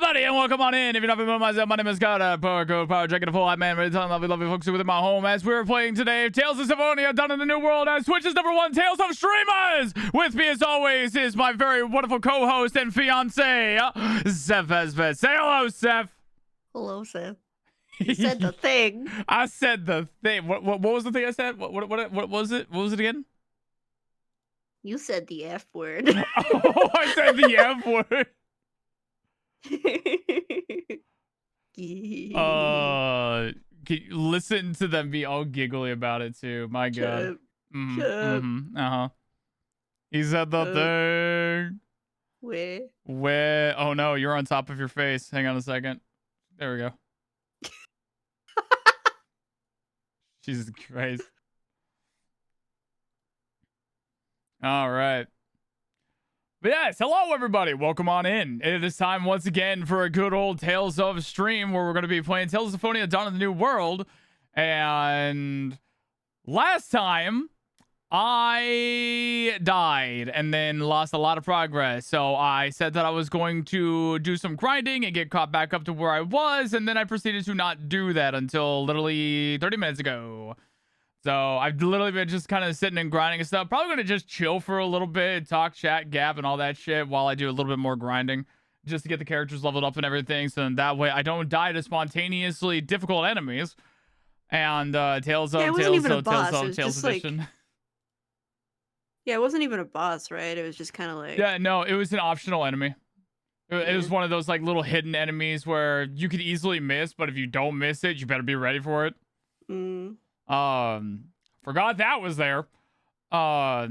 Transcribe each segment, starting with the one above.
everybody, and welcome on in. If you're not familiar with myself, my name is God, Power Dragon, a full hype man, ready to tell lovely folks within my home as we're playing today Tales of Symphonia done in the New World as Twitch's #1 Tales of Streamers. With me, as always, is my very wonderful co-host and fiance, Seph. Say hello, Seph. Hello, Seph. You said the thing. I said the thing. What was the thing I said? What was it? What was it again? You said the F word. Oh, I said the F word. Listen to them be all giggly about it too. My God. He said the thing. Where? Oh no, you're on top of your face. Hang on a second. There we go. Jesus Christ. All right. But yes, hello everybody. Welcome on in. It is time once again for a good old Tales of stream where we're going to be playing Tales of Symphonia Dawn of the New World. And last time I died and then lost a lot of progress. So I said that I was going to do some grinding and get caught back up to where I was. And then I proceeded to not do that until literally 30 minutes ago. So I've literally been just kind of sitting and grinding and stuff. Probably going to just chill for a little bit, talk, chat, gab, and all that shit while I do a little bit more grinding just to get the characters leveled up and everything. So then that way I don't die to spontaneously difficult enemies. And Tales of Edition. Yeah, it wasn't even a boss, right? It was just kind of like... Yeah, no, it was an optional enemy. It was one of those like little hidden enemies where you could easily miss, but if you don't miss it, you better be ready for it. Forgot that was there. But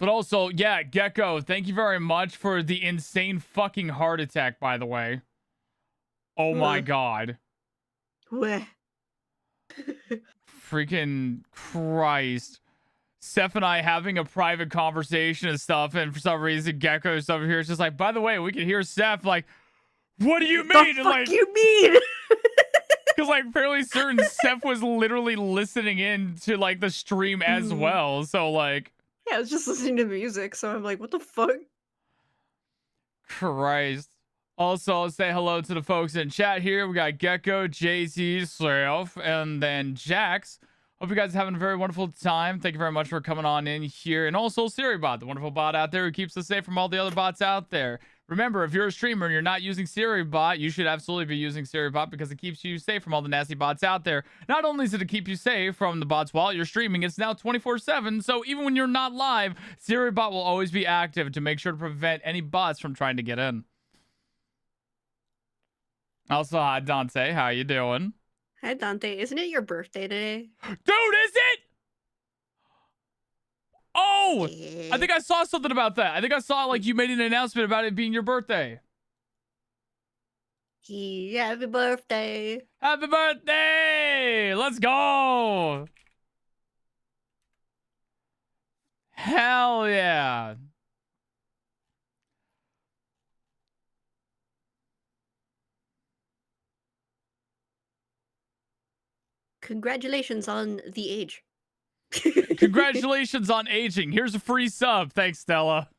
also, yeah, Gecko, thank you very much for the insane fucking heart attack, by the way. Oh my God. Freaking Christ. Seph and I having a private conversation and stuff, and for some reason Gecko's over here. It's just like, by the way, we can hear Seph like, what do you mean? What the fuck you mean? Because like fairly certain Seph was literally listening in to like the stream as well. So like, yeah, I was just listening to music. So I'm like, what the fuck? Christ. Also, I'll say hello to the folks in chat here. We got Gecko, Jay-Z, Seraph, and then Jax. Hope you guys are having a very wonderful time. Thank you very much for coming on in here. And also SiriBot, the wonderful bot out there who keeps us safe from all the other bots out there. Remember, if you're a streamer and you're not using SiriBot, you should absolutely be using SiriBot because it keeps you safe from all the nasty bots out there. Not only does it keep you safe from the bots while you're streaming, it's now 24/7. So even when you're not live, SiriBot will always be active to make sure to prevent any bots from trying to get in. Also, hi Dante, how you doing? Hi Dante, isn't it your birthday today? Dude, is it? Oh, yeah. I think I saw something about that. I think I saw like you made an announcement about it being your birthday. Happy birthday. Happy birthday. Let's go. Hell yeah. Congratulations on the age. Congratulations on aging. Here's a free sub. Thanks, Stella.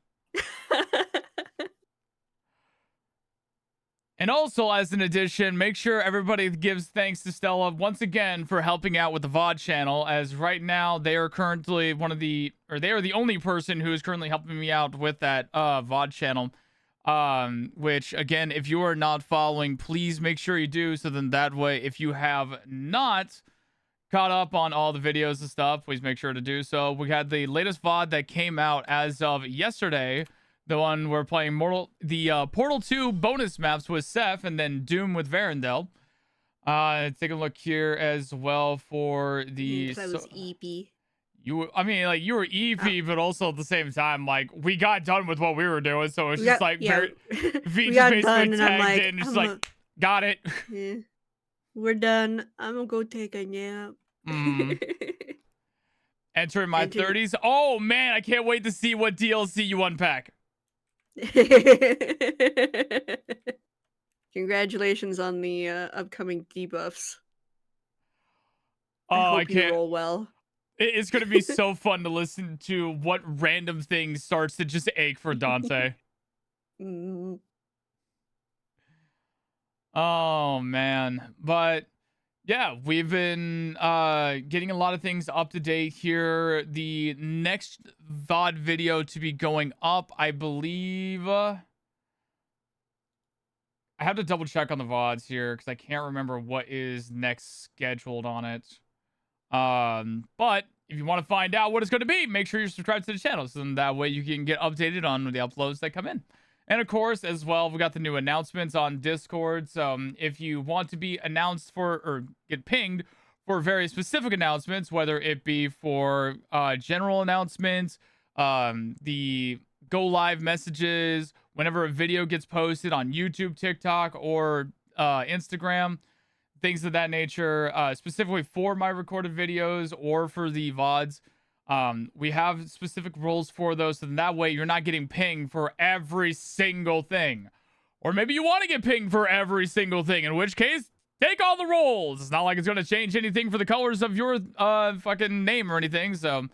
And also, as an addition, make sure everybody gives thanks to Stella once again for helping out with the VOD channel, as right now they are currently they are the only person who is currently helping me out with that VOD channel. Which again, if you are not following, please make sure you do, so then that way, if you have not caught up on all the videos and stuff, please make sure to do so. We had the latest VOD that came out as of yesterday, the one we're playing Portal 2 bonus maps with Seph, and then Doom with Varendell. Take a look here as well for the... Because I was EP. You were EP, but also at the same time, like, we got done with what we were doing, so it's just like, we got done, and I'm like, in, just like, got it. Yeah. We're done. I'm gonna go take a nap. Entering my 30s. Oh man, I can't wait to see what DLC you unpack. Congratulations on the upcoming debuffs. Oh, I hope you roll well. It's gonna be so fun to listen to what random thing starts to just ache for Dante. Oh man. But yeah, we've been getting a lot of things up to date here. The next VOD video to be going up, I believe. I have to double check on the VODs here because I can't remember what is next scheduled on it. But if you want to find out what it's going to be, make sure you're subscribed to the channel, so that way you can get updated on the uploads that come in. And of course, as well, we got the new announcements on Discord. So if you want to be announced for or get pinged for very specific announcements, whether it be for general announcements, the go live messages, whenever a video gets posted on YouTube, TikTok, or Instagram, things of that nature, specifically for my recorded videos or for the VODs. We have specific rules for those, so that way you're not getting pinged for every single thing. Or maybe you want to get pinged for every single thing, in which case, take all the roles. It's not like it's going to change anything for the colors of your fucking name or anything, so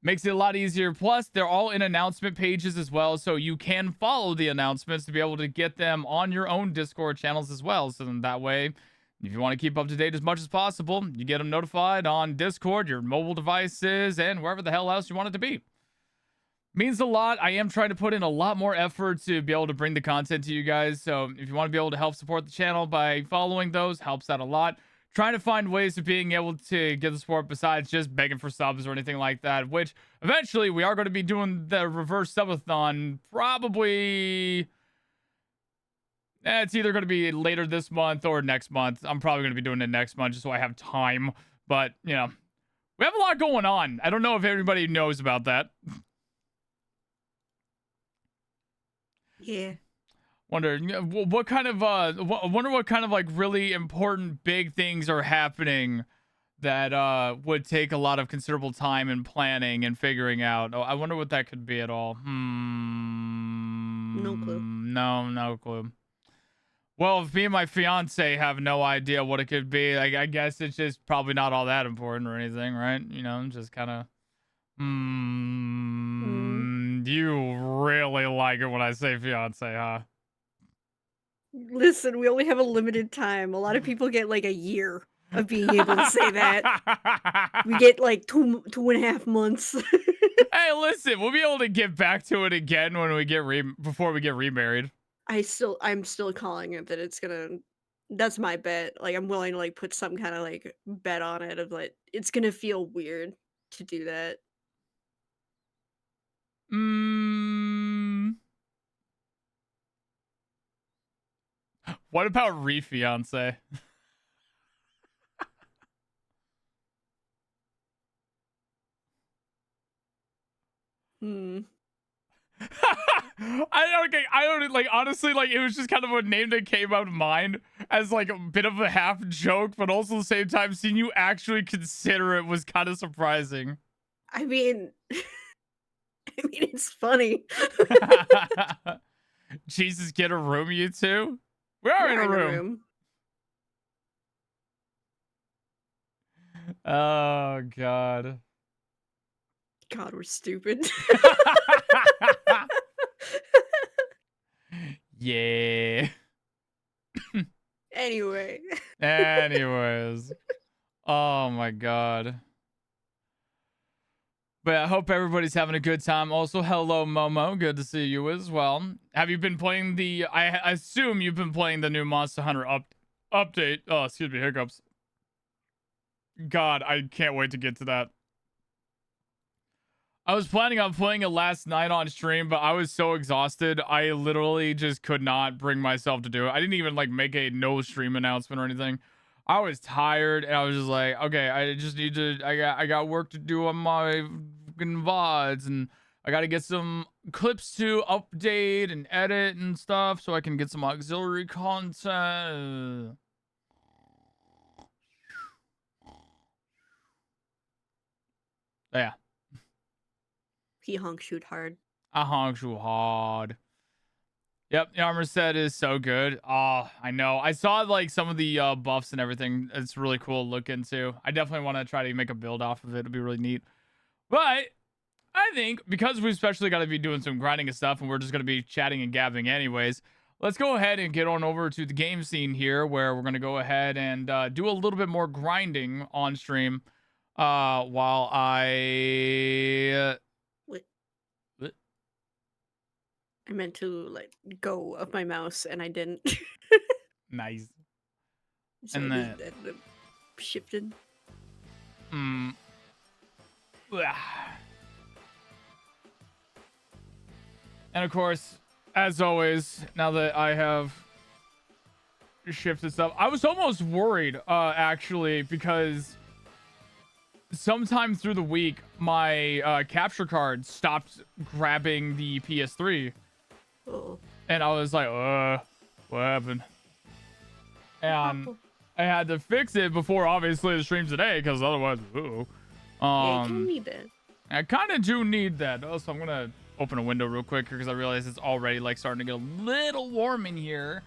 makes it a lot easier. Plus, they're all in announcement pages as well, so you can follow the announcements to be able to get them on your own Discord channels as well. So then that way, if you want to keep up to date as much as possible, you get them notified on Discord, your mobile devices, and wherever the hell else you want it to be. Means a lot. I am trying to put in a lot more effort to be able to bring the content to you guys. So if you want to be able to help support the channel by following those, helps out a lot. Trying to find ways of being able to get the support besides just begging for subs or anything like that, which eventually we are going to be doing the reverse subathon probably. It's either going to be later this month or next month. I'm probably going to be doing it next month just so I have time. But, you know, we have a lot going on. I don't know if everybody knows about that. Yeah. Wonder what kind of wonder what kind of like really important big things are happening that would take a lot of considerable time and planning and figuring out. Oh, I wonder what that could be at all. No clue. No clue. Well, if me and my fiance have no idea what it could be, like, I guess it's just probably not all that important or anything, right? You know, just kind of. You really like it when I say fiance, huh? Listen, we only have a limited time. A lot of people get like a year of being able to say that. We get like 2.5 months. Hey, listen, we'll be able to get back to it again when we get before we get remarried. I'm still calling it that it's gonna. That's my bet. Like I'm willing to like put some kind of like bet on it of like it's gonna feel weird to do that. What about re-fiance? I don't like, honestly, like, it was just kind of a name that came out of mind as like a bit of a half joke, but also at the same time seeing you actually consider it was kind of surprising. I mean, it's funny. Jesus, get a room, you two. We are in a room. Oh god. God, we're stupid. Yeah. Anyway. Anyways. Oh my god. But I hope everybody's having a good time. Also, hello, Momo. Good to see you as well. Have you been playing the... I assume you've been playing the new Monster Hunter update. Oh, excuse me, hiccups. God, I can't wait to get to that. I was planning on playing it last night on stream, but I was so exhausted. I literally just could not bring myself to do it. I didn't even like make a no stream announcement or anything. I was tired and I was just like, okay, I just need to, I got work to do on my fucking VODs, and I got to get some clips to update and edit and stuff so I can get some auxiliary content. Yeah. He honk shoot hard. I honk shoot hard. Yep, the armor set is so good. Oh, I know. I saw like some of the buffs and everything. It's really cool to look into. I definitely want to try to make a build off of it. It'd be really neat. But I think because we especially got to be doing some grinding and stuff, and we're just going to be chatting and gabbing anyways, let's go ahead and get on over to the game scene here, where we're gonna go ahead and do a little bit more grinding on stream, while I. Wait, Uh, I meant to let go of my mouse and I didn't. nice. So And it just then, ended up shifting. mm, and of course, as always, now that I have shifted stuff, I was almost worried, actually, because sometime through the week, my capture card stopped grabbing the PS3, Oh. and I was like, what happened? And Oh. I had to fix it before, obviously, the stream today, because otherwise, Yeah, you don't need that. I kind of do need that. Oh, so I'm gonna open a window real quick because I realize it's already like starting to get a little warm in here,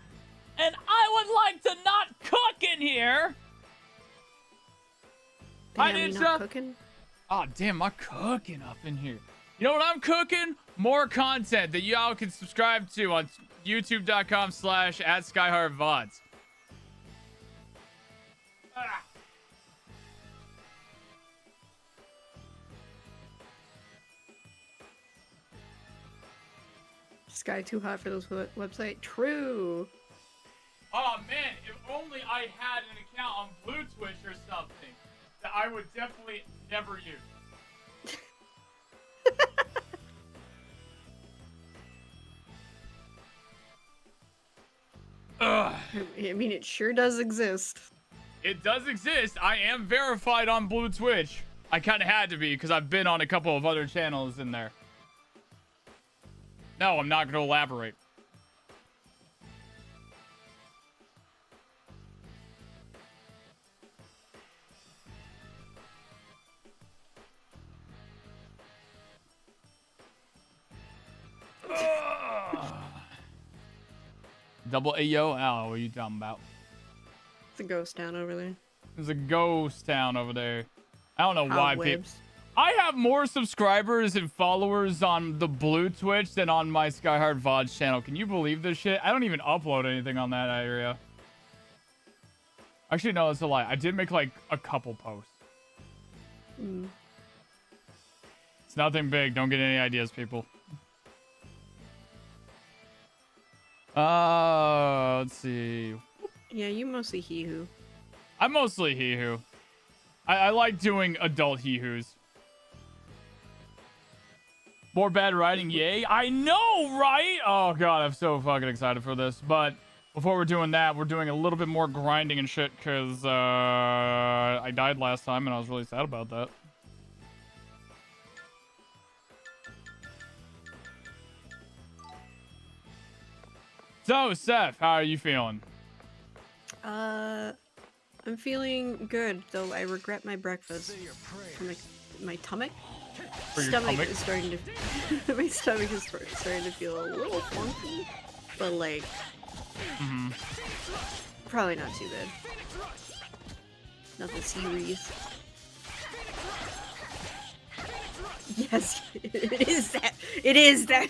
and I would like to not cook in here. Hi, Damn, you Ninja. not cooking? Oh, damn, I'm cooking up in here. You know what I'm cooking? More content that y'all can subscribe to on youtube.com/@SkyheartVods. Ah. Sky too hot for this website? True. Oh, man, if only I had an account on Blue Twitch or something that I would definitely never use. Ugh. I mean, it sure does exist. It does exist. I am verified on Blue Twitch. I kind of had to be because I've been on a couple of other channels in there. No, I'm not going to elaborate. Double AO? Oh, what are you talking about? It's a ghost town over there. There's a ghost town over there. I don't know why people. Cobwebs. I have more subscribers and followers on the Blue Twitch than on my Skyheart VODs channel. Can you believe this shit? I don't even upload anything on that area. Actually, no, that's a lie. I did make like a couple posts. It's nothing big. Don't get any ideas, people. Let's see. Yeah, you mostly he who. I'm mostly he who. I like doing adult he who's. More bad writing, yay. I know, right? Oh, God, I'm so fucking excited for this. But before we're doing that, we're doing a little bit more grinding and shit because I died last time and I was really sad about that. So, Seph, how are you feeling? I'm feeling good, though I regret my breakfast. My stomach? For your Stomach stomach? is starting to... my stomach is starting to feel a little funky, but like... Probably not too bad. Nothing serious. Yes, it is that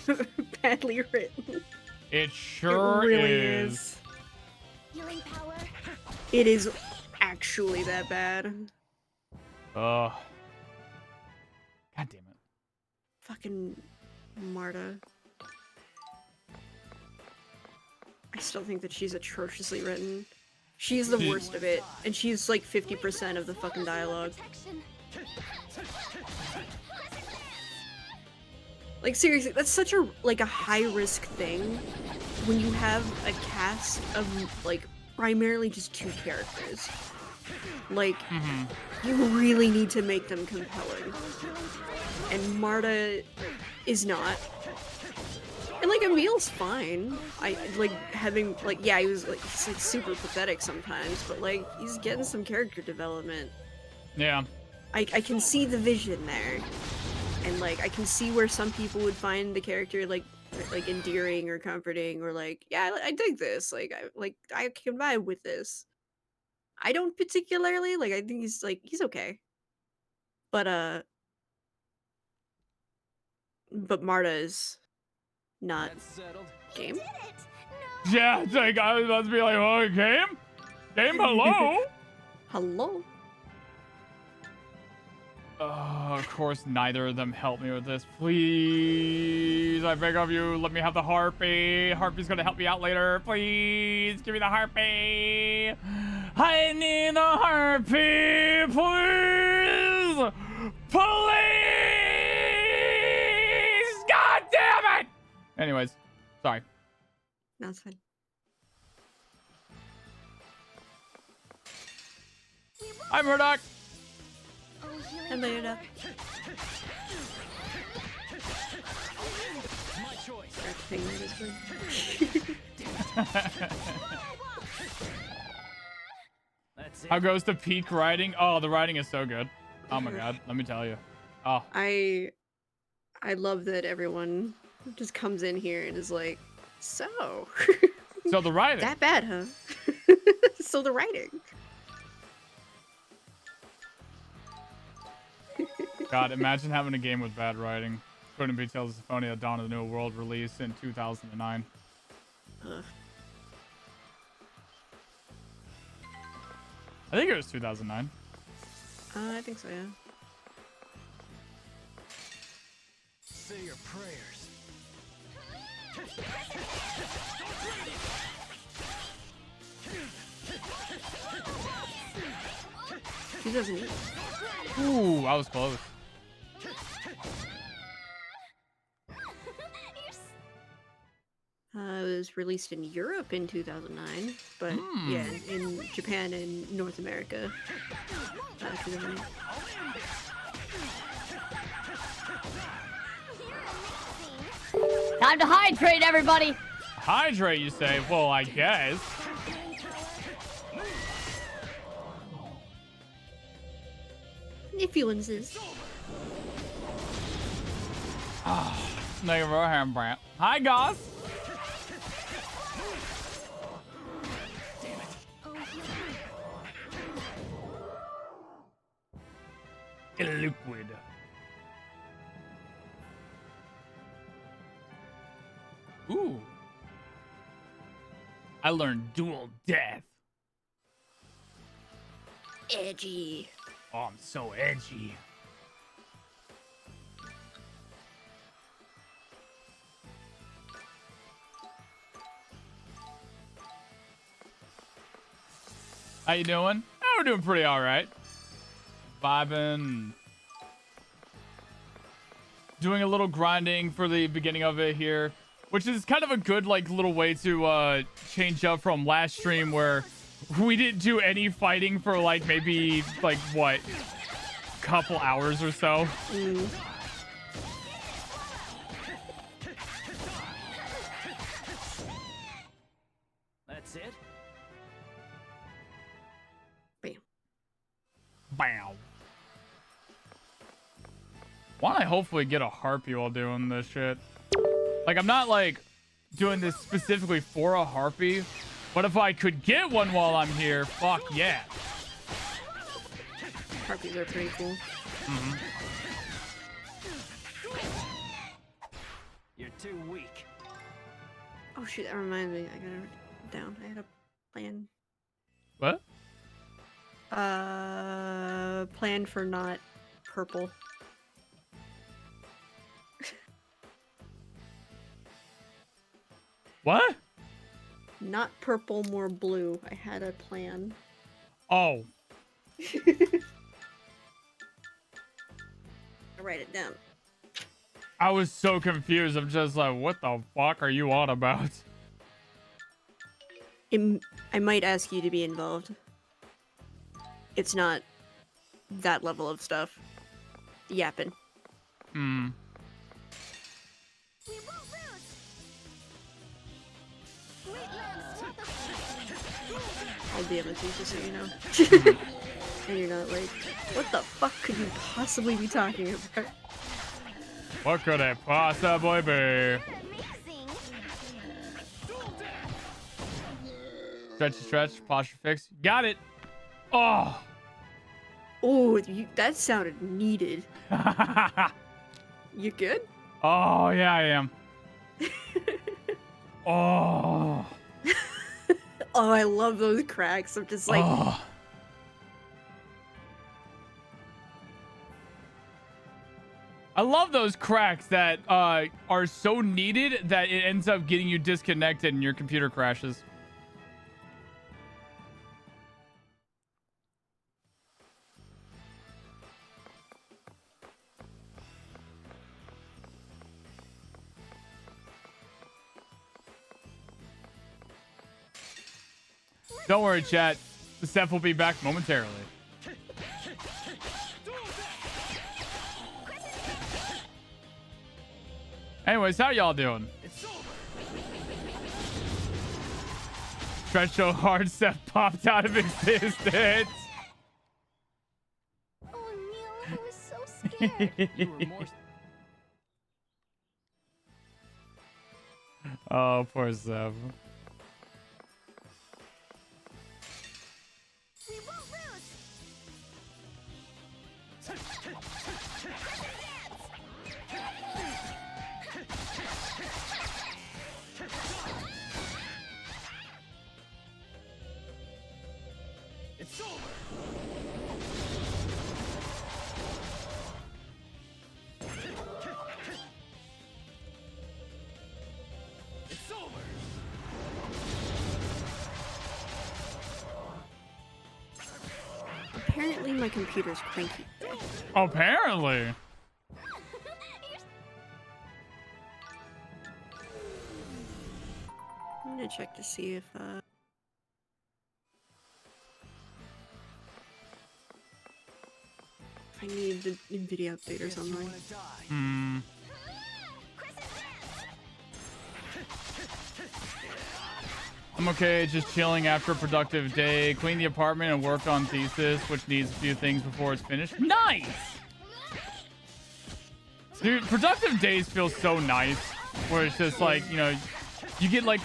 badly written. It sure It really is. Healing power. It is actually that bad. God damn it. Fucking Marta. I still think that she's atrociously written. She's the worst of it, and she's like 50% of the fucking dialogue. Like seriously, that's such a like a high risk thing when you have a cast of like primarily just two characters. Like you really need to make them compelling. And Marta is not. And like Emil's fine. I like having like yeah, he was like, he's, like super pathetic sometimes, but like he's getting some character development. Yeah. I can see the vision there. And like I can see where some people would find the character like endearing or comforting or like yeah, I dig this. I can vibe with this. I don't particularly like I think he's okay. But Marta is not game. Did it! Yeah, it's like I was about to be like, oh, game, hello. Hello. Of course, neither of them help me with this. Please, I beg of you, let me have the harpy. Harpy's gonna help me out later. Please, give me the harpy. I need the harpy, please. Please! God damn it! Anyways, sorry. No, it's fine. Hi, Murdoch. Oh, healing And later, power. My choice. Start pinging this way. That's it. How goes the peak riding? Oh, the riding is so good. Oh my god, let me tell you. Oh, I love that everyone just comes in here and is like, so so the riding. that bad, huh? So the writing. God, imagine having a game with bad writing. Couldn't be Tales of Symphonia: Dawn of the New World released in 2009. Ugh. I think it was 2009. I think so, yeah. Say your prayers. 2008. Ooh, I was close. It was released in Europe in 2009, but yeah, in Japan and North America. 2008. Time to hydrate, everybody. Hydrate, you say? Well, I guess. Influences. Nigga, for him, Brant. Hi, Goss. Liquid. Ooh. I learned dual death. Edgy. Oh, I'm so edgy. How you doing? Oh, we're doing pretty all right. Vibing. Doing a little grinding for the beginning of it here, which is kind of a good like little way to change up from last stream where we didn't do any fighting for like maybe like what, couple hours or so. That's it. Bam. Bam. Why don't I hopefully get a harpy while doing this shit? Like, I'm not like doing this specifically for a harpy, but if I could get one while I'm here, fuck yeah. Harpies are pretty cool. You're too weak. Oh shit, that reminds me. I got it down. I had a plan. What? Plan for not purple. What? Not purple, more blue. I had a plan. Oh. I'll write it down. I was so confused. I'm just like, what the fuck are you on about? I might ask you to be involved. It's not that level of stuff. Yapping. Hmm. We won't lose. Wheatlands. I'll be able to, just so you know. And you're not like, what the fuck could you possibly be talking about? What could it possibly be? Amazing. Stretch, posture fix. Got it. Oh. Oh, that sounded needed. Oh, You good? yeah, I am. Oh. Oh, I love those cracks. I'm just like, Oh. I love those cracks that are so needed that it ends up getting you disconnected and your computer crashes. Don't worry, chat. Seph will be back momentarily. Anyways, how y'all doing? Stretch so hard, Seph popped out of existence. Oh, Neil, I was so scared. You were more. Oh, poor Seph. We won't lose. It's over. It's over. apparently my computer's cranky today. Apparently. I'm gonna check to see if I need the NVIDIA update or Guess you something. wanna die. Hmm. I'm okay, just chilling after a productive day. Clean the apartment and work on thesis, which needs a few things before it's finished. Nice! Dude, productive days feel so nice. Where it's just like, you know, you get like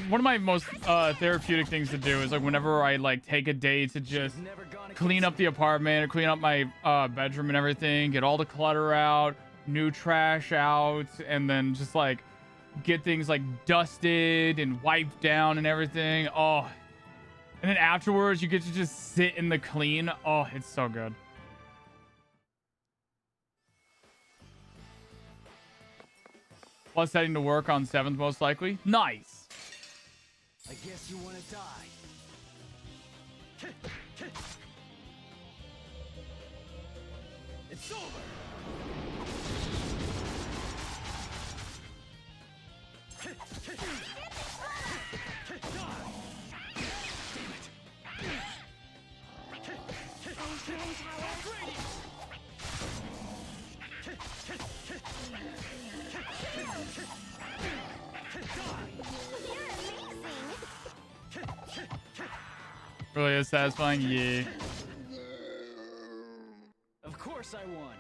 one of my most therapeutic things to do is like whenever I like take a day to just Never gonna clean up the apartment or clean up my bedroom and everything, get all the clutter out, new trash out, and then just like get things like dusted and wiped down and everything. Oh, and then afterwards you get to just sit in the clean. Oh, it's so good. Plus heading to work on 7th most likely. Nice. I guess you wanna die. It's over. Really is satisfying. Yeah. Of course I won.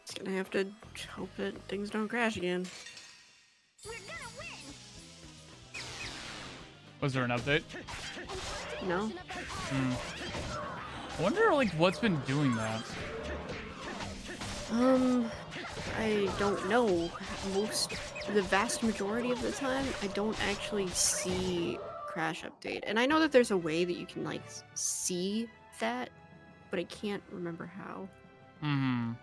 Just gonna have to hope that things don't crash again. We're gonna win. Was there an update? No? I wonder like what's been doing that. I don't know. The vast majority of the time, I don't actually see crash update. And I know that there's a way that you can like see that, but I can't remember how. Mm-hmm.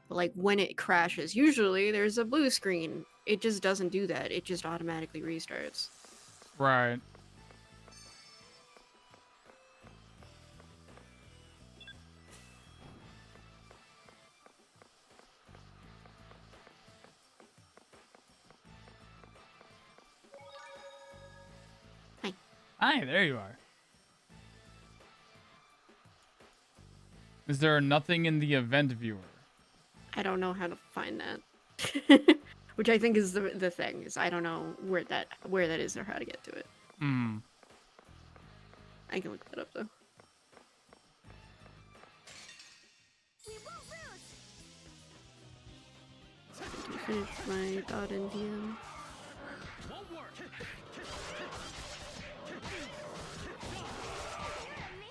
But like when it crashes, usually there's a blue screen. It just doesn't do that. It just automatically restarts. Right. Hi. Hi, there you are. Is there nothing in the event viewer? I don't know how to find that. Which I think is the thing, is I don't know where that is or how to get to it. Hmm. I can look that up though. We won't lose. To finish my dot NDM. Won't work. Amazing.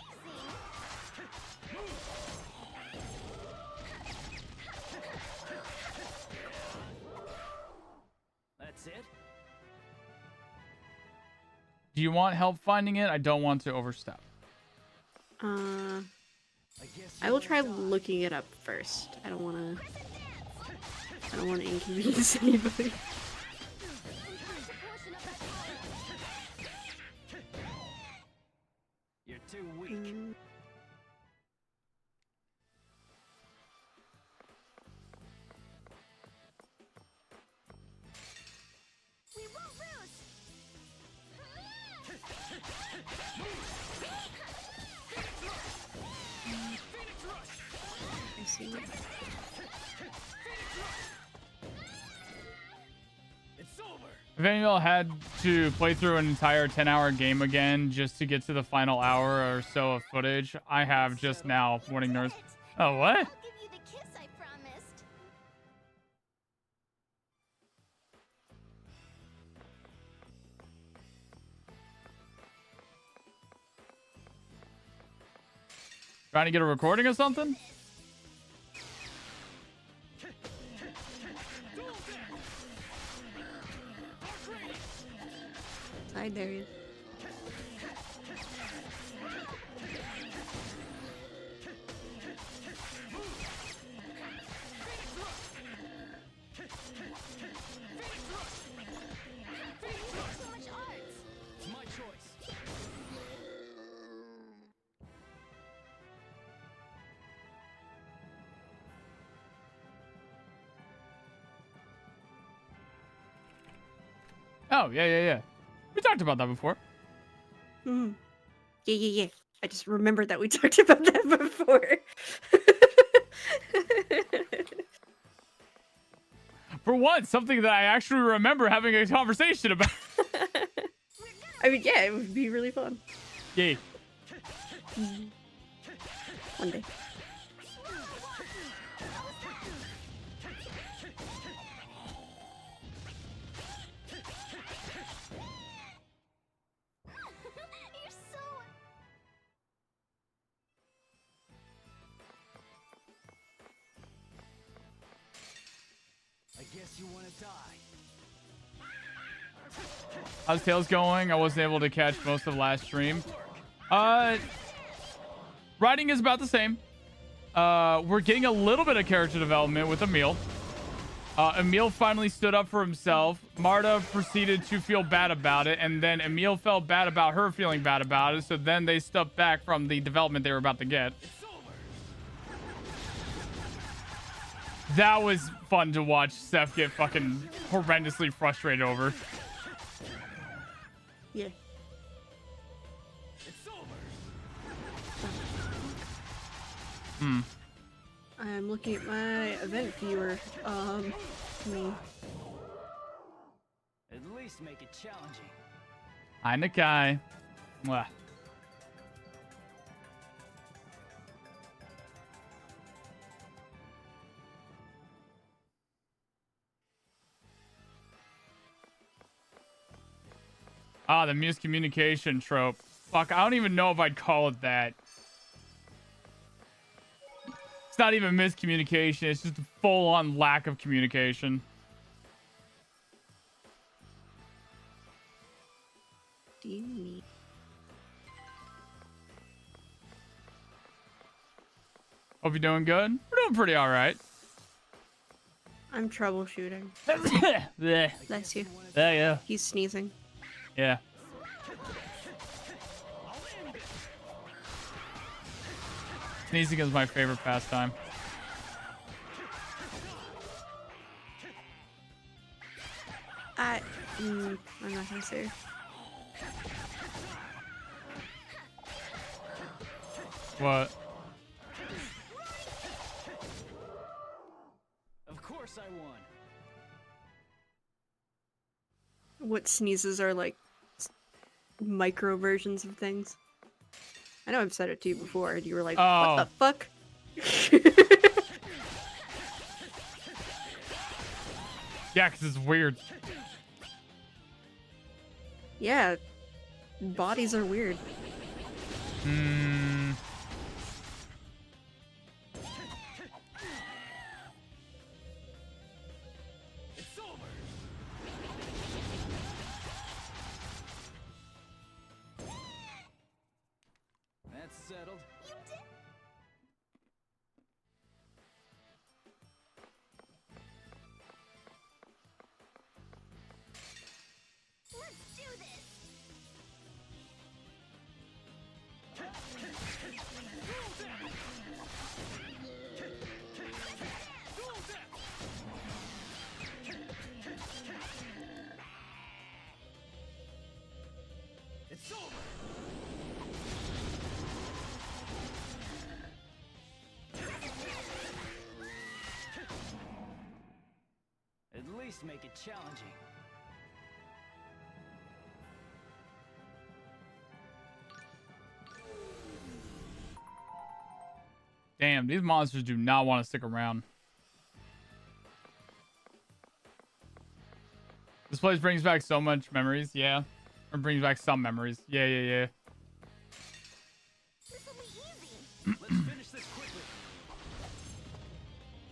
Do you want help finding it? I don't want to overstep. I guess I will try looking it up first. I don't wanna inconvenience anybody. You're too weak. We won't lose. I see. It's over. If any of y'all had to play through an entire 10-hour game again just to get to the final hour or so of footage, I have just now. Morning, nerds. Oh, what? I'll give you the kiss I promised. Trying to get a recording or something? Side there he is. So much art. It's my choice. Oh, yeah. We talked about that before. Hmm. Yeah. I just remembered that we talked about that before. For once, something that I actually remember having a conversation about. I mean, yeah, it would be really fun. Yay. One day. You're so. I guess you want to die. How's Tails going? I wasn't able to catch most of last stream. Writing is about the same. We're getting a little bit of character development with Emil. Emil finally stood up for himself. Marta proceeded to feel bad about it, and then Emil felt bad about her feeling bad about it, so then they stepped back from the development they were about to get. That was fun to watch Seph get fucking horrendously frustrated over. Yeah. It's over. I'm looking at my event viewer. Me. At least make it challenging. Hi, Nakai. Mwah. Ah, the miscommunication trope. Fuck, I don't even know if I'd call it that. It's not even miscommunication. It's just a full-on lack of communication. Do you need? Hope you're doing good. We're doing pretty all right. I'm troubleshooting. Bleh. Bless you. Yeah. He's sneezing. Yeah. Sneezing is my favorite pastime. I'm not gonna say. What? Of course I won. What sneezes are like micro versions of things. I know I've said it to you before, and you were like, Oh. "What the fuck?" Yeah, because it's weird. Yeah, bodies are weird. Hmm. It's over. settled. You did. Let's do this. It's over. At least make it challenging. Damn, these monsters do not want to stick around. This place brings back so much memories. Yeah. Or brings back some memories. Yeah, yeah, yeah. This will be easy. Let's finish this quickly.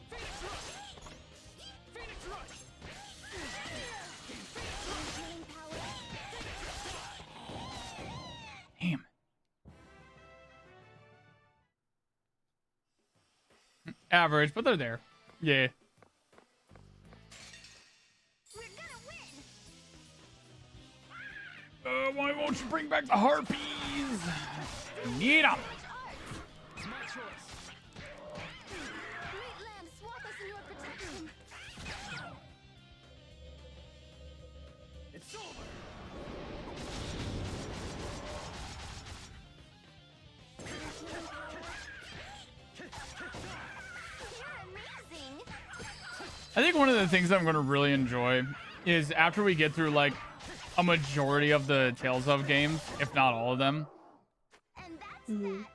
Phoenix Rush! Phoenix Rush! Healing power. Damn. Average, but they're there. Yeah. We're gonna win. Why won't you bring back the harpies? Need them. It's my choice. Great land, swamp us in your protection. It's over. Healing power. You're amazing. I think one of the things I'm going to really enjoy is after we get through like a majority of the Tales of games, if not all of them, And that's Mhm. that.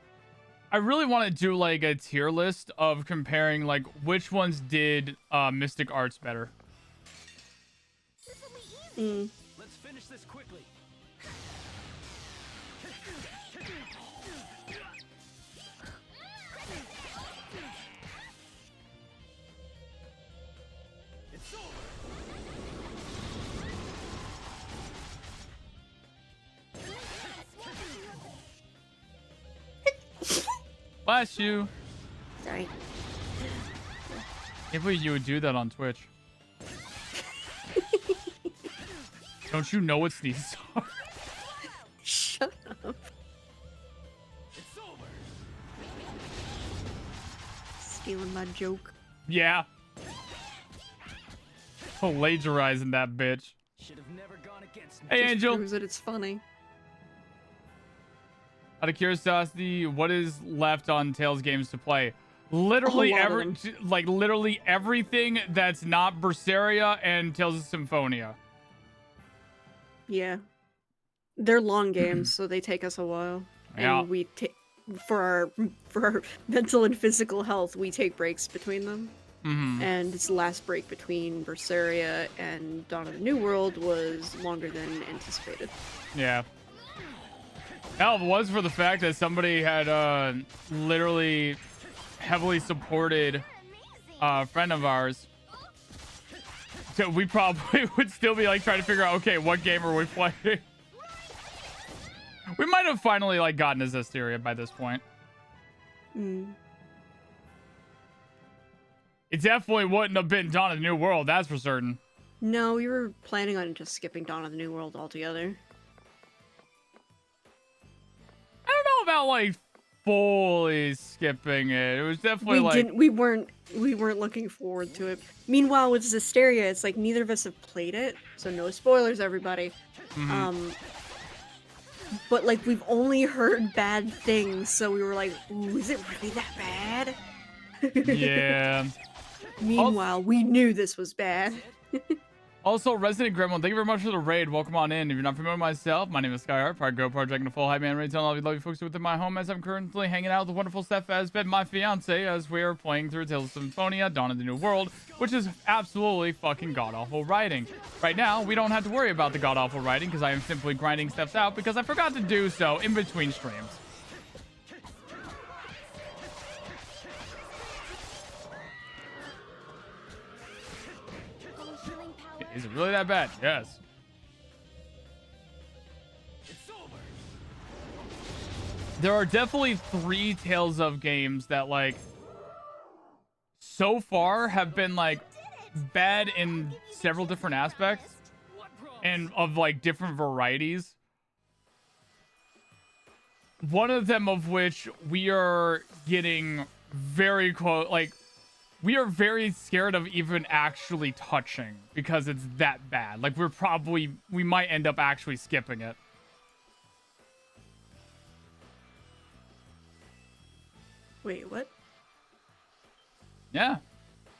I really want to do like a tier list of comparing like which ones did Mystic Arts better. This will be easy. Let's finish this quickly. It's over. Bless you. Sorry. Can't believe you would do that on Twitch. Don't you know what sneezes are? Shut up. It's over. Stealing my joke. Yeah. Plagiarizing that bitch. Should have never gone against me. Hey, Just Angel. proves that it's funny. Out of curiosity, what is left on Tales games to play? Literally A lot of literally everything that's not Berseria and Tales of Symphonia. Yeah. They're long games, so they take us a while. Yeah. And we take for our mental and physical health, we take breaks between them. Hmm. And its last break between Berseria and Dawn of the New World was longer than anticipated. Yeah. Hell, if it was for the fact that somebody had literally heavily supported You're a amazing. friend of ours, so we probably would still be like trying to figure out, okay, what game are we playing? We might have finally like gotten to Zestiria by this point. Mm. It definitely wouldn't have been Dawn of the New World, that's for certain. No, we were planning on just skipping Dawn of the New World altogether. I don't know about like fully skipping it. It was definitely We like didn't. We weren't looking forward to it. Meanwhile, with Zestiria, it's like neither of us have played it, so no spoilers, everybody. Mhm. But like we've only heard bad things, so we were like, "Ooh, is it really that bad?" yeah. Meanwhile, we knew this was bad. Also, Resident Gremlin, thank you very much for the raid. Welcome on in. If you're not familiar with myself, my name is Skyheart, part Go Project, and a full hype man ready to tell all of you lovely folks within my home as I'm currently hanging out with the wonderful Seph as been my fiance as we are playing through Tales of Symphonia, Dawn of the New World, which is absolutely fucking god-awful writing. Right now, we don't have to worry about the god-awful writing because I am simply grinding steps out because I forgot to do so in between streams. Oh, healing power. Is it really that bad? Yes. It's over. there are definitely 3 Tales of games that like so far have been like bad in several different aspects and of like different varieties. One of them of which we are getting very close, like we are very scared of even actually touching because it's that bad. Like we might end up actually skipping it. Wait, what? Yeah,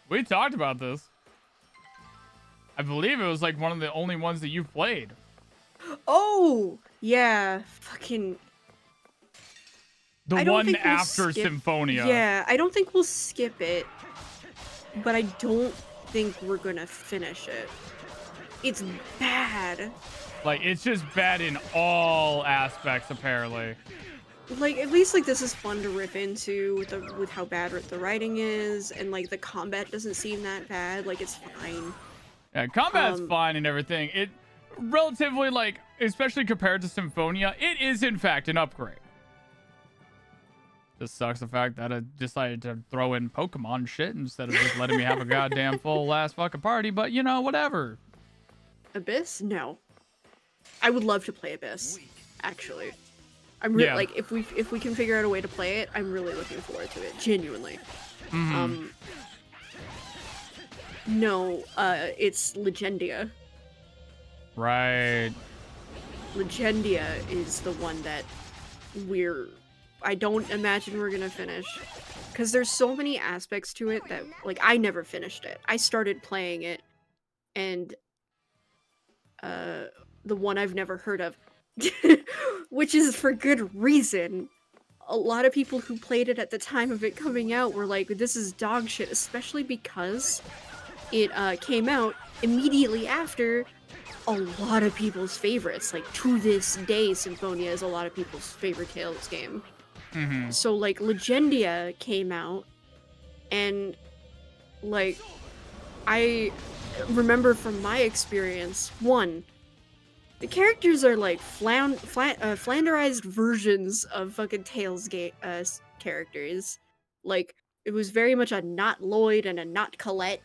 we talked about this. I believe it was like one of the only ones that you've played. Oh, yeah, fucking. The I don't one think we'll after skip- Symphonia. Yeah, I don't think we'll skip it, but I don't think we're gonna finish it. It's bad. Like, it's just bad in all aspects, apparently. Like, at least like this is fun to rip into with how bad the writing is, and like the combat doesn't seem that bad. Like, it's fine. Yeah, combat's fine and everything. It relatively, like, especially compared to Symphonia, it is in fact an upgrade. Just sucks the fact that I decided to throw in Pokemon shit instead of just letting me have a goddamn full ass fucking party, but you know, whatever. Abyss? No. I would love to play Abyss, actually. I'm really Yeah. like if we can figure out a way to play it, I'm really looking forward to it, genuinely. No, it's Legendia. Right. Legendia is the one that I don't imagine we're gonna finish. Because there's so many aspects to it that, like, I never finished it. I started playing it, and, the one I've never heard of, which is for good reason. A lot of people who played it at the time of it coming out were like, this is dog shit, especially because it, came out immediately after a lot of people's favorites. Like, to this day, Symphonia is a lot of people's favorite Tales game. So, like, Legendia came out, and, like, I remember from my experience, one, the characters are, like, flanderized versions of fucking Tales characters. Like, it was very much a not Lloyd and a not Colette,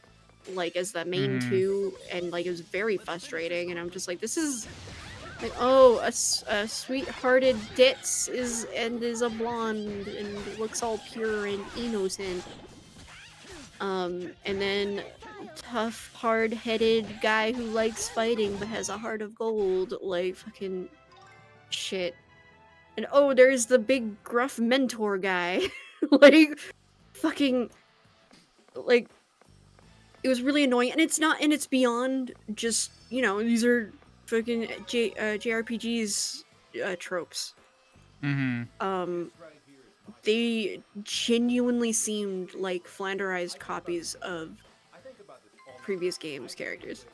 like, as the main two, and, like, it was very frustrating, and I'm just like, this is... Like, oh, a sweet-hearted ditz is a blonde and looks all pure and innocent. And then tough, hard-headed guy who likes fighting but has a heart of gold. Like, fucking shit. And oh, there's the big gruff mentor guy. Like, fucking, like, it was really annoying. And it's beyond just, you know, these are fucking JRPGs tropes. They genuinely seemed like flanderized copies of previous games characters.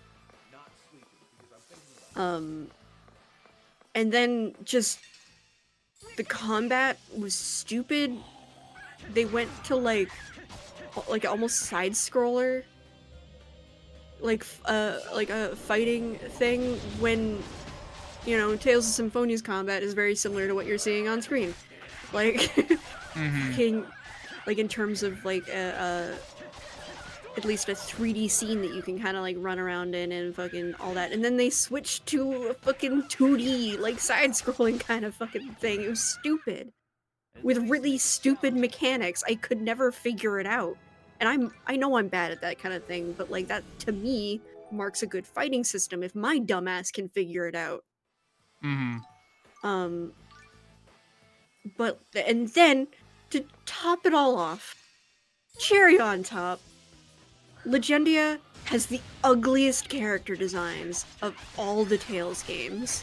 And then just the combat was stupid. They went to like almost side scroller, like a fighting thing, when, you know, Tales of Symphonia's combat is very similar to what you're seeing on screen. Like, fucking, like, in terms of, like, at least a 3D scene that you can kind of, like, run around in and fucking all that. And then they switched to a fucking 2D, like, side-scrolling kind of fucking thing. It was stupid. With really stupid mechanics. I could never figure it out. And I know I'm bad at that kind of thing, but, like, that, to me, marks a good fighting system if my dumbass can figure it out. But, and then, to top it all off, cherry on top, Legendia has the ugliest character designs of all the Tales games.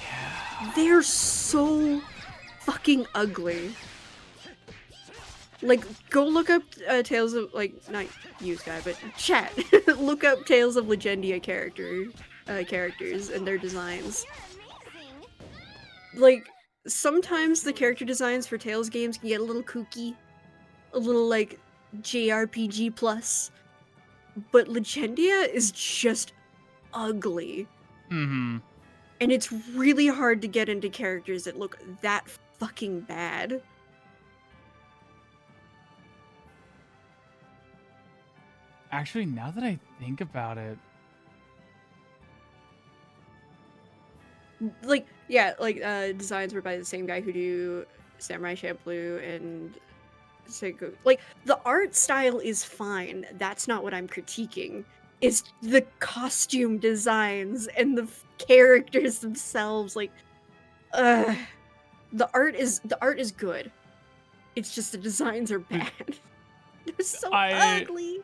Yeah. They're so fucking ugly. Like, go look up Tales of, like, not you, Sky, but chat. Look up Tales of Legendia characters and their designs. Like, sometimes the character designs for Tales games can get a little kooky. A little, like, JRPG plus. But Legendia is just ugly. And it's really hard to get into characters that look that fucking bad. Actually, now that I think about it, Like, yeah, like designs were by the same guy who do Samurai Champloo and Seigo. Like, the art style is fine. That's not what I'm critiquing. It's the costume designs and the characters themselves. Like, the art is good. It's just the designs are bad. They're so ugly.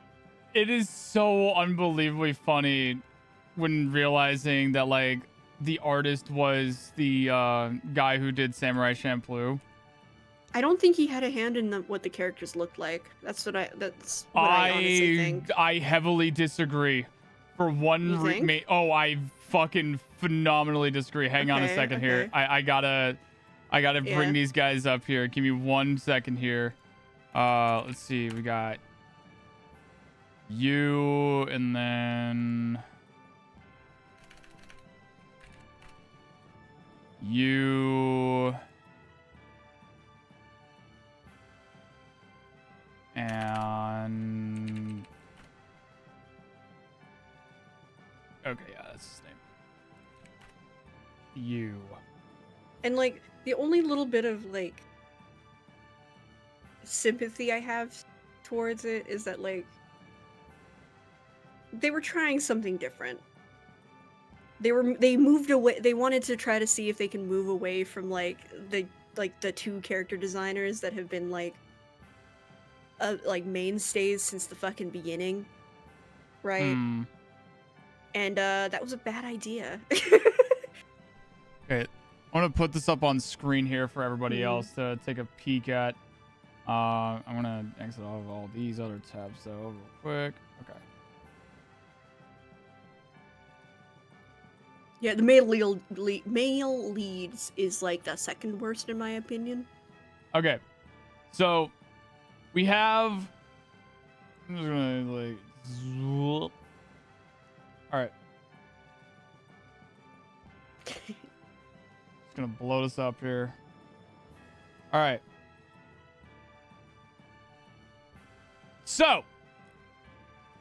it is so unbelievably funny when realizing that like the artist was the guy who did Samurai Champloo. I don't think he had a hand in what the characters looked like. That's what I honestly think. I heavily disagree. For one You think? I fucking phenomenally disagree. Hang on a Okay, second here. okay. I gotta bring Yeah. these guys up here. Give me 1 second here. Let's see. We got you, and then you, and okay, yeah, that's his name. You. And like the only little bit of like sympathy I have towards it is that like they were trying something different. They moved away. They wanted to try to see if they can move away from like the two character designers that have been like mainstays since the fucking beginning, right? Hmm. And that was a bad idea. Okay, I want to put this up on screen here for everybody Mhm. else to take a peek at. I'm gonna exit out of all these other tabs though, real quick. Okay. Yeah, the male leads is like the second worst in my opinion. Okay. So we have. I'm just gonna like. Zoop. All right. Just gonna blow this up here. All right. So,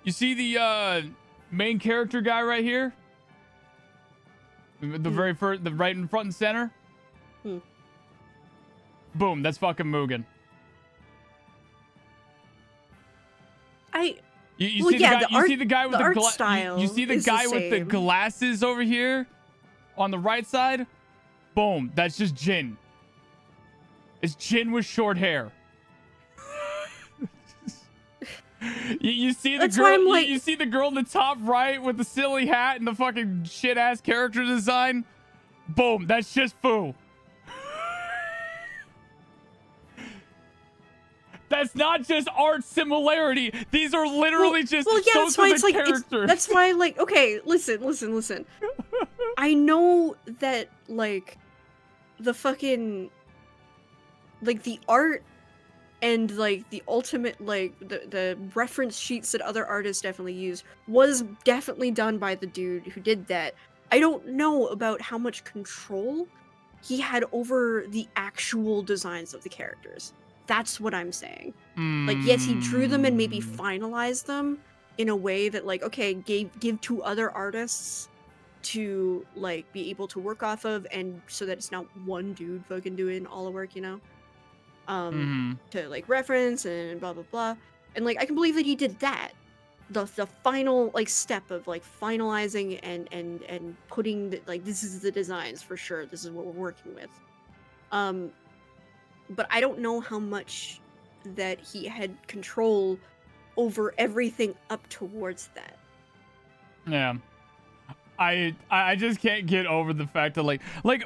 you see the main character guy right here? The very first, the right in front and center? Hmm. Boom, that's fucking Mugen. You Well, see yeah, the guy, the you art- see the guy with the the art you style see the is the guy with the same. glasses over here on the right side? Boom, that's just Jin. It's Jin with short hair. You see the That's why girl I'm like- you see the girl in the top right with the silly hat and the fucking shit ass character design? Boom, that's just Fu. That's not just art similarity. These are literally just well, yeah, those that's why are it's the like characters. that's why like okay, listen. I know that like the fucking like the art and like the ultimate like the reference sheets that other artists definitely use was definitely done by the dude who did that. I don't know about how much control he had over the actual designs of the characters. That's what I'm saying. Like, yes, he drew them and maybe finalized them in a way that, like, okay, give to other artists to, like, be able to work off of, and so that it's not one dude fucking doing all the work, you know? To, like, reference and blah, blah, blah. And, like, I can believe that he did that. The final, like, step of, like, finalizing and putting, like, this is the designs for sure. This is what we're working with. But I don't know how much that he had control over everything up towards that. Yeah. I just can't get over the fact that like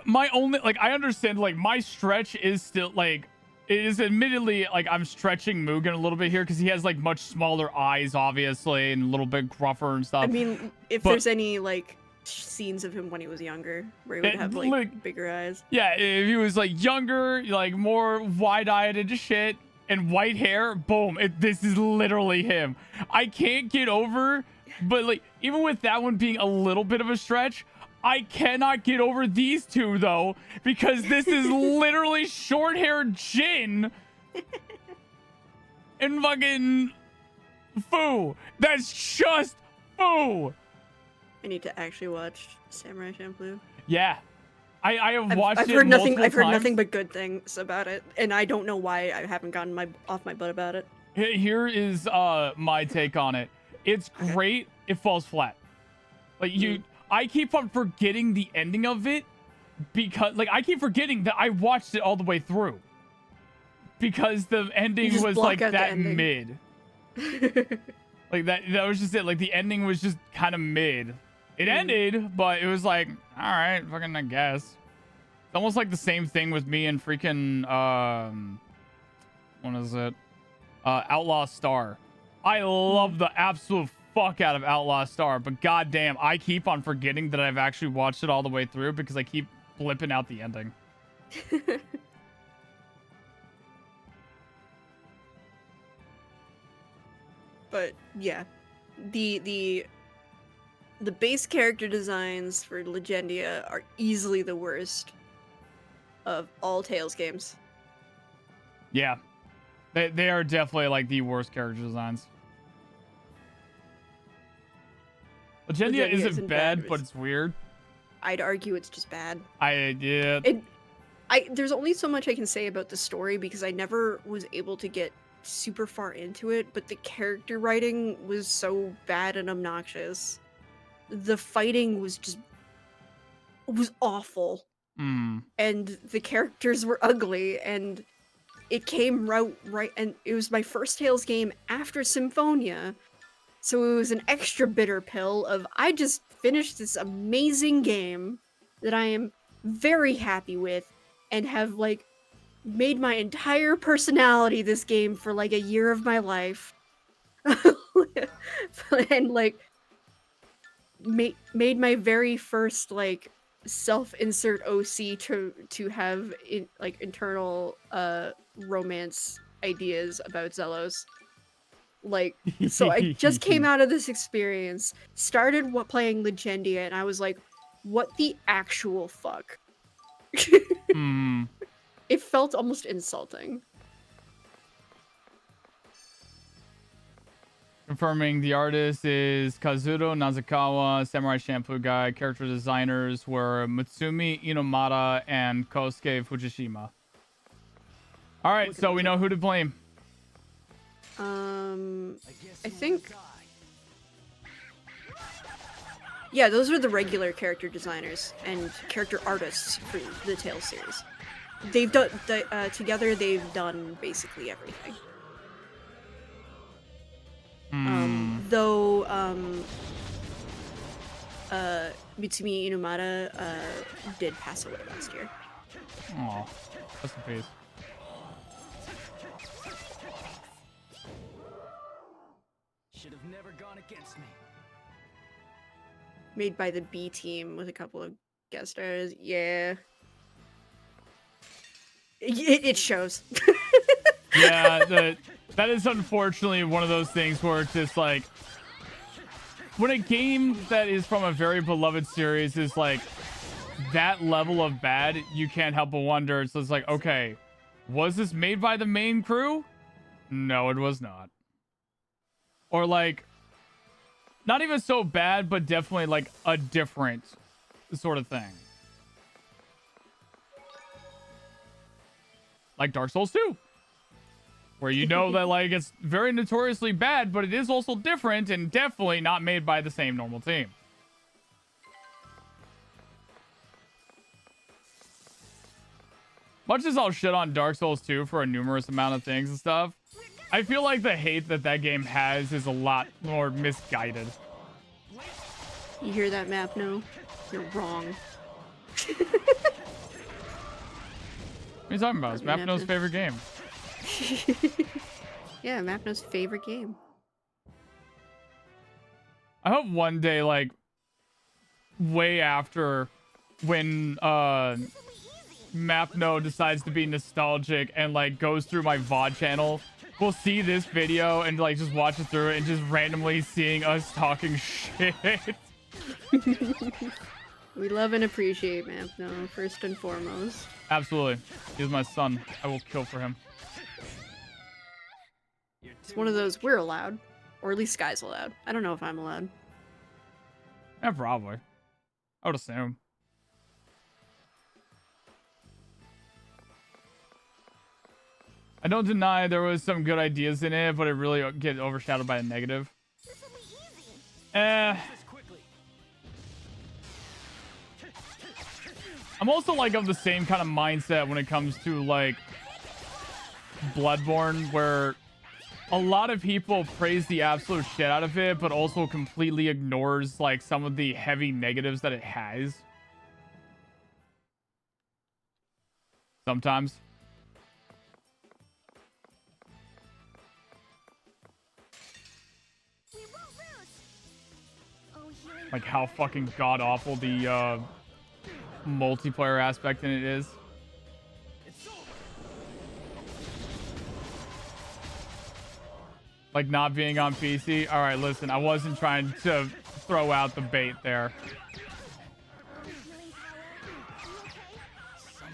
my only like I understand like my stretch is still like it is admittedly like I'm stretching Mugen a little bit here because he has like much smaller eyes obviously and a little bit gruffer and stuff. I mean, if but- there's any like scenes of him when he was younger where he would have like bigger eyes. Yeah, if he was like younger, like more wide-eyed and shit and white hair, boom, this is literally him. I can't get over, but like even with that one being a little bit of a stretch, I cannot get over these two though, because this is literally short-haired Jin and fucking Fu. That's just Fu. I need to actually watch Samurai Champloo. Yeah, I have watched I've it heard nothing. multiple I've heard times. nothing but good things about it, and I don't know why I haven't gotten off my butt about it. Here is my take on it. It's great. It falls flat. Like I keep on forgetting the ending of it because I keep forgetting that I watched it all the way through because the ending just was block like out the that ending. mid. Like that was just it. Like the ending was just kind of mid. It ended, but it was like, all right, fucking I guess. It's almost like the same thing with me and freaking what is it? Outlaw Star. I love the absolute fuck out of Outlaw Star, but goddamn, I keep on forgetting that I've actually watched it all the way through because I keep blipping out the ending. But yeah, the base character designs for Legendia are easily the worst of all Tales games. Yeah. They are definitely like the worst character designs. Legendia isn't bad, but it's weird. I'd argue it's just bad. Yeah. There's only so much I can say about the story because I never was able to get super far into it, but the character writing was so bad and obnoxious. The fighting was awful. And the characters were ugly, and it came right, and it was my first Tales game after Symphonia, so it was an extra bitter pill of I just finished this amazing game that I am very happy with and have made my entire personality this game for a year of my life. And made my very first self-insert OC to have internal romance ideas about Zelos. So I just came out of this experience, started playing Legendia, and I was like, what the actual fuck? It felt almost insulting. Confirming the artist is Kazuro Nazakawa, Samurai Champloo guy. Character designers were Mutsumi Inomata and Kosuke Fujishima. All right, so we know who to blame. I think. Yeah, those are the regular character designers and character artists for the Tales series. They've done together. They've done basically everything. Though Mutsumi Inomata did pass away last year. Aw, rest in peace. Should have never gone against me. Made by the B team with a couple of guest stars. Yeah. It shows. Yeah, that is unfortunately one of those things where it's just like when a game that is from a very beloved series is like that level of bad, you can't help but wonder. So it's like, okay, was this made by the main crew? No, it was not. Or not even so bad, but definitely a different sort of thing. Like Dark Souls 2. Where you know that it's very notoriously bad, but it is also different and definitely not made by the same normal team. Much as I'll shit on Dark Souls 2 for a numerous amount of things and stuff, I feel like the hate that game has is a lot more misguided. You hear that, Map? No, you're wrong. What are you talking about? It's Mapno's favorite game. Yeah, Mapno's favorite game. I hope one day, way after when Mapno decides to be nostalgic and goes through my VOD channel, we'll see this video and just watch it through and just randomly seeing us talking shit. We love and appreciate Mampno, first and foremost. Absolutely. He's my son. I will kill for him. It's one of those we're allowed. Or at least Sky's allowed. I don't know if I'm allowed. Yeah, probably. I would assume. I don't deny there was some good ideas in it, but it really gets overshadowed by the negative. This will be easy. This quickly. I'm also like of the same kind of mindset when it comes to like Bloodborne, where a lot of people praise the absolute shit out of it, but also completely ignores like some of the heavy negatives that it has. Sometimes. We won't lose. Oh, healing Like how fucking god awful the multiplayer aspect in it is. It's over. Like not being on PC. All right, listen, I wasn't trying to throw out the bait there. healing power. You okay?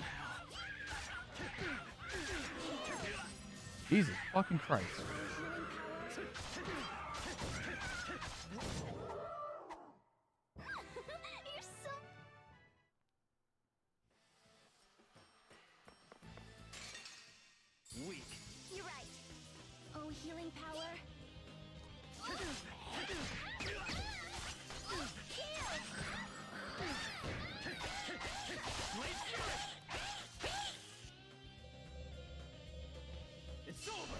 Jesus fucking Christ. You're so Weak. You're right. Oh, healing power. It's over.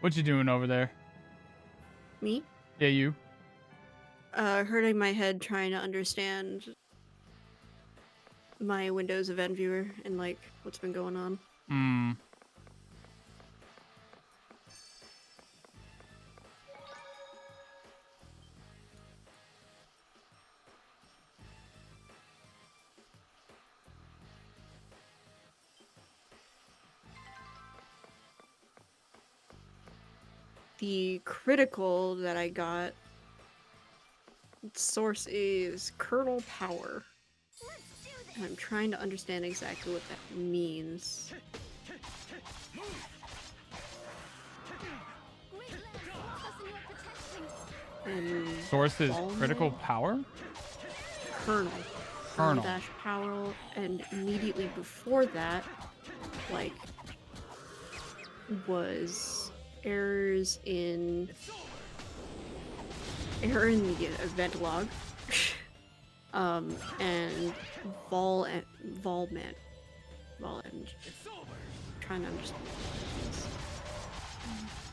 What you doing over there? Me? Yeah, you. Hurting my head trying to understand my Windows event viewer and like what's been going on. Hmm. The critical that I got, its source is kernel power. Let's do this. And I'm trying to understand exactly what that means. Great lance holds us in your protection. And Source is Ball critical mill? power? Kernel. Kernel. Dash power, and immediately before that, like, was errors in error in the event log, and vol and trying to understand.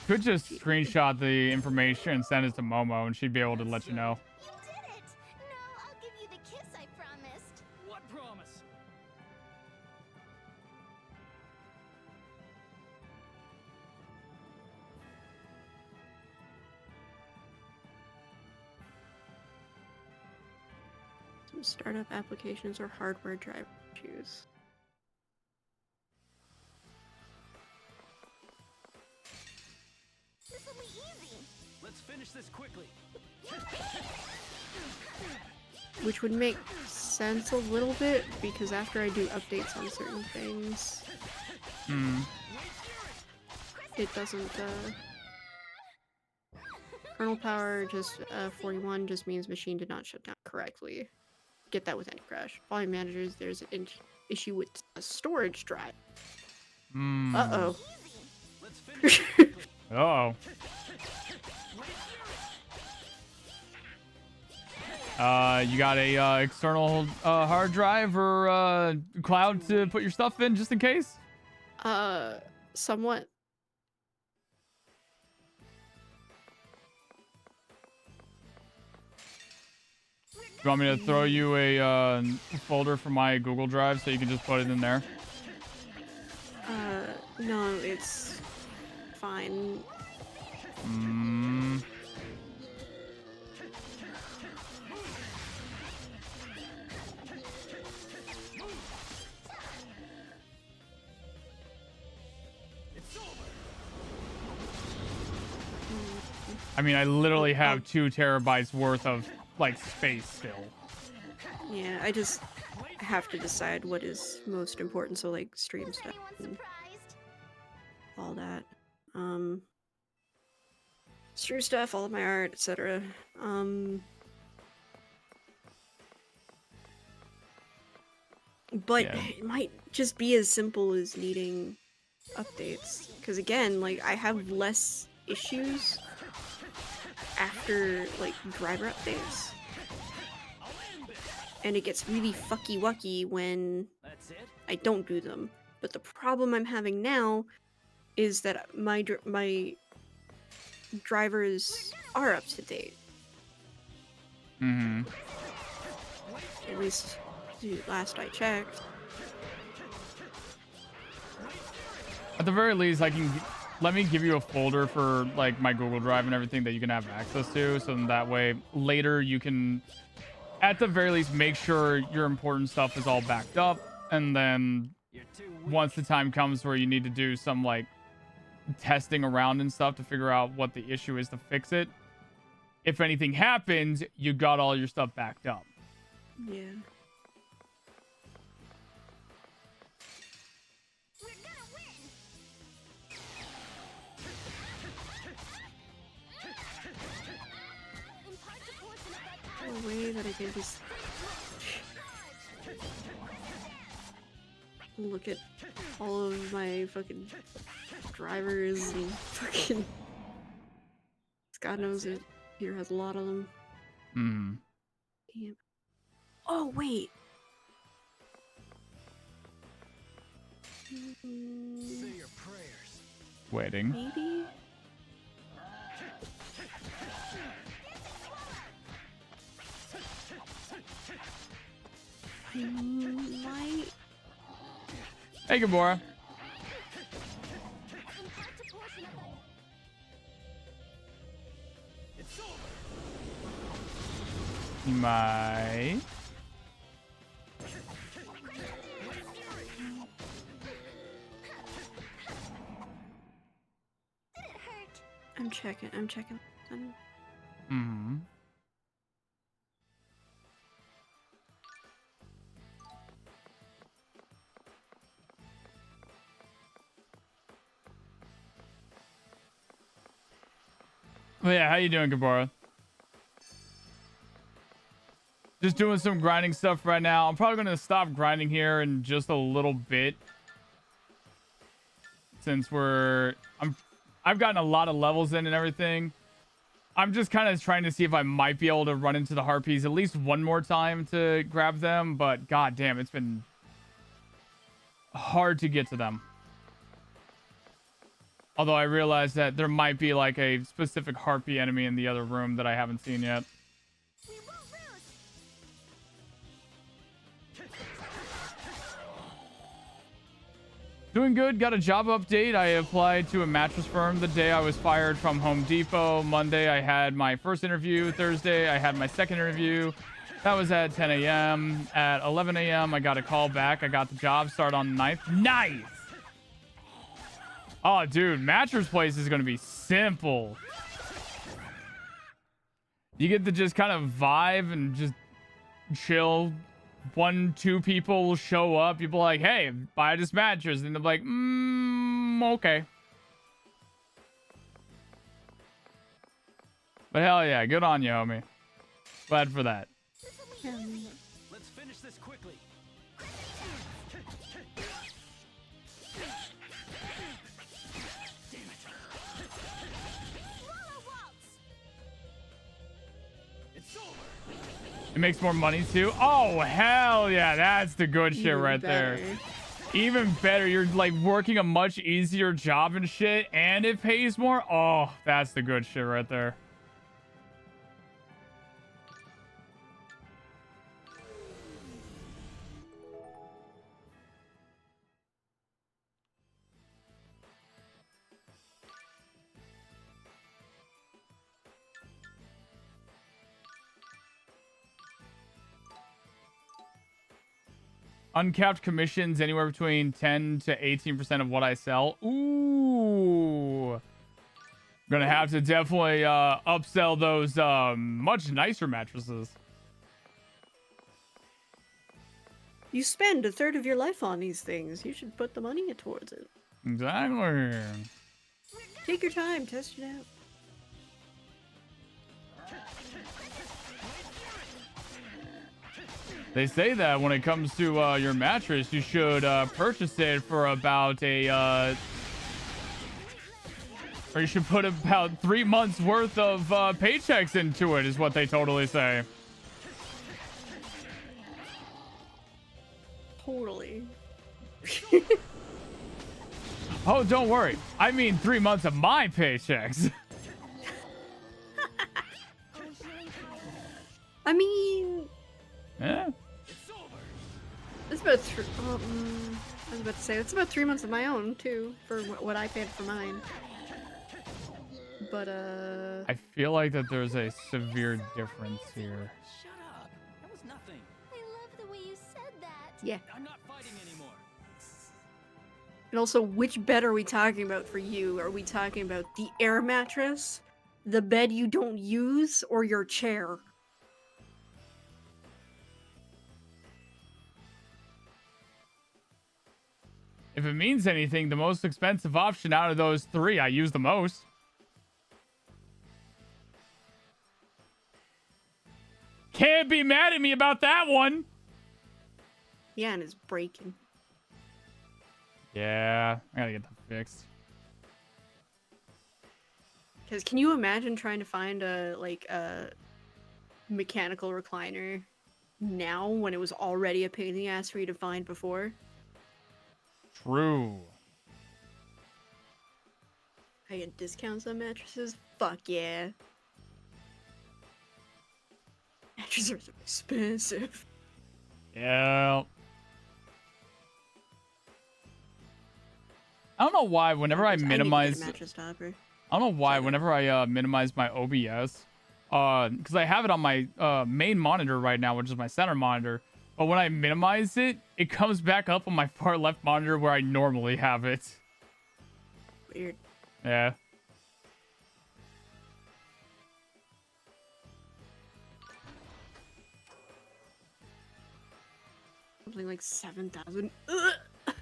Could just screenshot the information and send it to Momo, and she'd be able to let you know. You did it! Now I'll give you the kiss I promised. What promise? Some startup applications or hardware drive issues. This will be easy. Let's finish this quickly. Which would make sense a little bit because after I do updates on certain things, Hmm. it doesn't. Kernel power just 41 just means machine did not shut down correctly. Get that with any crash. Volume managers, there's an issue with a storage drive. Hmm. Uh-oh. Let's finish. Uh-oh. You got a external hard drive or cloud to put your stuff in just in case? Somewhat. You want me to throw you a folder from my Google Drive so you can just put it in there? No, it's fine. Hmm. I mean, I literally have 2 terabytes worth of like space still. Yeah, I just have to decide what is most important. So like stream stuff Anyone and surprised? all that. Stream stuff, all of my art, etc. But Yeah. it might just be as simple as needing updates. Because again, like I have less issues after like driver updates. And it gets really fucky wucky when That's it? I don't do them. But the problem I'm having now is that my drivers are up to date. Mm-hmm. At least last I checked. At the very least, I can let me give you a folder for like my Google Drive and everything that you can have access to, so that way later you can, at the very least, make sure your important stuff is all backed up, and then You're too weak. once the time comes where you need to do some like testing around and stuff to figure out what the issue is to fix it, if anything happens, you got all your stuff backed up. Yeah. We're gonna win. Impart the portion of that power. A way that I can just look at all of my fucking drivers and fucking God knows it here has a lot of them. Hmm. Damn. Oh wait. Say your prayers. Waiting. Maybe. I might. Hey, Gabora. Impart a portion of that. It's over. You might. Did it hurt? I'm checking. I'm checking. Hmm. Well, yeah, how you doing, Gabora? Just doing some grinding stuff right now. I'm probably going to stop grinding here in just a little bit, since I've gotten a lot of levels in and everything. I'm just kind of trying to see if I might be able to run into the harpies at least one more time to grab them, but god damn, it's been hard to get to them. Although I realize that there might be like a specific harpy enemy in the other room that I haven't seen yet. We won't lose. Doing good. Got a job update. I applied to a mattress firm the day I was fired from Home Depot. Monday, I had my first interview. Thursday, I had my second interview. That was at 10 a.m. At 11 a.m., I got a call back. I got the job. Start on the 9th. Nice! Oh, dude. Mattress place is going to be simple. You get to just kind of vibe and just chill. 1-2 people will show up. You'll be like, hey, buy this mattress. And they're like, okay. But hell yeah, good on you, homie. Glad for that. Let's finish this quickly. Swallow waltz. It's over. It makes more money too. Oh, hell yeah. That's the good shit Even right better. there. Even better. You're like working a much easier job and shit, and it pays more. Oh, that's the good shit right there. Uncapped commissions anywhere between 10 to 18% of what I sell. Ooh. Gonna have to definitely upsell those much nicer mattresses. You spend a third of your life on these things. You should put the money towards it. Exactly. Take your time, test it out. They say that when it comes to your mattress, you should purchase it for about a or you should put about 3 months worth of paychecks into it, is what they totally say. Totally. Oh, don't worry. I mean 3 months of my paychecks. I mean, Yeah. it's about I was about to say it's about 3 months of my own too for what I paid for mine. But I feel like that there's a severe difference here. Shut up. That was nothing. I love the way you said that. yeah. I'm not fighting anymore. And also, which bed are we talking about for you? Are we talking about the air mattress, the bed you don't use, or your chair? If it means anything, the most expensive option out of those three, I use the most. Can't be mad at me about that one. Yeah, and it's breaking. Yeah, I gotta get that fixed. Because can you imagine trying to find a mechanical recliner now when it was already a pain in the ass for you to find before? True. I get discounts on mattresses? Fuck yeah. Mattresses are so expensive. Yeah. I don't know why whenever I need to get minimize... a mattress topper. I don't know why whenever I minimize my OBS, because I have it on my main monitor right now, which is my center monitor. But when I minimize it, it comes back up on my far left monitor where I normally have it. Weird. Yeah. Something like 7,000.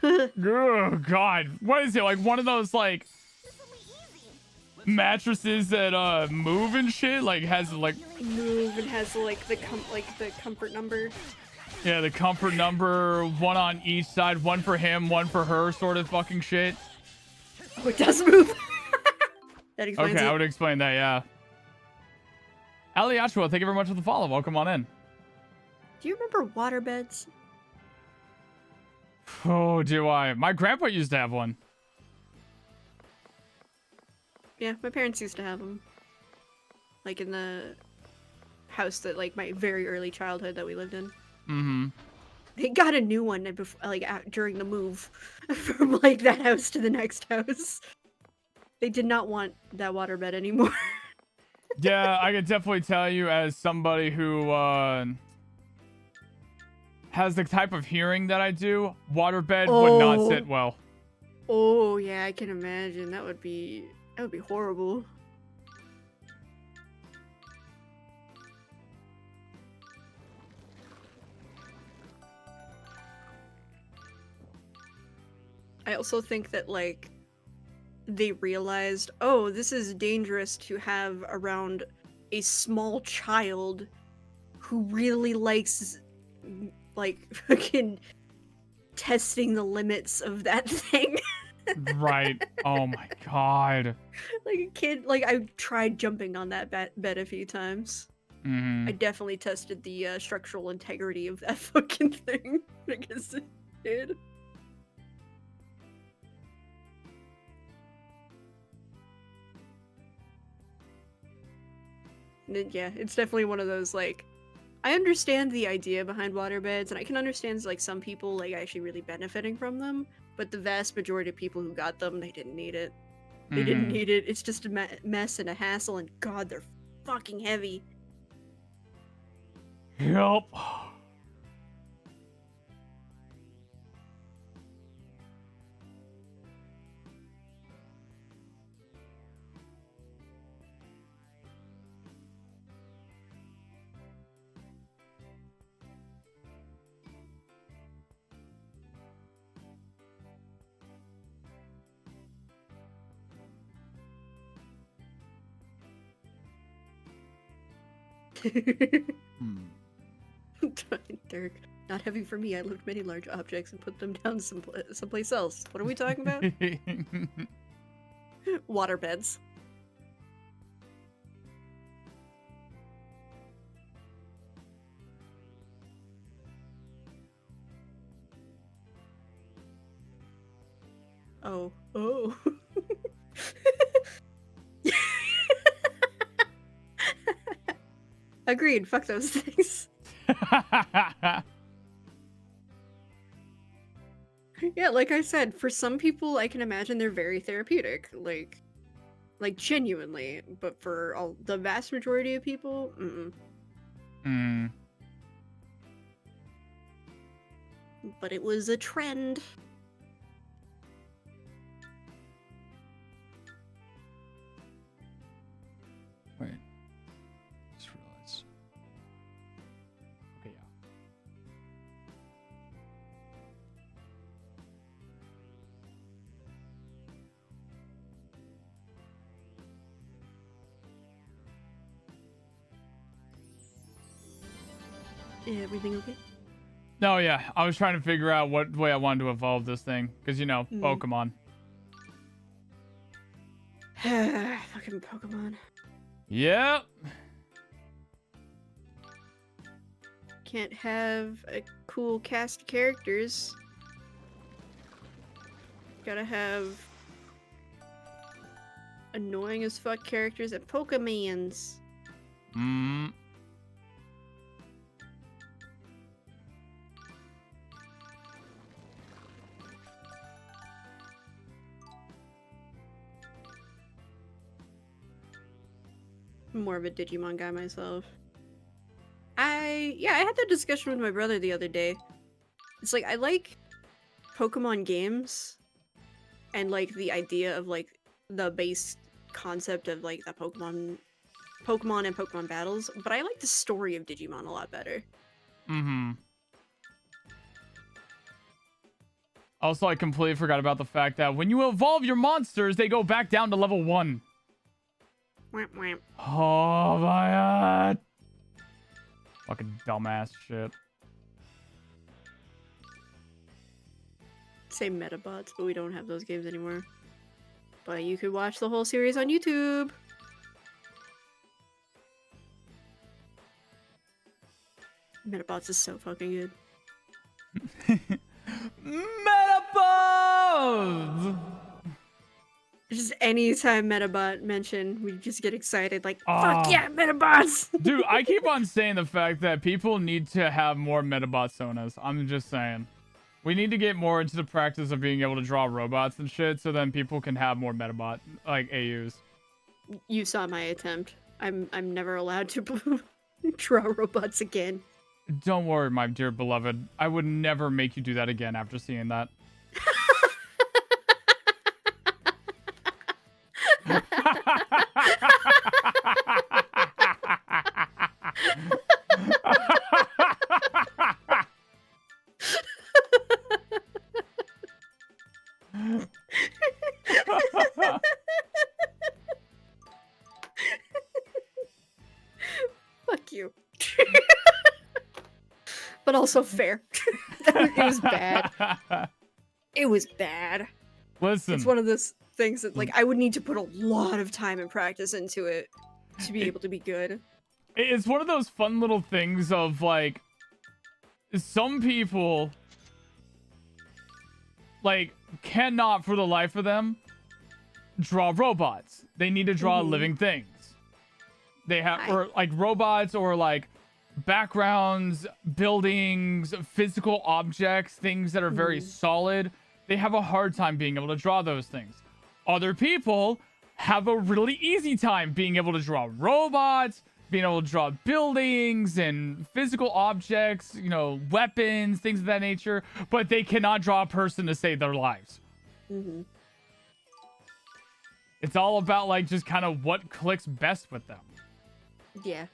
Oh, God. What is it? Like one of those, like, mattresses that move and shit? Like, has, like... Move and has like the comfort number. Yeah, the comfort number, one on each side, one for him, one for her, sort of fucking shit. Oh, it does move. That explains Okay, it. I would explain that, yeah. Ali Ashua, thank you very much for the follow. Welcome on in. Do you remember waterbeds? Oh, do I? My grandpa used to have one. Yeah, my parents used to have them. Like in the house that, like, my very early childhood that we lived in. Mm-hmm. They got a new one during the move from, like, that house to the next house. They did not want that waterbed anymore. Yeah, I can definitely tell you as somebody who has the type of hearing that I do, waterbed would not sit well. Oh, yeah, I can imagine. That would be horrible. I also think that, like, they realized, oh, this is dangerous to have around a small child who really likes, like, fucking testing the limits of that thing. Right. Oh my God. Like a kid, like, I tried jumping on that bed a few times. Mm-hmm. I definitely tested the structural integrity of that fucking thing against it kid. And yeah, it's definitely one of those, like, I understand the idea behind waterbeds, and I can understand, like, some people, like, actually really benefiting from them, but the vast majority of people who got them, they didn't need it. They didn't need it. It's just a mess and a hassle, and God, they're fucking heavy. Yep. They're not heavy for me. I lift many large objects and put them down someplace else. What are we talking about? Waterbeds. Oh. Oh. Agreed. Fuck those things. Yeah, like I said, for some people, I can imagine they're very therapeutic, like genuinely. But for the vast majority of people, Mm. But it was a trend. Wait. Just realized. Okay, yeah. Everything okay? No, yeah. I was trying to figure out what way I wanted to evolve this thing. Because, you know, Pokemon. Fucking Pokemon. Yep. Can't have a cool cast of characters. Gotta have annoying as fuck characters and Pokemons. Mm. I'm more of a Digimon guy myself. I had that discussion with my brother the other day. It's like I like Pokemon games and like the idea of like the base concept of like the Pokemon and Pokemon battles, but I like the story of Digimon a lot better. Mm-hmm. Also, I completely forgot about the fact that when you evolve your monsters, they go back down to level 1. Wamp, wamp. Oh my god. Fucking dumbass shit. Say Metabots, but we don't have those games anymore. But you could watch the whole series on YouTube. Metabots is so fucking good. Metabots! Just anytime Metabot mentioned, we just get excited, like, fuck yeah, Metabots! Dude, I keep on saying the fact that people need to have more Metabot Sonas. I'm just saying. We need to get more into the practice of being able to draw robots and shit, so then people can have more Metabot, like, AUs. You saw my attempt. I'm never allowed to draw robots again. Don't worry, my dear beloved. I would never make you do that again after seeing that. Fuck you. But also fair. It was bad. It was bad. Listen. It's one of those things that, like, I would need to put a lot of time and practice into it to be able to be good. It's one of those fun little things of, like, some people, like, cannot for the life of them draw robots. They need to draw living things. They have, or like robots, or like backgrounds, buildings, physical objects, things that are very solid. They have a hard time being able to draw those things. Other people have a really easy time being able to draw robots, being able to draw buildings and physical objects, you know, weapons, things of that nature, but they cannot draw a person to save their lives. It's all about, like, just kind of what clicks best with them. Yeah.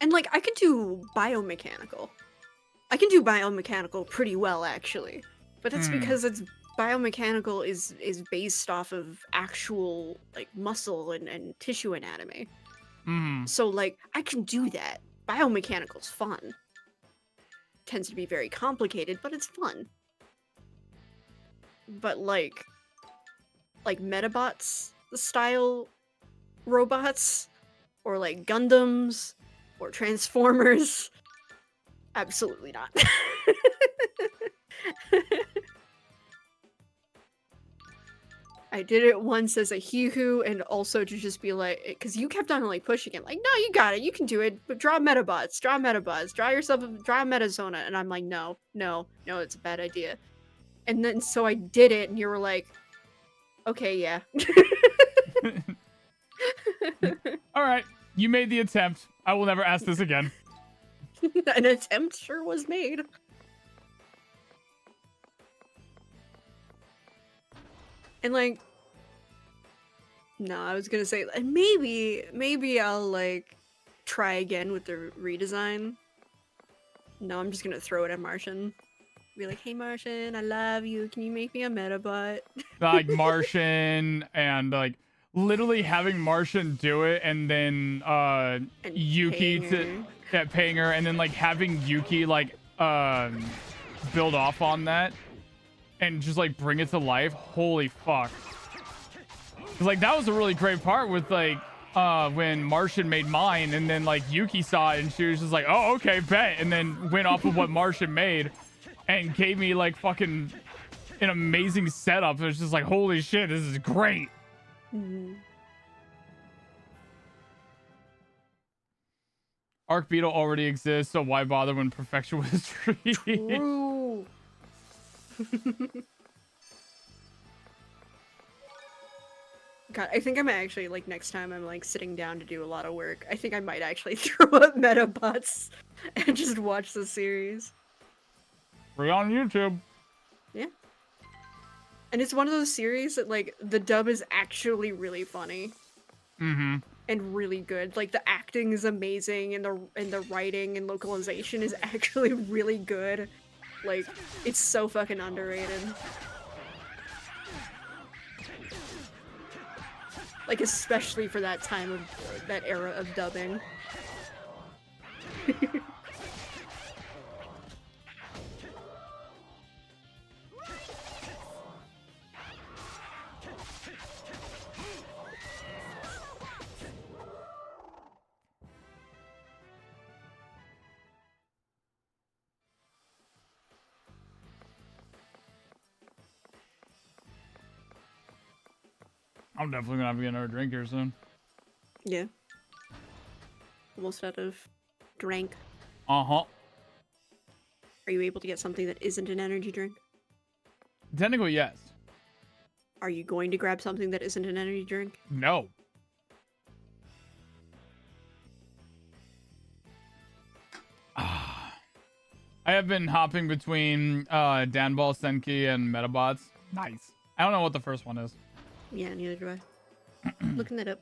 And, like, I can do biomechanical. I can do biomechanical pretty well, actually. But that's because it's biomechanical is based off of actual, like, muscle and tissue anatomy. So, like, I can do that. biomechanical's fun. Tends to be very complicated, but it's fun. But like Metabots style robots, or like Gundams, or Transformers, absolutely not. I did it once as a Hihu, and also to just be like, because you kept on like pushing it, like, no, you got it, you can do it, but draw Metabots, draw yourself, draw a Metazona, and I'm like, no, it's a bad idea. And then so I did it, and you were like, okay, yeah. All right, you made the attempt. I will never ask this again. An attempt sure was made. And like, no, I was gonna say maybe I'll like try again with the redesign. No, I'm just gonna throw it at Martian. Be like, hey Martian, I love you. Can you make me a Metabot? Like Martian, and like literally having Martian do it, and then And Yuki paying her, and then like having Yuki like build off on that and just like bring it to life. Holy fuck. 'Cause, like, that was a really great part with like when Martian made mine, and then like Yuki saw it and she was just like, oh, okay, bet, and then went off of what Martian made and gave me like fucking an amazing setup. It was just like, holy shit, this is great. Mm-hmm. Arc Beetle already exists, so why bother when perfection was free? True. God, I think I'm actually, like, next time I'm, like, sitting down to do a lot of work, I think I might actually throw up Metabots and just watch the series. Free on YouTube. Yeah. And it's one of those series that, like, the dub is actually really funny. Mm-hmm. And really good. Like, the acting is amazing, and the writing and localization is actually really good. Like, it's so fucking underrated. Like, especially for that time of that era of dubbing. I'm definitely gonna have to get another drink here soon. Yeah. Almost out of drink. Uh-huh. Are you able to get something that isn't an energy drink? Technically, yes. Are you going to grab something that isn't an energy drink? No. I have been hopping between Danball, Senki, and Metabots. Nice. I don't know what the first one is. Yeah, neither do I. Looking that up.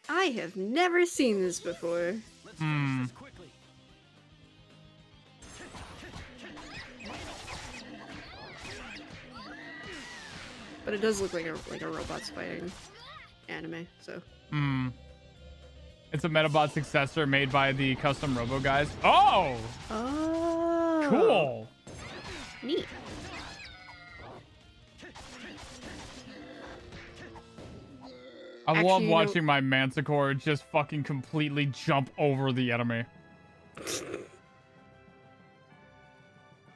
I have never seen this before. Let's finish this quickly. But it does look like a robots fighting anime, so. It's a Metabot successor made by the custom Robo guys. Oh! Oh. Cool. Neat. I Actually, love you know- watching my Manticore just fucking completely jump over the enemy.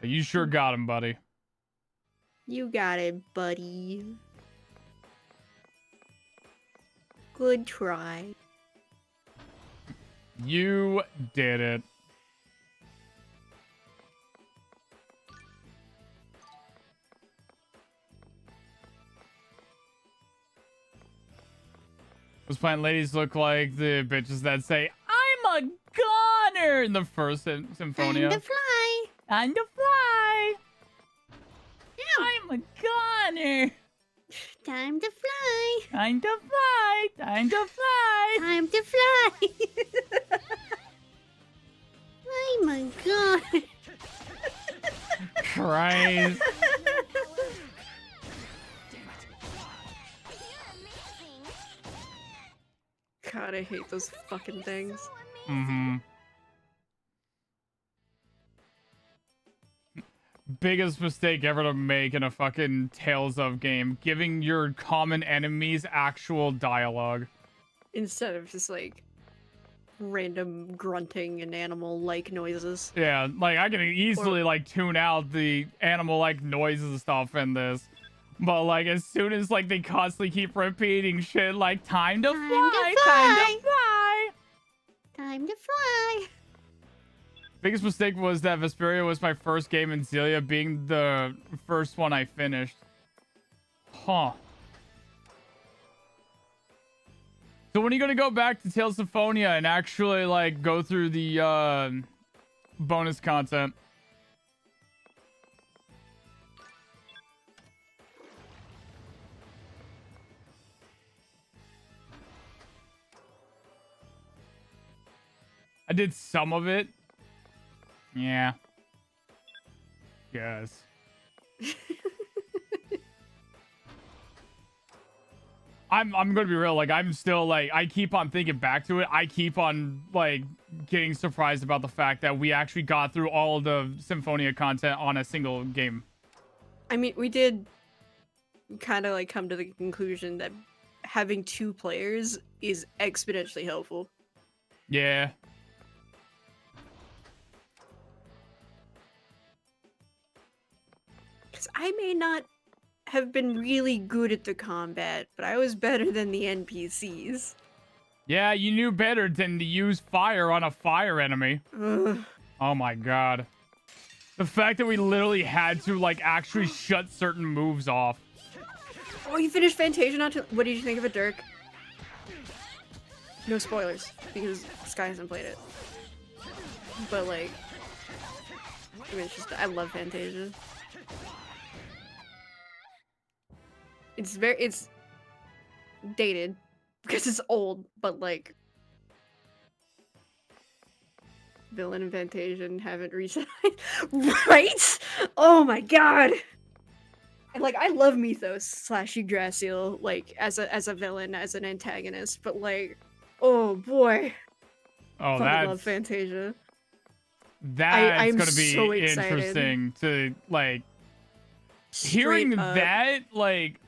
You sure got him, buddy. You got it, buddy. Good try. You did it. Those plant ladies look like the bitches that say, I'm a goner in the first Symphonia. Time to fly. Time to fly. I'm a goner. Time to fly. Time to fly. Time to fly. Time to fly. Oh my god. Christ. God, I hate those fucking things. Mm-hmm. Biggest mistake ever to make in a fucking Tales of game. Giving your common enemies actual dialogue. Instead of just like random grunting and animal-like noises. Yeah, like I can easily like tune out the animal-like noises and stuff in this. But like as soon as like they constantly keep repeating shit like time to fly, time to fly. Time to fly. Biggest mistake was that Vesperia was my first game in Zelia being the first one I finished. Huh. So when are you gonna go back to Tales of Symphonia and actually like go through the bonus content? I did some of it. Yeah. Yes. I'm gonna be real, like I'm still like I keep on thinking back to it. I keep on like getting surprised about the fact that we actually got through all the Symphonia content on a single game. I mean, we did kind of like come to the conclusion that having 2 players is exponentially helpful. Yeah. Because I may not have been really good at the combat, but I was better than the NPCs. Yeah, you knew better than to use fire on a fire enemy. Ugh. Oh my god. The fact that we literally had to like actually shut certain moves off. Oh, you finished Fantasia not too- What did you think of it, Dirk? No spoilers, because Sky hasn't played it. But like, I mean, it's just, I love Fantasia. It's dated, because it's old, but like, Villain and Fantasia haven't reset. Right? Oh my god! And like, I love Mythos slash Yggdrasil, like, as a villain, as an antagonist, but like, oh boy. Oh, I love that's Fantasia. that's I'm gonna be so excited. interesting to like hearing Straight up. that. Like,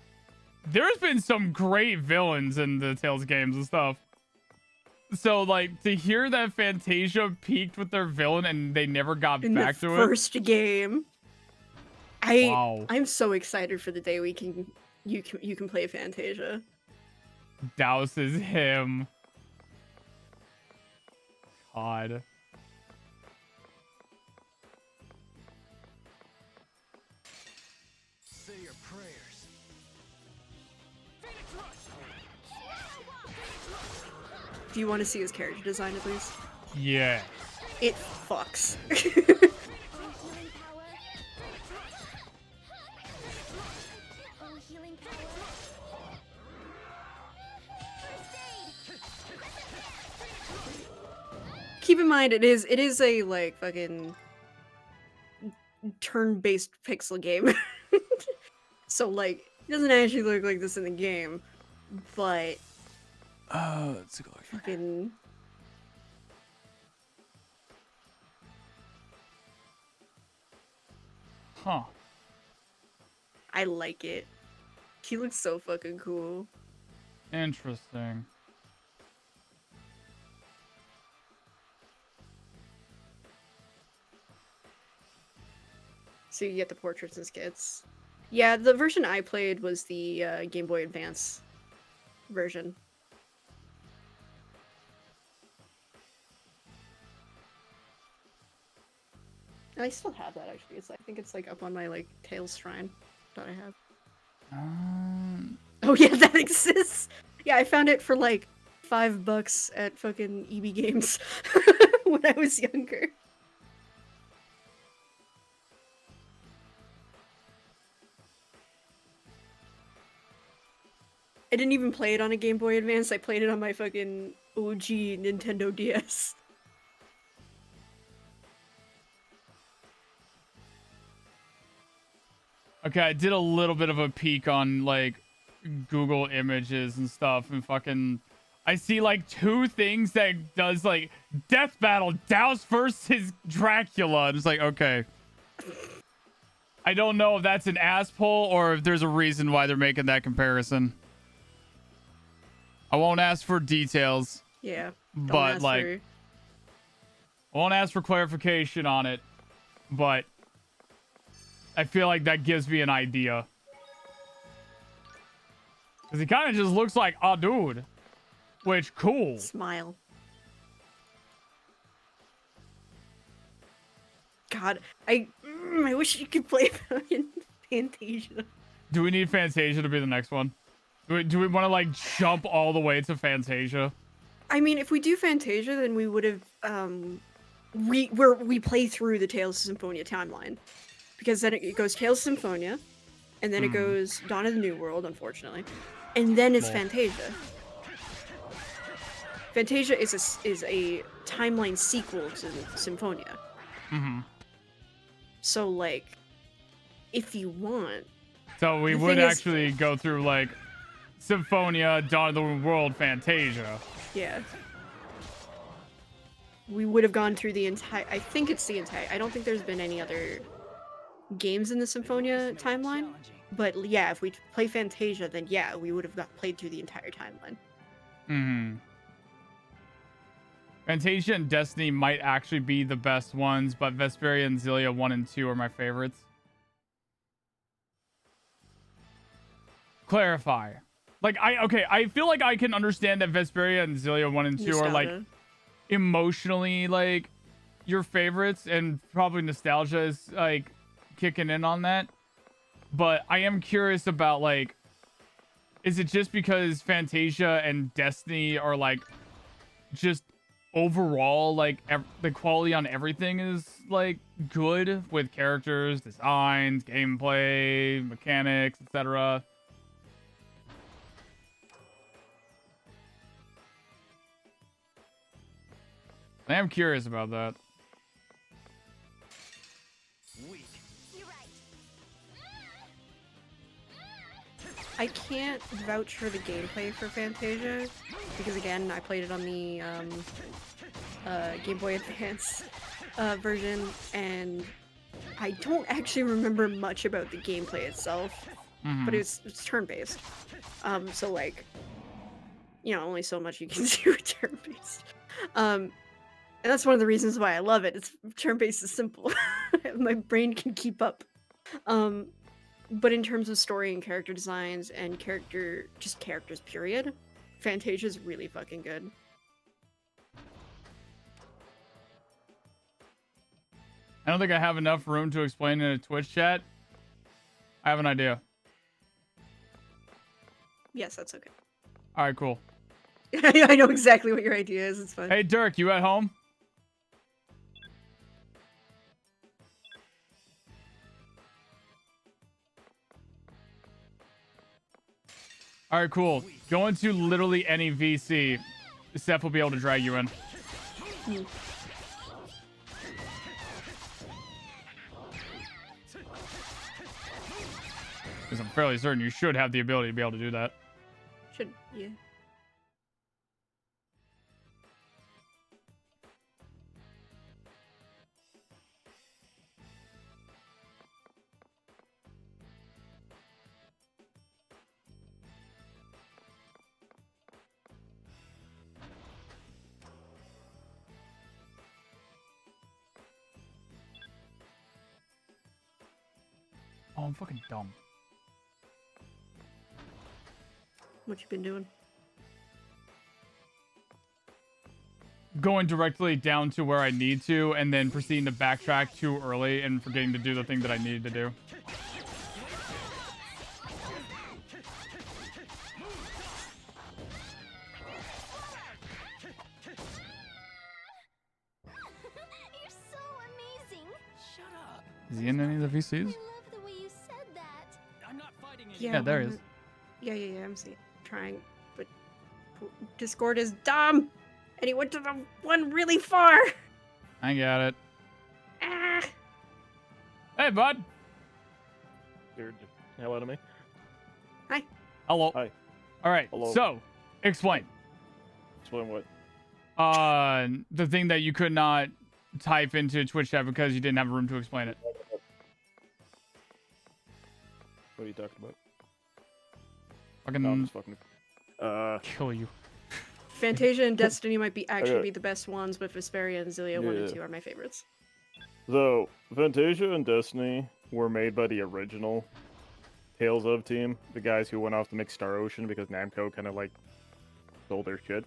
there's been some great villains in the Tales games and stuff. So like to hear that Fantasia peaked with their villain and they never got in back the to first game. Wow. I'm so excited for the day you can play Fantasia. it. Douses him. God. Say your prayers. Do you want to see his character design at least? Yeah. It fucks. Healing power. First aid. Keep in mind, it is a like fucking turn-based pixel game. So like, it doesn't actually look like this in the game, but Let's take a look. fucking Huh. I like it. He looks so fucking cool. Interesting. So you get the portraits and skits. Yeah, the version I played was the Game Boy Advance version. And I still have that actually. I think it's like up on my like Tails shrine that I have. Oh yeah, that exists. Yeah, I found it for like $5 at fucking EB Games when I was younger. I didn't even play it on a Game Boy Advance. I played it on my fucking OG Nintendo DS. Okay, I did a little bit of a peek on like Google Images and stuff, and fucking I see like 2 things that does like death battle Douse versus Dracula. And it's like, okay. I don't know if that's an ass pull or if there's a reason why they're making that comparison. I won't ask for details. Yeah. But like I won't ask for clarification on it, but I feel like that gives me an idea. Because he kind of just looks like a dude. Which, cool. Smile. God, I wish you could play fucking Fantasia. Do we need Fantasia to be the next one? Do we want to, like, jump all the way to Fantasia? I mean, if we do Fantasia, then we would have, we play through the Tales of Symphonia timeline. Because then it goes Tales of Symphonia, and then it goes Dawn of the New World, unfortunately. And then it's Fantasia. Fantasia is a timeline sequel to Symphonia. Mm-hmm. So, like, if you want... So we would actually go through, like, Symphonia, Dawn of the World, Fantasia. Yeah. We would have gone through the entire... I think it's the entire... I don't think there's been any other games in the Symphonia timeline. But, yeah, if we play Fantasia, then, yeah, we would have played through the entire timeline. Mm-hmm. Fantasia and Destiny might actually be the best ones, but Vesperia and Xillia 1 and 2 are my favorites. Clarify. Like, I feel like I can understand that Vesperia and Xillia 1 and 2 are, like, emotionally, like, your favorites, and probably nostalgia is, like, kicking in on that. But I am curious about, like, is it just because Fantasia and Destiny are, like, just overall, like, the quality on everything is, like, good with characters, designs, gameplay, mechanics, etc. I am curious about that. You're right. I can't vouch for the gameplay for Fantasia, because again, I played it on the Game Boy Advance version, and I don't actually remember much about the gameplay itself, but it's turn-based. So like, you know, only so much you can do with turn-based. And that's one of the reasons why I love it. It's turn-based is simple. My brain can keep up. But in terms of story and character designs and characters period, Fantasia's really fucking good. I don't think I have enough room to explain in a Twitch chat. I have an idea. Yes, that's okay. All right, cool. I know exactly what your idea is. It's fine. Hey, Dirk, you at home? All right, cool. Go into literally any VC. Seph will be able to drag you in. Because I'm fairly certain you should have the ability to be able to do that. Yeah. Oh, I'm fucking dumb. What you been doing? Going directly down to where I need to, and then proceeding to backtrack too early and forgetting to do the thing that I needed to do. You're so amazing. Shut up. Is he in any of the I VCs? love the way you said that. I'm not fighting anymore. Yeah, Yeah, there he is. Yeah, I'm trying, but Discord is dumb, and he went to the one really far. I got it. Ah. Hey, bud. scared the hell out of me. Hello. Hi. All right. Hello. So, explain. Explain what? The thing that you could not type into Twitch chat because you didn't have room to explain it. What are you talking about? Fucking No, I'm just fucking. kill you. Fantasia and Destiny might be actually Okay. be the best ones, but Vesperia and Zillia 1 and Yeah. 2 are my favorites. So, Fantasia and Destiny were made by the original Tales of team, the guys who went off to make Star Ocean because Namco kind of like stole their shit.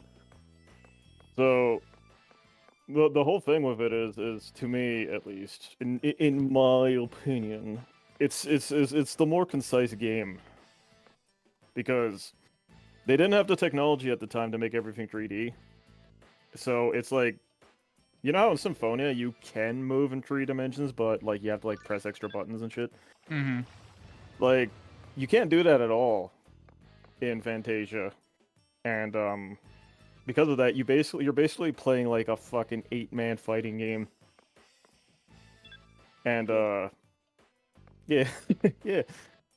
So, the whole thing with it is to me at least, in my opinion, it's the more concise game because they didn't have the technology at the time to make everything 3D. So it's like, you know how in Symphonia you can move in 3 dimensions, but like you have to like press extra buttons and shit. Mm-hmm. Like, you can't do that at all in Fantasia, and because of that, you're basically playing like a fucking 8-man fighting game, and yeah, yeah,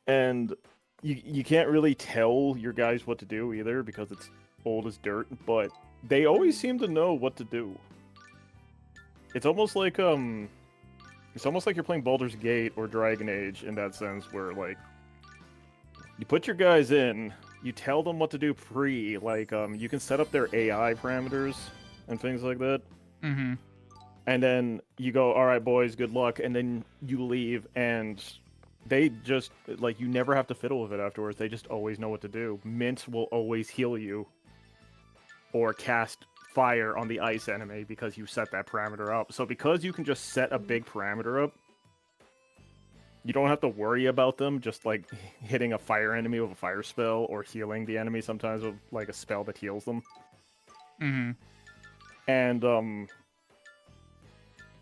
and you can't really tell your guys what to do either because it's old as dirt, but they always seem to know what to do. It's almost like you're playing Baldur's Gate or Dragon Age in that sense, where like you put your guys in, you tell them what to do like you can set up their AI parameters and things like that. Mm-hmm. And then you go, all right, boys, good luck. And then you leave, and they just, like, you never have to fiddle with it afterwards. They just always know what to do. Mint will always heal you or cast fire on the ice enemy because you set that parameter up. So because you can just set a big parameter up, you don't have to worry about them just, like, hitting a fire enemy with a fire spell or healing the enemy sometimes with, like, a spell that heals them. Mm-hmm. And,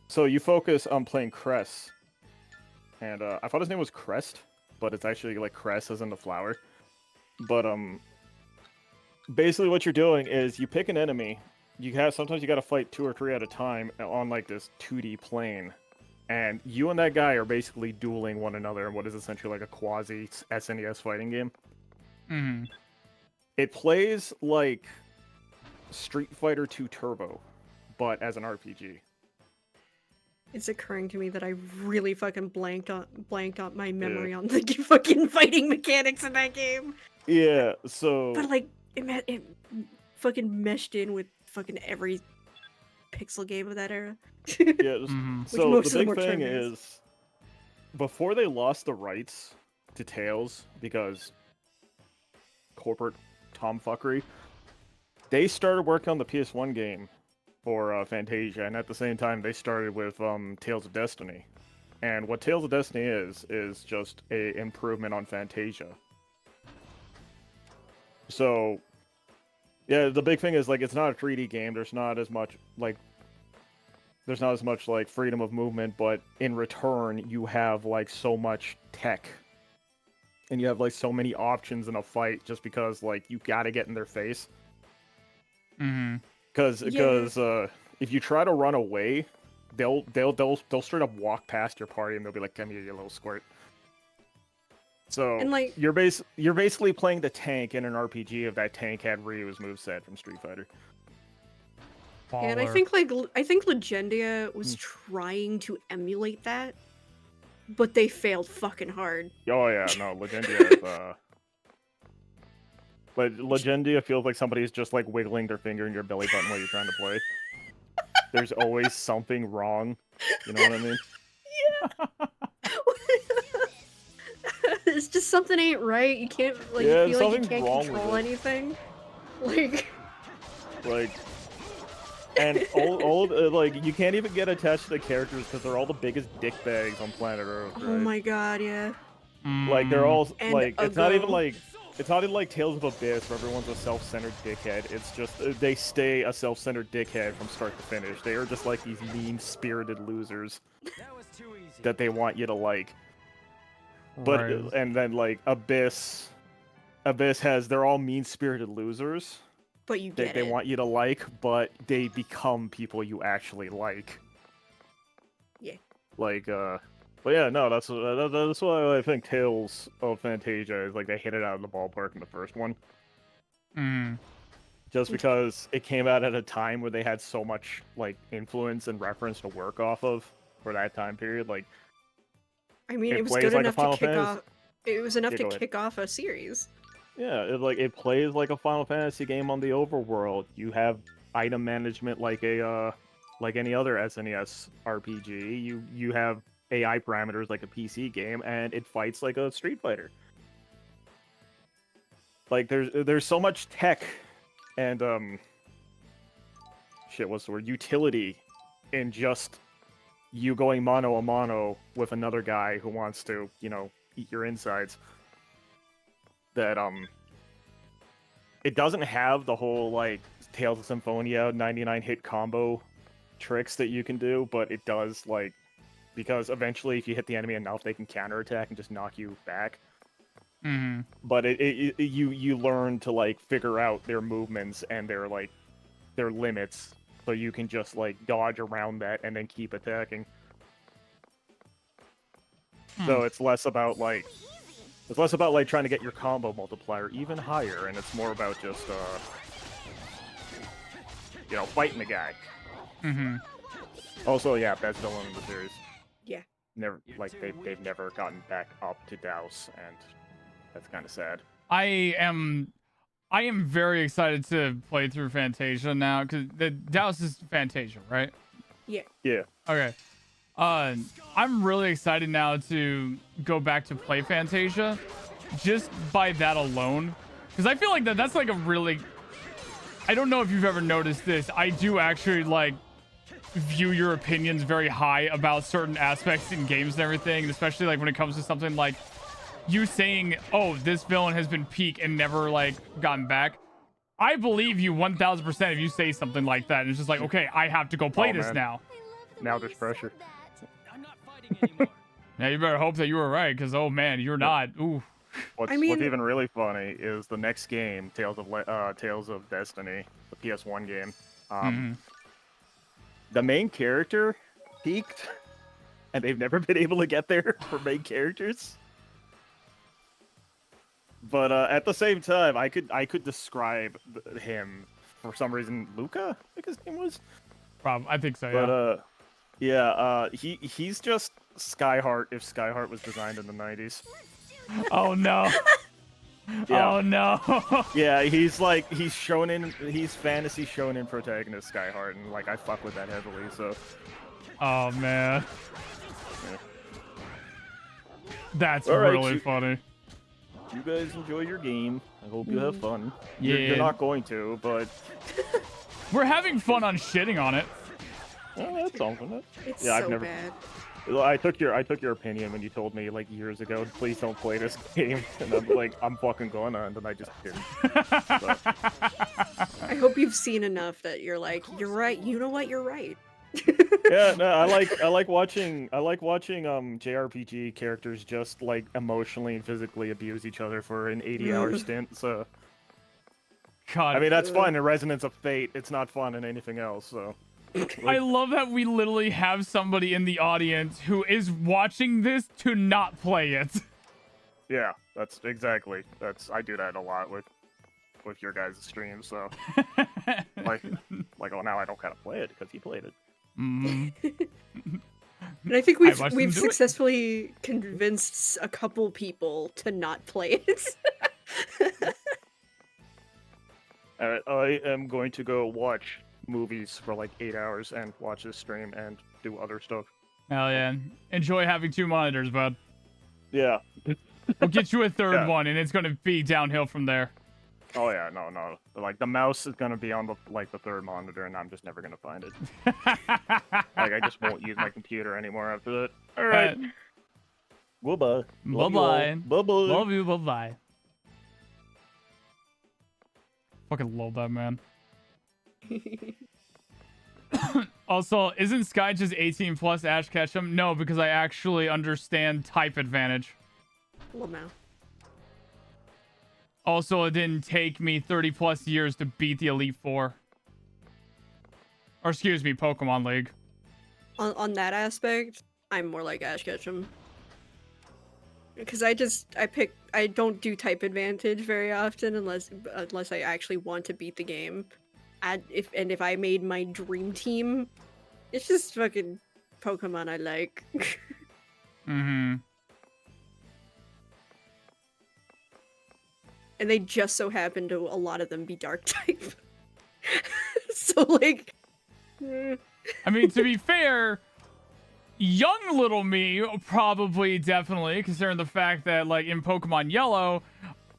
so you focus on playing Cress. And, I thought his name was Crest, but it's actually, like, Cress as in the flower. But, basically what you're doing is you pick an enemy. Sometimes you gotta fight 2 or 3 at a time on, like, this 2D plane. And you and that guy are basically dueling one another in what is essentially like a quasi SNES fighting game. Mm-hmm. It plays like Street Fighter 2 Turbo, but as an RPG. It's occurring to me that I really fucking blanked on my memory on the fucking fighting mechanics in that game. Yeah, so... But like, it fucking meshed in with fucking every pixel game of that era. Yeah, so most the of them big were thing turn-based. is, before they lost the rights to Tails, because corporate tomfuckery, they started working on the PS1 game for Fantasia, and at the same time they started with Tales of Destiny. And what Tales of Destiny is just a improvement on Fantasia. So, yeah, the big thing is, like, it's not a 3D game. There's not as much like freedom of movement, but in return you have like so much tech. And you have like so many options in a fight just because like you gotta get in their face. Mm-hmm. Because if you try to run away, they'll straight up walk past your party and they'll be like, "Come here, you little squirt." So And, like, you're basically playing the tank in an RPG if that tank had Ryu's moveset from Street Fighter. and I Baller. think Legendia was trying to emulate that, but they failed fucking hard. Oh yeah, no, Legendia is but Legendia feels like somebody's just like wiggling their finger in your belly button while you're trying to play. There's always something wrong. You know what I mean? It's just something ain't right. You can't like Yeah, you feel like you something's can't wrong with control it. anything. Like And all like you can't even get attached to the characters because they're all the biggest dickbags on planet Earth, right? oh my god, yeah. Like they're all And like it's not even Ugo. like Tales of Abyss where everyone's a self-centered dickhead. It's just they stay a self-centered dickhead from start to finish. They are just like these mean-spirited losers That was too easy. that they want you to like. But Right. and then like Abyss has they're all mean-spirited losers But you that get they it. want you to like, but they become people you actually like. Yeah. Like But yeah, no, that's why I think Tales of Fantasia is like they hit it out of the ballpark in the first one. Mm. Just because it came out at a time where they had so much like influence and reference to work off of for that time period. Like I mean, it it was plays good like a enough to Final kick Fantasy. off. It was enough Yeah, to go ahead. kick off a series. Yeah, it plays like a Final Fantasy game on the overworld. You have item management like a like any other SNES RPG. You have AI parameters like a PC game, and it fights like a Street Fighter. Like there's so much tech and shit, what's the word? Utility in just you going mano a mano with another guy who wants to, you know, eat your insides. That it doesn't have the whole like Tales of Symphonia 99 hit combo tricks that you can do, but it does like because eventually if you hit the enemy enough they can counterattack and just knock you back. Mm-hmm. But you learn to like figure out their movements and their like their limits so you can just like dodge around that and then keep attacking. So it's less about like trying to get your combo multiplier even higher, and it's more about just you know, fighting the guy. Mm-hmm. Also, yeah, best villain in the series. Yeah. Never like they've never gotten back up to Douse, and that's kind of sad. I am very excited to play through Fantasia now because the Dallas is Fantasia, right? Yeah. Yeah. Okay. I'm really excited now to go back to play Fantasia, just by that alone, because I feel like that's like a really. I don't know if you've ever noticed this. I do actually like view your opinions very high about certain aspects in games and everything, especially like when it comes to something like you saying, "Oh, this villain has been peak and never like gotten back." I believe you 1000% if you say something like that. And it's just like, okay, I have to go play this man. now. Now there's pressure. I'm not fighting anymore. Now you better hope that you were right, because oh man, you're not. Ooh. What's even really funny is the next game, Tales of Destiny, the PS1 game. The main character peaked, and they've never been able to get there for main characters. But at the same time, I could describe him for some reason. Luca, I think his name was. I think so. Yeah. But yeah, he's just Skyheart if Skyheart was designed in the 90s. Oh no. Yeah. Oh no. Yeah, he's fantasy shonen protagonist Skyheart, and like I fuck with that heavily. So. Oh man. Yeah. That's All right, really funny. You guys enjoy your game. I hope you have fun. Yeah. You're not going to, but We're having fun on shitting on it. that's something. It's Yeah, so I've never. bad. I took your opinion when you told me like years ago, please don't play this game, and I'm like, I'm fucking gonna, and then I just didn't. So, I hope you've seen enough that you're like, you're right. You know what? You're right. yeah, no, I like watching JRPG characters just like emotionally and physically abuse each other for an 80-hour stint. So, God. I mean, that's fun in Resonance of Fate. It's not fun in anything else. So. I love that we literally have somebody in the audience who is watching this to not play it. Yeah, that's exactly. I do that a lot with your guys' streams. So, like, oh, now I don't gotta play it because he played it. Mm. And I think watched them we've do it. successfully convinced a couple people to not play it. All right, I am going to go watch movies for like 8 hours and watch this stream and do other stuff. Hell yeah. Enjoy having two monitors, bud. Yeah. We'll get you a third Yeah. one, and it's going to be downhill from there. Oh yeah, no. Like the mouse is gonna be on the third monitor, and I'm just never gonna find it. Like I just won't use my computer anymore after that. All right. Goodbye. Bye-bye. Bye-bye. Love you. Bye-bye. Fucking love that, man. Also, isn't Sky just 18 plus Ash Ketchum? No, because I actually understand type advantage. Well, now. Also, it didn't take me 30 plus years to beat the Elite Four. Or excuse me, Pokemon League. On that aspect, I'm more like Ash Ketchum. Because I don't do type advantage very often unless I actually want to beat the game. If I made my dream team, it's just fucking Pokemon I like. Mm-hmm. And they just so happen to a lot of them be dark type. So like I mean, to be fair, young little me probably definitely, considering the fact that like in Pokemon Yellow,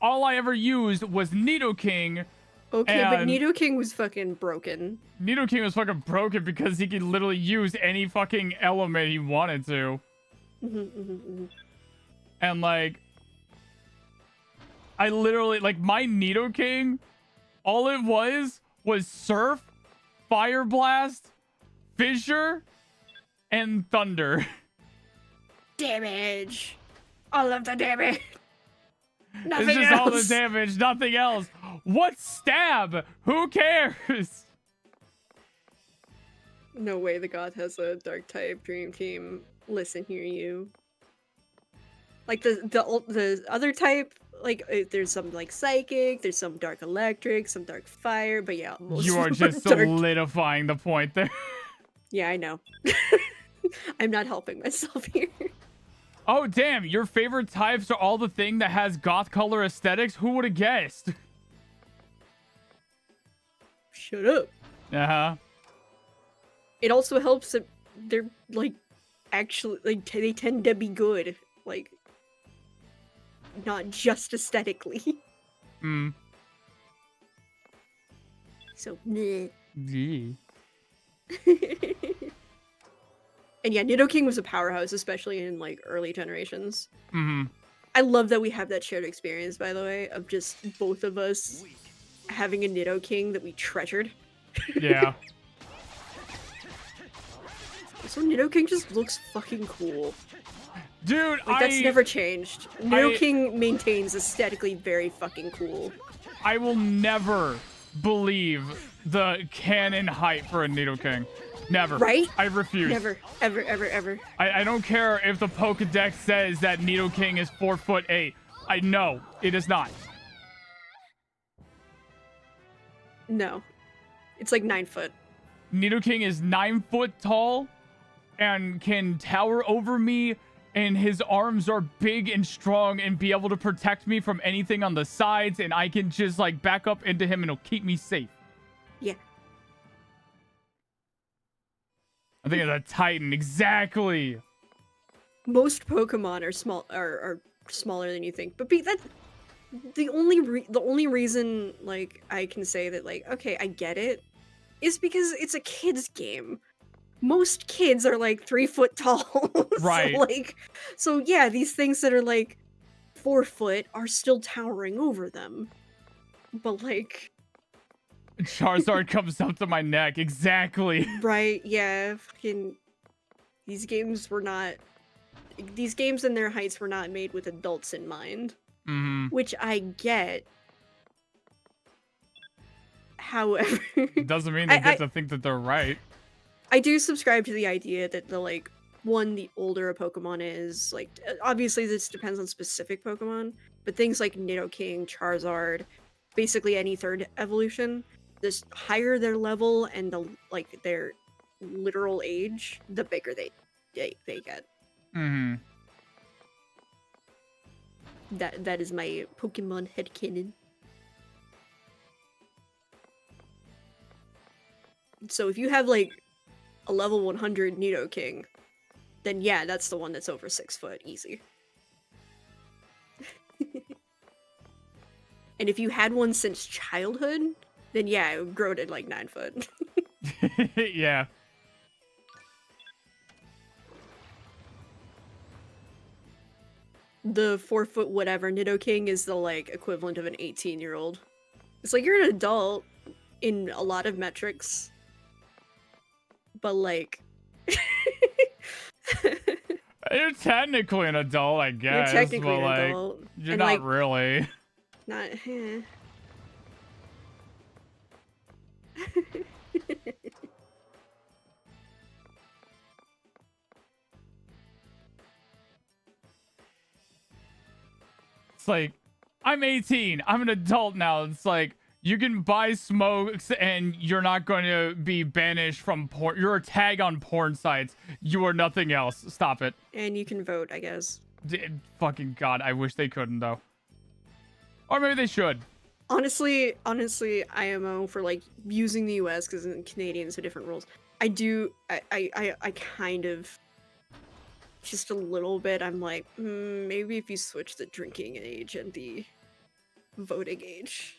all I ever used was Nidoking. okay, but And Nidoking was fucking broken. Nidoking was fucking broken because he could literally use any fucking element he wanted to. And like, I literally, like, my Nidoking, all it was Surf, Fire Blast, Fissure, and Thunder. Damage. All of the damage. It's Nothing just else. all the damage, nothing else. What stab? Who cares? No way the god has a dark type dream team. Listen here, you. Like the other type, like there's some like psychic, there's some dark electric, some dark fire, but yeah, most You of are them just dark. solidifying the point there. Yeah, I know. I'm not helping myself here. Oh, damn. Your favorite types are all the thing that has goth color aesthetics? Who would have guessed? Shut up. Uh-huh. It also helps that they're like actually like they tend to be good, like not just aesthetically. Hmm. So meh. Yeah. And yeah, Nidoking was a powerhouse, especially in like early generations. Mm-hmm. I love that we have that shared experience, by the way, of just both of us having a Nidoking that we treasured. Yeah. So Nidoking just looks fucking cool. Dude, Like that's never changed. Nidoking maintains aesthetically very fucking cool. I will never believe the canon hype for a Nidoking. Never. Right? I refuse. Never, ever, ever, ever. I don't care if the Pokedex says that Nidoking is 4'8". I know it is not. No. It's like 9 foot. Nidoking is 9 foot tall and can tower over me, and his arms are big and strong and be able to protect me from anything on the sides, and I can just like back up into him and it'll keep me safe. Yeah. I think it's a Titan, exactly. Most Pokemon are smaller than you think, but that the only reason like I can say that like okay I get it is because it's a kid's game. Most kids are like 3 foot tall, Right. So yeah, these things that are like 4 foot are still towering over them, but like Charizard comes up to my neck, exactly. right, yeah, fucking these games and their heights were not made with adults in mind. Mm-hmm. Which I get. However, Doesn't mean they get to think that they're right. I do subscribe to the idea that the older a Pokemon is, like, obviously this depends on specific Pokemon, but things like Nidoking, Charizard, basically any third evolution, the higher their level and their literal age, the bigger they get. Mm-hmm. That is my Pokemon headcanon. So if you have like a level 100 Nidoking, then yeah, that's the one that's over 6 foot, easy. And if you had one since childhood, then yeah, it would grow to like 9 foot. Yeah. The 4 foot whatever Nidoking is the like equivalent of an 18-year-old. It's like you're an adult in a lot of metrics, but like You're technically an adult, I guess. you're technically but, an like, adult. You're And, not like, really. not. It's like, I'm 18. I'm an adult now. It's like, you can buy smokes and you're not going to be banished from porn. You're a tag on porn sites. You are nothing else. Stop it. And you can vote, I guess. Fucking God. I wish they couldn't, though. Or maybe they should. Honestly, IMO for like using the US because in Canadians have different rules. I kind of, just a little bit, I'm like, maybe if you switch the drinking age and the voting age.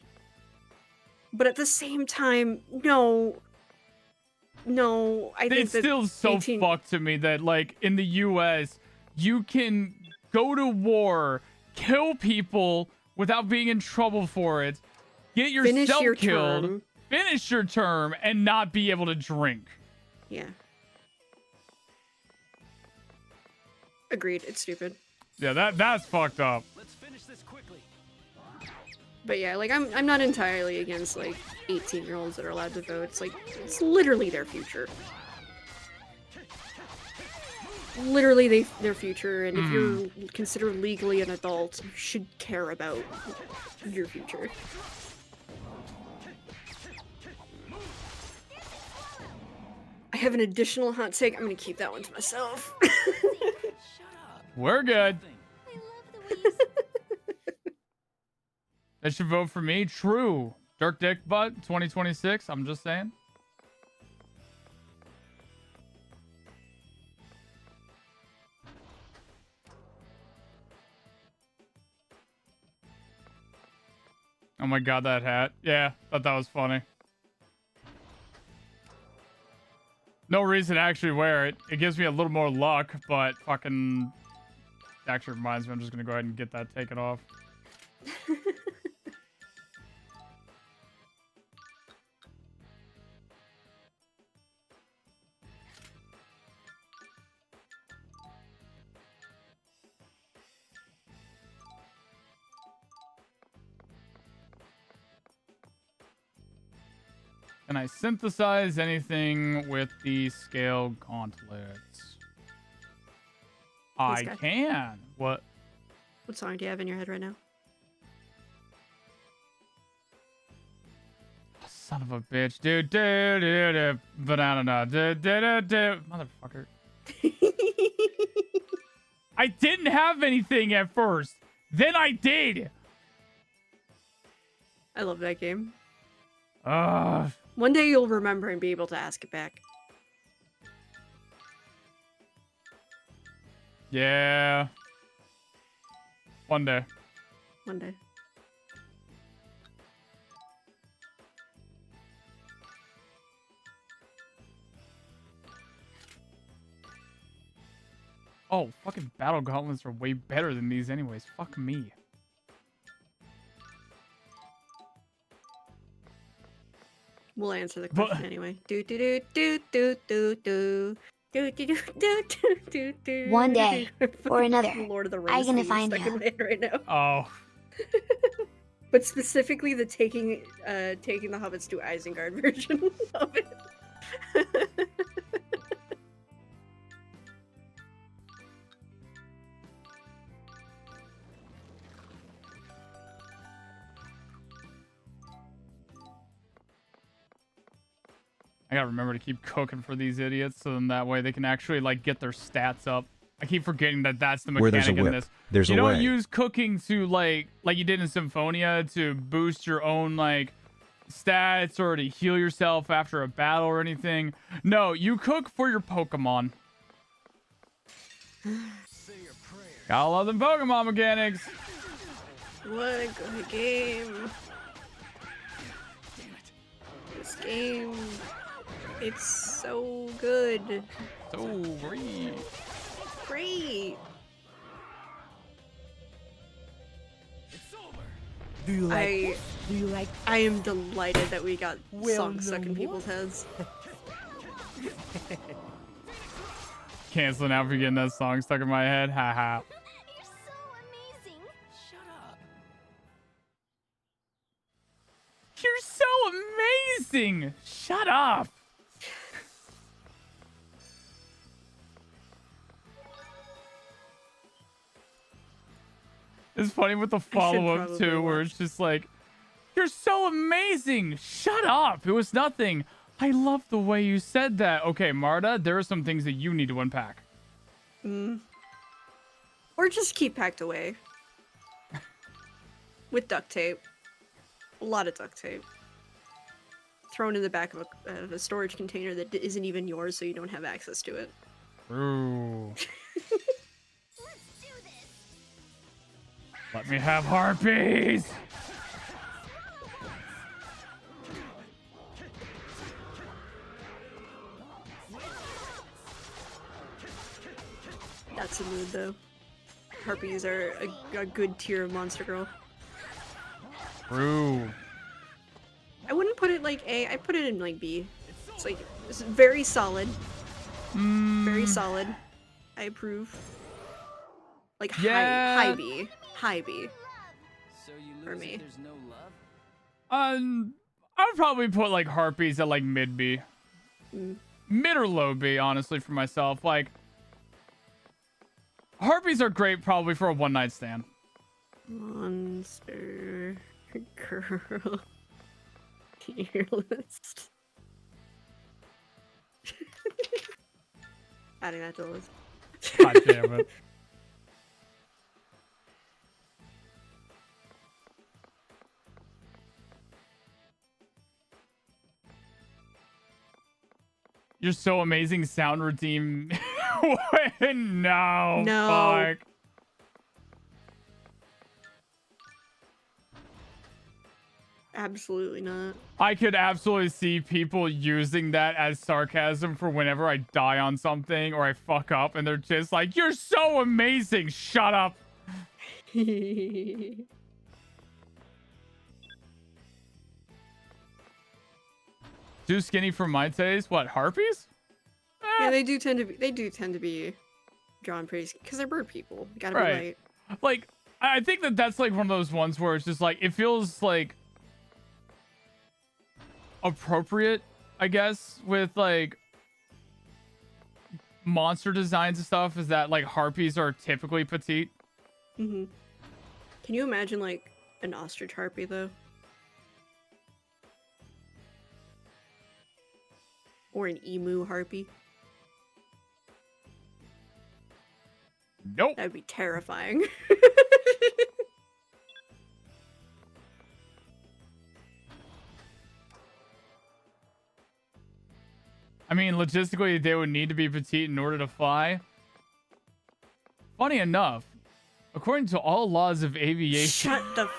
But at the same time, no, I think It's still so 18... fucked to me that, like, in the US, you can go to war, kill people without being in trouble for it, get yourself killed, finish your term, and not be able to drink. Yeah. Agreed. It's stupid. Yeah, that's fucked up. Let's finish this quickly. But yeah, like I'm not entirely against like 18-year-olds that are allowed to vote. It's like it's literally their future. Literally their future, and if you're considered legally an adult, you should care about your future. I have an additional hot take. I'm gonna keep that one to myself. We're good. I love the way you They should vote for me. True. Dirk Dick Butt 2026. I'm just saying. Oh my God, that hat. Yeah, thought that was funny. No reason to actually wear it. It gives me a little more luck, but fucking actually reminds me I'm just gonna go ahead and get that taken off. Can I synthesize anything with the scale gauntlets? I guy. can. What? What song do you have in your head right now? Son of a bitch. Dude, banana. Motherfucker. I didn't have anything at first. Then I did. I love that game. Ugh. One day you'll remember and be able to ask it back. Yeah. One day. One day. Oh, fucking battle gauntlets are way better than these anyways. Fuck me. We'll answer the question anyway. Do do do do do do do. Do, do, do, do, do, do, do. One day or another, Lord of the I'm Rings gonna theme find stuck her. in my head right now. Oh. But specifically the taking the hobbits to Isengard version of it. I gotta remember to keep cooking for these idiots, so then that way they can actually like get their stats up. I keep forgetting that that's the Where there's a mechanic in whip, this. there's You a don't way. use cooking to like you did in Symphonia to boost your own like stats or to heal yourself after a battle or anything. No, you cook for your Pokemon. Gotta love them Pokemon mechanics. What a good game. This game, it's so good. So great. Great. Do you I Do you like? I am delighted that we got Well, songs stuck no in more. people's heads. Canceling out for getting that song stuck in my head. Haha. You're so amazing. Shut up. You're so amazing. Shut up. It's funny with the I should follow-up probably too, where watch. it's just like, "You're so amazing. Shut up. It was nothing. I love the way you said that." Okay, Marta, there are some things that you need to unpack. Or just keep packed away. With duct tape. A lot of duct tape. Thrown in the back of a storage container that isn't even yours, so you don't have access to it. Ooh. Let's do this. Let me have harpies. That's a mood, though. Harpies are a good tier of monster girl. True. I wouldn't put it like A, I put it in like B. It's like, it's very solid. Very solid. I approve. Like Yeah. high B. High B. So you For lose me. if there's no love? I would probably put like harpies at like mid B. Mid or low B, honestly, for myself. Like, harpies are great probably for a one-night stand. Monster girl tier list. Adding that to the list. God damn it. You're so amazing. Sound redeem. No. No. Fuck. Absolutely not. I could absolutely see people using that as sarcasm for whenever I die on something or I fuck up, and they're just like, "You're so amazing. Shut up." Too skinny for my taste. What, harpies? Yeah, they do tend to be drawn pretty because they're bird people. You gotta Right. be light. Like, I think that that's like one of those ones where it's just like, it feels like appropriate, I guess, with like monster designs and stuff, is that like harpies are typically petite. Can you imagine like an ostrich harpy though? Or an emu harpy? Nope. That'd be terrifying. I mean, logistically, they would need to be petite in order to fly. Funny enough, according to all laws of aviation, Shut the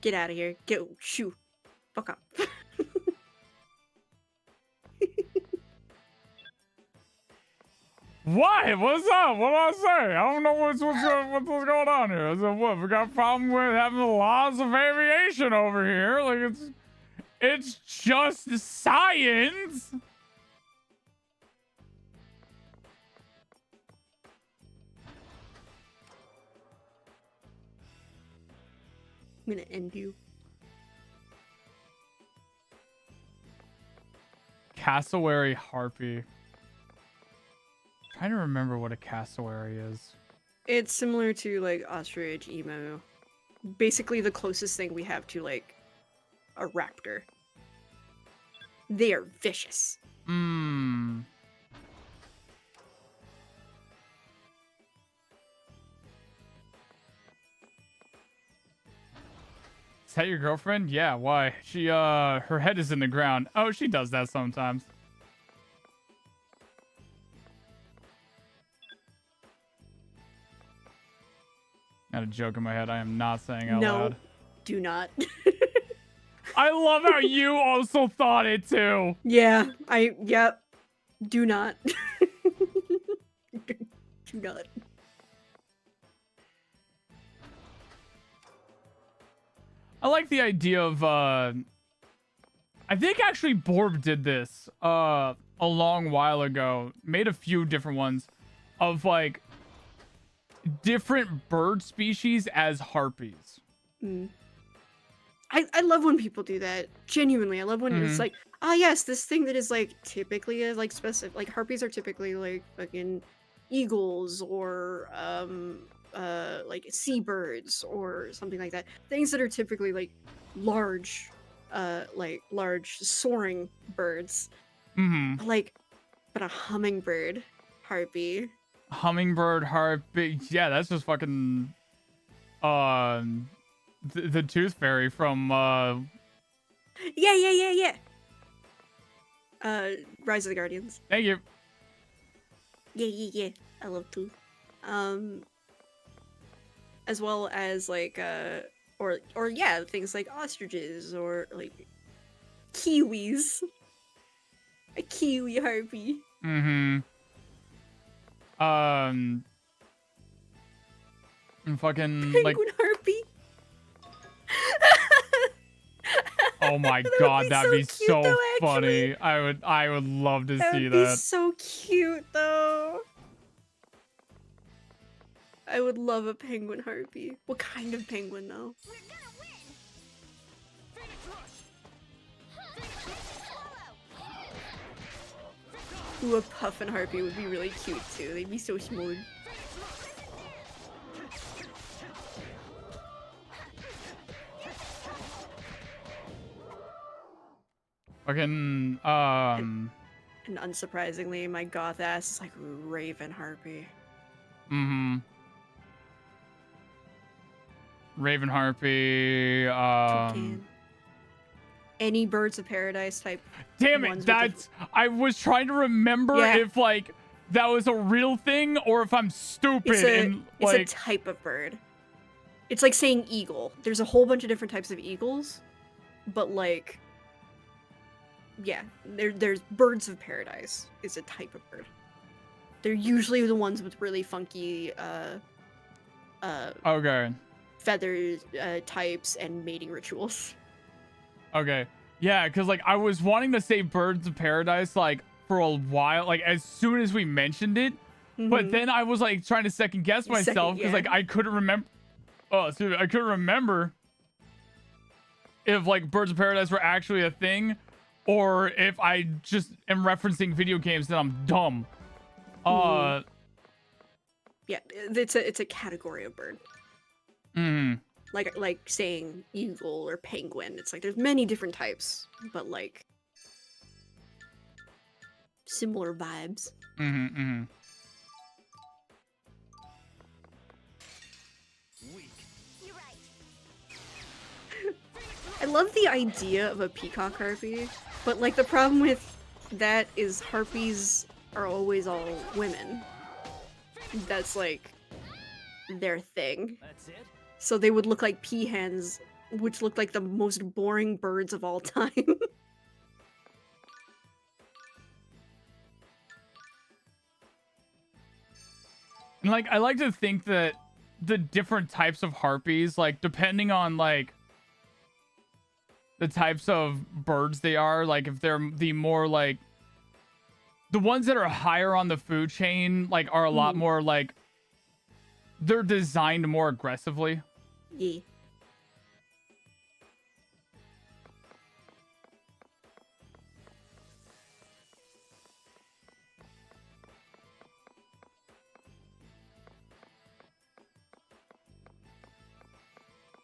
Get out of here. Get shoo. Fuck up. What? What's up? What did I say? I don't know what's going on here. I said, what? We got a problem with having the laws of aviation over here. Like, it's just science. I'm gonna end you. Cassowary harpy. Trying to remember what a cassowary is. It's similar to like ostrich, emu. Basically the closest thing we have to like a raptor. They are vicious. Mmm. Is that your girlfriend? Yeah, why? She, her head is in the ground. Oh, she does that sometimes. Got a joke in my head I am not saying out No, loud. do not. I love how you also thought it too. Yeah, yep. Do not. Do not. I like the idea of, I think actually Borb did this, a long while ago. Made a few different ones of like different bird species as harpies. I love when people do that. Genuinely, I love when it's Mhm. like, ah, yes, this thing that is like typically is like specific. Like harpies are typically like fucking eagles or like seabirds or something like that. Things that are typically like large soaring birds. Mm-hmm. But a hummingbird harpy. Hummingbird harpy. Yeah, that's just fucking the tooth fairy from Yeah. Rise of the Guardians. thank you. Yeah. I love tooth. As well as like or yeah, things like ostriches or like kiwis. A kiwi harpy. Mm-hmm. And fucking like Penguin harpy. oh my That would god, be that'd so be cute, so though, funny. I would love to That see would be that. so cute, though. I would love a penguin harpy. What kind of penguin, though? We're gonna win! Phoenix Rush! Swallow! Ooh, a puffin harpy would be really cute, too. They'd be so smooth. Fucking And unsurprisingly, my goth ass is like Raven harpy. mm-hmm. Raven harpy. Toucan. Any birds of paradise type. Damn ones it! with That's I was trying to remember Yeah. if like that was a real thing or if I'm stupid and It's like a type of bird. It's like saying eagle. There's a whole bunch of different types of eagles, but like, yeah, there's birds of paradise is a type of bird. They're usually the ones with really funky okay. feathers types and mating rituals. Okay. Yeah, because like I was wanting to say birds of paradise like for a while, like as soon as we mentioned it, but Mhm. then I was like trying to second guess myself because like yeah. I couldn't remember. Oh, excuse me, I couldn't remember if like birds of paradise were actually a thing, or if I just am referencing video games that I'm dumb. Yeah, it's a category of bird. Like saying eagle or penguin. It's like there's many different types, but like similar vibes. You're right. I love the idea of a peacock harpy, but like the problem with that is harpies are always all women. That's like their thing. That's it? So they would look like peahens, which look like the most boring birds of all time. And like I like to think that the different types of harpies, like depending on like the types of birds they are, like if they're the more like the ones that are higher on the food chain, like are a lot more like they're designed more aggressively. Yeah.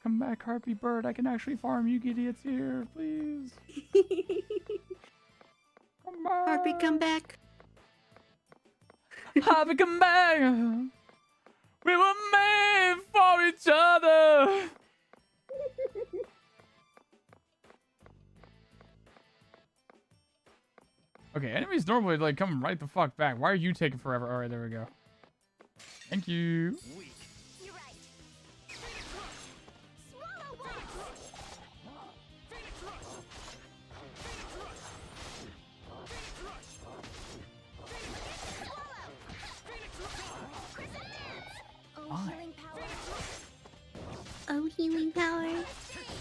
Come back, harpy bird. I can actually farm you idiots here, please. Come back. Harpy, come back. Harpy, come back. We were made for each other. Okay, enemies normally like come right the fuck back. Why are you taking forever? All right, there we go. Thank you. Weak. You're right. Phoenix Rush! Swallow one! Phoenix Rush! Phoenix Rush! Phoenix Rush! Swallow! Phoenix Rush! Crescent Dance! Oh, healing power! Oh, healing power.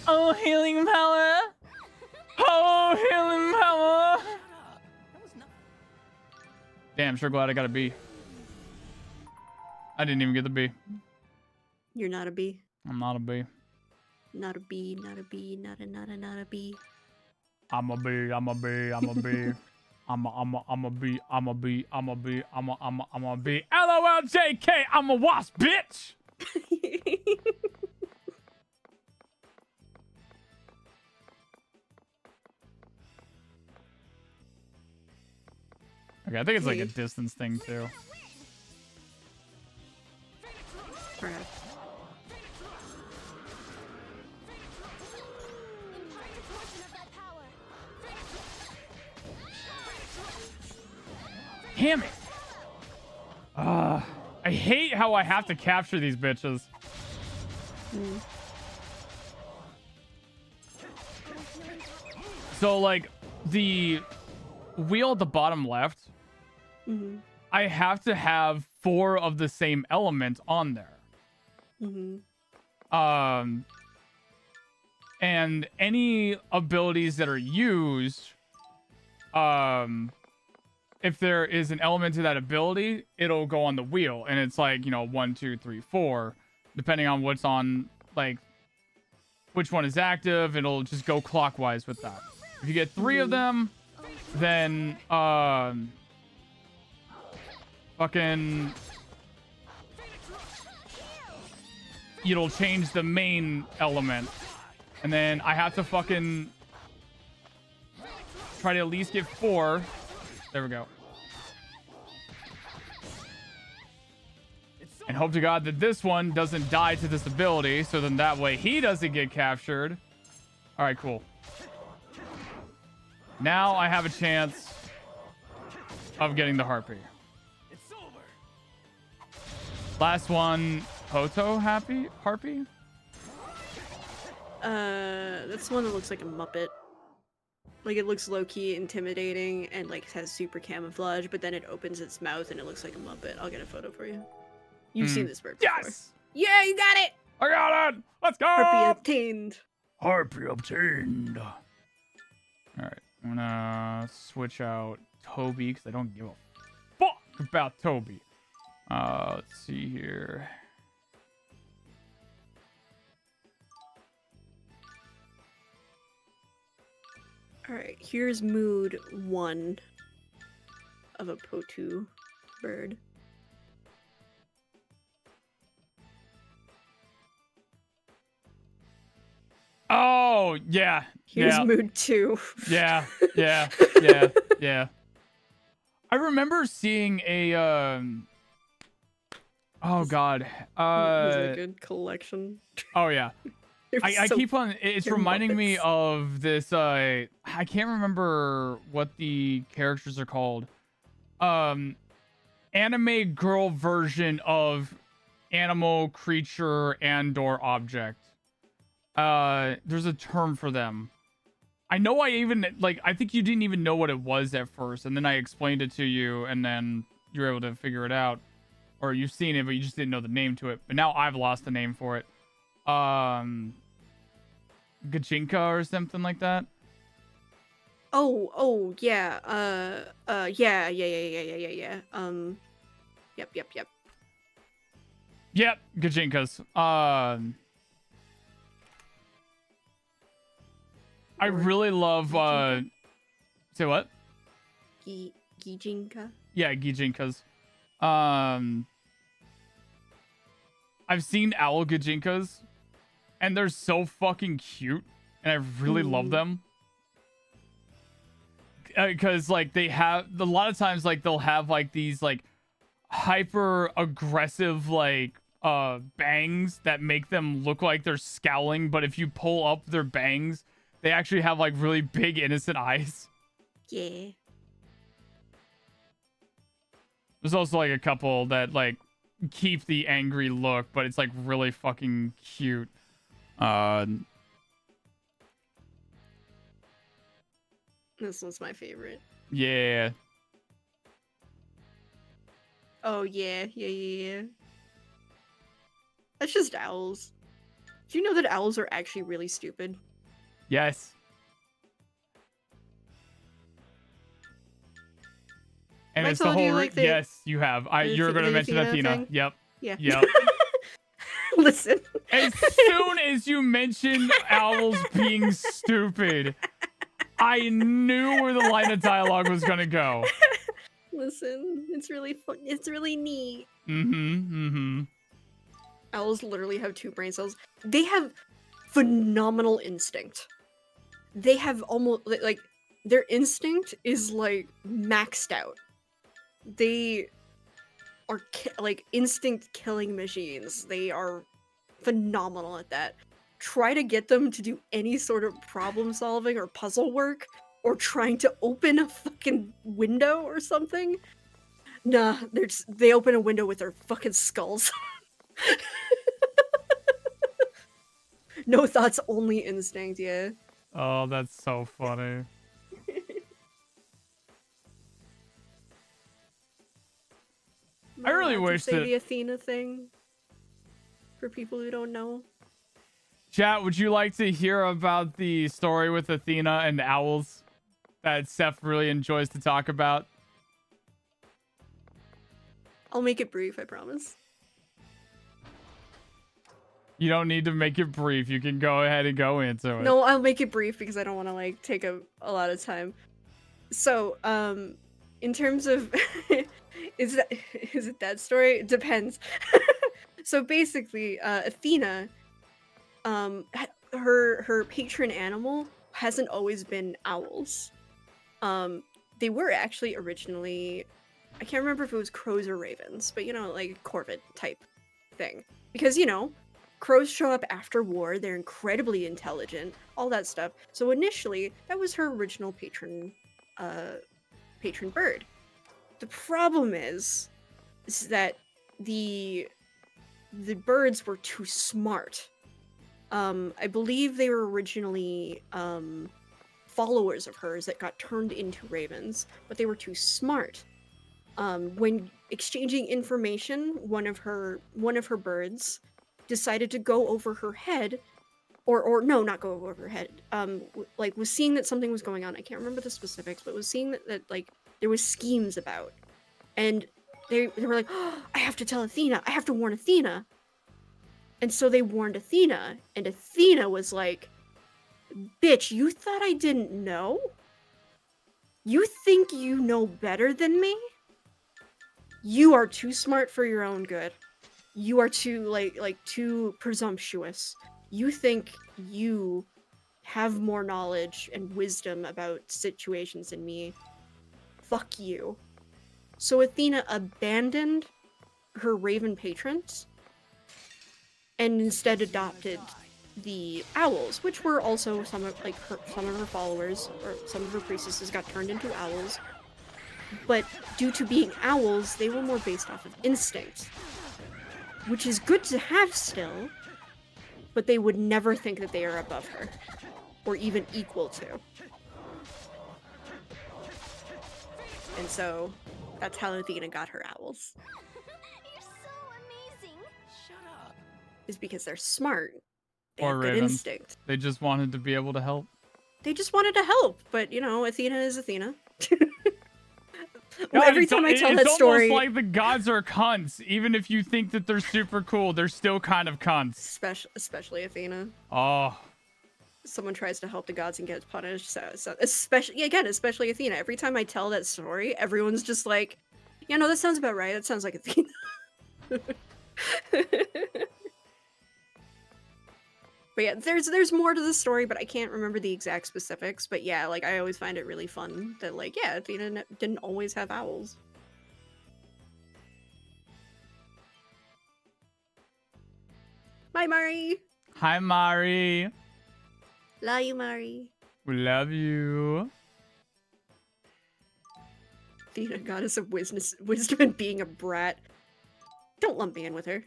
Oh, healing power. Oh, healing power. That was nothing. Damn, sure glad I got a B. I didn't even get the B. You're not a bee. I'm not a B. Not a bee, not a bee, not a bee. I'm a B. I'm a B. I'm a B. I'm a B. I'm a B. I'm a B. I'm a B. I'm a B. LOL JK. I'm a wasp, bitch. Okay, I think it's like a Okay. distance thing too. Perhaps. Damn it! I hate how I have to capture these bitches. Mm. So like the wheel at the bottom left, Mm-hmm. I have to have 4 of the same element on there. Mm-hmm. And any abilities that are used, if there is an element to that ability, it'll go on the wheel, and it's like, you know, 1, 2, 3, 4, depending on what's on, like which one is active. It'll just go clockwise with that. If you get 3 of them, then fucking it'll change the main element, and then I have to fucking try to at least get 4. There we go. And hope to God that this one doesn't die to this ability, so then that way he doesn't get captured. All right, cool. Now I have a chance of getting the harpy. Last one, Poto harpy? That's the one that looks like a Muppet. Like, it looks low-key intimidating and, like, has super camouflage, but then it opens its mouth and it looks like a Muppet. I'll get a photo for you. You've seen this bird before. Yes! Yeah, you got it! I got it! Let's go! Harpy obtained. Harpy obtained. All right, I'm gonna switch out Toby because I don't give a fuck about Toby. Let's see here. Alright, here's mood 1 of a Potu bird. Oh, yeah. Here's Yeah. mood 2. Yeah. Yeah. Yeah. I remember seeing a oh god. Here's a good collection. Oh yeah. I keep on, it's they're reminding me Muppets. of this I can't remember what the characters are called. Anime girl version of animal, creature, and or object. There's a term for them. I know I think you didn't even know what it was at first, and then I explained it to you, and then you were able to figure it out. Or you've seen it, but you just didn't know the name to it. But now I've lost the name for it. Gajinka or something like that. Oh, yeah. Yeah. Yep. Yep, Gajinkas. I really love say what? Gijinka? Yeah, Gijinkas. I've seen owl Gajinkas, and they're so fucking cute, and I really love them. Because like they have a lot of times, like they'll have like these like hyper aggressive like bangs that make them look like they're scowling, but if you pull up their bangs, they actually have like really big innocent eyes. Yeah. There's also like a couple that like keep the angry look, but it's like really fucking cute. This one's my favorite. Yeah. Oh, yeah. That's just owls. Do you know that owls are actually really stupid? Yes. And Have I it's the told whole you, like, the- yes, you have. You're gonna mention Athena Athena. thing? Yep. Yeah. Yep. Listen. As soon as you mentioned owls being stupid, I knew where the line of dialogue was gonna go. Listen. It's really fun. It's really neat. Owls literally have 2 brain cells. They have phenomenal instinct. They have almost like their instinct is like maxed out. They are like instinct killing machines. They are phenomenal at that. Try to get them to do any sort of problem solving or puzzle work or trying to open a fucking window or something. Nah, they open a window with their fucking skulls. No thoughts, only instinct, yeah. Oh, that's so funny. I really allowed to wish say that- the Athena thing for people who don't know. Chat, would you like to hear about the story with Athena and owls that Seph really enjoys to talk about? I'll make it brief, I promise. You don't need to make it brief. You can go ahead and go into it. No, I'll make it brief because I don't want to like take a lot of time. So, in terms of is it that story? It depends. So basically, Athena, her patron animal hasn't always been owls. They were actually originally, I can't remember if it was crows or ravens, but you know, like a corvid type thing. Because, you know, crows show up after war, they're incredibly intelligent, all that stuff. So initially, that was her original patron bird. The problem is that the birds were too smart. I believe they were originally followers of hers that got turned into ravens, but they were too smart. When exchanging information, one of her birds decided to go over her head, or no, not go over her head. Like was seeing that something was going on. I can't remember the specifics, but was seeing that like there was schemes about, and they were like, oh, I have to tell Athena. I have to warn Athena. And so they warned Athena, and Athena was like, bitch, you thought I didn't know? You think you know better than me? You are too smart for your own good. You are too, like too presumptuous. You think you have more knowledge and wisdom about situations than me. Fuck you. So Athena abandoned her raven patrons and instead adopted the owls, which were also some of her followers, or some of her priestesses got turned into owls. But due to being owls, they were more based off of instinct, which is good to have still, but they would never think that they are above her, or even equal to. And so, that's how Athena got her owls. You're so amazing. Shut up. Is because they're smart. They Or have good ravens. instinct. They just wanted to be able to help. They just wanted to help, but you know, Athena is Athena. God, Every time I tell that story, it's almost like the gods are cunts. Even if you think that they're super cool, they're still kind of cunts. especially Athena. Oh, Someone tries to help the gods and gets punished. So especially Athena. Every time I tell that story, everyone's just like, "Yeah, no, that sounds about right. That sounds like Athena." But yeah, there's more to the story, but I can't remember the exact specifics. But yeah, like I always find it really fun that like yeah, Athena didn't always have owls. Bye, Mari. hi, Mari. Love you, Mari. We love you. Athena, goddess of wisdom and being a brat. Don't lump me in with her.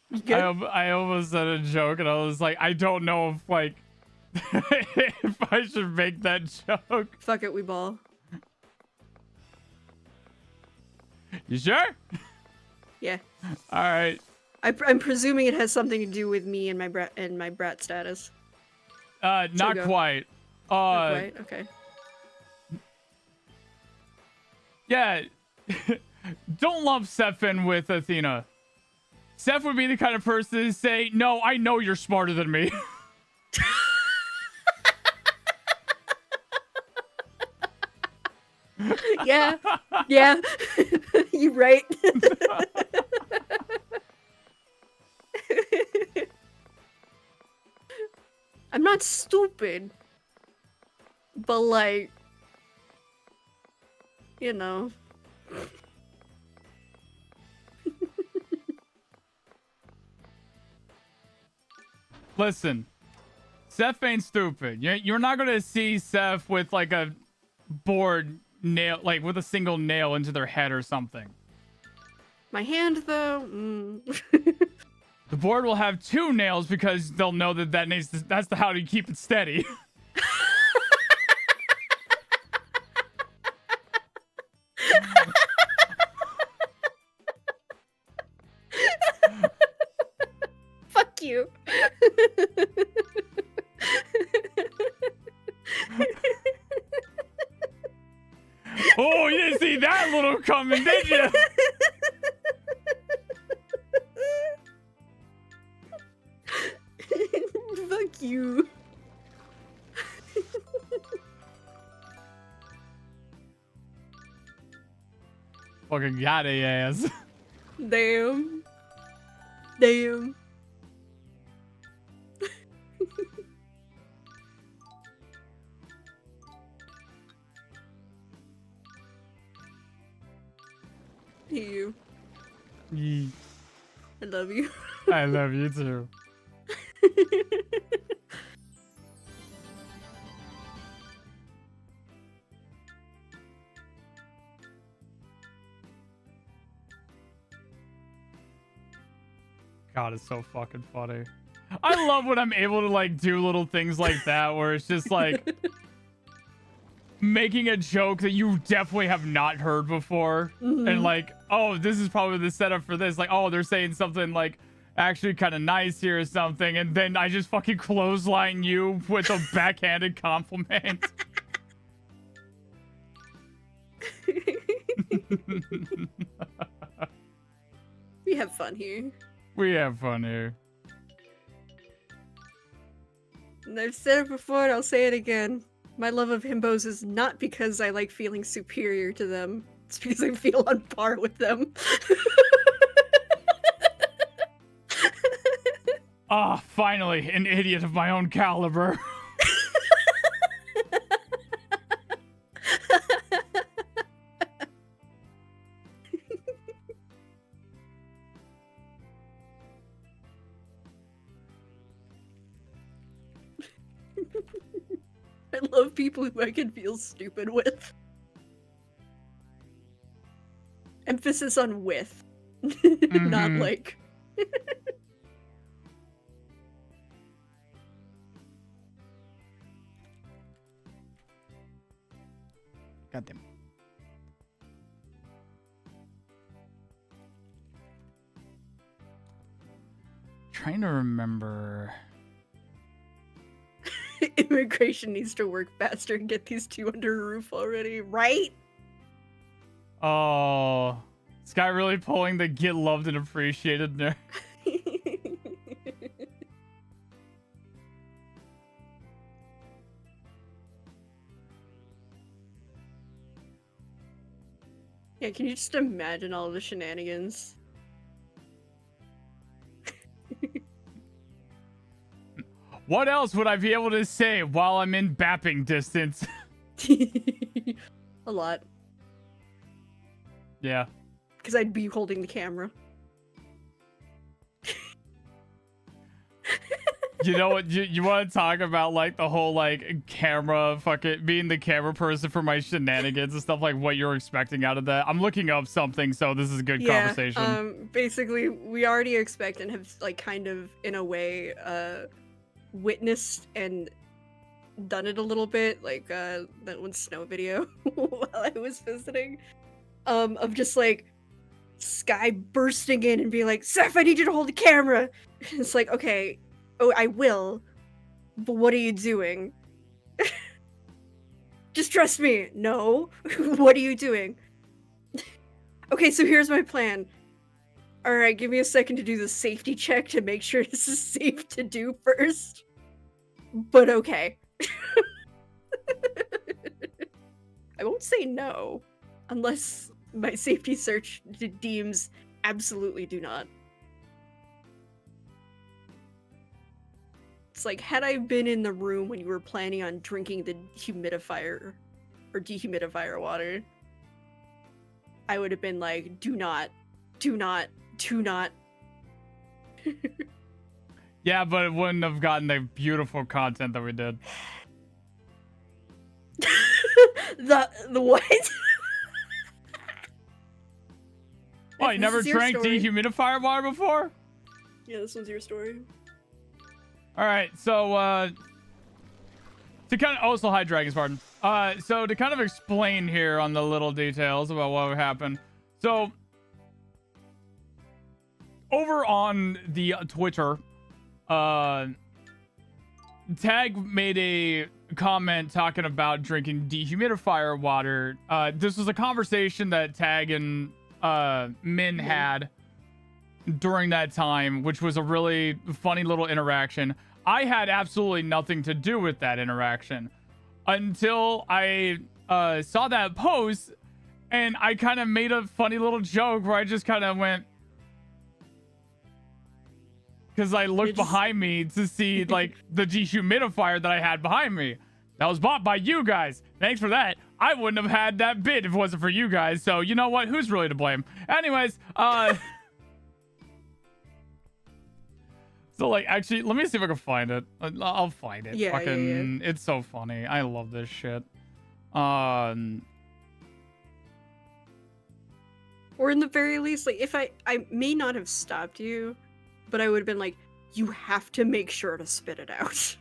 You good? I almost said a joke and I was like, I don't know if like if I should make that joke. Fuck it, we ball. You sure? Yeah. All right. I'm presuming it has something to do with me and my brat status. Not go. quite. Not quite? Okay. Yeah. Don't lump Seph in with Athena. Seph would be the kind of person to say, no, I know you're smarter than me. Yeah. Yeah. You're right. I'm not stupid. But like, you know. Listen, Seph ain't stupid. You're not gonna see Seph with like a board nail, like with a single nail into their head or something. My hand, though. The board will have 2 nails because they'll know that that's how to keep it steady. Fuck you. Oh, you didn't see that little coming, did you? Fuck you. Fucking got a ass. Damn. Damn. You. Yee. I love you. I love you too. God, it's so fucking funny. I love when I'm able to like do little things like that where it's just like making a joke that you definitely have not heard before. And like, oh, this is probably the setup for this. Like, oh, they're saying something like actually kind of nice here or something. And then I just fucking clothesline you with a backhanded compliment. We have fun here. We have fun here. And I've said it before and I'll say it again. My love of himbos is not because I like feeling superior to them. It's because I feel on par with them. Ah, finally, an idiot of my own caliber. I love people who I can feel stupid with. Emphasis on with. Not like. Got them. Trying to remember. Immigration needs to work faster and get these 2 under a roof already, right? Oh, this guy really pulling the get loved and appreciated there. Yeah, can you just imagine all the shenanigans? What else would I be able to say while I'm in bapping distance? A lot. Yeah. Because I'd be holding the camera. You know what? You want to talk about like the whole like camera fucking being the camera person for my shenanigans and stuff, like what you're expecting out of that. I'm looking up something, so this is a good conversation. Basically, we already expect and have like kind of in a way witnessed and done it a little bit, like that one snow video while I was visiting, of just like Sky bursting in and being like, Seph, I need you to hold the camera. It's like, okay, oh, I will, but what are you doing? Just trust me. No. What are you doing? Okay, so here's my plan. All right, give me a second to do the safety check to make sure this is safe to do first. But okay. I won't say no unless my safety search deems absolutely do not. It's like, had I been in the room when you were planning on drinking the humidifier or dehumidifier water, I would have been like, do not. Yeah, but it wouldn't have gotten the beautiful content that we did. The what? Oh, you This never is your drank story. dehumidifier water before? Yeah, this one's your story. All right, so to kind of also hi Dragon's pardon. So to kind of explain here on the little details about what happened. So over on the Twitter, Tag made a comment talking about drinking dehumidifier water. This was a conversation that Tag and Min had during that time, which was a really funny little interaction. I had absolutely nothing to do with that interaction until I saw that post, and I kind of made a funny little joke where I just kind of went, because I looked behind me to see like the dehumidifier that I had behind me. That was bought by you guys. Thanks for that. I wouldn't have had that bid if it wasn't for you guys. So you know what? Who's really to blame? Anyways, so like actually, let me see if I can find it. I'll find it. Yeah, Fucking, it's so funny. I love this shit. Or in the very least, like if I may not have stopped you, but I would have been like, you have to make sure to spit it out.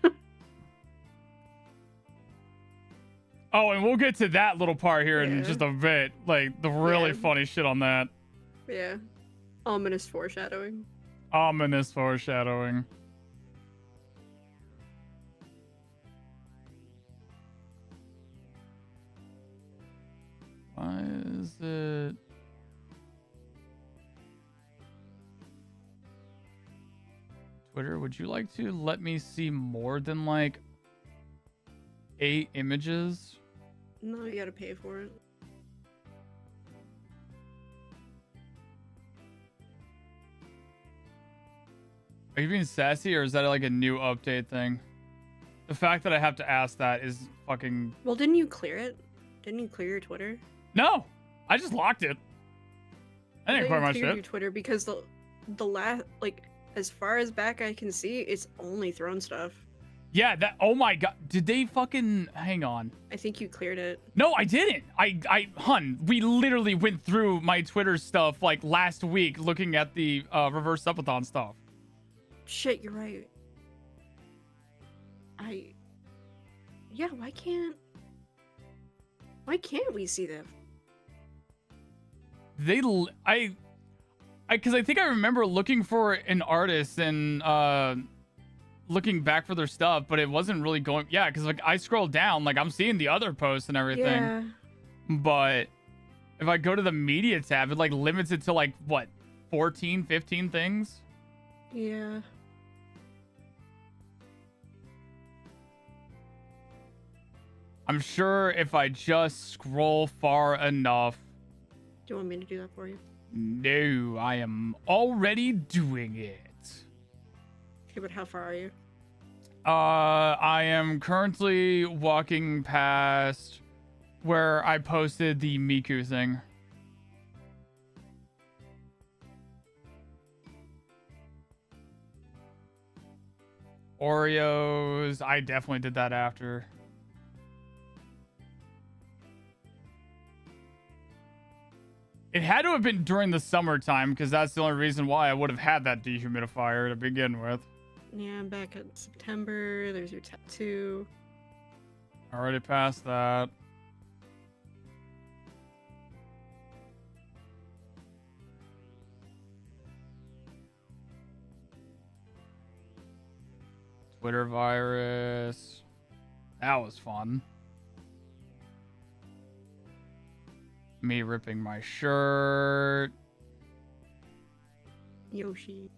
Oh, and we'll get to that little part here in Yeah. just a bit. Like the really Yeah. funny shit on that. Yeah. Ominous foreshadowing. Ominous foreshadowing. Why is it? Twitter, would you like to let me see more than like 8 images? No, you gotta pay for it. Are you being sassy, or is that like a new update thing? The fact that I have to ask that is fucking... Well, didn't you clear it? Didn't you clear your Twitter? No! I just locked it. I didn't clear my cleared your shit. Twitter because the last, like, as far as back I can see, it's only thrown stuff. Yeah, that... Oh my god. Did they fucking... Hang on. I think you cleared it. No, I didn't. Hun, we literally went through my Twitter stuff like last week looking at the reverse subathon stuff. Shit, you're right. Yeah, why can't we see them? Because I think I remember looking for an artist and looking back for their stuff, but it wasn't really going. Yeah, because like I scroll down, like I'm seeing the other posts and everything. Yeah. But if I go to the media tab, it like limits it to like what, 14, 15 things. Yeah. I'm sure if I just scroll far enough. Do you want me to do that for you? No, I am already doing it. Okay, but how far are you? I am currently walking past where I posted the Miku thing. Oreos, I definitely did that after. It had to have been during the summertime because that's the only reason why I would have had that dehumidifier to begin with. Yeah, I'm back at September. There's your tattoo. Already passed that. Twitter virus. That was fun. Me ripping my shirt. Yoshi.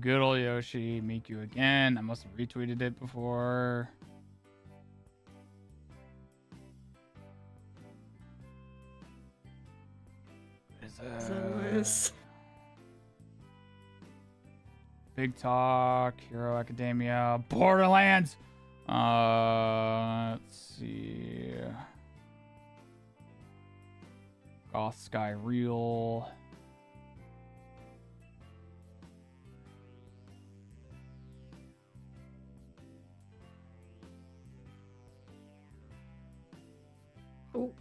Good old Yoshi, Miku again. I must have retweeted it before. This. Big Talk, Hero Academia, Borderlands. Let's see. Goth Sky Real. Oh,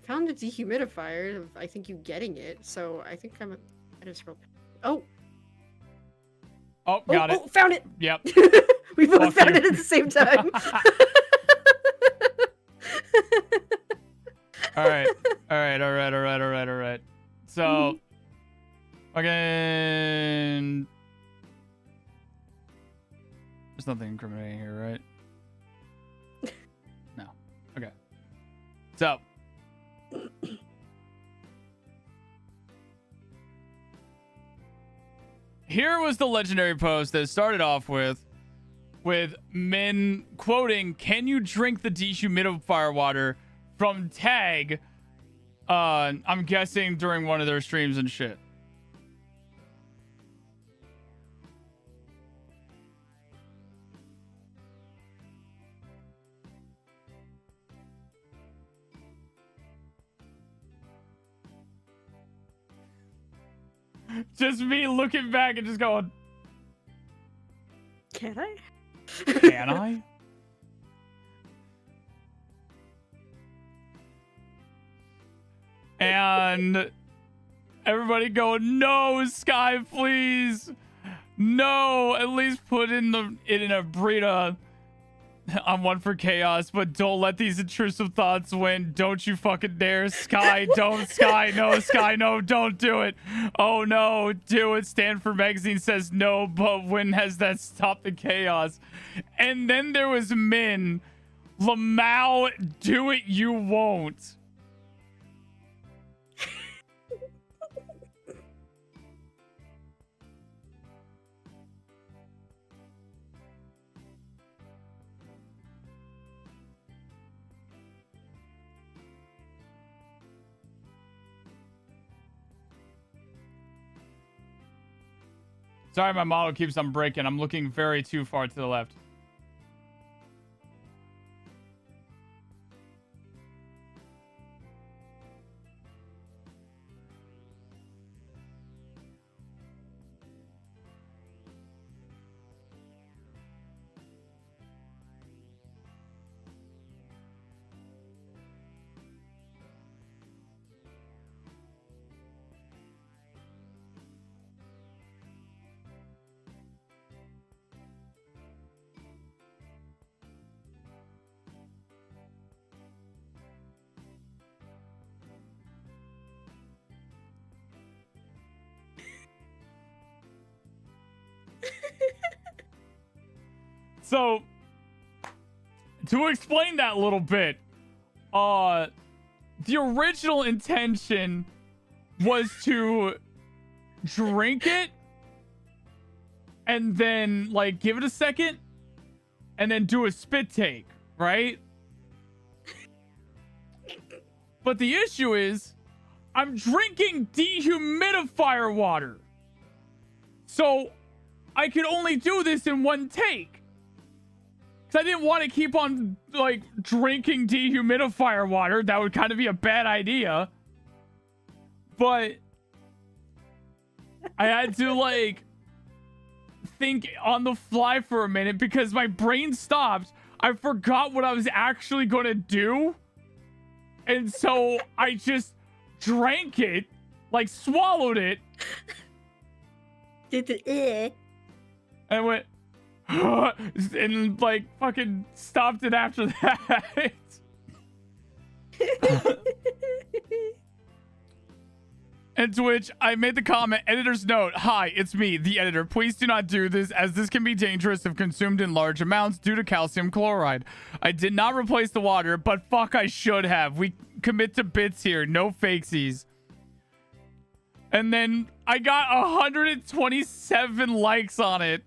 found a dehumidifier of, I think, you getting it, so I think I'm gonna scroll. Oh, Oh, got it. Oh, found it! Yep. We both Fuck found you. it at the same time. All right. So, again, there's nothing incriminating here, right? No. Okay. So, here was the legendary post that started off with men quoting, "Can you drink the dehumidifier water?" from Tag. I'm guessing during one of their streams and shit. Just me looking back and just going, Can I? can I? And everybody going, no, Sky, please. No, at least put it in a burrito. I'm one for chaos, but don't let these intrusive thoughts win. Don't you fucking dare, Sky. Don't, Sky. No, Sky. No, don't do it. Oh, no, do it. Stanford Magazine says no, but when has that stopped the chaos? And then there was Min. Lamau, do it, you won't. Sorry, my model keeps on breaking. I'm looking very too far to the left. So, to explain that a little bit, the original intention was to drink it and then, like, give it a second and then do a spit take, right? But the issue is, I'm drinking dehumidifier water. So, I could only do this in one take. Because I didn't want to keep on, like, drinking dehumidifier water. That would kind of be a bad idea. But I had to, like, think on the fly for a minute because my brain stopped. I forgot what I was actually going to do. And so I just drank it, like, swallowed it. And went, and like fucking stopped it after that. And to which I made the comment, editor's note, hi, it's me, the editor. Please do not do this, as this can be dangerous if consumed in large amounts due to calcium chloride. I did not replace the water, but fuck, I should have. We commit to bits here, no fakesies. And then I got 127 likes on it,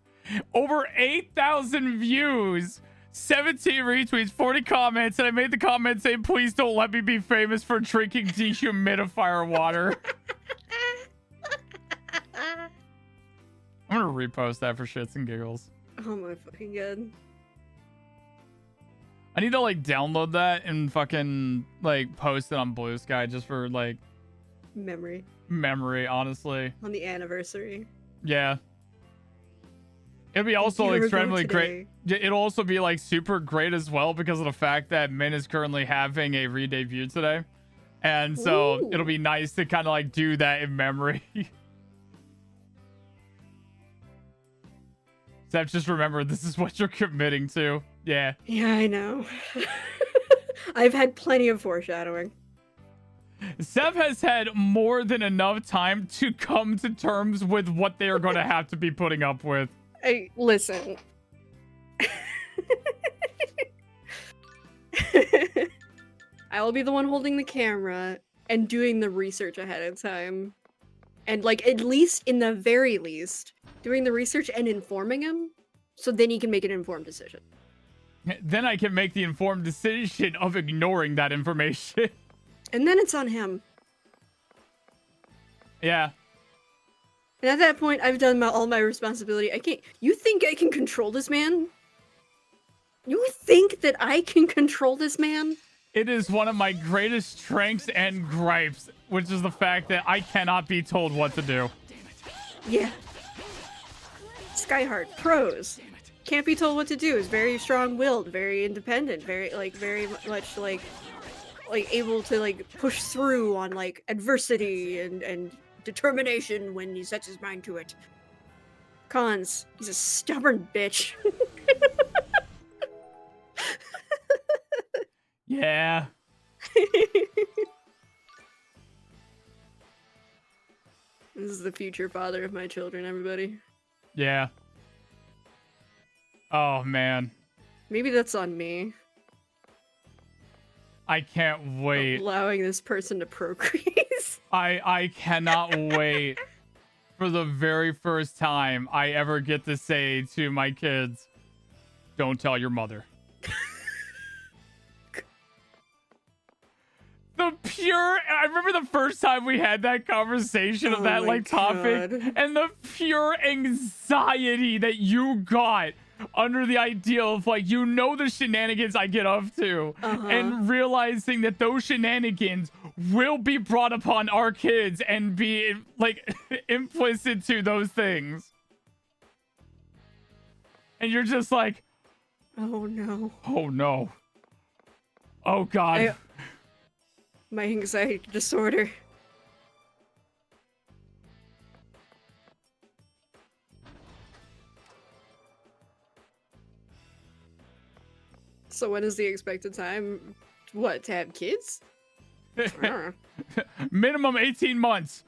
over 8,000 views, 17 retweets, 40 comments, and I made the comment saying, please don't let me be famous for drinking dehumidifier water. I'm gonna repost that for shits and giggles. Oh my fucking god. I need to like download that and fucking like post it on Blue Sky just for like Memory. honestly. On the anniversary. Yeah. It'd be also Year ago extremely great. today. It'll also be like super great as well because of the fact that Min is currently having a re-debut today. And so Ooh. it'll be nice to kind of like do that in memory. Seph, just remember, this is what you're committing to. Yeah. Yeah, I know. I've had plenty of foreshadowing. Seph has had more than enough time to come to terms with what they are going to have to be putting up with. Hey, listen. I will be the one holding the camera and doing the research ahead of time. And, like, at least, in the very least, doing the research and informing him so then he can make an informed decision. Then I can make the informed decision of ignoring that information. And then it's on him. Yeah. And at that point, I've done all my responsibility. I can't. You think I can control this man? You think that I can control this man? It is one of my greatest strengths and gripes, which is the fact that I cannot be told what to do. Yeah. Skyheart, pros. Can't be told what to do. Is very strong-willed, very independent, very much like able to like push through on like adversity and determination when he sets his mind to it. Cons, he's a stubborn bitch. Yeah. This is the future father of my children, everybody. Yeah. Oh, man. Maybe that's on me. I can't wait. Allowing this person to procreate. I cannot wait for the very first time I ever get to say to my kids, don't tell your mother. I remember the first time we had that conversation of Oh that my like topic God. and the pure anxiety that you got under the idea of like, you know, the shenanigans I get up to and realizing that those shenanigans will be brought upon our kids and be like implicit to those things. And you're just like, Oh no. oh no. Oh God. My anxiety disorder. So when is the expected time? What, to have kids? I don't know. Minimum 18 months.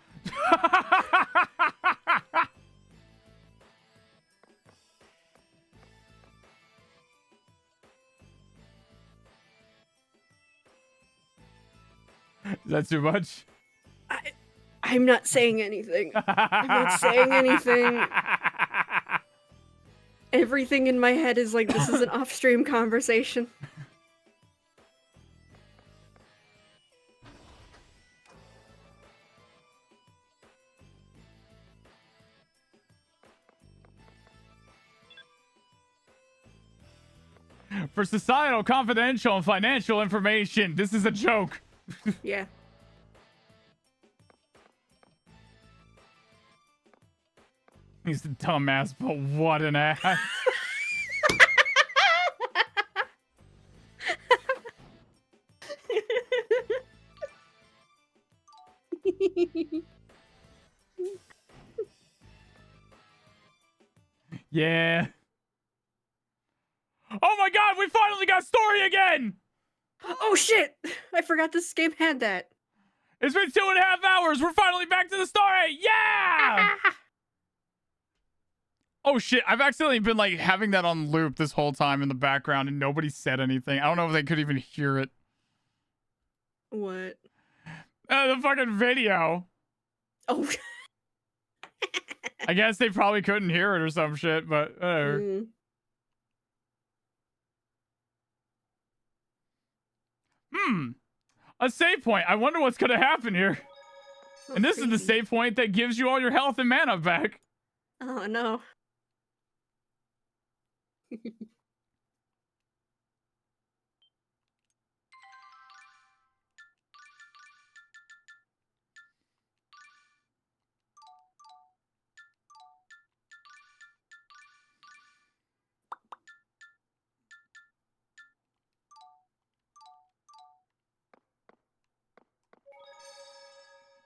Is that too much? I'm not saying anything. I'm not saying anything. Everything in my head is like, this is an off-stream conversation. For societal, confidential, and financial information, this is a joke. Yeah. He's a dumbass, but what an ass. Yeah. Oh my God, we finally got story again! Oh shit! I forgot this game had that. It's been 2.5 hours. We're finally back to the story. Yeah. Oh shit! I've accidentally been like having that on loop this whole time in the background, and nobody said anything. I don't know if they could even hear it. What? The fucking video. Oh. I guess they probably couldn't hear it or some shit, but whatever. Mm. A save point. I wonder what's gonna happen here. Oh, And this is the crazy. save point that gives you all your health and mana back. Oh no.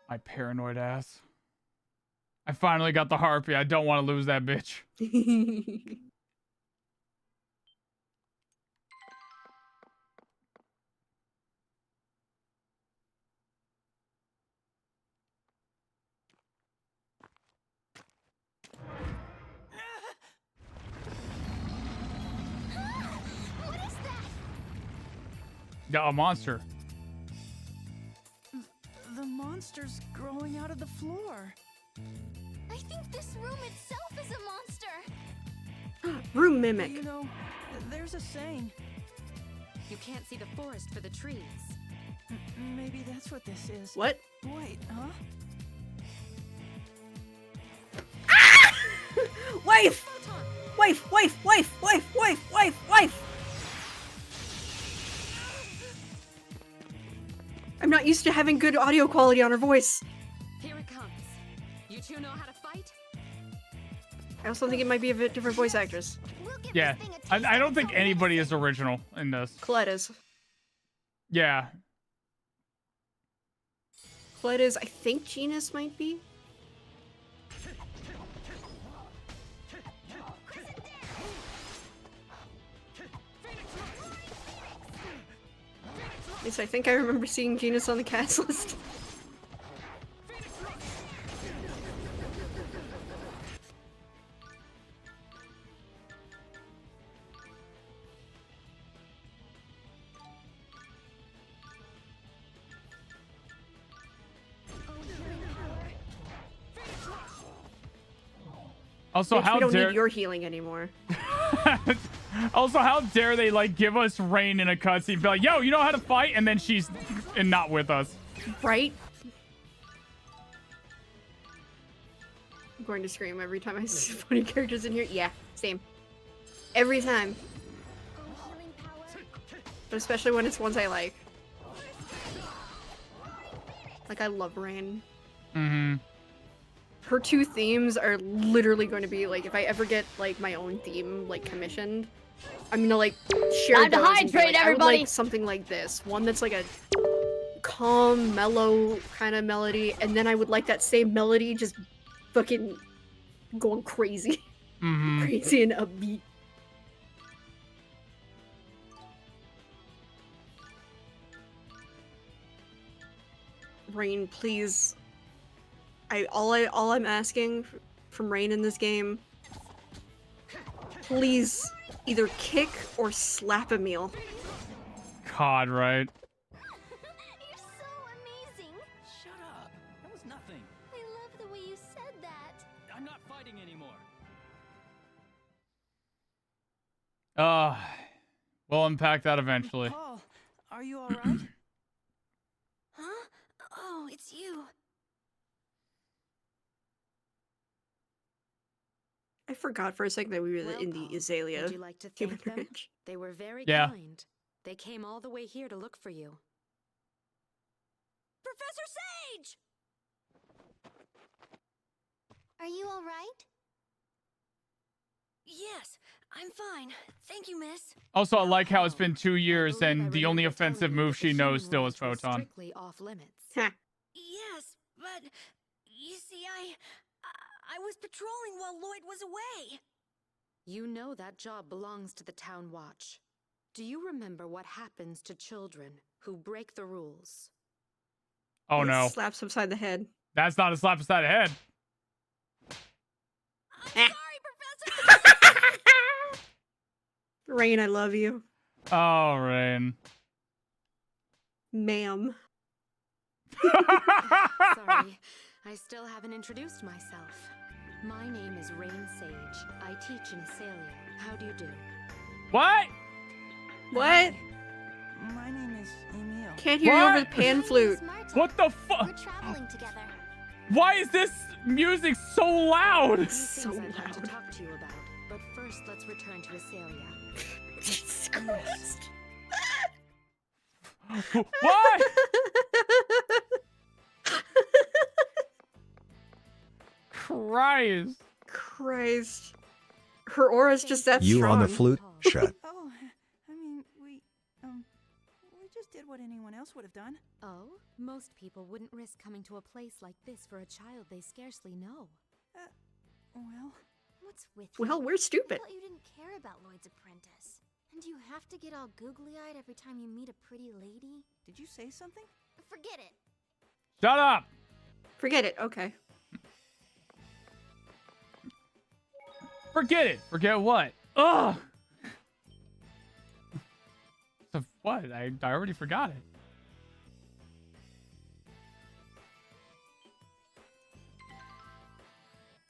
My paranoid ass. I finally got the harpy. I don't want to lose that bitch. What is that? Yeah, a monster. The monster's growing out of the floor. I think this room itself is a monster. Room mimic. You know, there's a saying. You can't see the forest for the trees. Maybe that's what this is. What? Wait, huh? Wife! Wife! Wife! Wife! Wife! Wife! Wife! Wife! I'm not used to having good audio quality on her voice. Here it comes. You two know how to fight? I also think it might be a bit different voice actress. We'll give Yeah. this thing a taste I don't of think its own anybody is medicine. original in this. Colette is. Yeah. Colette is. I think Genus might be. At least I think I remember seeing Genus on the cast list. Also, Bitch, how we don't dare need your healing anymore. Also, how dare they like give us Rain in a cutscene? Be like, yo, you know how to fight, and then she's not with us. Right? I'm going to scream every time I see funny characters in here. Yeah, same. Every time. Oh, healing power. But especially when it's ones I like. Like, I love Rain. Mm-hmm. Her two themes are literally going to be, like, if I ever get, like, my own theme, like, commissioned, I'm gonna, like, share Time to those and be hydrate, like, I would everybody! like something like this. One that's, like, a calm, mellow kind of melody, and then I would like that same melody just fucking going crazy. Mm-hmm. Crazy and upbeat. Rain, please. All I'm asking from Rain in this game, please either kick or slap Emil. God, right? You're so amazing. Shut up. That was nothing. I love the way you said that. I'm not fighting anymore. We'll unpack that eventually. Paul, are you all right? Huh? Oh, it's you. I forgot for a second that we were Well, in the Paul, Azalea would you like to human thank them? ranch. They were very Yeah. kind. They came all the way here to look for you. Professor Sage! Are you all right? Yes, I'm fine. Thank you, miss. Also, I like how it's been 2 I years believe I and the only remember telling offensive you move that she the knows human still is ranch was Photon. Strictly off limits. Heh. Yes, but you see, I was patrolling while Lloyd was away. You know that job belongs to the Town Watch. Do you remember what happens to children who break the rules? Oh no, Slaps upside the head. that's not a slap beside the head. I'm sorry, Professor. Rain, I love you. Oh, Rain. Ma'am. Sorry, I still haven't introduced myself. My name is Rain Sage. I teach in Asalia. How do you do? What? What? My name is Emil. Can't hear you over the What? pan flute. What the We're fuck? traveling together. Why is this music so loud? Few So things I'd like to loud. talk to you about, but first let's return to Asalia. Jesus Christ. What? Christ. Christ. Her aura's just that You strong. on the flute? Shut. Oh, I mean, we just did what anyone else would have done. Oh? Most people wouldn't risk coming to a place like this for a child they scarcely know. Well, What's with you? Well, we're stupid. I thought you didn't care about Lloyd's apprentice. And do you have to get all googly-eyed every time you meet a pretty lady? did you say something? Forget it. Shut up. Forget it. Okay. Forget it. Forget what? Ugh. So what? I already forgot it.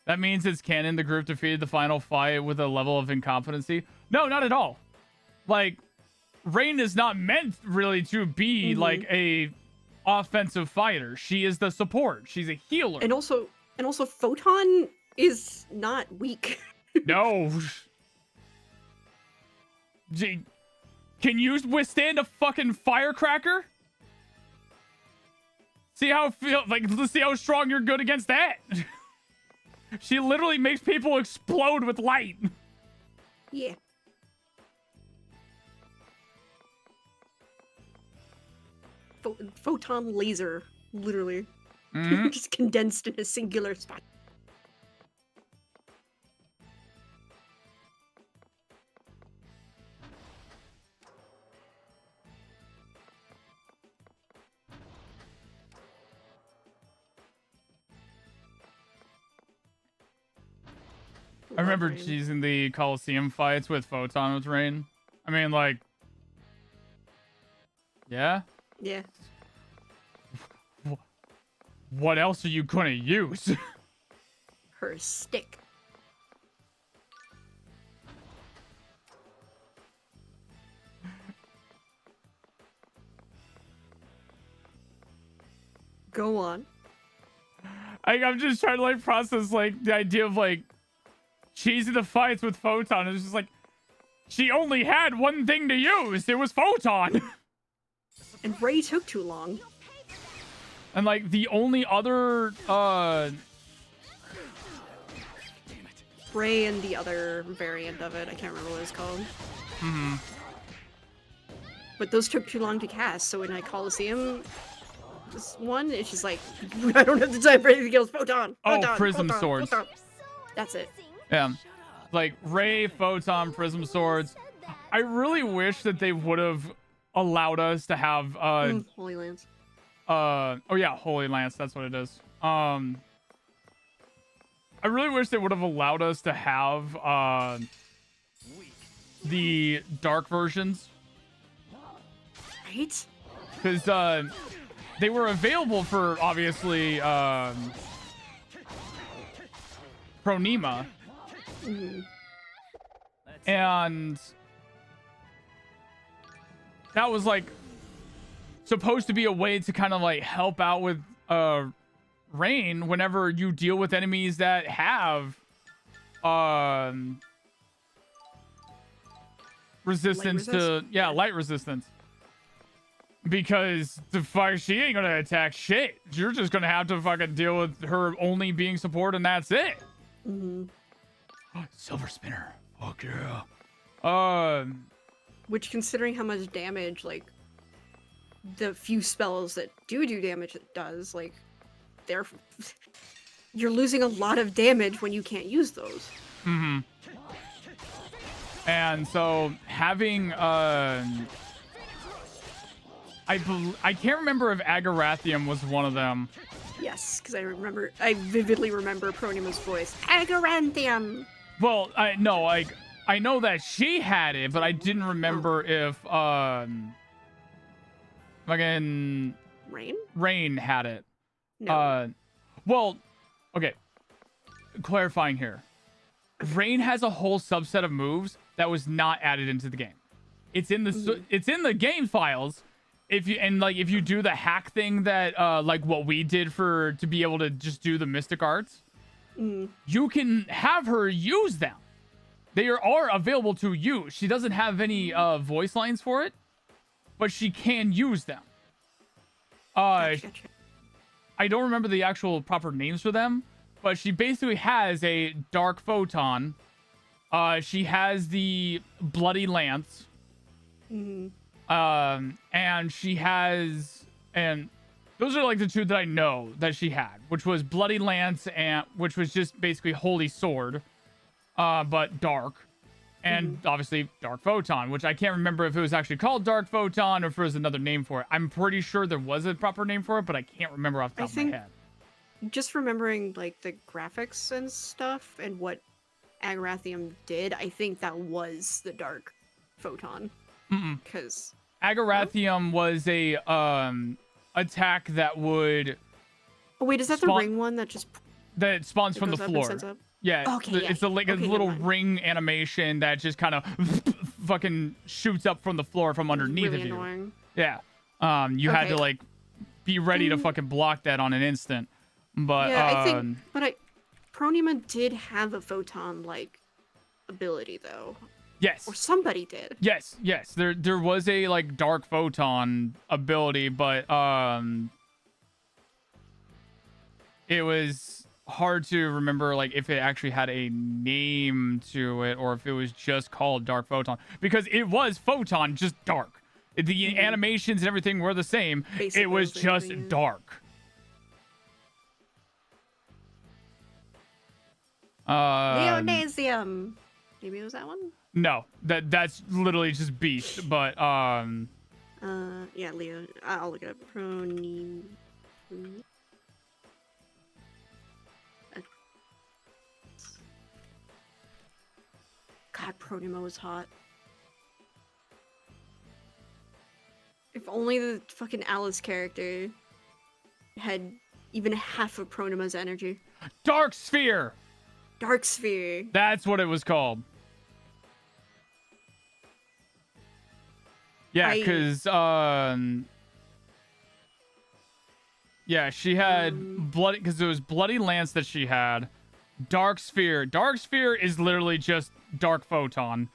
That means it's canon the group defeated the final fight with a level of incompetency. No, not at all. Like, Rain is not meant really to be like a offensive fighter. She is the support. She's a healer. And also Photon is not weak. No. Can you withstand a fucking firecracker? See how let's see how strong you're good against that. She literally makes people explode with light. Yeah. Photon laser, literally. Mhm. Just condensed in a singular spot. I remember Love Rain. cheesing the Coliseum fights with Photon with Rain. I mean, like, yeah. Yeah. What else are you gonna use? Her stick. Go on. I'm just trying to like process like the idea of like cheesing the fights with Photon. It's just like she only had one thing to use. It was Photon. And Ray took too long. And like the only other Ray and the other variant of it. I can't remember what it's called. But those took too long to cast, so in Coliseum, this one, it's just like, I don't have the time for anything else. Photon! Oh, Photon, Prism Photon, Swords. Photon. That's it. yeah, like Ray, Photon, Prism Swords. I really wish that they would have allowed us to have Holy Lance. oh yeah, Holy Lance, that's what it is. I really wish they would have allowed us to have the dark versions, Right? because they were available for obviously Pronema, and that was like supposed to be a way to kind of like help out with Rain whenever you deal with enemies that have resistance to light resistance, because the fuck she ain't gonna attack shit. You're just gonna have to fucking deal with her only being support, and that's it. Silver spinner, fuck yeah. Which, considering how much damage, like, the few spells that do damage it does, like, they're... You're losing a lot of damage when you can't use those. And so having I can't remember if Agarathium was one of them. Yes, because I vividly remember Pronima's voice. Agaranthium! Well, I know that she had it, but I didn't remember if fucking Rain? Rain had it. No. Well, okay. Clarifying here. Rain has a whole subset of moves that was not added into the game. It's in the game files. If you do the hack thing that like what we did to be able to just do the mystic arts, you can have her use them. They are available to use. She doesn't have any voice lines for it, but she can use them. Gotcha. I don't remember the actual proper names for them, but she basically has a dark photon. She has the bloody lance. And she has, and those are like the two that I know that she had, which was bloody lance, and which was just basically holy sword, but dark, and obviously dark photon, which I can't remember if it was actually called dark photon or if there was another name for it. I'm pretty sure there was a proper name for it, but I can't remember off the top of my head. Just remembering like the graphics and stuff and what Agarathium did, I think that was the dark photon. Because Agarathium was a attack that would. Oh wait, is that the ring one that just that spawns from the goes up and floor? sends up? Yeah, Okay, it's a little ring animation that just kind of fucking shoots up from the floor from underneath really of you. Annoying. Yeah. You had to like be ready to fucking block that on an instant. But yeah, I think. But Pronima did have a photon like ability though. Yes. Or somebody did. Yes. There was a like dark photon ability, but it was hard to remember like if it actually had a name to it or if it was just called dark photon, because it was photon, just dark. The animations and everything were the same. Basically, it was just dark. Leonasium. Maybe it was that one. No, that's literally just beast. But yeah, Leo. I'll look it up. Pronim. God, Pronima was hot. If only the fucking Alice character had even half of Pronima's energy. Dark Sphere. Dark Sphere. That's what it was called. Yeah, because yeah, she had bloody, because it was bloody lance that she had. Dark Sphere. Dark Sphere is literally just dark photon.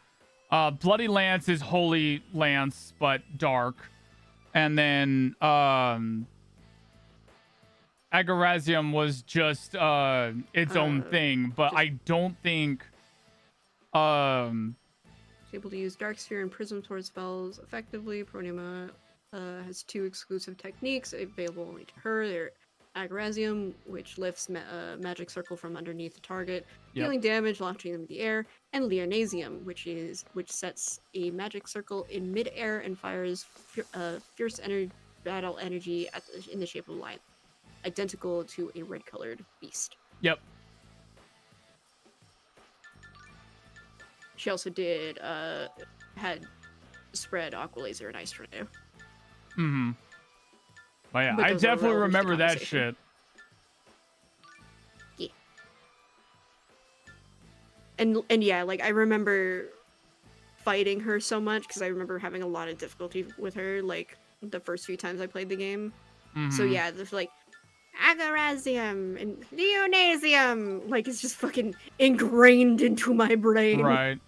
Bloody lance is holy lance, but dark. And then Agarazium was just its own thing, but I don't think able to use Dark Sphere and Prism Sword spells effectively. Pronima has two exclusive techniques available only to her. They're Agarazium, which lifts magic circle from underneath the target, dealing damage, launching them in the air, and Leonasium, which sets a magic circle in mid-air and fires fierce battle energy in the shape of a lion, identical to a red-colored beast. Yep. She also did had spread Aqua Laser and Ice Tornado. But yeah, But I those are definitely relevant to the remember that conversation. shit. Yeah. And yeah, like I remember fighting her so much because I remember having a lot of difficulty with her like the first few times I played the game. So yeah, there's like Agarazium and Leonasium, like it's just fucking ingrained into my brain. Right.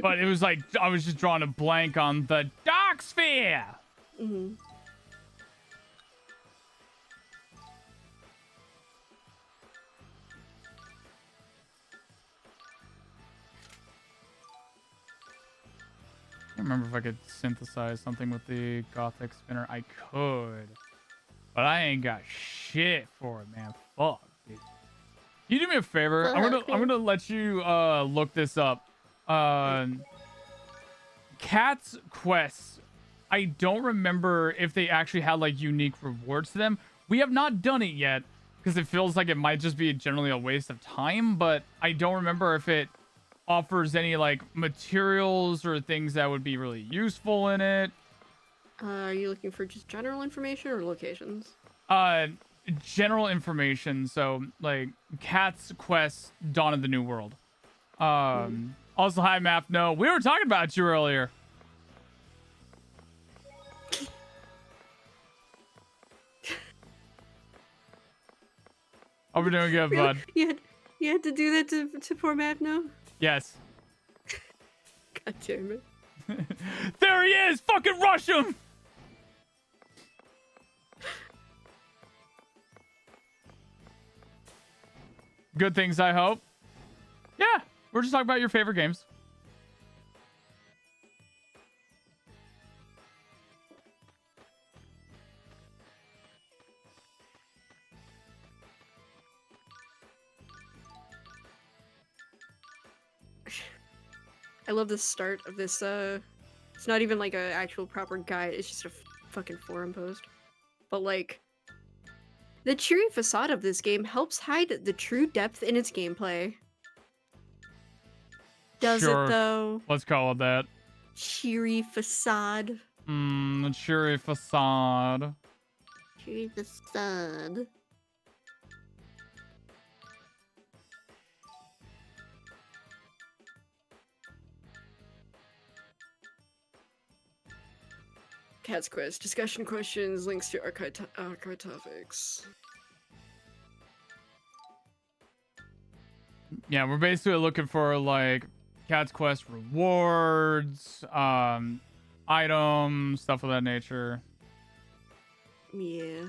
But it was like I was just drawing a blank on the Dark Sphere. I don't remember if I could synthesize something with the Gothic spinner. I could, but I ain't got shit for it, man. Fuck, dude. Can you do me a favor? I'm gonna let you look this up. Cat's Quest. I don't remember if they actually had like unique rewards to them. We have not done it yet because it feels like it might just be generally a waste of time, but I don't remember if it offers any like materials or things that would be really useful in it. Are you looking for just general information or locations? General information. So like Cat's Quest, Dawn of the New World. Also, hi, Map. No, we were talking about you earlier. Hope we're doing good, bud. You had to do that to poor Matt now? Yes. God damn it. There he is! Fucking rush him! Good things, I hope. Yeah, we're just talking about your favorite games. I love the start of this, it's not even like a actual proper guide, it's just a fucking forum post. But like, the cheery facade of this game helps hide the true depth in its gameplay. Does Sure. it though? Let's call it that. Cheery facade. The cheery facade. Cheery facade. Cat's Quest. Discussion questions, links to archive topics. Yeah, we're basically looking for like Cat's Quest rewards, items, stuff of that nature. Yeah.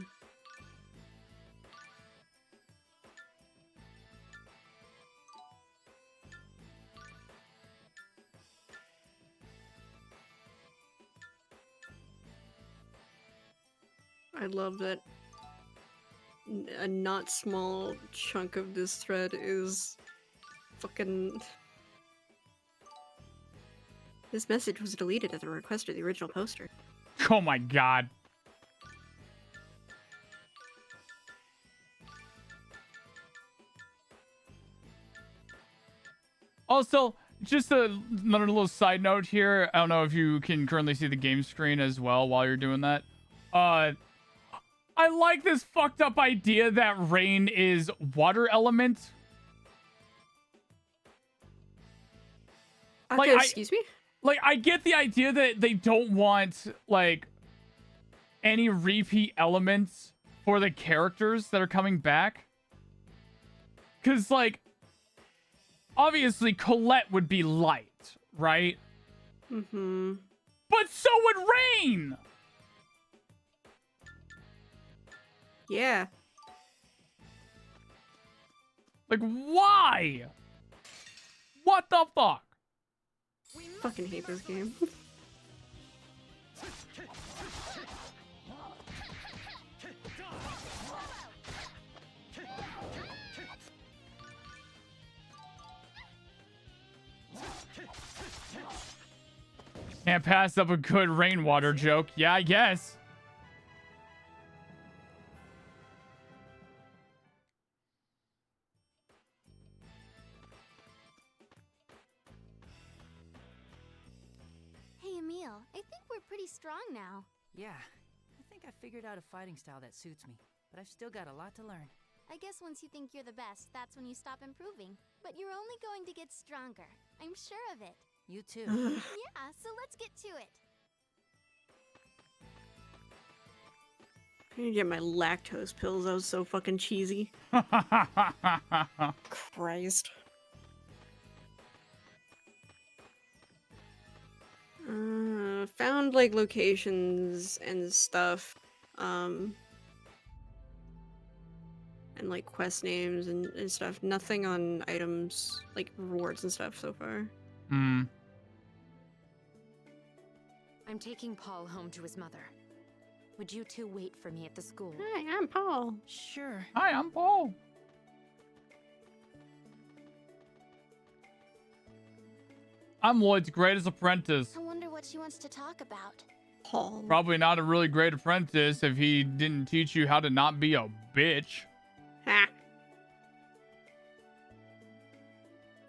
I love that a not small chunk of this thread is fucking... This message was deleted at the request of the original poster. Oh my god. Also, just another little side note here. I don't know if you can currently see the game screen as well while you're doing that. I like this fucked up idea that rain is water element. Okay, excuse me? Like, I get the idea that they don't want, like, any repeat elements for the characters that are coming back. Because, like, obviously Colette would be light, right? Mm-hmm. But so would Rain! Yeah. Like, why? What the fuck? Fucking hate this game. Can't pass up a good rainwater joke. Yeah, I guess. Hey, Emil, I think we're pretty strong now. Yeah, I think I figured out a fighting style that suits me, but I've still got a lot to learn. I guess once you think you're the best, that's when you stop improving. But you're only going to get stronger. I'm sure of it. You too. Yeah, so let's get to it. I need to get my lactose pills. That was so fucking cheesy. Christ. Found like locations and stuff. And like quest names and stuff. Nothing on items, like rewards and stuff so far. Hmm. I'm taking Paul home to his mother. Would you two wait for me at the school? Hi, I'm Paul. Sure. Hi, I'm Paul. I'm Lloyd's greatest apprentice. I wonder what she wants to talk about. Paul. Probably not a really great apprentice if he didn't teach you how to not be a bitch. Ha.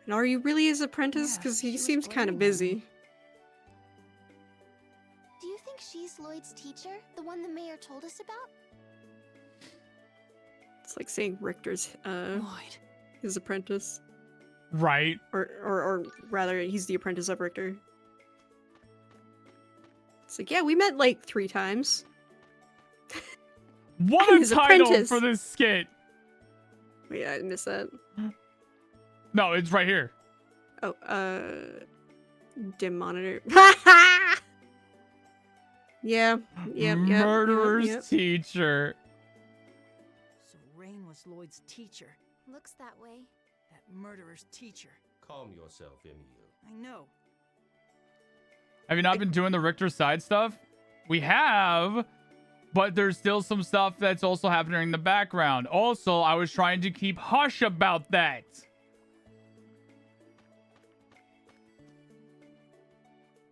And are you really his apprentice? Yeah, Because she he was seems kind of flirting with busy. me. Do you think she's Lloyd's teacher? The one the mayor told us about? It's like saying Richter's Lloyd. his apprentice. Right. Or rather, he's the apprentice of Richter. It's like, yeah, we met like 3 times. What I'm a his title apprentice. for this skit. Wait, I missed that. No, it's right here. Oh, dim monitor. Yeah, yep, Murderer's teacher. So Rain was Lloyd's teacher. Looks that way. That murderer's teacher. Calm yourself, Emil. I know. Have you not been doing the Richter side stuff? We have, but there's still some stuff that's also happening in the background. Also, I was trying to keep hush about that.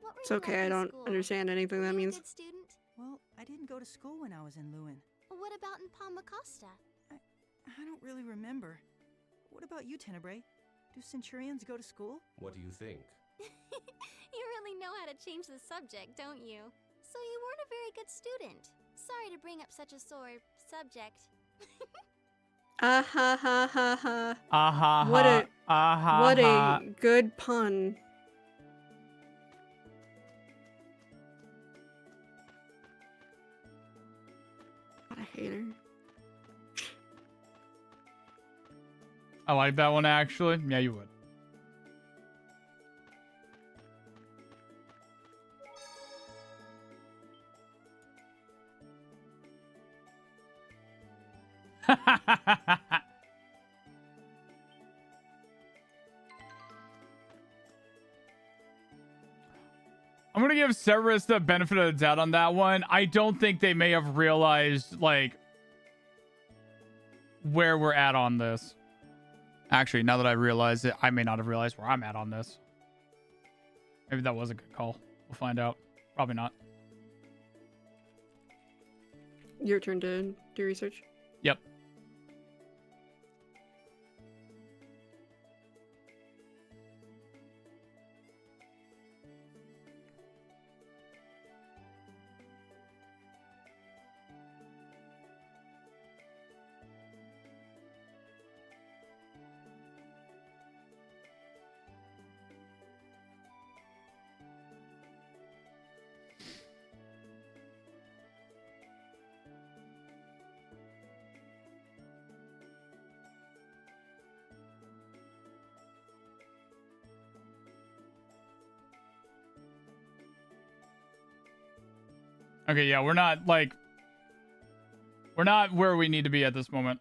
What were It's you okay, like I in don't school? understand anything Were that you a means. good student? Well, I didn't go to school when I was in Lewin. What about in Palmacosta? I don't really remember. What about you, Tenebrae? Do Centurions go to school? What do you think? You really know how to change the subject, don't you? So you weren't a very good student. Sorry to bring up such a sore subject. Ah ha ha ha ha. Aha. What a- aha. What a good pun. What a hater. I like that one actually. Yeah, you would. I'm gonna give Cerberus the benefit of the doubt on that one. I don't think they may have realized like where we're at on this. Actually, now that I realize it, I may not have realized where I'm at on this. Maybe that was a good call. We'll find out. Probably not. Your turn to do research. Yep. Okay, yeah, we're not where we need to be at this moment.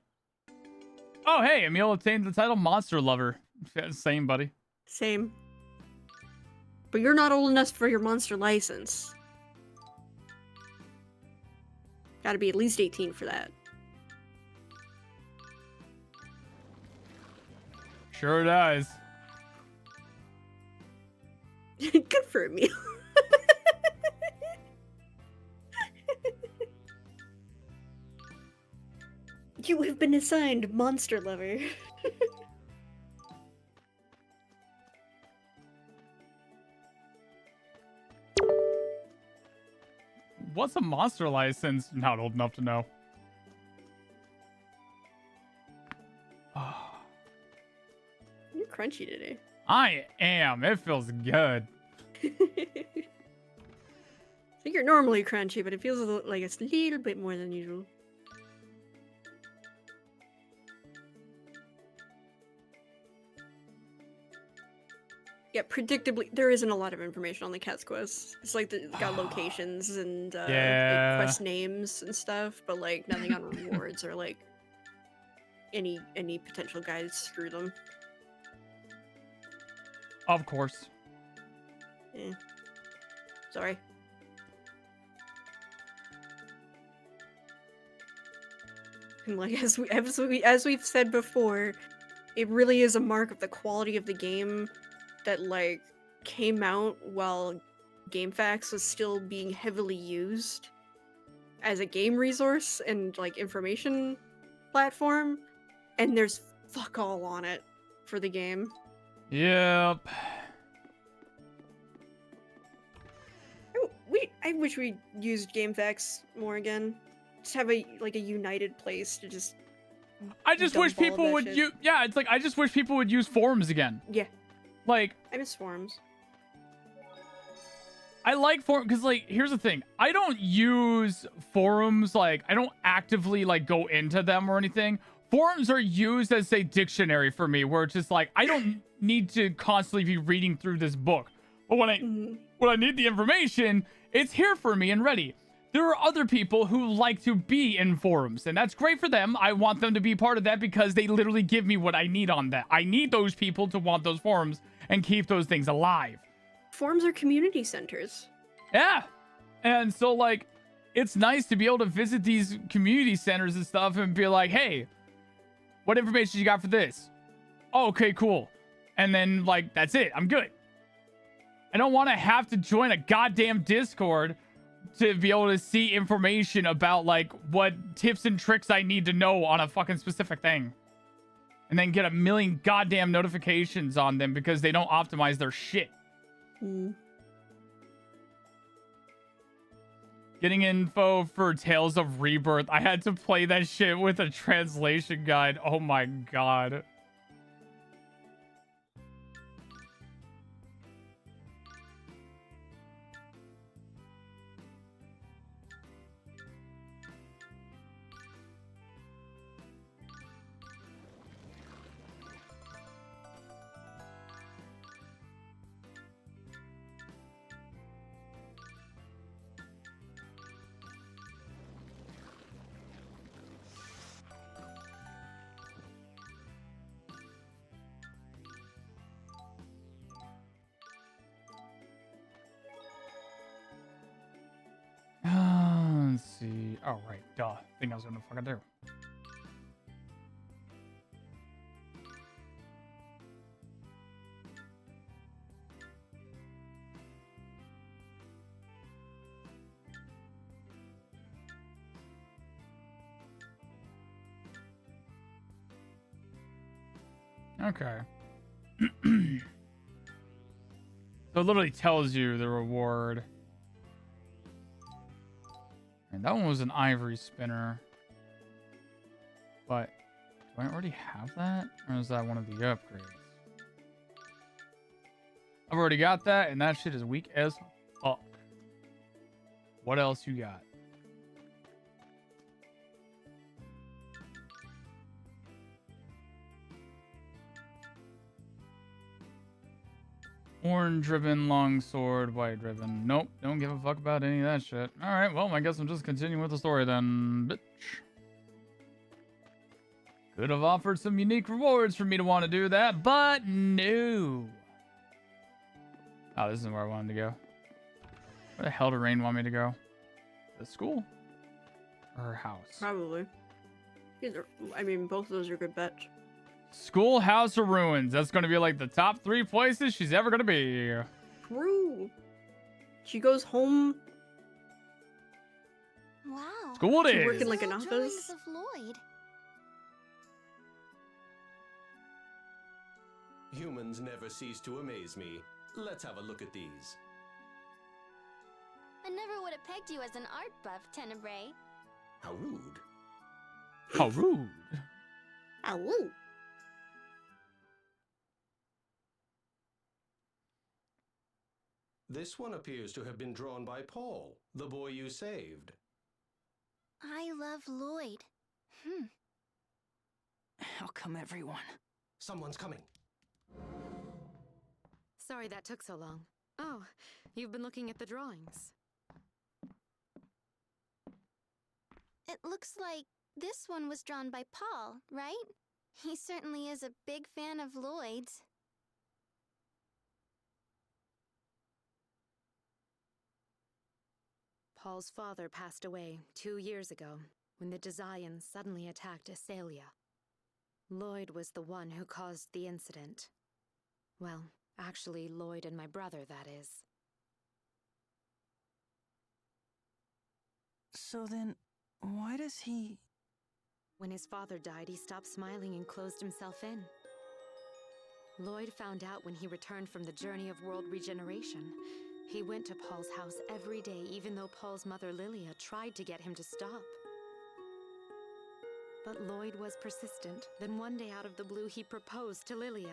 Oh, hey, Emil obtained the title Monster Lover. Yeah, same, buddy. Same. But you're not old enough for your monster license. Gotta be at least 18 for that. Sure does. Good for Emil. You have been assigned Monster Lover. What's a monster license? Not old enough to know. You're crunchy today. I am. It feels good. I think you're normally crunchy, but it feels like it's a little bit more than usual. Yeah, predictably, there isn't a lot of information on the Cat's Quest. It's like it's got locations and like, Yeah. quest names and stuff, but like nothing on rewards or like any potential guides through them. Of course. Eh. Sorry. And like as we've said before, it really is a mark of the quality of the game that like came out while GameFAQs was still being heavily used as a game resource and like information platform, and there's fuck all on it for the game. Yep. I wish we used GameFAQs more again. Just have a united place to just. I just dump wish all of people that would shit. use. Yeah, it's like I just wish people would use forums again. Yeah, Like I miss forums. I like forum because like here's the thing. I don't use forums like I don't actively like go into them or anything. Forums are used as a dictionary for me, where it's just like I don't need to constantly be reading through this book. But when I need the information, it's here for me and ready. There are other people who like to be in forums, and that's great for them. I want them to be part of that because they literally give me what I need on that. I need those people to want those forums and keep those things alive. Forums are community centers. Yeah. And so, like, it's nice to be able to visit these community centers and stuff and be like, hey, what information you got for this? Oh, okay, cool. And then, like, that's it. I'm good. I don't want to have to join a goddamn Discord to be able to see information about, like, what tips and tricks I need to know on a fucking specific thing. And then get a million goddamn notifications on them because they don't optimize their shit. Getting info for Tales of Rebirth. I had to play that shit with a translation guide. Oh my god. Let's see. Oh, right. Duh. Thing I was gonna fucking do. Okay. So it literally tells you the reward. And that one was an ivory spinner. But do I already have that? Or is that one of the upgrades? I've already got that, and that shit is weak as fuck. What else you got? Orange ribbon, long sword, white ribbon. Nope, don't give a fuck about any of that shit. Alright, well, I guess I'm just continuing with the story then, bitch. Could have offered some unique rewards for me to want to do that, but no. Oh, this is where I wanted to go. Where the hell did Rain want me to go? The school? Or her house? Probably. I mean, both of those are good bets. School, house, or ruins. That's going to be like the top 3 places she's ever going to be. True. She goes home. Wow. School it She is. working like an All office. drawings of Lloyd. Humans never cease to amaze me. Let's have a look at these. I never would have pegged you as an art buff, Tenebrae. How rude. How rude. Ow. This one appears to have been drawn by Paul, the boy you saved. I love Lloyd. How come everyone? Someone's coming. Sorry that took so long. Oh, you've been looking at the drawings. It looks like this one was drawn by Paul, right? He certainly is a big fan of Lloyd's. Paul's father passed away 2 years ago when the Desians suddenly attacked Asalia. Lloyd was the one who caused the incident. Well, actually, Lloyd and my brother, that is. So then, why does he... When his father died, he stopped smiling and closed himself in. Lloyd found out when he returned from the journey of world regeneration. He went to Paul's house every day, even though Paul's mother Lilia tried to get him to stop. But Lloyd was persistent. Then one day out of the blue, he proposed to Lilia.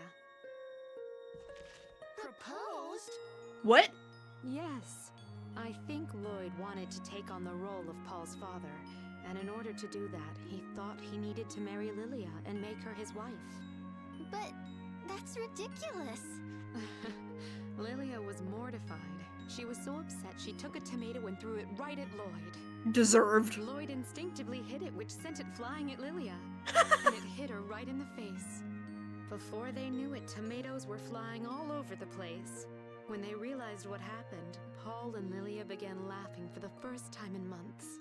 Proposed? What? Yes. I think Lloyd wanted to take on the role of Paul's father, and in order to do that, he thought he needed to marry Lilia and make her his wife. But that's ridiculous. Lilia was mortified. She was so upset she took a tomato and threw it right at Lloyd. Deserved. Lloyd instinctively hit it, which sent it flying at Lilia, and it hit her right in the face. Before they knew it, tomatoes were flying all over the place. When they realized what happened, Paul and Lilia began laughing for the first time in months.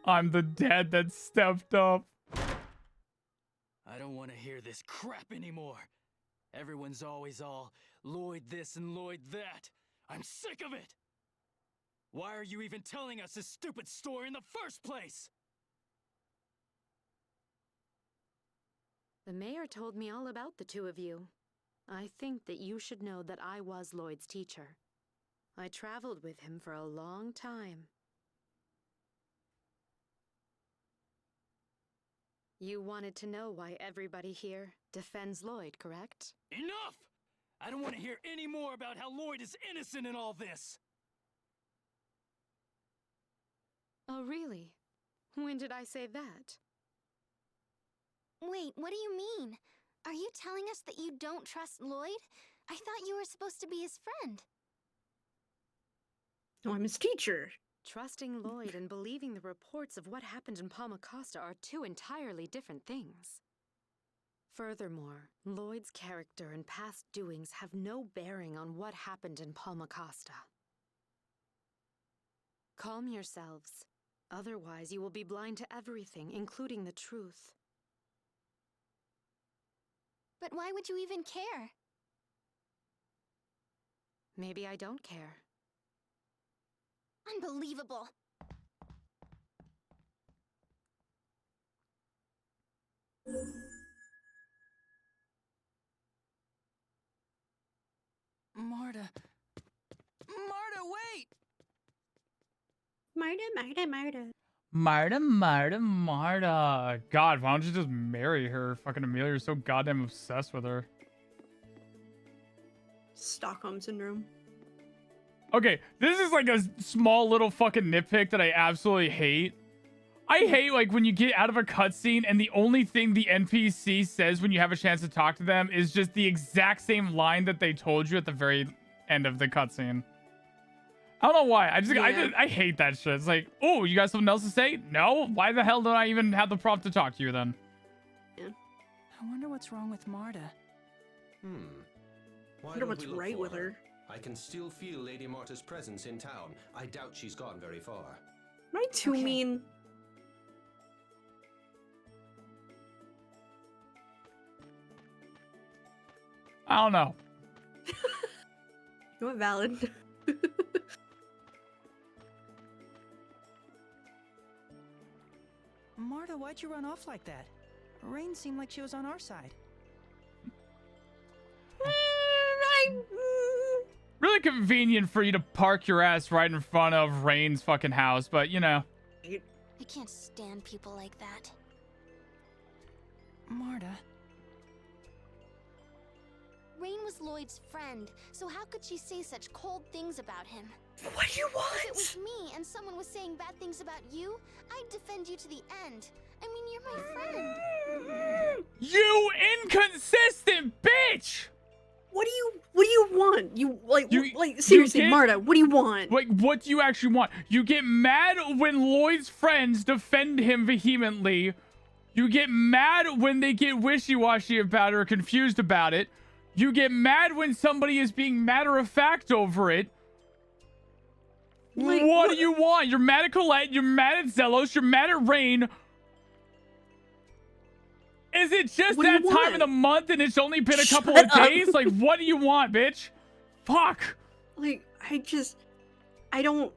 I'm the dad that stepped up. I don't want to hear this crap anymore. Everyone's always all Lloyd this and Lloyd that. I'm sick of it. Why are you even telling us this stupid story in the first place? The mayor told me all about the two of you. I think that you should know that I was Lloyd's teacher. I traveled with him for a long time. You wanted to know why everybody here defends Lloyd, correct? Enough! I don't want to hear any more about how Lloyd is innocent in all this. Oh, really? When did I say that? Wait, what do you mean? Are you telling us that you don't trust Lloyd? I thought you were supposed to be his friend. No, I'm his teacher. Trusting Lloyd and believing the reports of what happened in Palma Costa are two entirely different things. Furthermore, Lloyd's character and past doings have no bearing on what happened in Palma Costa. Calm yourselves. Otherwise, you will be blind to everything, including the truth. But why would you even care? Maybe I don't care. Unbelievable. Marta... Marta, wait! Marta. God, why don't you just marry her? Fucking Amelia, you're so goddamn obsessed with her. Stockholm syndrome. Okay, this is like a small little fucking nitpick that I absolutely hate. I hate like when you get out of a cutscene and the only thing the NPC says when you have a chance to talk to them is just the exact same line that they told you at the very end of the cutscene. I don't know why. I hate that shit. It's like, oh, you got something else to say? No? Why the hell don't I even have the prompt to talk to you then? Yeah. I wonder what's wrong with Marta. Why I wonder don't what's we look right for with her. I can still feel Lady Marta's presence in town. I doubt she's gone very far. Am I too mean? I don't know. You want valid? Marta, why'd you run off like that? Rain seemed like she was on our side. Really convenient for you to park your ass right in front of Rain's fucking house, but you know. I can't stand people like that. Marta... Rain was Lloyd's friend, so how could she say such cold things about him? What do you want? If it was me and someone was saying bad things about you, I'd defend you to the end. I mean, you're my friend. You inconsistent bitch! What do you want? You seriously, get- Marta, what do you want? Like, what do you actually want? You get mad when Lloyd's friends defend him vehemently. You get mad when they get wishy-washy about it or confused about it. You get mad when somebody is being matter-of-fact over it. Like, what do you want? You're mad at Colette. You're mad at Zelos. You're mad at Rain. Is it just What do you that time of the want? month and it's only been a couple Shut of up. days? Like, what do you want, bitch? Fuck. Like, I don't...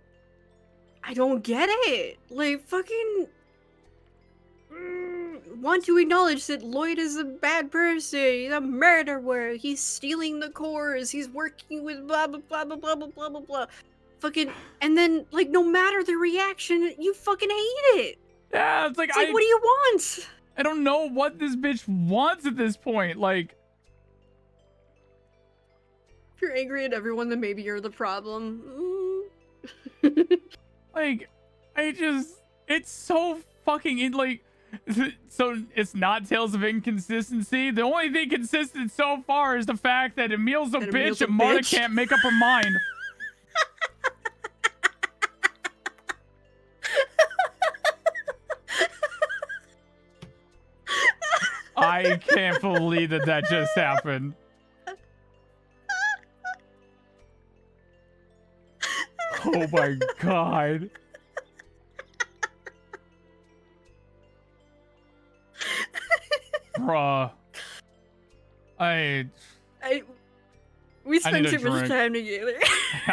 I don't get it. Like, fucking want to acknowledge that Lloyd is a bad person. He's a murderer. He's stealing the cores. He's working with blah blah blah blah blah blah blah blah blah. Fucking, and then like no matter the reaction, you fucking hate it. Yeah, it's like, It's like, what do you want? I don't know what this bitch wants at this point. Like, If you're angry at everyone, then maybe you're the problem. like, it's so fucking like. So it's not Tales of Inconsistency. The only thing consistent so far is the fact that Emil's a bitch and Marta can't make up her mind. I can't believe that just happened. Oh my god. Bruh. We spent need a too much drink. time together.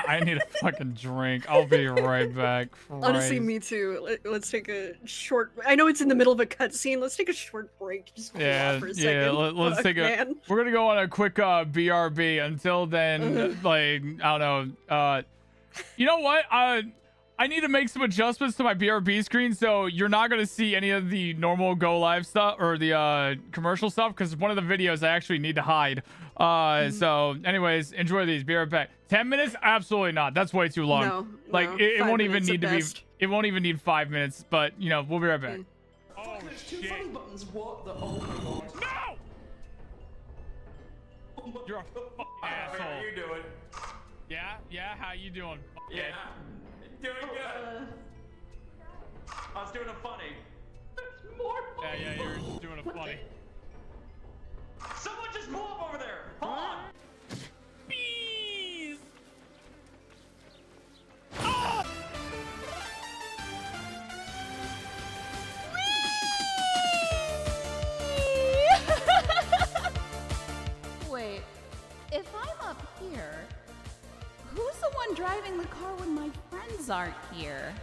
I need a fucking drink. I'll be right back. Honestly, Christ. me too. Let's take a short. I know it's in the middle of a cutscene. Let's take a short break. Just cool off for a second. Let's Fuck, take a. man. We're gonna go on a quick BRB. Until then, like, I don't know. You know what? I need to make some adjustments to my BRB screen, so you're not gonna see any of the normal go live stuff or the commercial stuff, because one of the videos I actually need to hide. So anyways, enjoy these. Be right back. 10 minutes? Absolutely not. That's way too long. No, like no, it 5 won't even minutes need at to best. be. It won't even need 5 minutes. But you know, we'll be right back. Oh, there's two funny buttons. What the? Oh my god. No! You're a fucking asshole. How are you doing? Yeah. How you doing? Yeah. Doing good. I was doing a funny. There's more funny. Yeah, you're just doing a funny. Someone just pull up over there. Hold on. Bees! Oh! Wait, if I'm up here, who's the one driving the car when my friends aren't here?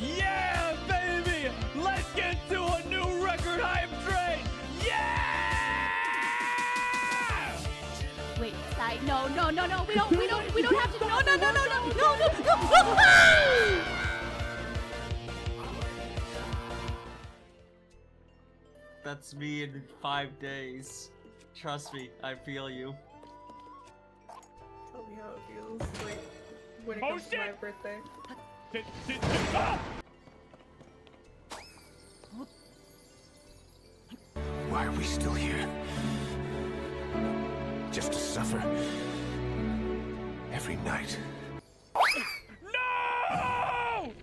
Yeah, baby! Let's get to a new record hype train! Yeah! Wait, Sai, no, we don't have to, no. That's me in 5 days. Trust me, I feel you. Tell me how it feels like when it Oh, comes to my shit! birthday. Ah! Why are we still here? Just to suffer every night. No!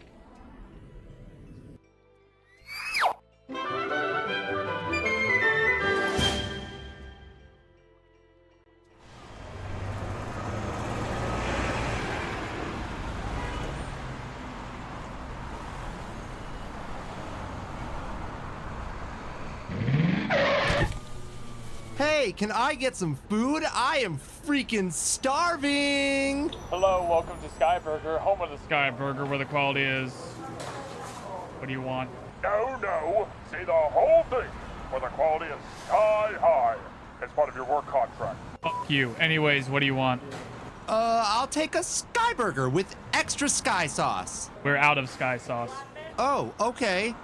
Hey, can I get some food? I am freaking starving! Hello, welcome to Sky Burger, home of the Sky Burger, where the quality is. What do you want? No. See the whole thing, where the quality is sky high. It's part of your work contract. Fuck you. Anyways, what do you want? I'll take a Sky Burger with extra Sky sauce. We're out of Sky sauce. Oh, okay.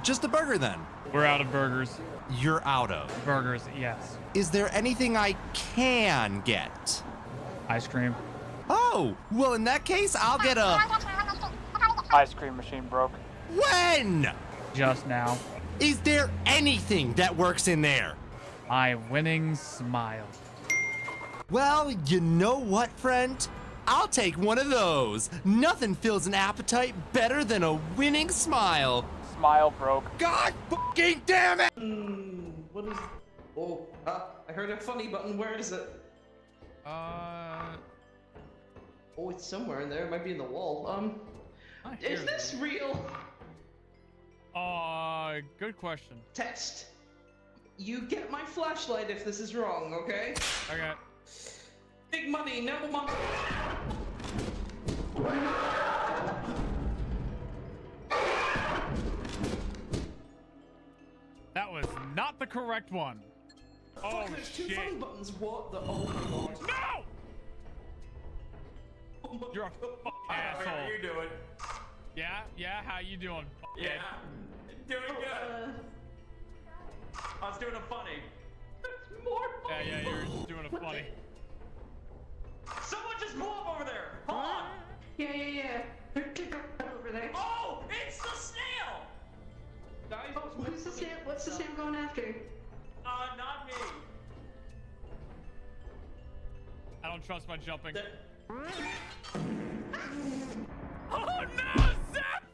Just a burger then. We're out of burgers. You're out of. Burgers, yes. Is there anything I can get? Ice cream. Oh, well in that case, I'll get a... Ice cream machine broke. When? Just now. Is there anything that works in there? My winning smile. Well, you know what, friend? I'll take one of those. Nothing fills an appetite better than a winning smile. Smile broke. God fucking damn it! What is? Oh, I heard a funny button. Where is it? Oh, it's somewhere in there. It might be in the wall. Is this real? Good question. Text. You get my flashlight if this is wrong, okay? Okay. Big money, never mind. That was not the correct one. Oh, There's two shit. funny buttons. What the? Oh my god. No! You're a fucking asshole. How are you doing? Yeah, how you doing? Yeah, doing good. I was doing a funny. More Yeah, you're doing a funny. Someone just blew up over there. Hold on. Yeah. Over there. Oh, it's the snail. Guys, What's the snail going after? Not me. I don't trust my jumping. Oh no, Seph!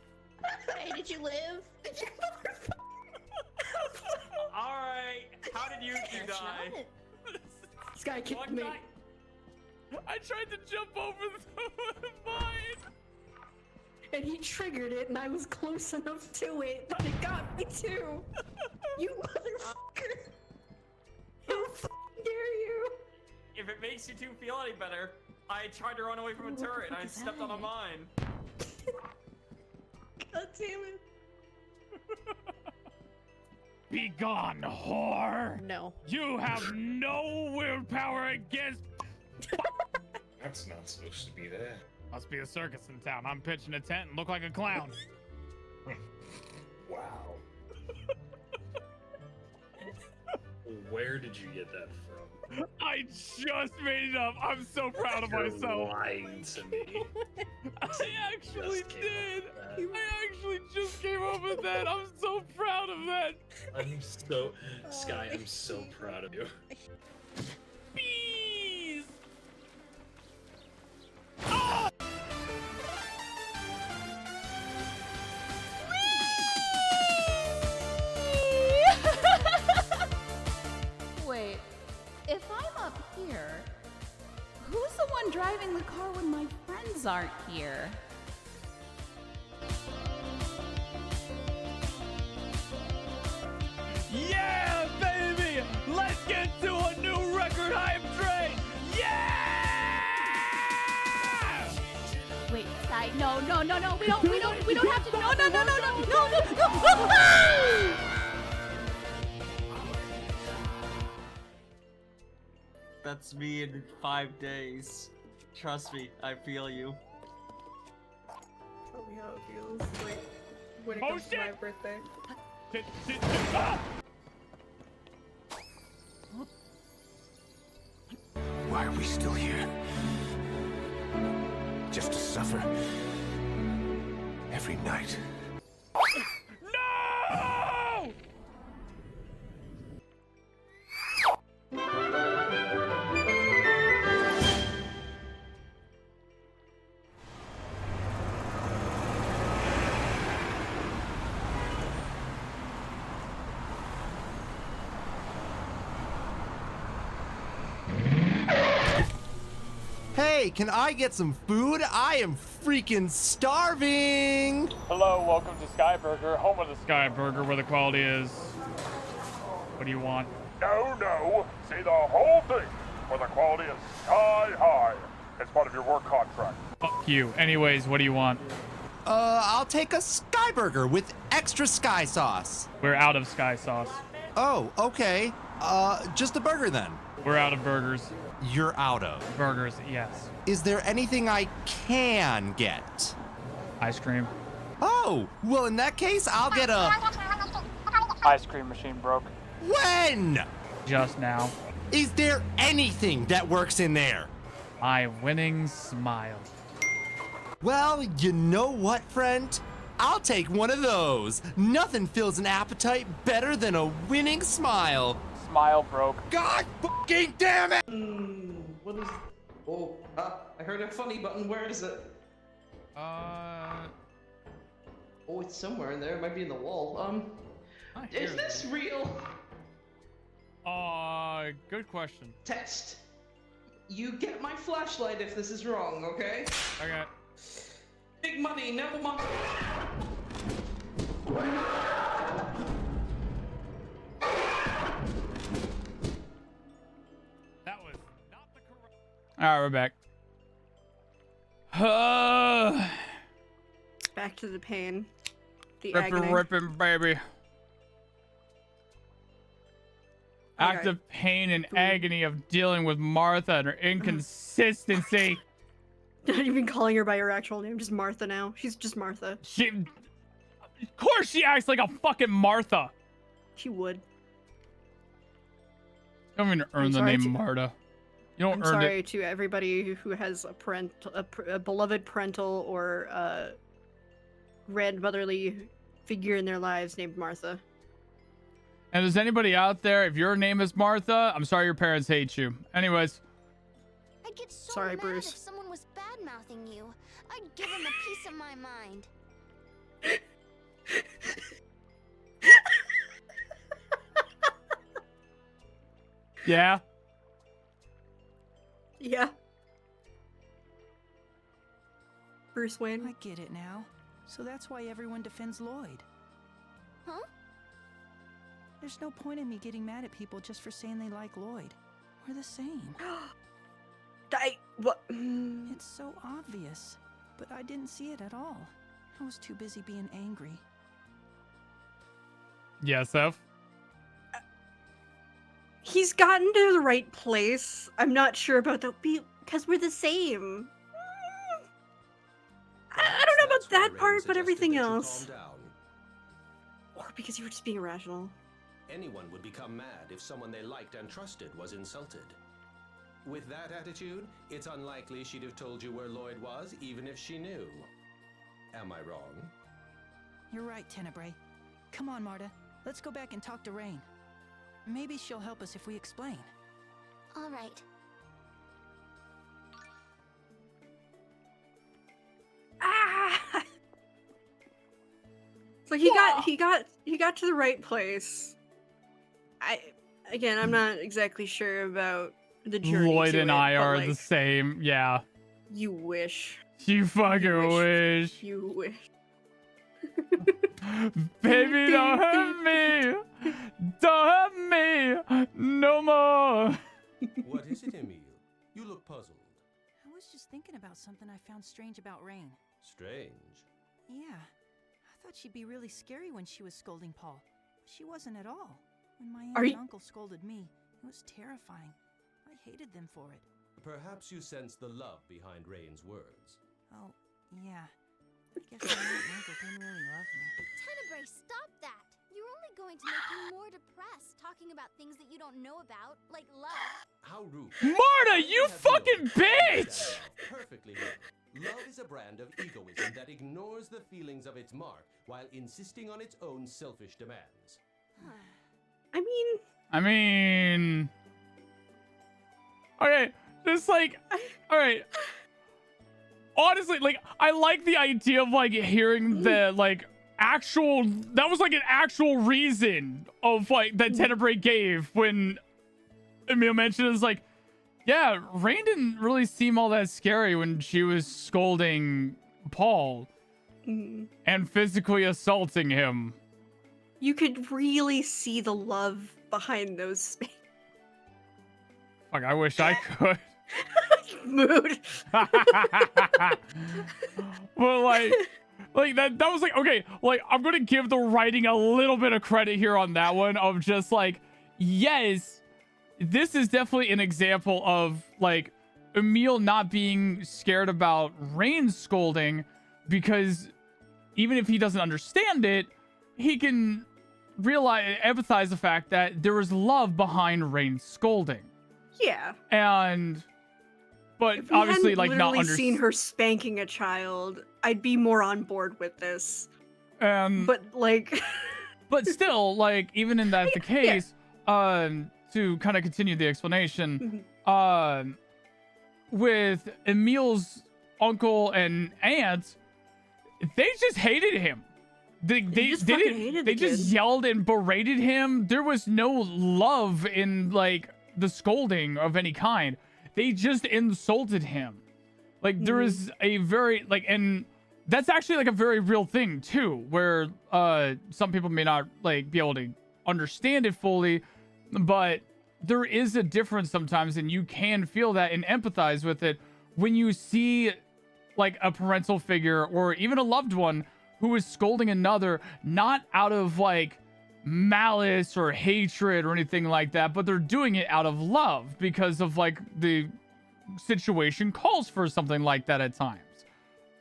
Hey, did you live? All right. How did you two die? This guy kicked me. I tried to jump over the mine. And he triggered it, and I was close enough to it, but it got me too. You motherfucker! How fucking dare you? If it makes you two feel any better, I tried to run away from a turret and I stepped on a mine. God damn it. Be gone, whore! No. You have no willpower against. That's not supposed to be there. Must be a circus in town. I'm pitching a tent and look like a clown. Wow. Where did you get that from? I just made it up. I'm so proud of You're myself. lying to me. I actually Just came did. up with that. I actually just came up with that. I'm so proud of that. I'm so Sky. I'm so proud of you. Bees. Ah! Wait, if I'm up here, who's the one driving the car when my friends aren't here? Yeah, baby! Let's get to a new record hype train! Yeah! Wait, Sky, no, we don't have to, no. That's me in 5 days. Trust me, I feel you. Tell me how it feels like when it Oh, comes to my shit! birthday. Ah! Why are we still here? Just to suffer every night. No! Hey, can I get some food? I am freaking starving! Hello, welcome to Sky Burger, home of the Sky Burger, where the quality is. What do you want? No. Say the whole thing, where the quality is sky high. It's part of your work contract. Fuck you. Anyways, what do you want? I'll take a Sky Burger with extra Sky sauce. We're out of Sky sauce. Oh, okay. Just a burger then. We're out of burgers. You're out of. Burgers, yes. Is there anything I can get? Ice cream. Oh, well in that case, I'll get a... Ice cream machine broke. When? Just now. Is there anything that works in there? My winning smile. Well, you know what, friend? I'll take one of those. Nothing fills an appetite better than a winning smile. Smile broke. God fucking damn it! What is? Oh, I heard a funny button. Where is it? Oh, it's somewhere in there. It might be in the wall. Is this real? Good question. Test. You get my flashlight if this is wrong, okay? Okay. Big money, never mind. That was not the correct. All right, we're back. Back to the pain. The Ripping, agony. ripping, baby. Okay. Active pain and agony of dealing with Martha and her inconsistency. Not even calling her by her actual name, just Martha now. She's just Martha. Of course she acts like a fucking Martha. She would. You don't even earn the name Marta. You don't I'm earn sorry it. to everybody who has a beloved parental or grandmotherly figure in their lives named Martha. And there's anybody out there, if your name is Martha, I'm sorry your parents hate you. Anyways. I'd get so Sorry, mad Bruce. if someone was bad-mouthing you. I'd give them a piece of my mind. Yeah. Yeah. Bruce Wayne. I get it now. So that's why everyone defends Lloyd. Huh? There's no point in me getting mad at people just for saying they like Lloyd. We're the same. What? It's so obvious, but I didn't see it at all. I was too busy being angry. Yeah, Seph? He's gotten to the right place. I'm not sure about that because we're the same. I don't know about that part, but everything else. Or because you were just being irrational. Anyone would become mad if someone they liked and trusted was insulted. With that attitude, it's unlikely she'd have told you where Lloyd was, even if she knew. Am I wrong? You're right, Tenebrae. Come on, Marta. Let's go back and talk to Rain. Maybe she'll help us if we explain. All right. Ah! So he got to the right place. I'm not exactly sure about the journey. Lloyd to and it, I but, are like, the same. Yeah. You wish. You fucking wish. You wish. Baby, don't hurt me. Don't hurt me no more. What is it, Emil? You look puzzled. I was just thinking about something I found strange about Rain. Strange. Yeah. I thought she'd be really scary when she was scolding Paul. But she wasn't at all. When my aunt and uncle scolded me, it was terrifying. I hated them for it. Perhaps you sense the love behind Rain's words. Oh, yeah. I guess my aunt and uncle didn't really love me. Tenebrae, stop that! You're only going to make me more depressed talking about things that you don't know about, like love. How rude. Marta, you fucking bitch! Perfectly well. Love is a brand of egoism that ignores the feelings of its mark while insisting on its own selfish demands. I mean, okay, just like, all right. Honestly, like, I like the idea of like hearing the like actual. That was like an actual reason of like that Tenebrae gave when Emil mentioned it. Was like, yeah, Rain didn't really seem all that scary when she was scolding Paul and physically assaulting him. You could really see the love behind those. Fuck, I wish I could. Mood. Well, like that was like, okay, like I'm gonna give the writing a little bit of credit here on that one of just like, yes, this is definitely an example of like Emil not being scared about Rain's scolding, because even if he doesn't understand it, he can empathize the fact that there was love behind Rain's scolding. Yeah. But if we obviously, hadn't like, not literally seen her spanking a child, I'd be more on board with this. But like, but still, like, even in that the case, to kind of continue the explanation, with Emil's uncle and aunt, they just hated him. They just yelled and berated him. There was no love in like the scolding of any kind. They just insulted him. Like there is a very like, and that's actually like a very real thing too, where some people may not like be able to understand it fully, but there is a difference sometimes, and you can feel that and empathize with it when you see like a parental figure or even a loved one who is scolding another, not out of like malice or hatred or anything like that, but they're doing it out of love because of like the situation calls for something like that at times.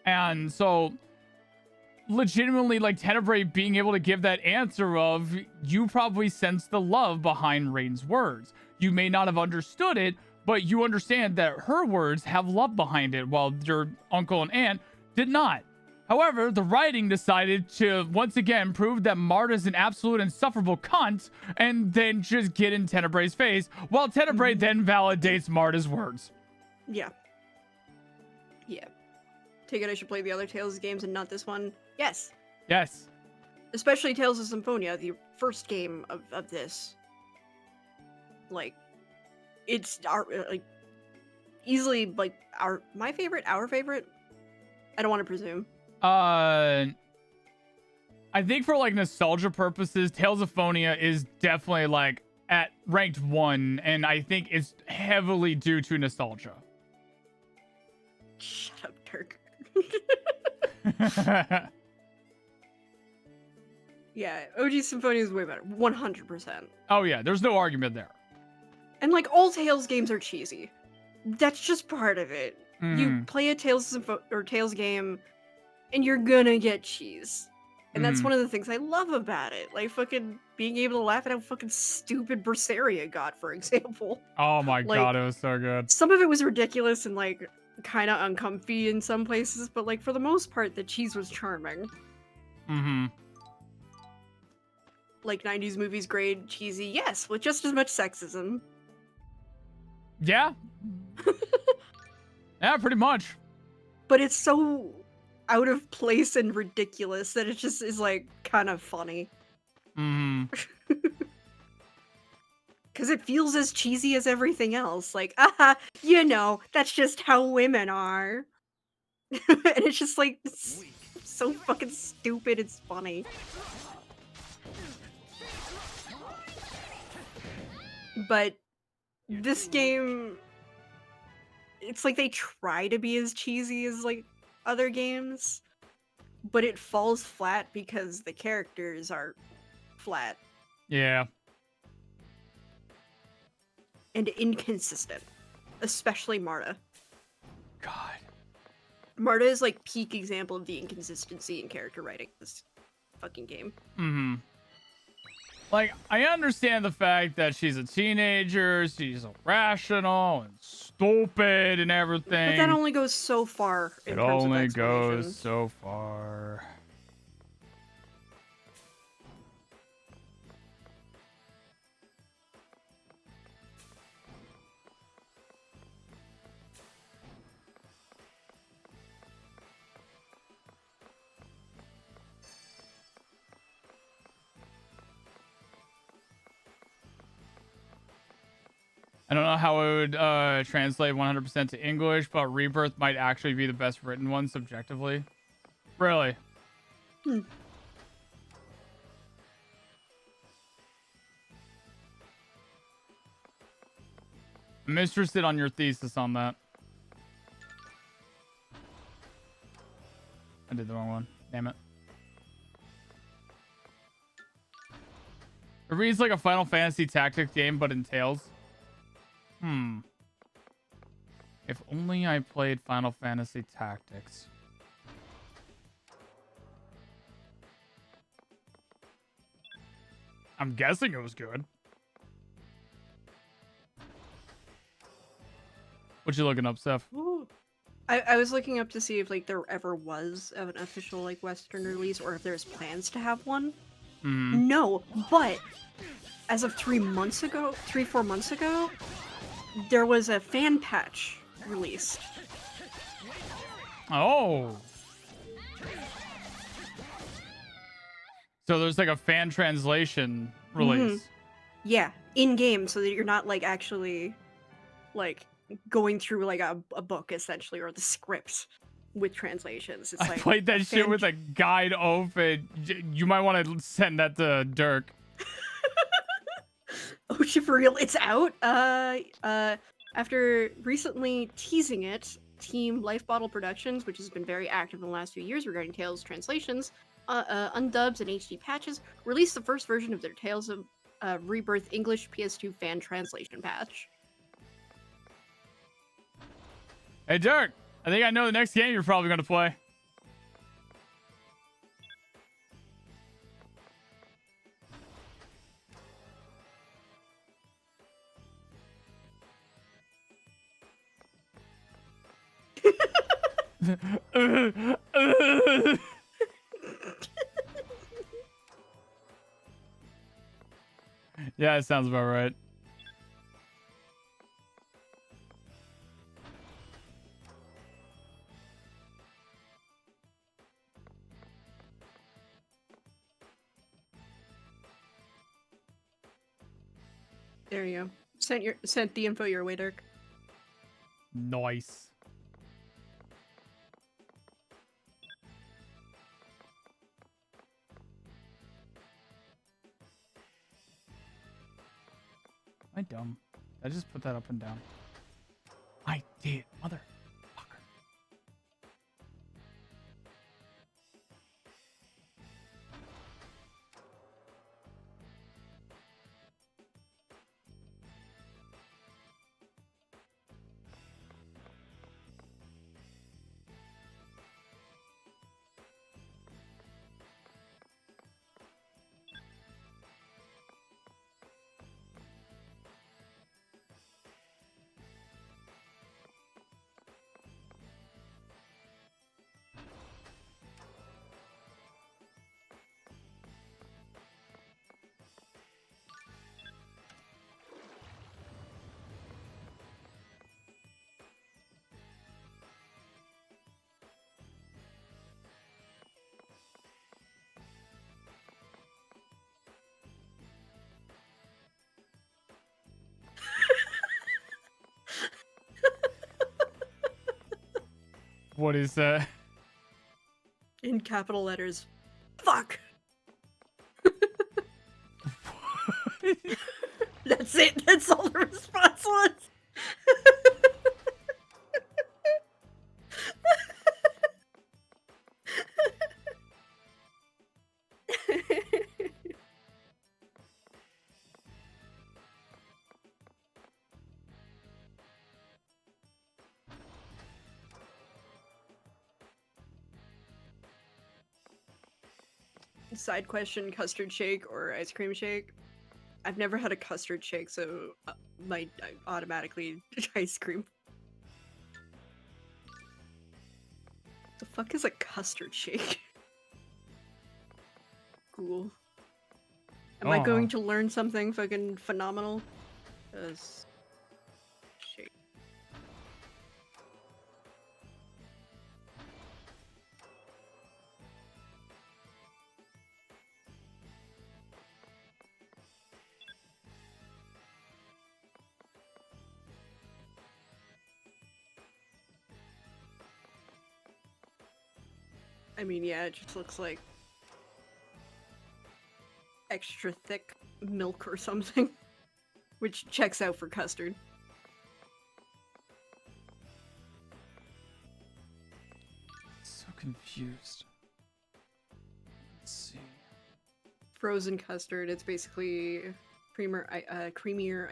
And so legitimately, like Tenebrae being able to give that answer of, you probably sense the love behind Rain's words. You may not have understood it, but you understand that her words have love behind it, while your uncle and aunt did not. However, the writing decided to once again prove that Marta's an absolute insufferable cunt, and then just get in Tenebrae's face, while Tenebrae then validates Marta's words. Yeah. Yeah. Take it I should play the other Tales games and not this one? Yes. Yes. Especially Tales of Symphonia, the first game of this. Like, it's our, like, easily, like, our favorite? I don't want to presume. I think for, like, nostalgia purposes, Tales of Symphonia is definitely, like, at ranked 1, and I think it's heavily due to nostalgia. Shut up, Dirk. Yeah, OG Symphonia is way better. 100%. Oh, yeah, there's no argument there. And, like, all Tales games are cheesy. That's just part of it. You play a Tales game, and you're gonna get cheese. And that's one of the things I love about it. Like, fucking being able to laugh at how fucking stupid Berseria got, for example. Oh my Like, god, it was so good. Some of it was ridiculous and, like, kind of uncomfy in some places, but, like, for the most part, the cheese was charming. Like, 90s movies, grade, cheesy, yes, with just as much sexism. Yeah. Yeah, pretty much. But it's so out of place and ridiculous that it just is, like, kind of funny. Because it feels as cheesy as everything else. Like, you know, that's just how women are. And it's just, like, it's so fucking stupid, it's funny. But this game, it's like they try to be as cheesy as, like, other games, but it falls flat because the characters are flat. Yeah. And inconsistent. Especially Marta. God. Marta is, like, peak example of the inconsistency in character writing in this fucking game. Like, I understand the fact that she's a teenager, she's irrational and stupid and everything. But that only goes so far in terms of It only explanation. goes so far. I don't know how it would translate 100% to English, but Rebirth might actually be the best written one subjectively. Really? I'm interested on your thesis on that. I did the wrong one. Damn it. It reads like a Final Fantasy Tactics game, but in Tales. If only I played Final Fantasy Tactics. I'm guessing it was good. What you looking up, Seph? I was looking up to see if, like, there ever was an official, like, Western release, or if there's plans to have one. No, but as of 4 months ago, there was a fan patch released. Oh. So there's like a fan translation release. Yeah, in game, so that you're not, like, actually, like, going through, like, a book, essentially, or the script with translations. It's I like played that shit with a guide open. You might want to send that to Dirk. Oh, shit, for real? It's out? After recently teasing it, Team Life Bottle Productions, which has been very active in the last few years regarding Tales translations, undubs, and HD patches, released the first version of their Tales of Rebirth English PS2 fan translation patch. Hey, Dirk, I think I know the next game you're probably going to play. Yeah, it sounds about right. There you go. Sent the info your way, Dirk. Nice. Am I dumb? I just put that up and down. I did, mother. What is that? In capital letters. Fuck! That's it. That's all the response was. Side question, custard shake or ice cream shake? I've never had a custard shake, so might automatically ice cream. The fuck is a custard shake? Cool. Am I going to learn something fucking phenomenal? Shake. I mean, yeah, it just looks like extra thick milk or something, which checks out for custard. So confused. Let's see. Frozen custard. It's basically creamier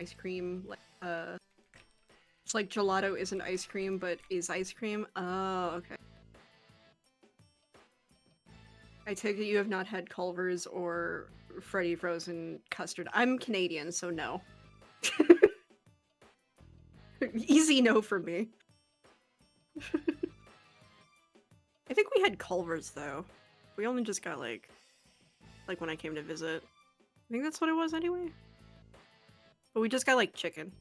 ice cream. It's like gelato isn't ice cream, but is ice cream. Oh, okay. I take it you have not had Culver's or Freddy frozen custard. I'm Canadian, so no. Easy no for me. I think we had Culver's though. We only just got like when I came to visit. I think that's what it was anyway. But we just got like chicken.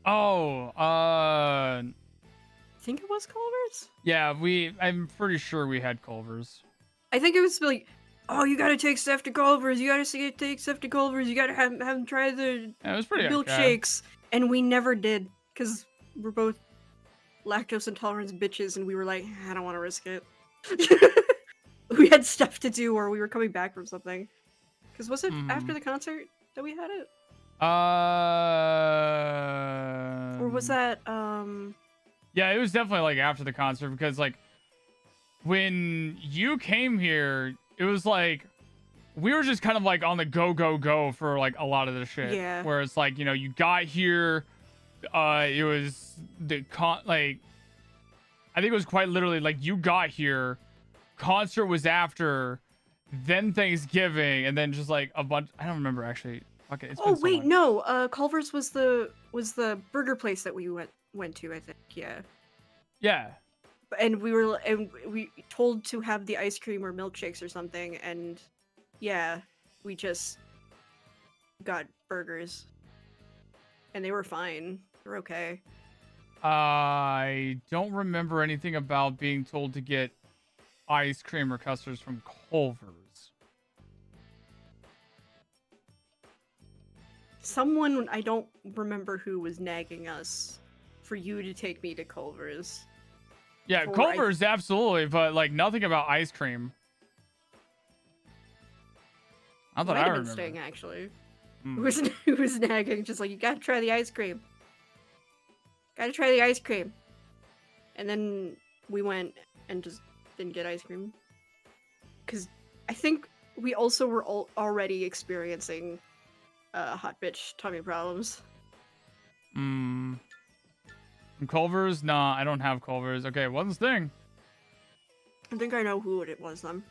Oh, I think it was Culver's? yeah, I'm pretty sure we had Culver's. I think it was like, oh, you gotta take Seph to Culver's, you gotta take Seph to Culver's, you gotta have him try the Yeah, it was pretty milkshakes. And we never did, because we're both lactose intolerant bitches, and we were like, I don't want to risk it. We had stuff to do, or we were coming back from something. Because was it after the concert that we had it? Or was that Yeah, it was definitely like after the concert because like when you came here, it was like we were just kind of like on the go for like a lot of the shit. Yeah. Where it's like, you know, you got here, it was like I think it was quite literally like you got here, concert was after, then Thanksgiving, and then just like a bunch. I don't remember actually. Okay. It's been so wait, long. no. Culver's was the burger place that we went to. I think. Yeah. Yeah. And we told to have the ice cream or milkshakes or something, and yeah, we just got burgers, and they were fine. They're okay. I don't remember anything about being told to get ice cream or custards from Culver's. Someone, I don't remember who, was nagging us for you to take me to Culver's. Yeah, Culver's absolutely, but like nothing about ice cream. I thought Might I have been remember. Sting, actually. Who was nagging, just like, you gotta try the ice cream. Gotta try the ice cream. And then we went and just didn't get ice cream. Because I think we also were already experiencing hot bitch tummy problems. Culver's? Nah, I don't have Culver's. Okay, what's this thing? I think I know who it was then.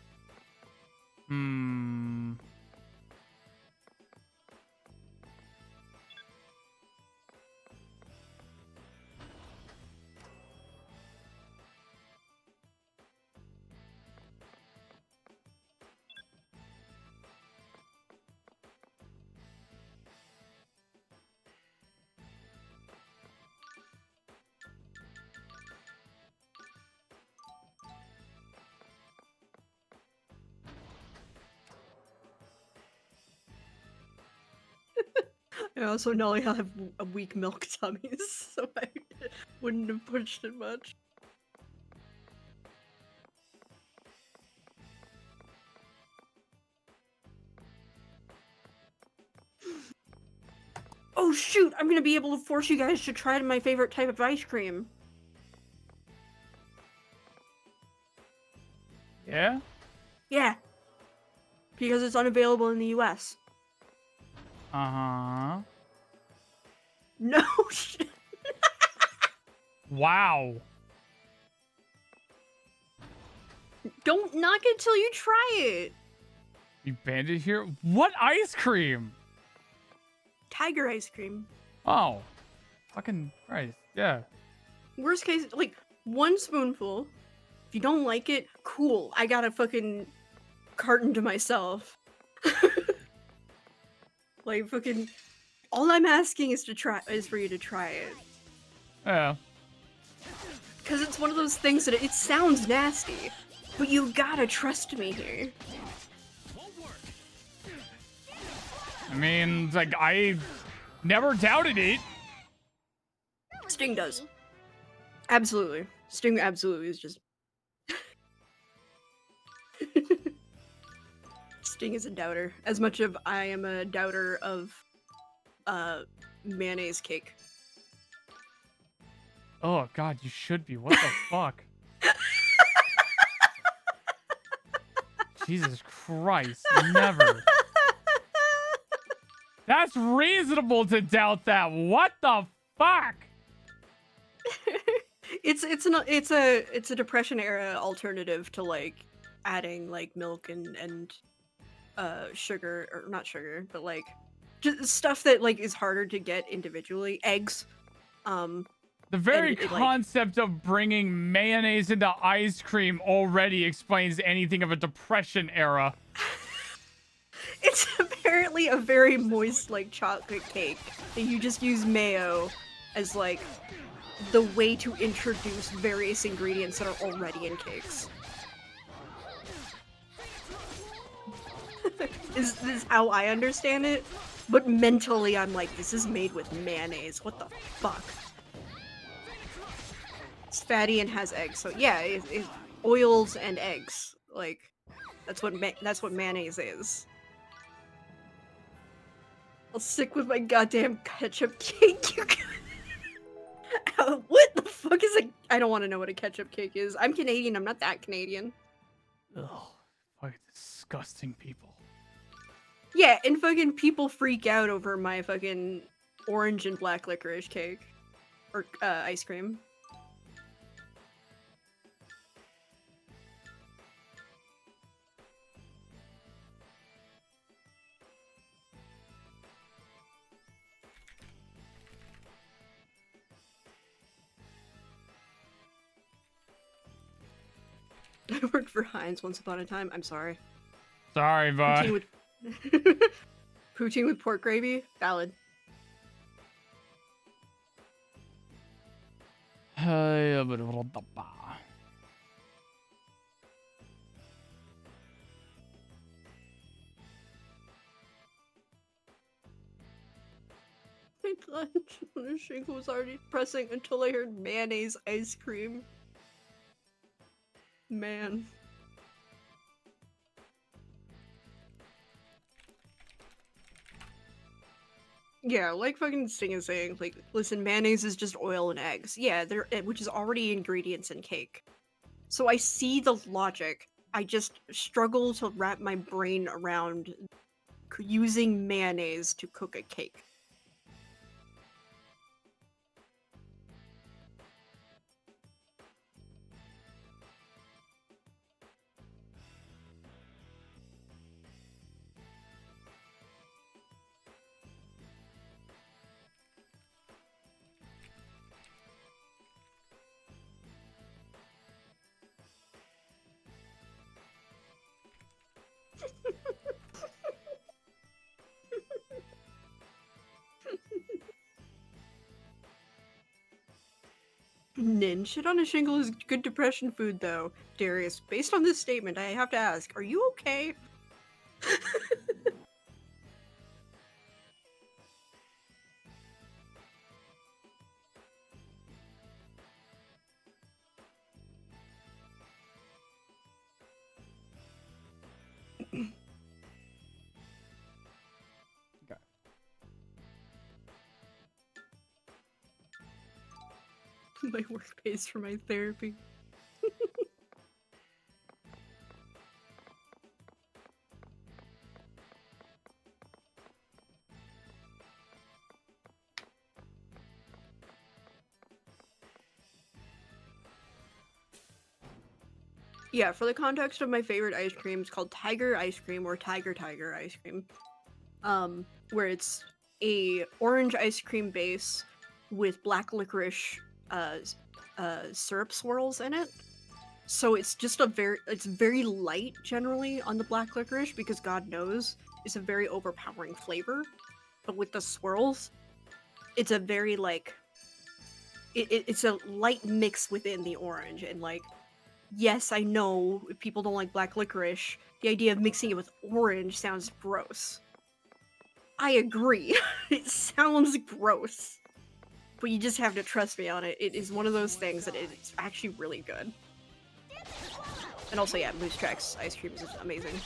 I also know I have a weak milk tummies, so I wouldn't have pushed it much. Oh shoot, I'm gonna be able to force you guys to try my favorite type of ice cream. Yeah? Yeah. Because it's unavailable in the US. Uh-huh. No shit. Wow. Don't knock it till you try it. You banned it here? What ice cream? Tiger ice cream. Oh. Fucking Christ. Yeah. Worst case, like, one spoonful. If you don't like it, cool. I got a fucking carton to myself. Like, fucking... All I'm asking is for you to try it. Yeah. Because it's one of those things that it sounds nasty, but you gotta trust me here. I mean, like, I never doubted it. Sting does. Absolutely. Sting absolutely is just... Sting is a doubter. As much of I am a doubter of mayonnaise cake. Oh, God, you should be. What the fuck? Jesus Christ. Never. That's reasonable to doubt that. What the fuck? It's a Depression era alternative to like adding like milk and sugar, or not sugar, but like just stuff that like is harder to get individually. Eggs. The very concept of bringing mayonnaise into ice cream already explains anything of a Depression era. It's apparently a very moist like chocolate cake that you just use mayo as like the way to introduce various ingredients that are already in cakes. This is how I understand it, but mentally I'm like, this is made with mayonnaise. What the fuck? It's fatty and has eggs, so yeah, it oils and eggs. Like that's what mayonnaise is. I'll stick with my goddamn ketchup cake. You what the fuck is a? I don't want to know what a ketchup cake is. I'm Canadian. I'm not that Canadian. Ugh, fucking disgusting people. Yeah, and fucking people freak out over my fucking orange and black licorice cake. Or, ice cream. I worked for Heinz once upon a time. I'm sorry. Sorry, bud. Poutine with poutine with pork gravy? Valid. My lunch on the shingle was already pressing until I heard mayonnaise ice cream. Man. Yeah, like fucking Sting is saying, like, listen, mayonnaise is just oil and eggs. Yeah, which is already ingredients in cake. So I see the logic. I just struggle to wrap my brain around using mayonnaise to cook a cake. Nin, shit on a shingle is good depression food, though. Darius, based on this statement, I have to ask, are you okay? My work pays for my therapy. Yeah, for the context of my favorite ice cream, it's called Tiger Ice Cream or Tiger Ice Cream. Where it's a orange ice cream base with black licorice syrup swirls in it. So it's just it's very light generally on the black licorice because God knows it's a very overpowering flavor. But with the swirls, it's a very like it's a light mix within the orange, and like, yes, I know if people don't like black licorice, the idea of mixing it with orange sounds gross. I agree. It sounds gross. But you just have to trust me on it. It is one of those things that it's actually really good. And also, yeah, Moose Tracks ice cream is amazing.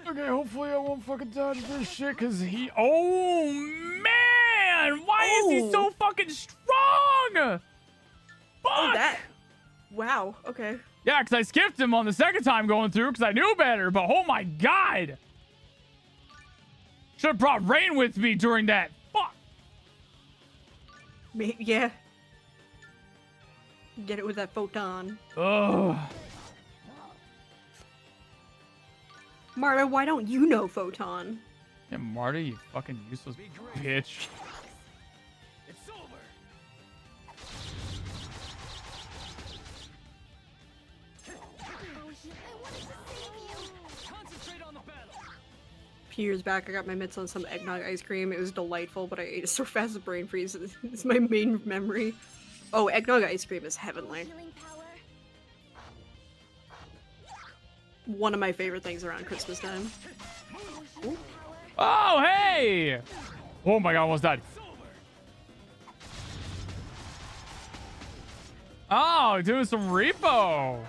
Okay, hopefully I won't fucking dodge this shit, cause oh man! Why is he so fucking strong? Fuck! Oh, that. Wow, okay. Yeah, cause I skipped him on the second time going through, cause I knew better, but oh my god! Should've brought Rain with me during that. Fuck! Yeah. Get it with that photon. Ugh. Marta, why don't you know photon? Yeah, Marta, you fucking useless bitch. It's over. Concentrate on the battle. A few years back, I got my mitts on some eggnog ice cream. It was delightful, but I ate it so fast the brain freeze. It's my main memory Oh, eggnog ice cream is heavenly. One of my favorite things around Christmas time. Ooh. Oh, hey! Oh my god, almost died. Oh, doing some repo.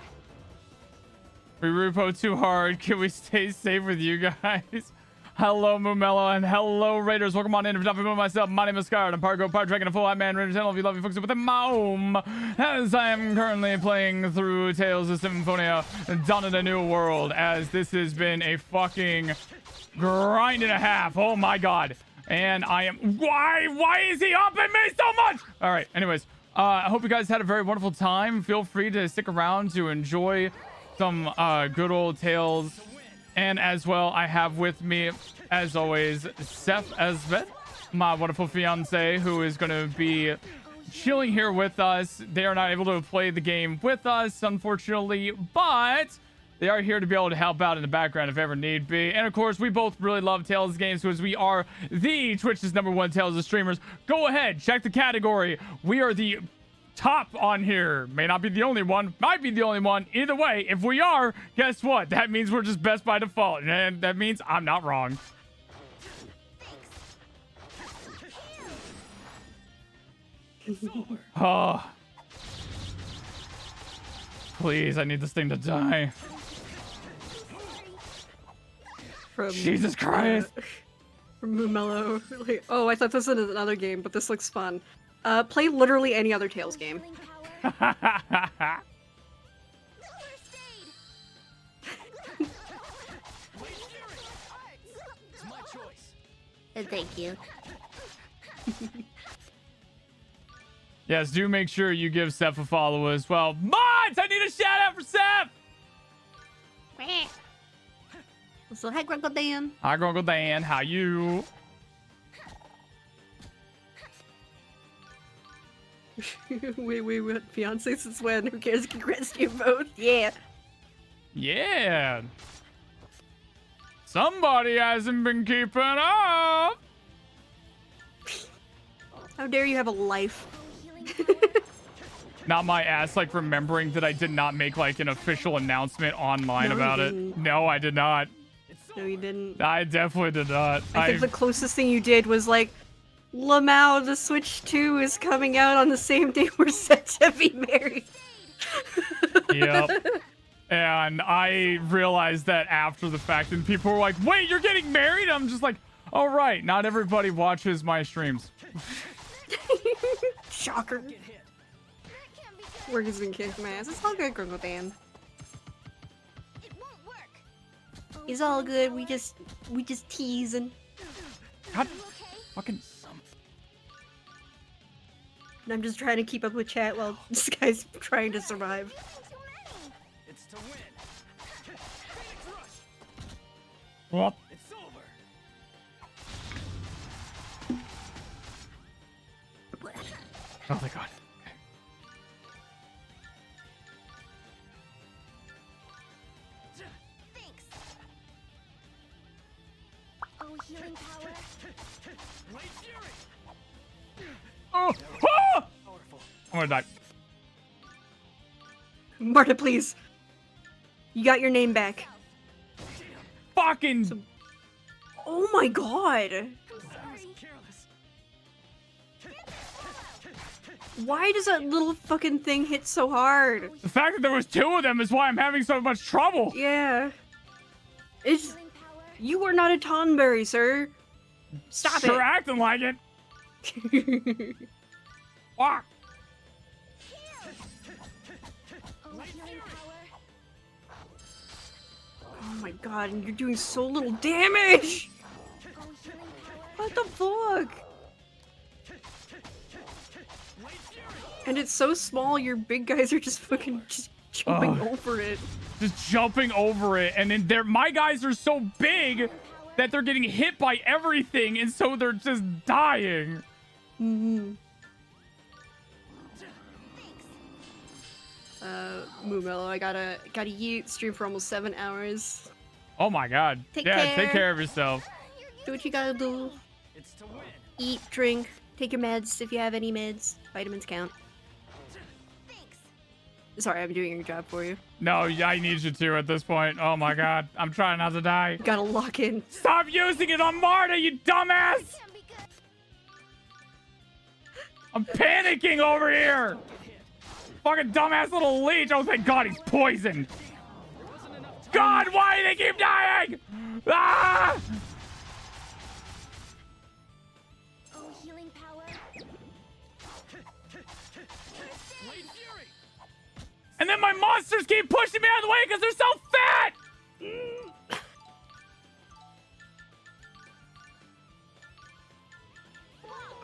We repo too hard. Can we stay safe with you guys? Hello, Mumelo, and hello, Raiders. Welcome on in. If not familiar with myself, my name is Scar. I'm part Dragon, a full Hat Man, Raiders channel. If you love me, folks, within my home, as I am currently playing through Tales of Symphonia, Dawn of the New World, as this has been a fucking grind and a half. Oh my god. And I am... Why is he upping me so much? All right, anyways. I hope you guys had a very wonderful time. Feel free to stick around to enjoy some good old Tales. And as well, I have with me, as always, Seph Esbeth, my wonderful fiance, who is going to be chilling here with us. They are not able to play the game with us, unfortunately, but they are here to be able to help out in the background if ever need be. And of course, we both really love Tales games because we are the Twitch's #1 Tales of streamers. Go ahead, check the category. We are the top on here. May not be the only one, might be the only one. Either way, if we are, guess what? That means we're just best by default, and that means I'm not wrong. Oh, please, I need this thing to die. From, Jesus Christ. From Mumelo. Like, oh, I thought this was another game, but this looks fun. Play literally any other Tales game. Thank you. Yes, do make sure you give Seph a follow as well. Mods, I need a shout out for Seph. So, hi, Grunkle Dan. Hi, Grunkle Dan. How you? wait, what? Fiance since when? Who cares? Congrats to you both. Yeah. Yeah. Somebody hasn't been keeping up. How dare you have a life? Not my ass, like remembering that I did not make like an official announcement online about it. No, I did not. No, you didn't. I definitely did not. I think the closest thing you did was like, Lamau, the Switch 2 is coming out on the same day we're set to be married. Yep. And I realized that after the fact, and people were like, wait, you're getting married? I'm just like, all right, not everybody watches my streams. Shocker. Work has been kicked my ass. It's all good, Grunkle Dan. It's all good. We just teasing. God, fucking. And I'm just trying to keep up with chat while this guy's trying to survive. It's to win. What? It's over. Oh my god. Oh, healing power. Oh! Oh! I'm gonna die. Marta, please. You got your name back. Fucking. Oh my god. Why does that little fucking thing hit so hard? The fact that there was 2 of them is why I'm having so much trouble. Yeah. It's... You are not a Tonberry, sir. Stop it. Sure acting like it. Fuck. Oh my god, and you're doing so little damage! What the fuck? And it's so small, your big guys are just fucking jumping over it. Just jumping over it, and then my guys are so big that they're getting hit by everything, and so they're just dying. Mm-hmm. Mumelo, I gotta yeet, stream for almost 7 hours. Oh my god. Take Take care of yourself. Do what you gotta do. Eat, drink, take your meds if you have any meds. Vitamins count. Sorry, I'm doing your job for you. No, I need you to at this point. Oh my god. I'm trying not to die. Gotta lock in. Stop using it on Marta, you dumbass! I'm panicking over here! Fucking dumbass little leech. Oh, thank god he's poisoned. God, why do they keep dying? Ah! Oh, healing power. And then my monsters keep pushing me out of the way because they're so fat!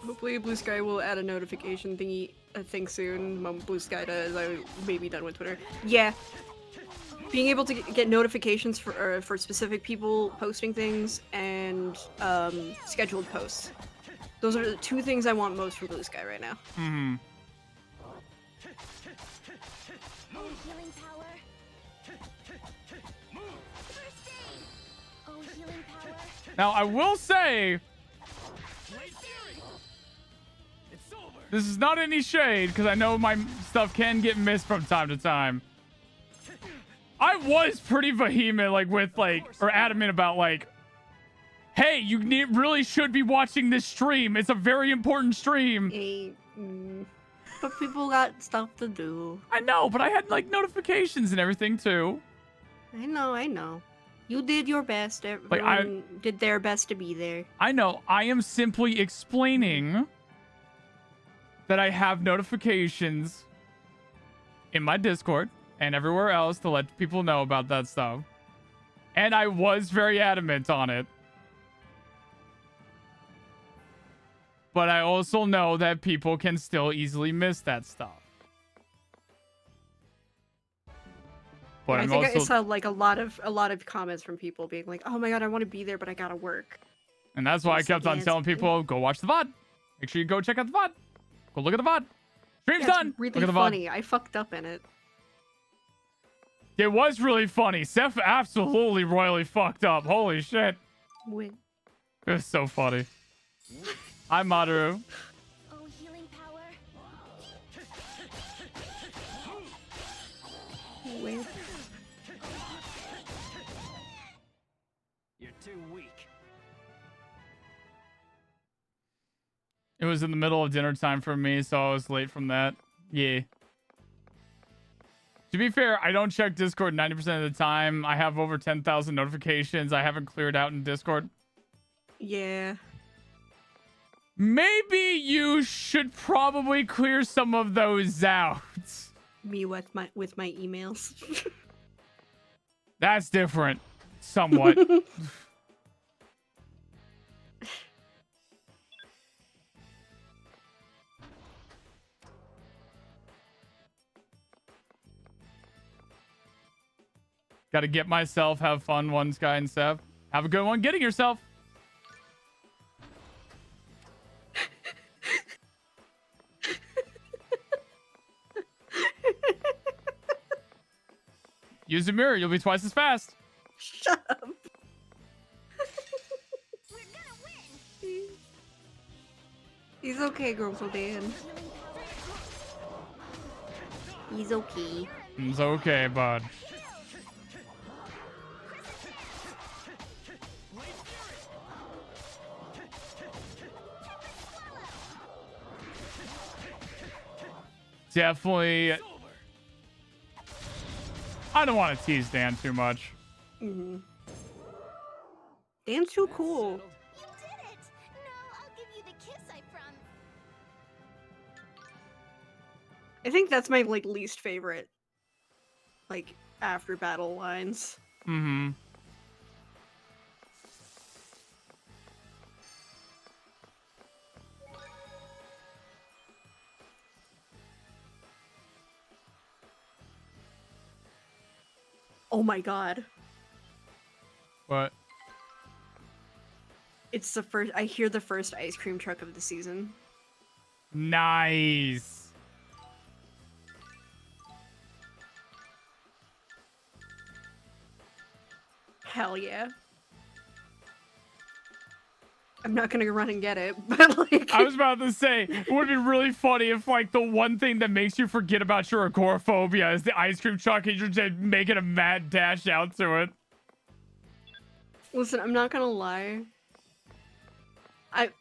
Hopefully Blue Sky will add a notification thingy, I think soon. Blue Sky does. I may be done with Twitter. Yeah. Being able to get notifications for specific people posting things and scheduled posts. Those are the two things I want most from Blue Sky right now. Mm-hmm. Oh, healing power. First aid. Oh, healing power. Now, I will say, this is not any shade, because I know my stuff can get missed from time to time. I was pretty vehement, or adamant about, hey, you really should be watching this stream. It's a very important stream. But people got stuff to do. I know, but I had, notifications and everything, too. I know. You did your best. Everyone did their best to be there. I know. I am simply explaining that I have notifications in my Discord and everywhere else to let people know about that stuff. And I was very adamant on it. But I also know that people can still easily miss that stuff. But I think I saw a lot of comments from people being like, "Oh my god, I want to be there, but I gotta work." And that's why I kept on telling people, go watch the VOD. Make sure you go check out the VOD. Go look at the VOD. Stream's done. It's really look at the funny. VOD. I fucked up in it. It was really funny. Seph absolutely royally fucked up. Holy shit. Wait. It was so funny. Hi, Maru. Oh, healing power. Wait. You're too weak. It was in the middle of dinner time for me, so I was late from that. Yeah. To be fair, I don't check Discord 90% of the time. I have over 10,000 notifications I haven't cleared out in Discord. Yeah. Maybe you should probably clear some of those out. Me with my emails. That's different. Somewhat. Gotta get myself, have fun, one Sky and Seph. Have a good one getting yourself. Use the mirror, you'll be twice as fast. Shut up. He's okay, Grumple Dan. He's okay. It's okay, bud. Definitely. I don't want to tease Dan too much. Mm-hmm. Dan's too cool. You did it! Now I'll give you the kiss I promised. I think that's my least favorite after battle lines. Mm-hmm. Oh my god. What? It's the first I hear the first ice cream truck of the season. Nice. Hell yeah. I'm not gonna run and get it, but like I was about to say, it would be really funny if like the one thing that makes you forget about your agoraphobia is the ice cream truck and you're just making a mad dash out to it. Listen, I'm not gonna lie.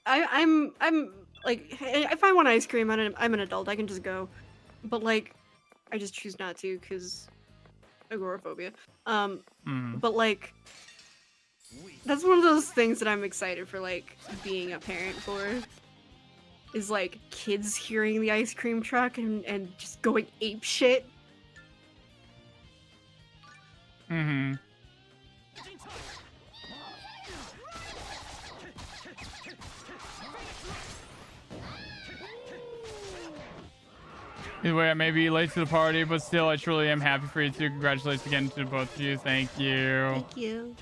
I'm like, hey, if I want ice cream, I'm an adult. I can just go, but like, I just choose not to because agoraphobia. But like, that's one of those things that I'm excited for, like being a parent for. Is like kids hearing the ice cream truck and just going ape shit. Mm-hmm. Anyway, I may be late to the party, but still, I truly am happy for you too. Congratulations again to both of you. Thank you. Thank you.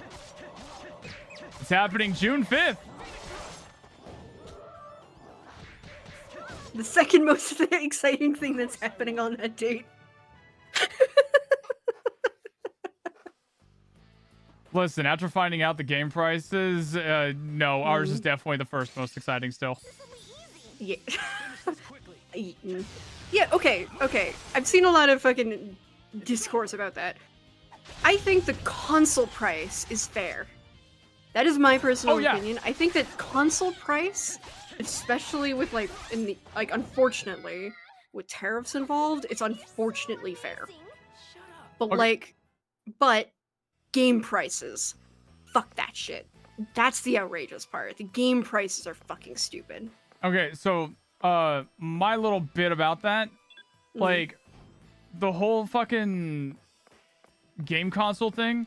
It's happening June 5th. The second most exciting thing that's happening on that date. Listen, after finding out the game prices, no, ours is definitely the first most exciting still. Yeah. Yeah, okay. I've seen a lot of fucking discourse about that. I think the console price is fair. That is my personal opinion. I think that console price, especially with like unfortunately, with tariffs involved, it's unfortunately fair. But but game prices, fuck that shit. That's the outrageous part. The game prices are fucking stupid. Okay, so my little bit about that, like the whole fucking game console thing,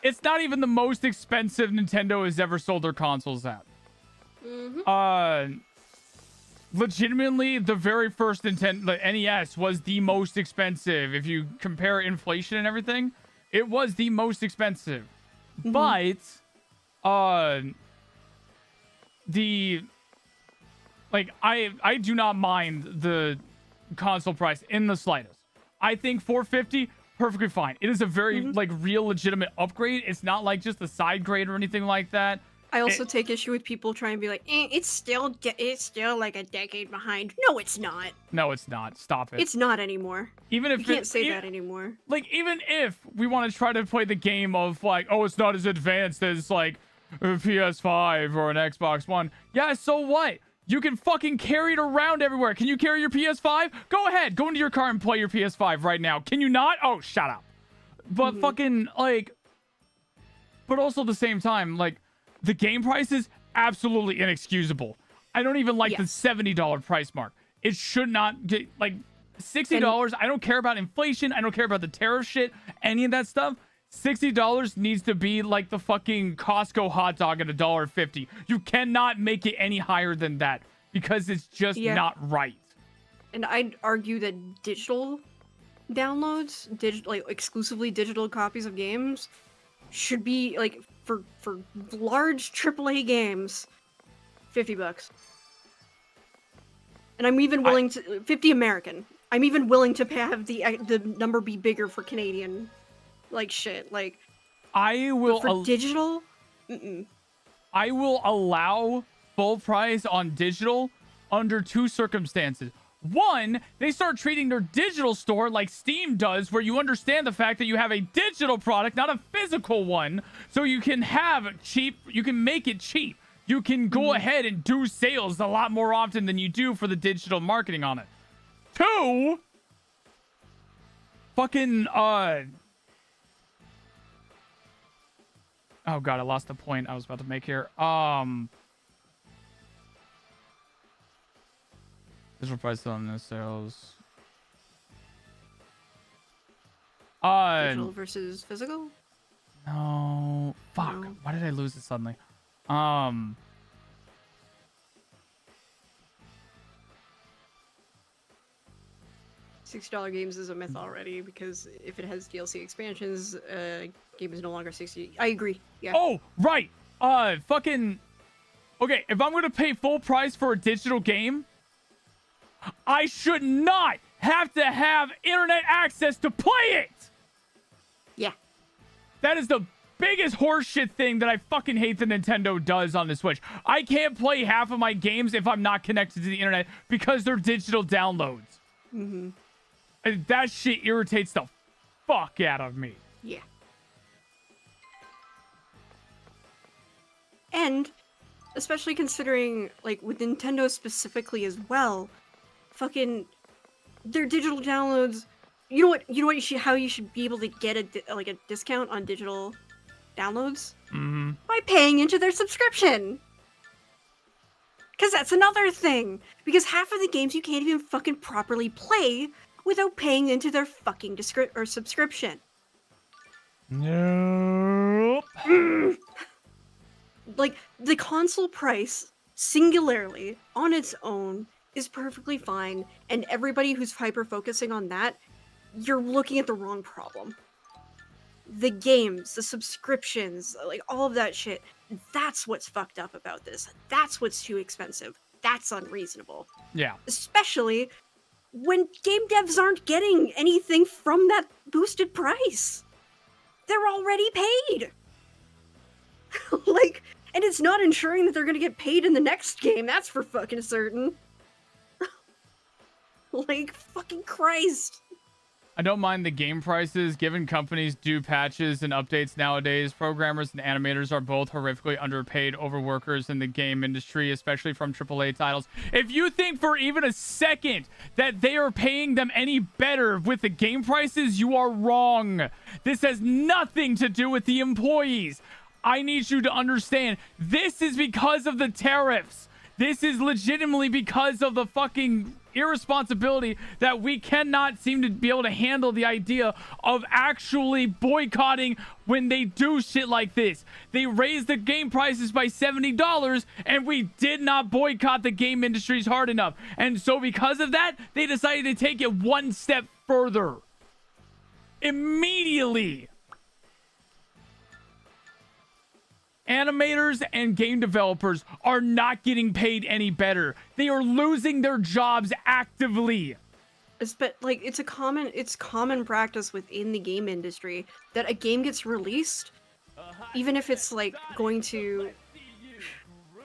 it's not even the most expensive Nintendo has ever sold their consoles at. Legitimately, the very first Nintendo, the NES, was the most expensive. If you compare inflation and everything, it was the most expensive. But I do not mind the console price in the slightest. I think $450 perfectly fine. It is a very real legitimate upgrade. It's not like just a side grade or anything like that. I also take issue with people trying to be like, it's still like a decade behind. No, it's not. No, it's not. Stop it. It's not anymore. Even if you can't say that anymore. Like, even if we want to try to play the game of like, oh, it's not as advanced as like a PS5 or an Xbox One. Yeah, so what? You can fucking carry it around everywhere. Can you carry your PS5? Go ahead. Go into your car and play your PS5 right now. Can you not? Oh, shut up. But fucking, like... But also at the same time, like, the game price is absolutely inexcusable. I don't even like the $70 price mark. It should not get, like, $60. I don't care about inflation. I don't care about the tariff shit. Any of that stuff. $60 needs to be like the fucking Costco hot dog at $1.50. You cannot make it any higher than that because it's just not right. And I'd argue that digital downloads, exclusively digital copies of games, should be like for large AAA games, $50. And I'm even willing to 50 American. I'm even willing to have the number be bigger for Canadian. Like shit, like I will for digital. I will allow full price on digital under two circumstances. One, they start treating their digital store like Steam does, where you understand the fact that you have a digital product, not a physical one, so you can have cheap. You can make it cheap. You can go ahead and do sales a lot more often than you do for the digital marketing on it. Two, fucking oh god, I lost the point I was about to make here. Digital price on the sales. Digital versus physical? No. Fuck. No. Why did I lose it suddenly? $60 games is a myth already because if it has DLC expansions, game is no longer 60. I agree. Yeah. Oh, right. Fucking. Okay, if I'm gonna pay full price for a digital game, I should not have to have internet access to play it. Yeah. That is the biggest horseshit thing that I fucking hate that Nintendo does on the Switch. I can't play half of my games if I'm not connected to the internet because they're digital downloads. Mm-hmm. And that shit irritates the fuck out of me. Yeah. And especially considering, like, with Nintendo specifically as well, fucking their digital downloads. You know what? How you should be able to get a discount on digital downloads? Mm-hmm. By paying into their subscription. Because that's another thing. Because half of the games you can't even fucking properly play without paying into their fucking subscription. Nope. Like, the console price, singularly, on its own, is perfectly fine, and everybody who's hyper-focusing on that, you're looking at the wrong problem. The games, the subscriptions, like, all of that shit, that's what's fucked up about this. That's what's too expensive. That's unreasonable. Yeah. Especially when game devs aren't getting anything from that boosted price. They're already paid! Like, and it's not ensuring that they're gonna get paid in the next game, that's for fucking certain. Like, fucking Christ. I don't mind the game prices. Given companies do patches and updates nowadays, programmers and animators are both horrifically underpaid overworkers in the game industry, especially from AAA titles. If you think for even a second that they are paying them any better with the game prices, you are wrong. This has nothing to do with the employees. I need you to understand, this is because of the tariffs. This is legitimately because of the fucking irresponsibility that we cannot seem to be able to handle the idea of actually boycotting when they do shit like this. They raised the game prices by $70 and we did not boycott the game industries hard enough. And so because of that, they decided to take it one step further. Immediately. Animators and game developers are not getting paid any better. They are losing their jobs actively. Like, it's common practice within the game industry that a game gets released, even if it's like going to.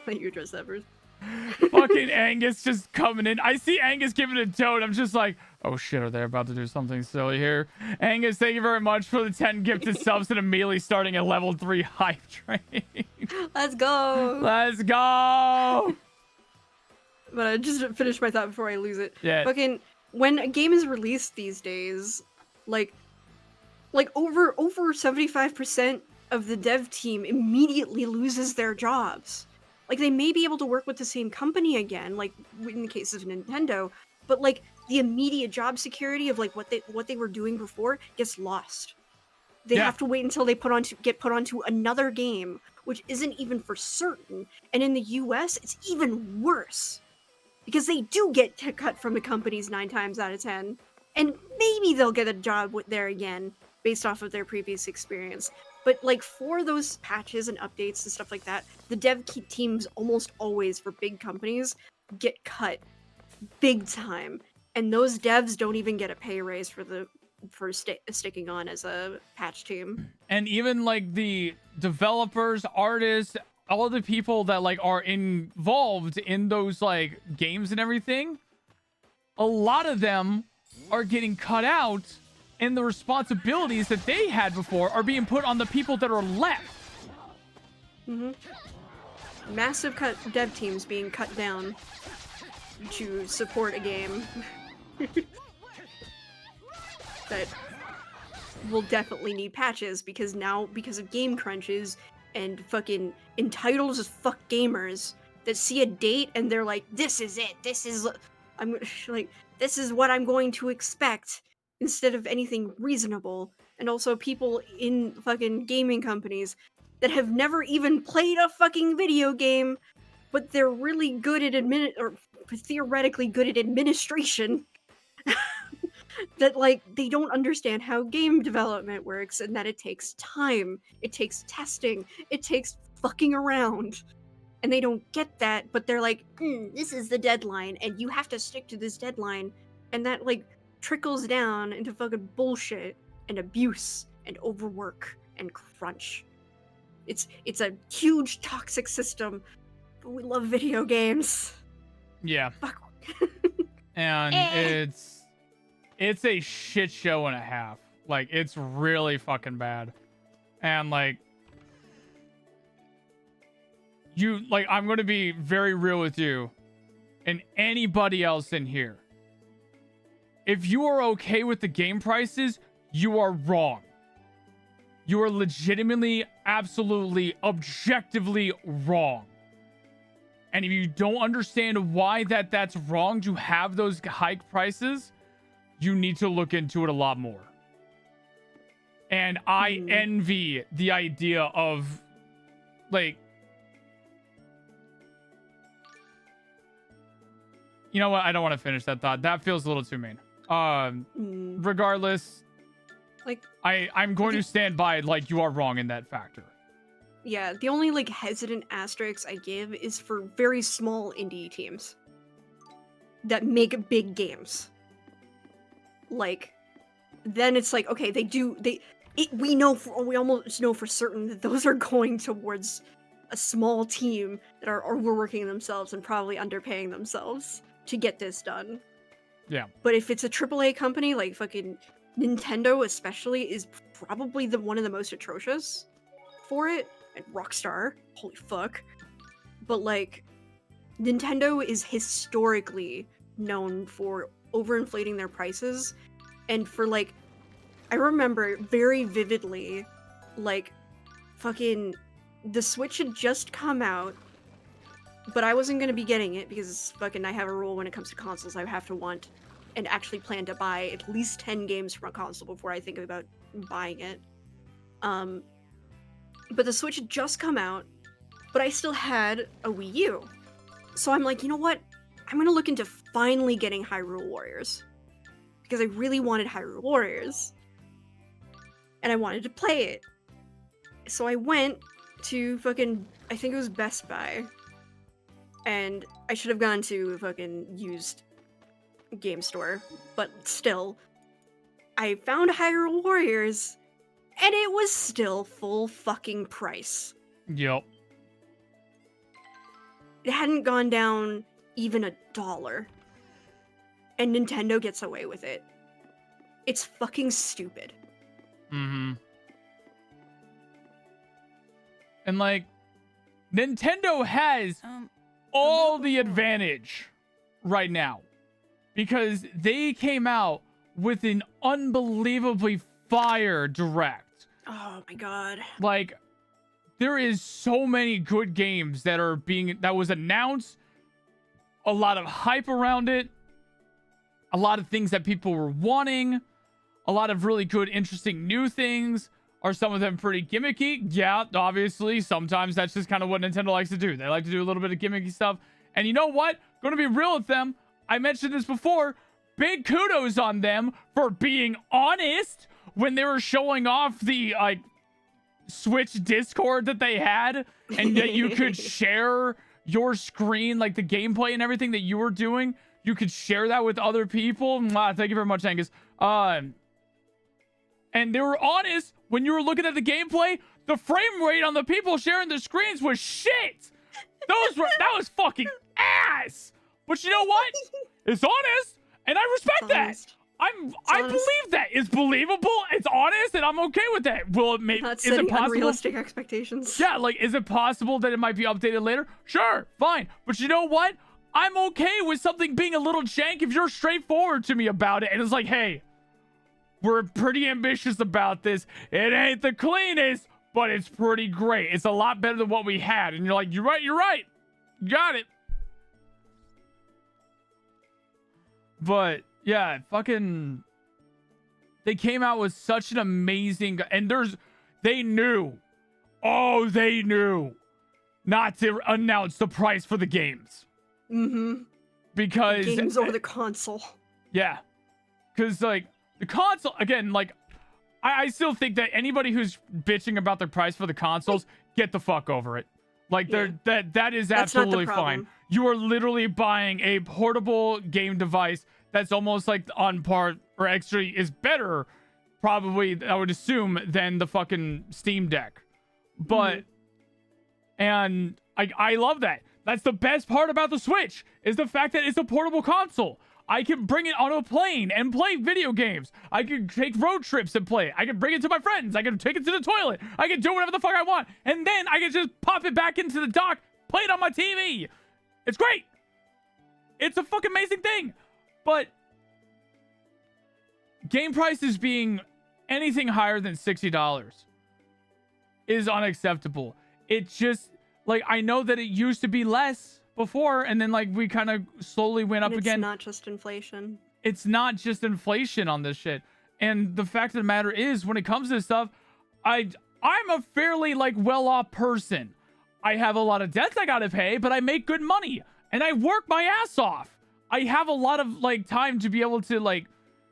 Let you address that first. Fucking Angus just coming in. I see Angus giving a toad. I'm just like, oh shit, are they about to do something silly here? Angus, thank you very much for the 10 gifted subs and immediately starting a level 3 hype train. Let's go. Let's go. But I just finish my thought before I lose it. Yeah. Fucking, when a game is released these days, like over 75% of the dev team immediately loses their jobs. Like, they may be able to work with the same company again, like in the case of Nintendo, but like the immediate job security of like what they were doing before gets lost. They have to wait until they get put onto another game, which isn't even for certain. And in the US, it's even worse because they do get cut from the companies 9 times out of 10, and maybe they'll get a job there again based off of their previous experience. But like for those patches and updates and stuff like that, the dev teams almost always for big companies get cut big time, and those devs don't even get a pay raise for sticking on as a patch team. And even like the developers, artists, all of the people that like are involved in those like games and everything, a lot of them are getting cut out. And the responsibilities that they had before are being put on the people that are left. Massive dev teams being cut down to support a game that will definitely need patches because of game crunches and fucking entitled as fuck gamers that see a date and they're like, this is it. This is what I'm going to expect. Instead of anything reasonable, and also people in fucking gaming companies that have never even played a fucking video game, but they're really good at theoretically good at administration. That like they don't understand how game development works and that it takes time, it takes testing, it takes fucking around. And they don't get that, but they're like, this is the deadline, and you have to stick to this deadline, and that like trickles down into fucking bullshit and abuse and overwork and crunch. It's a huge toxic system, but we love video games. Yeah. Fuck. And it's a shit show and a half. Like, it's really fucking bad. And like, I'm going to be very real with you and anybody else in here. If you are okay with the game prices, you are wrong. You are legitimately, absolutely, objectively wrong. And if you don't understand why that's wrong to have those high prices, you need to look into it a lot more. And I envy the idea of, like, you know what? I don't want to finish that thought. That feels a little too mean. Regardless, like, I'm going to stand by, like, you are wrong in that factor. Yeah, the only, like, hesitant asterisk I give is for very small indie teams that make big games. Like, then it's like, okay, we almost know for certain that those are going towards a small team that are overworking themselves and probably underpaying themselves to get this done. Yeah. But if it's a AAA company, like fucking Nintendo especially, is probably one of the most atrocious for it. And Rockstar, holy fuck. But like, Nintendo is historically known for overinflating their prices. And for like, I remember very vividly, like, fucking, the Switch had just come out, but I wasn't gonna be getting it because fucking I have a rule when it comes to consoles. I have to want and actually plan to buy at least 10 games from a console before I think about buying it. But the Switch had just come out, but I still had a Wii U. So I'm like, you know what? I'm gonna look into finally getting Hyrule Warriors. Because I really wanted Hyrule Warriors. And I wanted to play it. So I went to fucking, I think it was Best Buy. And I should have gone to a fucking used game store. But still, I found Hyrule Warriors, and it was still full fucking price. Yep. It hadn't gone down even $1. And Nintendo gets away with it. It's fucking stupid. Mm-hmm. And like, Nintendo has all the advantage right now because they came out with an unbelievably fire direct. Oh my god. Like, there is so many good games that was announced, a lot of hype around it, a lot of things that people were wanting, a lot of really good, interesting new things. Are some of them pretty gimmicky? Yeah, obviously. Sometimes that's just kind of what Nintendo likes to do. They like to do a little bit of gimmicky stuff. And you know what? Gonna be real with them. I mentioned this before. Big kudos on them for being honest when they were showing off the, like, Switch Discord that they had. And that you could share your screen, like the gameplay and everything that you were doing. You could share that with other people. Mwah, thank you very much, Angus. And they were honest when you were looking at the gameplay. The frame rate on the people sharing the screens was shit. That was fucking ass. But you know what? It's honest, and I respect that. I believe that. It's believable. It's honest, and I'm okay with that. Will it make? Not Is it setting possible? unrealistic expectations. Yeah, like, is it possible that it might be updated later? Sure, fine. But you know what? I'm okay with something being a little jank if you're straightforward to me about it, and it's like, hey, we're pretty ambitious about this. It ain't the cleanest, but it's pretty great. It's a lot better than what we had. And you're like, you're right. Got it. But yeah, fucking, they came out with such an amazing, and they knew not to announce the price for the games. Mm-hmm. Because games over the console. Yeah. Because, like, the console, again, like, I still think that anybody who's bitching about the price for the consoles, get the fuck over it. Like, that is absolutely fine. You are literally buying a portable game device that's almost like on par, or actually is better, probably, I would assume, than the fucking Steam Deck. But And I love that. That's the best part about the Switch, is the fact that it's a portable console. I can bring it on a plane and play video games. I can take road trips and play it. I can bring it to my friends. I can take it to the toilet. I can do whatever the fuck I want. And then I can just pop it back into the dock, play it on my TV. It's great. It's a fucking amazing thing. But game prices being anything higher than $60 is unacceptable. It just, like, I know that it used to be less before, and then, like, we kind of slowly went up again. It's not just inflation. It's not just inflation on this shit. And the fact of the matter is, when it comes to this stuff, I'm a fairly, like, well-off person. I have a lot of debts I gotta pay, but I make good money. And I work my ass off. I have a lot of, like, time to be able to, like,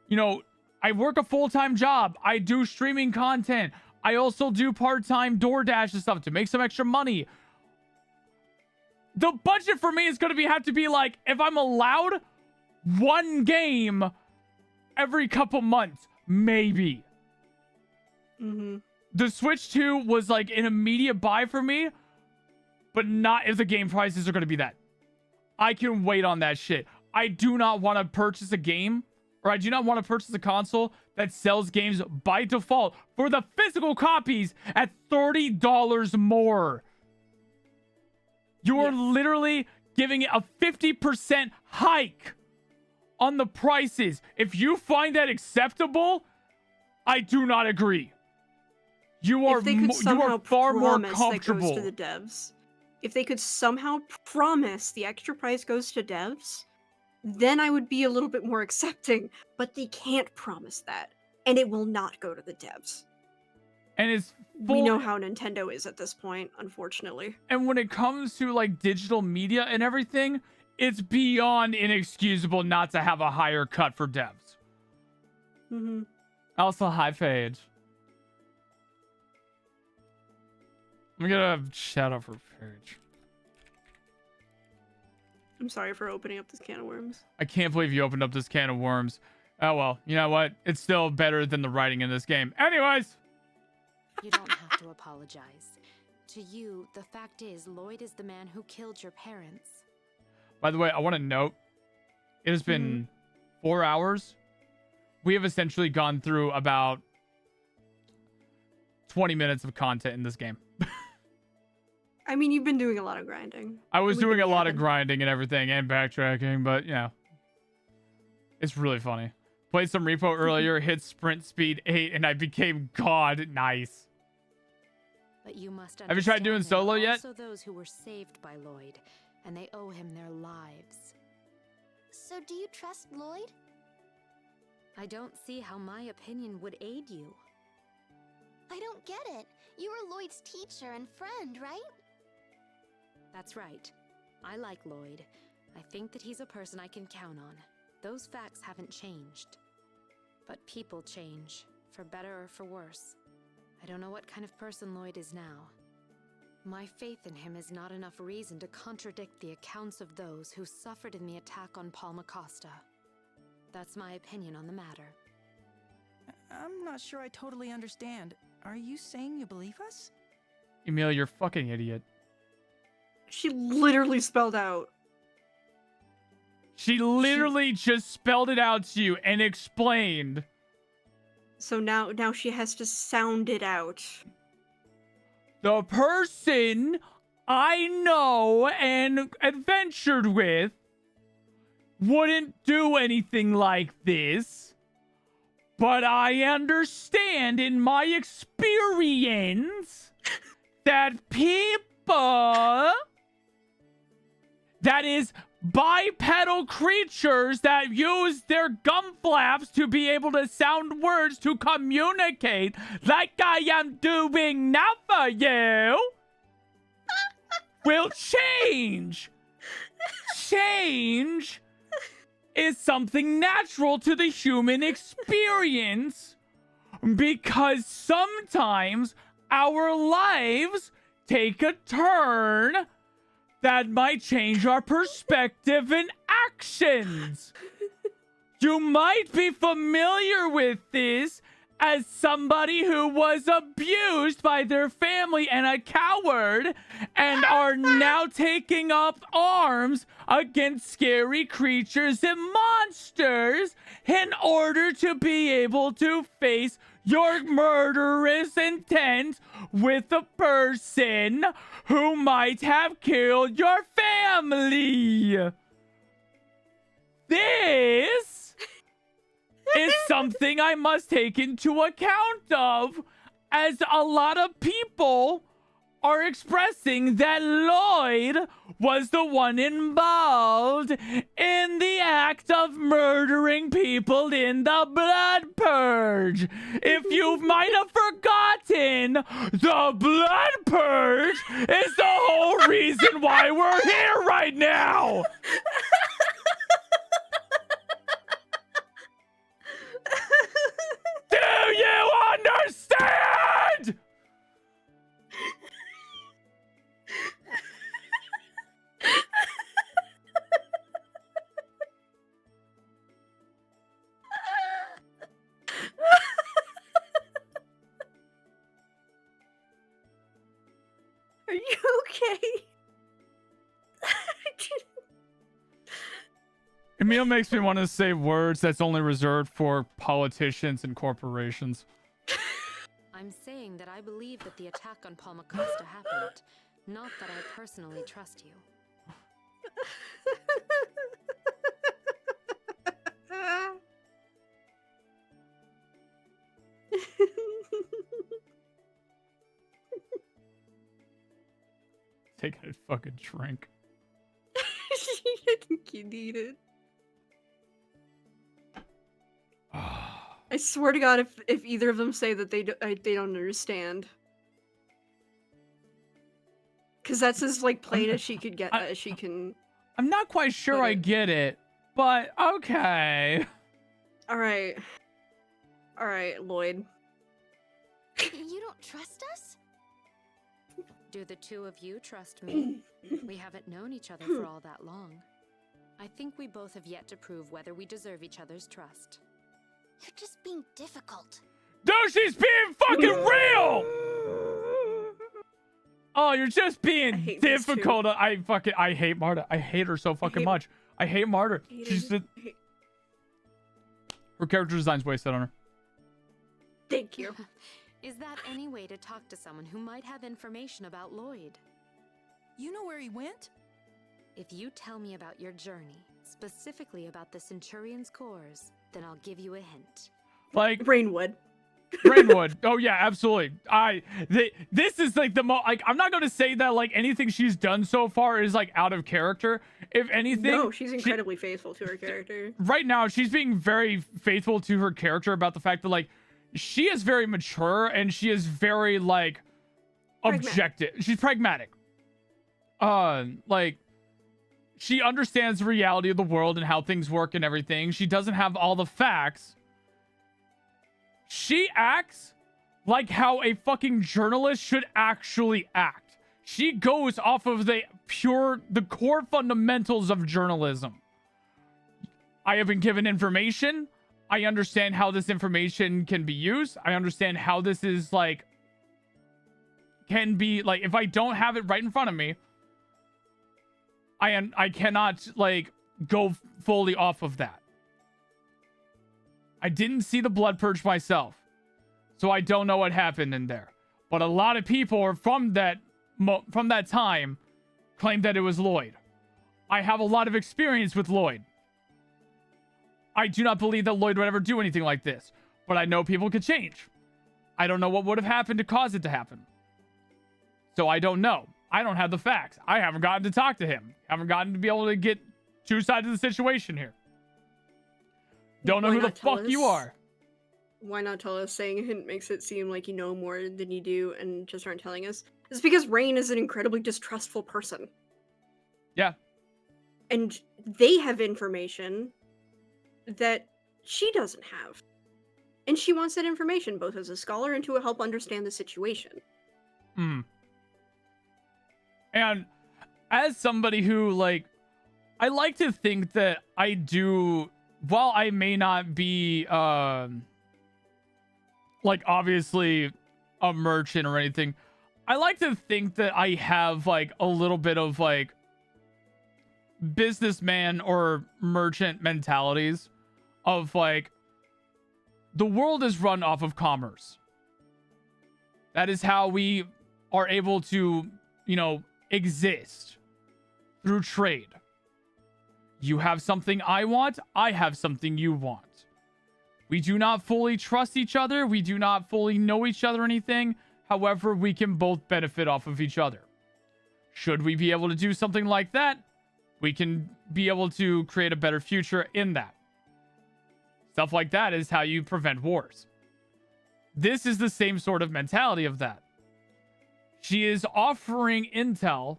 you know, I work a full-time job. I do streaming content. I also do part-time DoorDash and stuff to make some extra money. The budget for me is going to have to be like, if I'm allowed, one game every couple months, maybe. The Switch 2 was like an immediate buy for me, but not if the game prices are going to be that. I can wait on that shit. I do not want to purchase a game, or I do not want to purchase a console that sells games by default for the physical copies at $30 more. You are literally giving it a 50% hike on the prices. If you find that acceptable, I do not agree. You are far more comfortable. That goes to the devs. If they could somehow promise the extra price goes to devs, then I would be a little bit more accepting. But they can't promise that, and it will not go to the devs. And it's we know how Nintendo is at this point, unfortunately. And when it comes to, like, digital media and everything, it's beyond inexcusable not to have a higher cut for devs. Also, hi, Paige. I'm gonna shout out for Paige. I'm sorry for opening up this can of worms. I can't believe you opened up this can of worms. Oh, well, you know what? It's still better than the writing in this game. Anyways! You don't have to apologize. To you, the fact is, Lloyd is the man who killed your parents. By the way, I want to note, it has been 4 hours. We have essentially gone through about 20 minutes of content in this game. I mean, you've been doing a lot of grinding. I was doing a lot of grinding and everything, and backtracking, but, yeah. It's really funny. Played some Repo earlier, hit sprint speed 8, and I became God. Nice. But you must have you tried doing solo yet? Also those who were saved by Lloyd, and they owe him their lives. So do you trust Lloyd? I don't see how my opinion would aid you. I don't get it. You were Lloyd's teacher and friend, right? That's right. I like Lloyd. I think that he's a person I can count on. Those facts haven't changed. But people change, for better or for worse. I don't know what kind of person Lloyd is now. My faith in him is not enough reason to contradict the accounts of those who suffered in the attack on Palma Costa. That's my opinion on the matter. I'm not sure I totally understand. Are you saying you believe us? Emil, you're a fucking idiot. She literally spelled out. She literally just spelled it out to you and explained. So now she has to sound it out. The person I know and adventured with wouldn't do anything like this. But I understand in my experience that people... That is bipedal creatures that use their gum flaps to be able to sound words to communicate like I am doing now for you will change. Change is something natural to the human experience because sometimes our lives take a turn that might change our perspective and actions. You might be familiar with this as somebody who was abused by their family and a coward and are now taking up arms against scary creatures and monsters in order to be able to face your murderous intent with the person who might have killed your family. This is something I must take into account of, as a lot of people are expressing that Lloyd was the one involved in the act of murdering people in the blood purge. If you might have forgotten, the blood purge is the whole reason why we're here right now. Do you understand? Are you okay? Emil makes me want to say words that's only reserved for politicians and corporations. I'm saying that I believe that the attack on Palmacosta happened, not that I personally trust you. Taking a fucking drink. I think you need it. I swear to God, if either of them say that they don't understand, because that's as like plain as she could get. She can. I'm not quite sure I get it, but okay. All right, Lloyd. You don't trust us? Do the two of you trust me? We haven't known each other for all that long. I think we both have yet to prove whether we deserve each other's trust. You're just being difficult. Dude, she's being fucking real! Oh, you're just being difficult. I hate Marta. I hate her so fucking much. I hate Marta. Her character design's wasted on her. Thank you. Is that any way to talk to someone who might have information about Lloyd? You know where he went? If you tell me about your journey, specifically about the Centurion's cores, then I'll give you a hint. Like Rainwood. Rainwood. Oh yeah, absolutely. This is like the most, like, I'm not going to say that like anything she's done so far is like out of character. If anything, no, she's incredibly faithful to her character. Right now, she's being very faithful to her character about the fact that like she is very mature and she is very like objective. She's pragmatic. Like she understands the reality of the world and how things work and everything. She doesn't have all the facts. She acts like how a fucking journalist should actually act. She goes off of the core fundamentals of journalism. I have been given information. I understand how this information can be used. I understand how this is like, can be like, if I don't have it right in front of me, I cannot like go fully off of that. I didn't see the blood purge myself, so I don't know what happened in there. But a lot of people from that time claim that it was Lloyd. I have a lot of experience with Lloyd. I do not believe that Lloyd would ever do anything like this, but I know people could change. I don't know what would have happened to cause it to happen. So I don't know. I don't have the facts. I haven't gotten to talk to him. Haven't gotten to be able to get two sides of the situation here. Don't know who the fuck you are. Why not tell us? Saying a hint makes it seem like you know more than you do and just aren't telling us. It's because Rain is an incredibly distrustful person. Yeah. And they have information that she doesn't have. And she wants that information both as a scholar and to help understand the situation. And as somebody who, like, I like to think that I do, while I may not be like obviously a merchant or anything, I like to think that I have like a little bit of like businessman or merchant mentalities of like the world is run off of commerce. That is how we are able to, you know, exist through trade. You have something I want, I have something you want. We do not fully trust each other. We do not fully know each other or anything. However, we can both benefit off of each other. Should we be able to do something like that, we can be able to create a better future in that. Stuff like that is how you prevent wars. This is the same sort of mentality of that. She is offering intel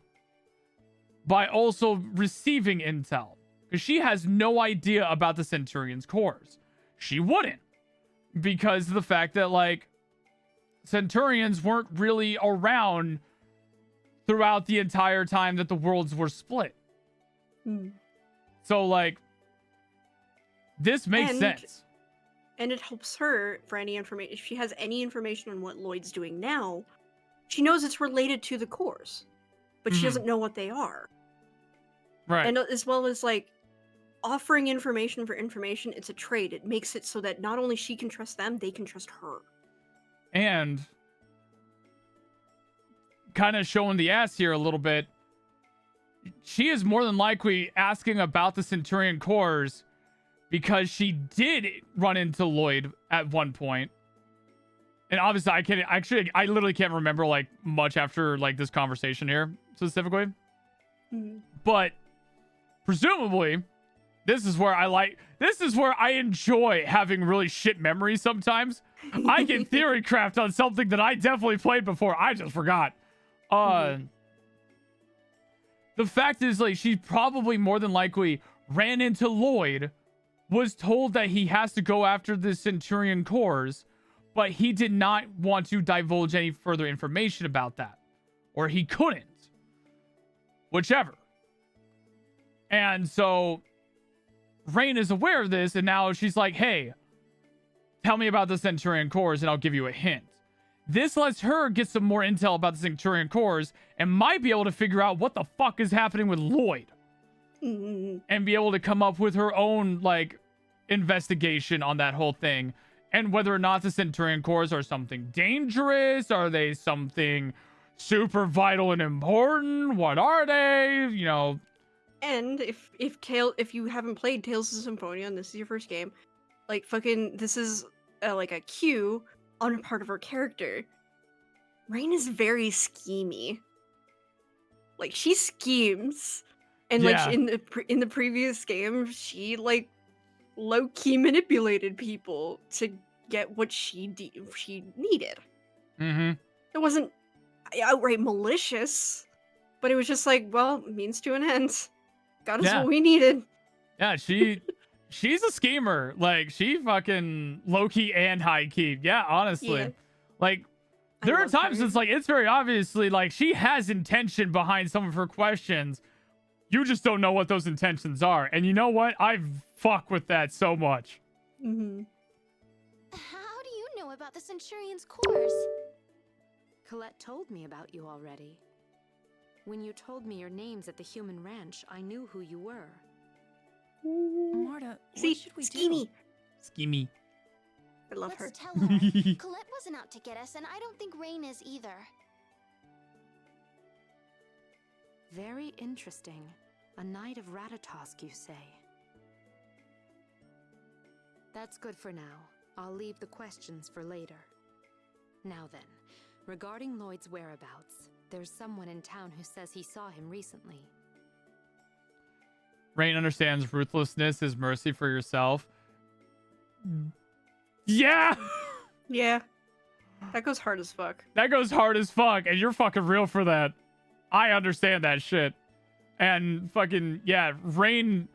by also receiving intel. Because she has no idea about the Centurion's cores. She wouldn't. Because of the fact that, like, Centurions weren't really around throughout the entire time that the worlds were split. So, like, this makes sense. And it helps her for any information. If she has any information on what Lloyd's doing now, she knows it's related to the cores. But she doesn't know what they are. Right. And as well as, like, offering information for information, it's a trade. It makes it so that not only she can trust them, they can trust her. And kind of showing the ass here a little bit, she is more than likely asking about the Centurion cores because she did run into Lloyd at one point. And obviously I literally can't remember like much after like this conversation here specifically. But presumably this is where I enjoy having really shit memories sometimes. I can theory craft on something that I definitely played before. I just forgot. The fact is, like, she probably more than likely ran into Lloyd, was told that he has to go after the Centurion cores, but he did not want to divulge any further information about that. Or he couldn't. Whichever. And so Rain is aware of this, and now she's like, hey, tell me about the Centurion cores and I'll give you a hint. This lets her get some more intel about the Centurion cores and might be able to figure out what the fuck is happening with Lloyd. And be able to come up with her own, like, investigation on that whole thing. And whether or not the Centurion cores are something dangerous. Are they something super vital and important? What are they? You know. And if you haven't played Tales of Symphonia and this is your first game, like, fucking, this is like a cue on part of her character. Rain is very schemy. Like, she schemes. And like in the previous game, she like low-key manipulated people to get what she needed. It wasn't outright malicious, but it was just like, well, means to an end. Got us what we needed. Yeah, she's a schemer. Like, she fucking low-key and high-key. Yeah, honestly. Yeah. Like, there are times it's like, it's very obviously like she has intention behind some of her questions. You just don't know what those intentions are. And you know what? I fuck with that so much. How do you know about the Centurion's cores? Colette told me about you already. When you told me your names at the human ranch, I knew who you were. Marta, what should we do? Schemy. I love her. Let's tell her. Colette wasn't out to get us, and I don't think Rain is either. Very interesting. A knight of Ratatosk, you say? That's good for now. I'll leave the questions for later. Now then, regarding Lloyd's whereabouts, there's someone in town who says he saw him recently. Rain understands ruthlessness is mercy for yourself. Yeah! Yeah. That goes hard as fuck. That goes hard as fuck, and you're fucking real for that. I understand that shit. And fucking, yeah, Rain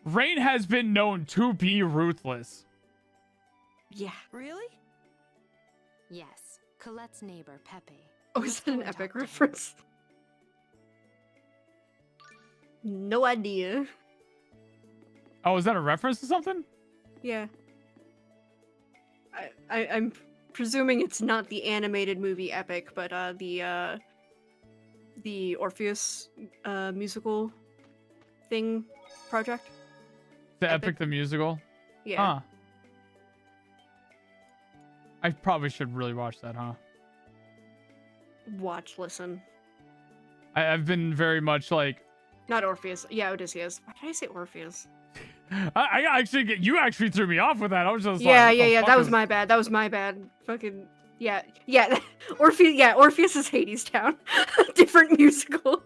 has been known to be ruthless. Yeah. Really? Yes. Colette's neighbor, Pepe. Oh, is that an epic reference? No idea. Oh, is that a reference to something? Yeah. I'm presuming it's not the animated movie Epic, but the Orpheus musical thing project. The Epic the musical. Yeah. Huh. I probably should really watch that, huh? Watch, listen. I've been very much like. Not Orpheus. Yeah, Odysseus. Why did I say Orpheus? I actually you actually threw me off with that. I was just Yeah, like, yeah. That was my bad. That was my bad. Fucking yeah. Orpheus. Yeah, Orpheus is Hades Town. Different musical.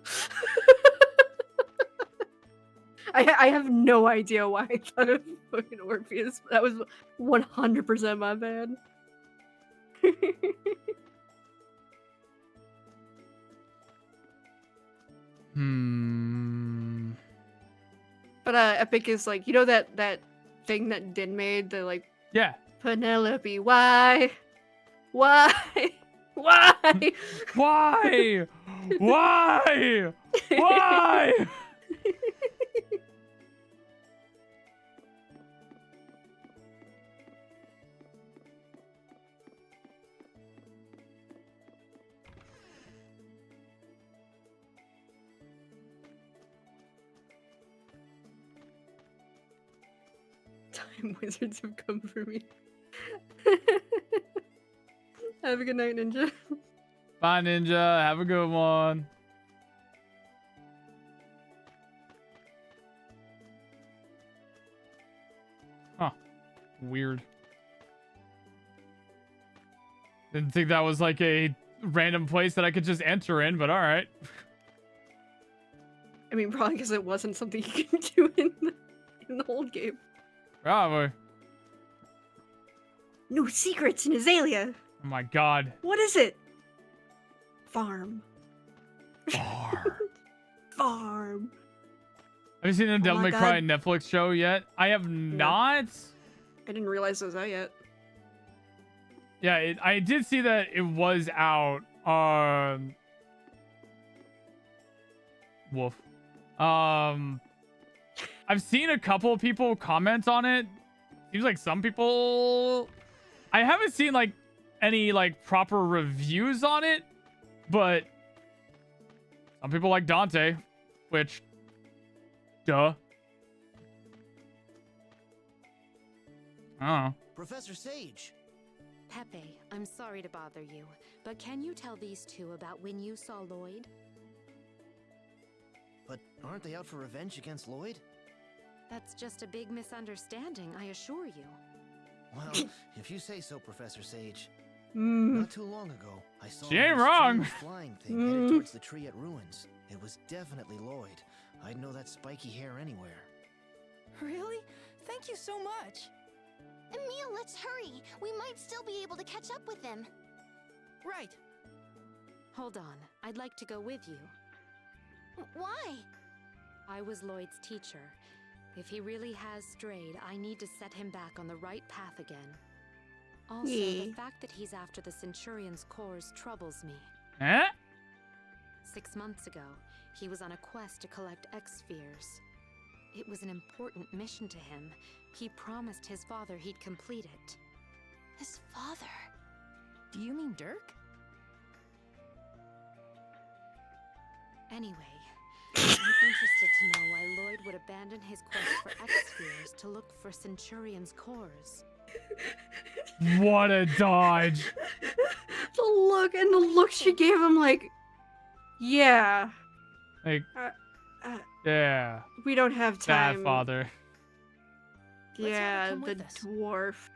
I have no idea why I thought of fucking Orpheus. That was 100% my bad. But Epic is like, you know that thing that Din made, the like, yeah, Penelope, why why why Time wizards have come for me. Have a good night, Ninja. Bye, Ninja. Have a good one. Huh. Weird. Didn't think that was like a random place that I could just enter in, but alright. I mean, probably because it wasn't something you can do in the old game. Probably. No secrets in Azalea. Oh my god. What is it? Farm. Farm. Farm. Have you seen the Devil May Cry Netflix show yet? I have not. I didn't realize it was out yet. Yeah, I did see that it was out. Woof. I've seen a couple of people comment on it. Seems like some people. I haven't seen like any like proper reviews on it, but some people like Dante, which, duh. Oh. Professor Sage. Pepe, I'm sorry to bother you, but can you tell these two about when you saw Lloyd? But aren't they out for revenge against Lloyd? That's just a big misunderstanding, I assure you. Well, if you say so, Professor Sage. Mm. Not too long ago, I saw She ain't this wrong. strange flying thing headed towards the tree at Ruins. It was definitely Lloyd. I'd know that spiky hair anywhere. Really? Thank you so much. Emil, let's hurry. We might still be able to catch up with them. Right. Hold on, I'd like to go with you. Why? I was Lloyd's teacher. If he really has strayed, I need to set him back on the right path again. Also, the fact that he's after the Centurion's cores troubles me. Eh? 6 months ago, he was on a quest to collect X-Spheres. It was an important mission to him. He promised his father he'd complete it. His father? Do you mean Dirk? Anyway, I'm interested to know why Lloyd would abandon his quest for X-Spheres to look for Centurion's cores. What a dodge. The look she gave him, like, yeah. Like, yeah. We don't have time. Bad father. Yeah, come the with us. dwarf.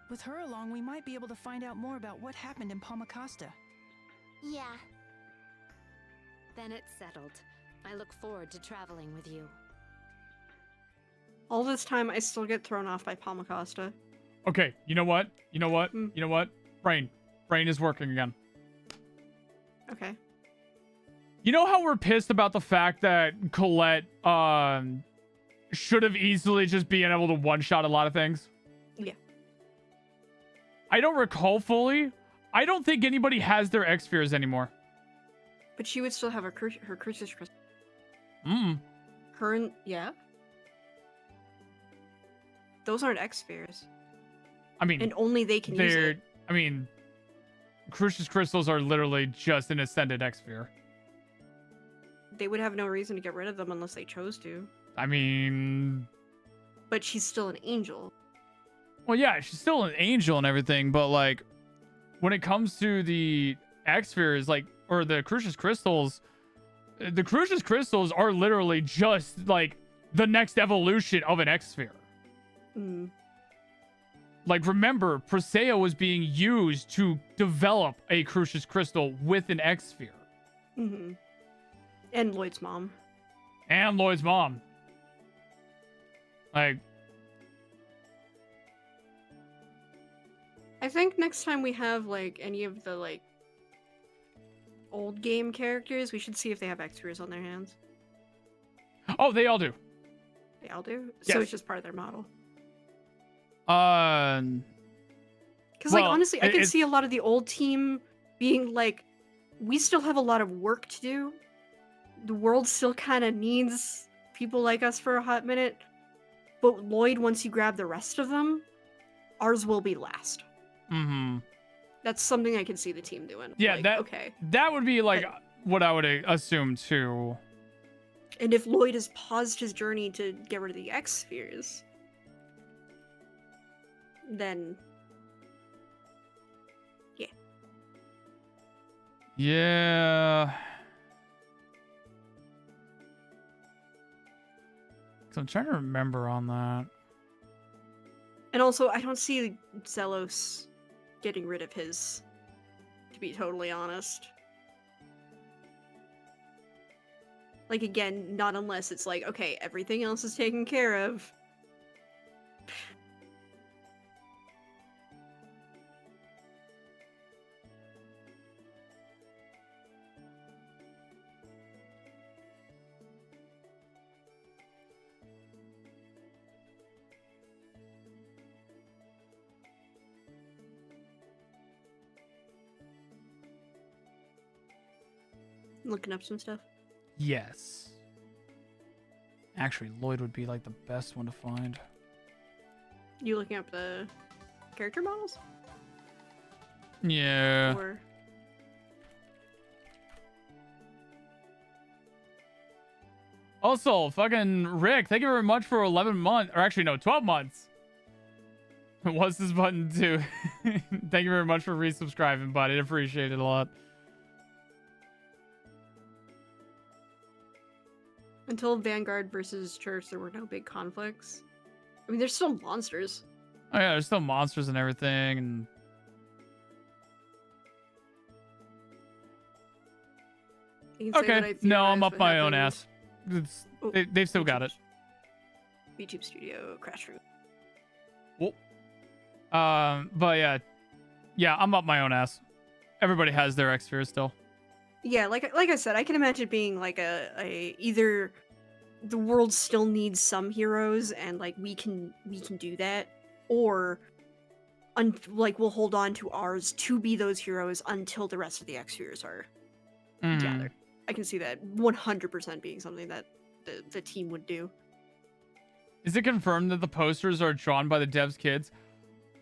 With her along, we might be able to find out more about what happened in Palmacosta. Yeah. Then it's settled. I look forward to traveling with you. All this time, I still get thrown off by Palmacosta. Okay, you know what? You know what? You know what? Brain is working again. Okay. You know how we're pissed about the fact that Colette should have easily just been able to one-shot a lot of things? Yeah. I don't recall fully. I don't think anybody has their X-Spheres anymore. But she would still have her Crucis crystal. Yeah. Those aren't X-Spheres. I mean, and only they can use it. I mean, Crucius crystals are literally just an ascended X-sphere. They would have no reason to get rid of them unless they chose to. I mean, but she's still an angel. Well, yeah, she's still an angel and everything, but like, when it comes to the X-spheres, like, or the Crucius crystals are literally just like the next evolution of an X-sphere. Mm. Like, remember, Presea was being used to develop a Crucius crystal with an X-sphere. Mm-hmm. And Lloyd's mom. And Lloyd's mom. Like, I think next time we have like any of the like old game characters, we should see if they have X-spheres on their hands. oh, they all do. They all do? Yes. So it's just part of their model. Because like, honestly, I can see a lot of the old team being like, we still have a lot of work to do. The world still kind of needs people like us for a hot minute. But Lloyd, once you grab the rest of them, ours will be last. Mm-hmm. That's something I can see the team doing. Yeah, like, okay. That would be like what I would assume too. And if Lloyd has paused his journey to get rid of the X-spheres, then yeah. Yeah. So I'm trying to remember on that. And also, I don't see Zelos getting rid of his, to be totally honest. Like, again, not unless it's like, okay, everything else is taken care of. Looking up some stuff. Yes. Actually, Lloyd would be like the best one to find. You looking up the character models? Yeah. Or... Also, fucking Rick, thank you very much for 11 months. Or actually, no, 12 months. What's this button too? Thank you very much for resubscribing, bud. I appreciate it a lot. Until Vanguard versus Church, there were no big conflicts. I mean, there's still monsters. Oh yeah, there's still monsters and everything, and You can say what I okay. No, I'm theorized up what my own happened. ass. Oh, They've still got it. YouTube Studio crash room. But yeah, I'm up my own ass. Everybody has their X-spheres still. Yeah, like I said, I can imagine it being like a either the world still needs some heroes and like we can do that, or like we'll hold on to ours to be those heroes until the rest of the X-spheres are gathered. I can see that 100% being something that the team would do. Is it confirmed that the posters are drawn by the devs' kids?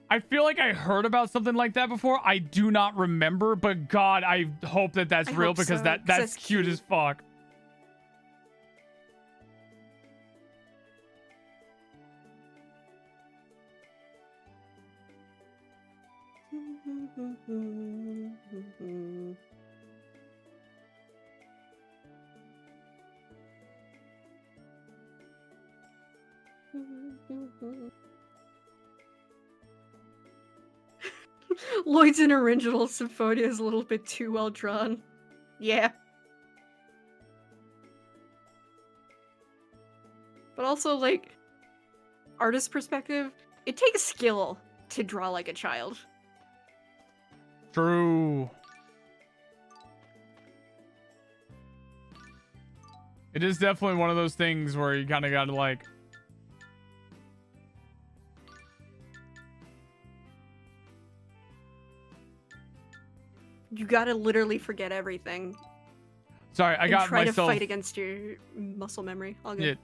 I feel like I heard about something like that before. I do not remember, but God, I hope that that's real because so, that's cute as fuck. Lloyd's in original Symphonia is a little bit too well drawn. Yeah. But also, like, artist perspective, it takes skill to draw like a child. True. It is definitely one of those things where you kind of got to like... You gotta literally forget everything. Sorry, I got try myself... to fight against your muscle memory. All good.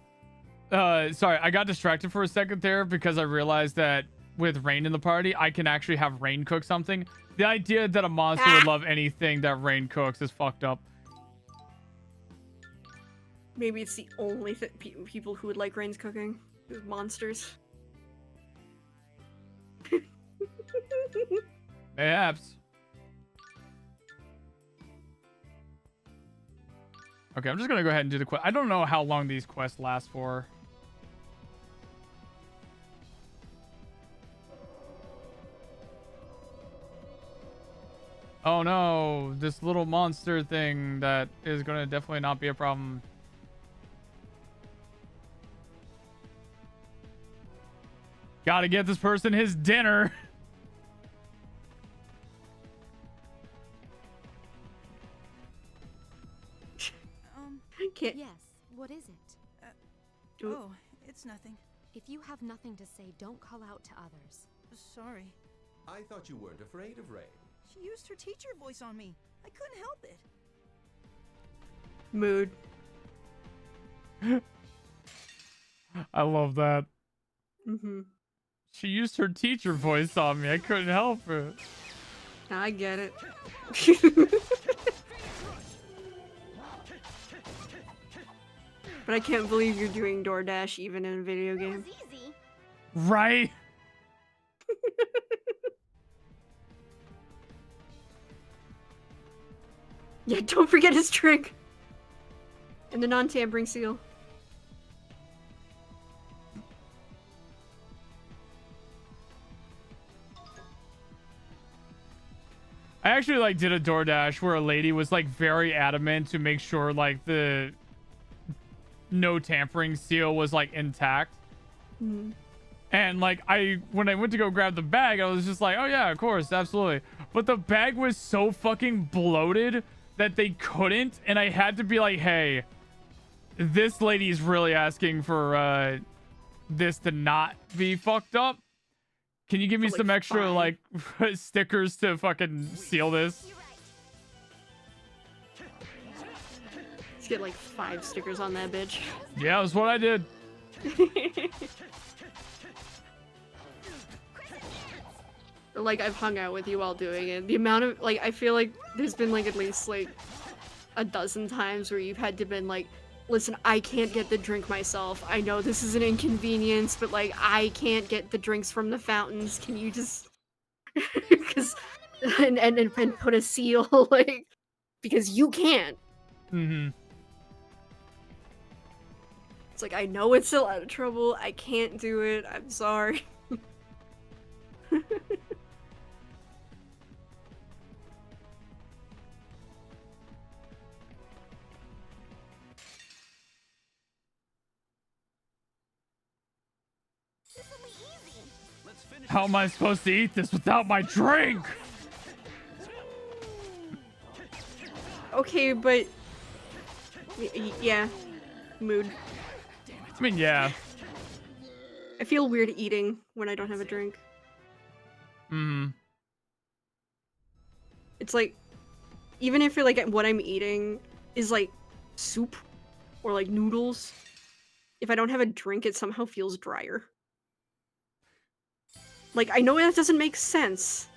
Sorry, I got distracted for a second there because I realized that with Rain in the party, I can actually have Rain cook something. The idea that a monster would love anything that Rain cooks is fucked up. Maybe it's the only people who would like Rain's cooking. Monsters. Perhaps. Okay, I'm just gonna go ahead and do the quest. I don't know how long these quests last for. Oh no, this little monster thing that is gonna definitely not be a problem. Gotta get this person his dinner. Can't. Yes, what is it? Oh, it's nothing. If you have nothing to say, don't call out to others. Sorry. I thought you weren't afraid of Rain. She used her teacher voice on me. I couldn't help it. Mood. I love that. Mm-hmm. She used her teacher voice on me. I couldn't help it. I get it. But I can't believe you're doing DoorDash even in a video game. Right? Yeah, don't forget his trick. And the non-tampering seal. I actually like did a DoorDash where a lady was like very adamant to make sure like the no tampering seal was like intact. Mm. And like when I went to go grab the bag, I was just like, oh yeah, of course, absolutely. But the bag was so fucking bloated that they couldn't, and I had to be like, hey, this lady's really asking for this to not be fucked up. Can you give me some extra like stickers to fucking seal this? Let's get like 5 stickers on that bitch. Yeah, that's what I did. Like, I've hung out with you while doing it. The amount of, like, I feel like there's been like at least like a dozen times where you've had to been like, listen, I can't get the drink myself. I know this is an inconvenience, but like, I can't get the drinks from the fountains. Can you just, because, and put a seal, like, because you can't. Mm-hmm. It's like, I know it's a lot of trouble. I can't do it. I'm sorry. How am I supposed to eat this without my drink? Okay, but yeah, mood. I mean, yeah. I feel weird eating when I don't have a drink. Mm-hmm. It's like, even if like what I'm eating is like soup or like noodles, if I don't have a drink, it somehow feels drier. Like, I know that doesn't make sense,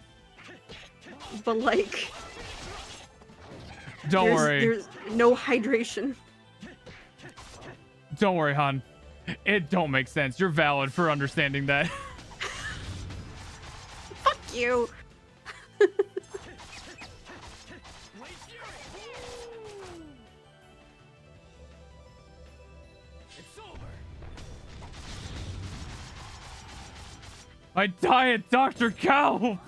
but like, Don't worry. There's no hydration. Don't worry, hon. It don't make sense. You're valid for understanding that. Fuck you. My diet, Dr. Cow!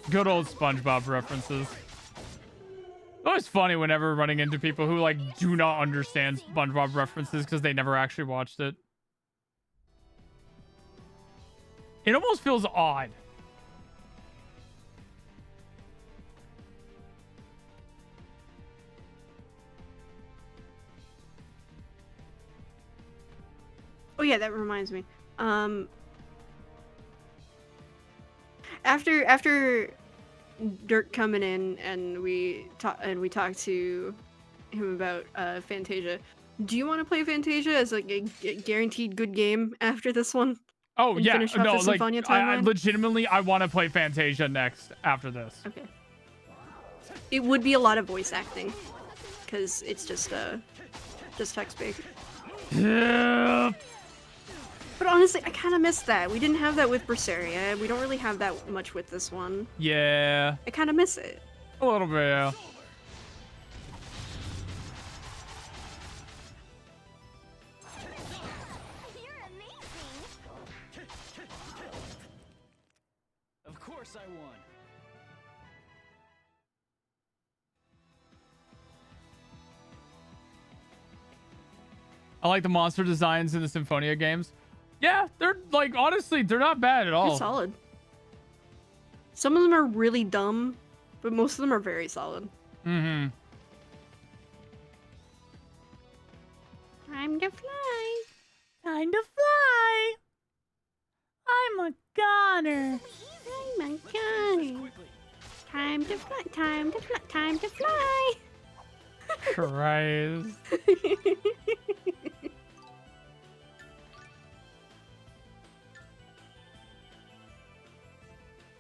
Good old SpongeBob references. It's always funny whenever running into people who, like, do not understand SpongeBob references because they never actually watched it. It almost feels odd. Oh yeah, that reminds me. After Dirk coming in and we talked to him about Fantasia. Do you want to play Fantasia as like a guaranteed good game after this one? Oh, and yeah. finish off No, the like, Symphonia I timeline? legitimately, I want to play Fantasia next after this. Okay. It would be a lot of voice acting, because it's just text-based. Yeah. But honestly, I kind of miss that. We didn't have that with Berseria. We don't really have that much with this one. Yeah. I kind of miss it. A little bit, yeah. Of course I won. I like the monster designs in the Symphonia games. Yeah, they're like, honestly, they're not bad at all. They're solid. Some of them are really dumb, but most of them are very solid. Mm-hmm. Time to fly. Time to fly. I'm a goner. I'm a goner. Time to fly. Time to fly. Time to fly. Christ.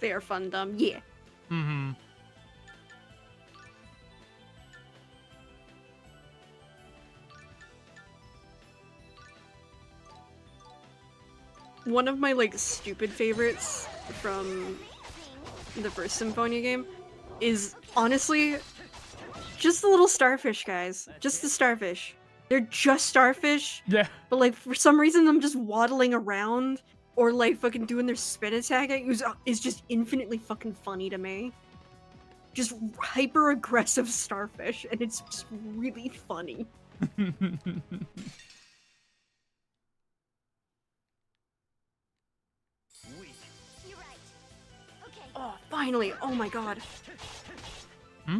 They are fun dumb. Yeah. Mm-hmm. One of my like stupid favorites from the first Symphonia game is honestly just the little starfish guys. Just the starfish. They're just starfish. Yeah. But like for some reason them just waddling around or like fucking doing their spin attack is just infinitely fucking funny to me. Just hyper aggressive starfish and it's just really funny. Oh, finally! Oh my god. Hmm?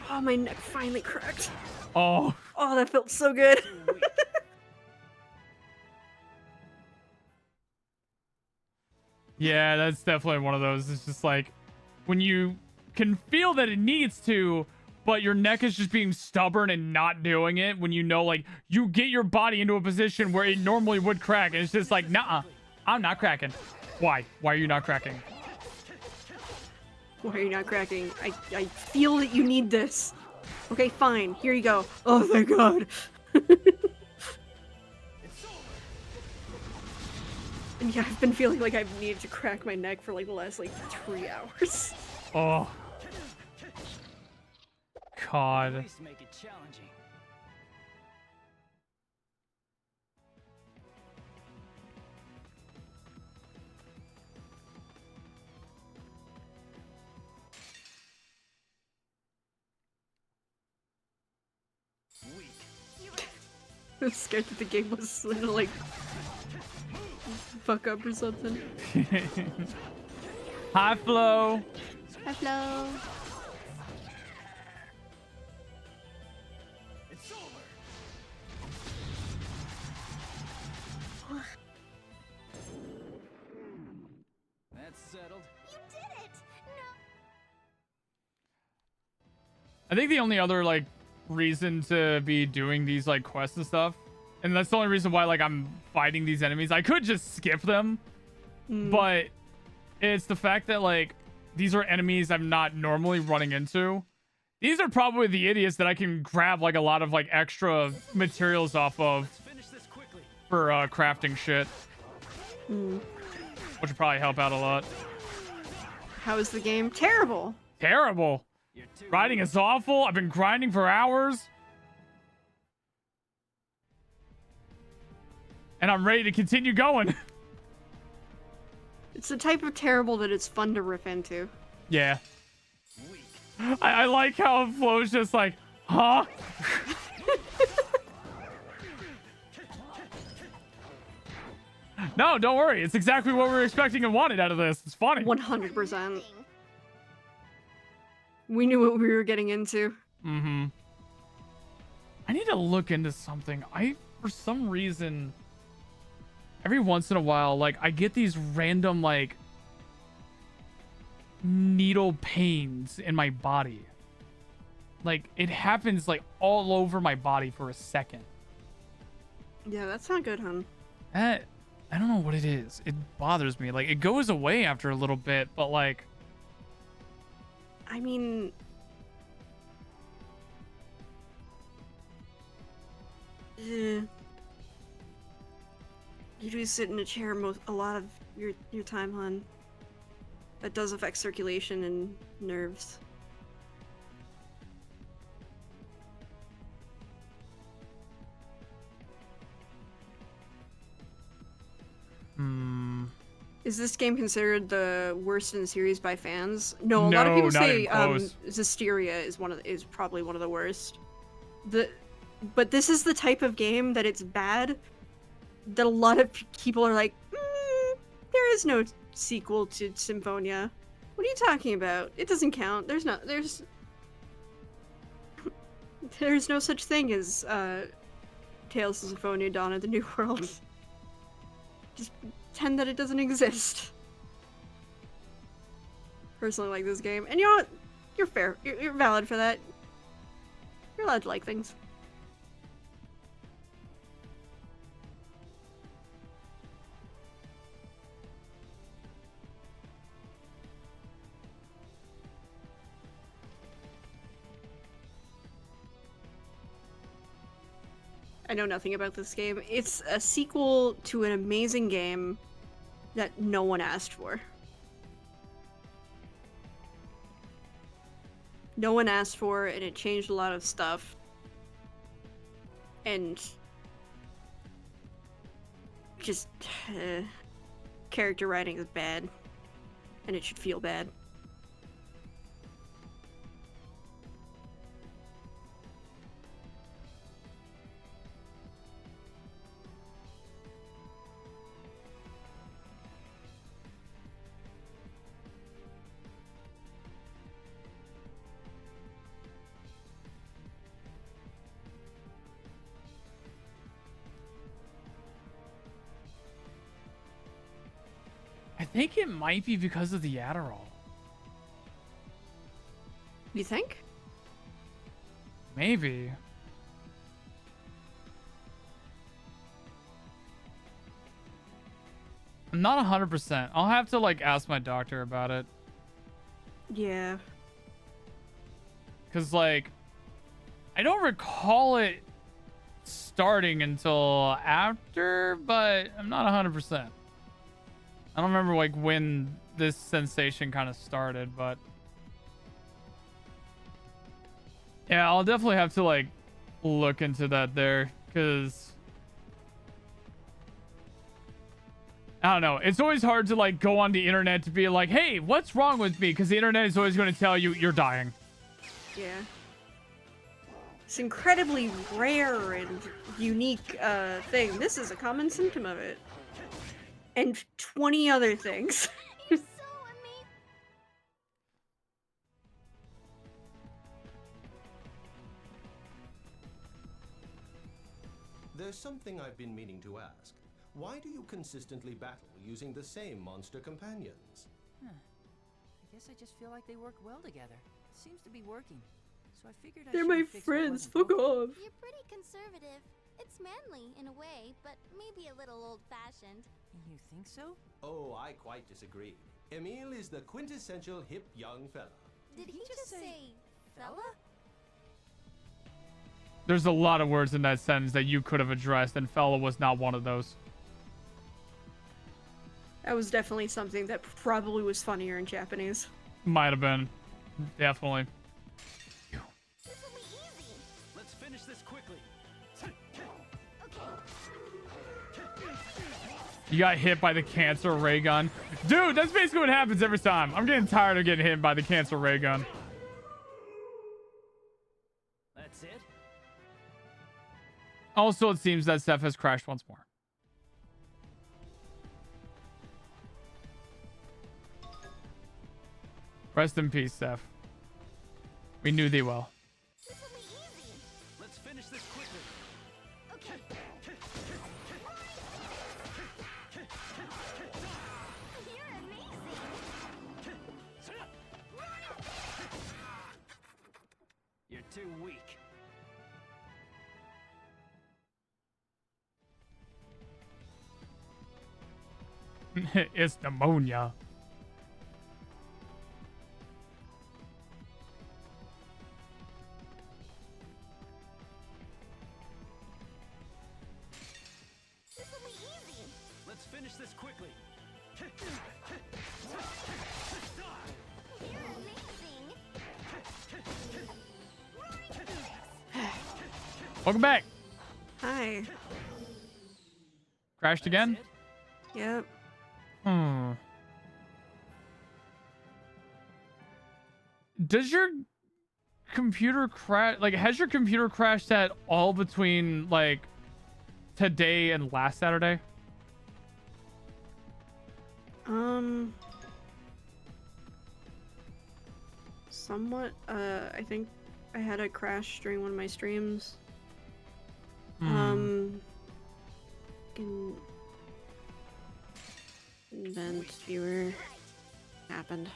Oh, my neck finally cracked. Oh. Oh, that felt so good. Yeah, that's definitely one of those. It's just like when you can feel that it needs to, but your neck is just being stubborn and not doing it. When you know, like, you get your body into a position where it normally would crack, and it's just like, nah, I'm not cracking. Why? Why are you not cracking? Why are you not cracking? I feel that you need this. Okay, fine. Here you go. Oh, thank God. And yeah, I've been feeling like I've needed to crack my neck for like the last like 3 hours. Oh. God. At least make it challenging. I was scared that the game was gonna like fuck up or something. Hi, Flo. Hi, Flo. It's over. That's settled. You did it! No. I think the only other, like, reason to be doing these, like, quests and stuff, and that's the only reason why, like, I'm fighting these enemies. I could just skip them, but it's the fact that, like, these are enemies I'm not normally running into. These are probably the idiots that I can grab, like, a lot of, like, extra materials off of for crafting shit. Which would probably help out a lot. How is the game? Terrible. Terrible. Riding is awful. I've been grinding for hours. And I'm ready to continue going. It's the type of terrible that it's fun to rip into. Yeah. I like how Flo's just like, huh? No, don't worry. It's exactly what we were expecting and wanted out of this. It's funny. 100%. We knew what we were getting into. Mm-hmm. I need to look into something. For some reason, every once in a while, like, I get these random, like, needle pains in my body. Like, it happens, like, all over my body for a second. Yeah, that's not good, hun. I don't know what it is. It bothers me. Like, it goes away after a little bit, but like... I mean... You do sit in a chair a lot of your time, hon. That does affect circulation and nerves. Is this game considered the worst in the series by fans? No, a lot of people say Zisteria is probably one of the worst. But this is the type of game that it's bad that a lot of people are like, there is no sequel to Symphonia. What are you talking about? It doesn't count. There's no such thing as Tales of Symphonia Dawn of the New World. Just pretend that it doesn't exist. Personally like this game. And you know what? You're fair. You're valid for that. You're allowed to like things. I know nothing about this game. It's a sequel to an amazing game that no one asked for. No one asked for it, and it changed a lot of stuff. And just character writing is bad, and it should feel bad. I think it might be because of the Adderall. You think? Maybe. I'm not 100%. I'll have to like ask my doctor about it. Yeah. Cause like, I don't recall it starting until after, but I'm not 100%. I don't remember like when this sensation kind of started, but yeah, I'll definitely have to like look into that there, because I don't know. It's always hard to like go on the internet to be like, hey, what's wrong with me? Because the internet is always going to tell you you're dying. Yeah. It's incredibly rare and unique thing. This is a common symptom of it. And 20 other things. You're so amazing. There's something I've been meaning to ask. Why do you consistently battle using the same monster companions? Huh. I guess I just feel like they work well together. It seems to be working. So I figured They're my friends. Fuck off. You're pretty conservative. It's manly in a way, but maybe a little old-fashioned. You think so? Oh, I quite disagree. Emile is the quintessential hip young fella. Did he just say fella? There's a lot of words in that sentence that you could have addressed, and fella was not one of those. That was definitely something that probably was funnier in Japanese. Might have been. Definitely. This will be easy. Let's finish this quickly. You got hit by the cancer ray gun. Dude, that's basically what happens every time. I'm getting tired of getting hit by the cancer ray gun. That's it? Also, it seems that Seph has crashed once more. Rest in peace, Seph. We knew thee well. This will be easy. Let's finish this quickly. You're amazing. You're too weak. It's pneumonia. Let's finish this quickly. Welcome back. Hi. Crashed again? Yep. Hmm. Does your computer crash? Like, has your computer crashed at all between like today and last Saturday? Somewhat. I think I had a crash during one of my streams. Event viewer happened.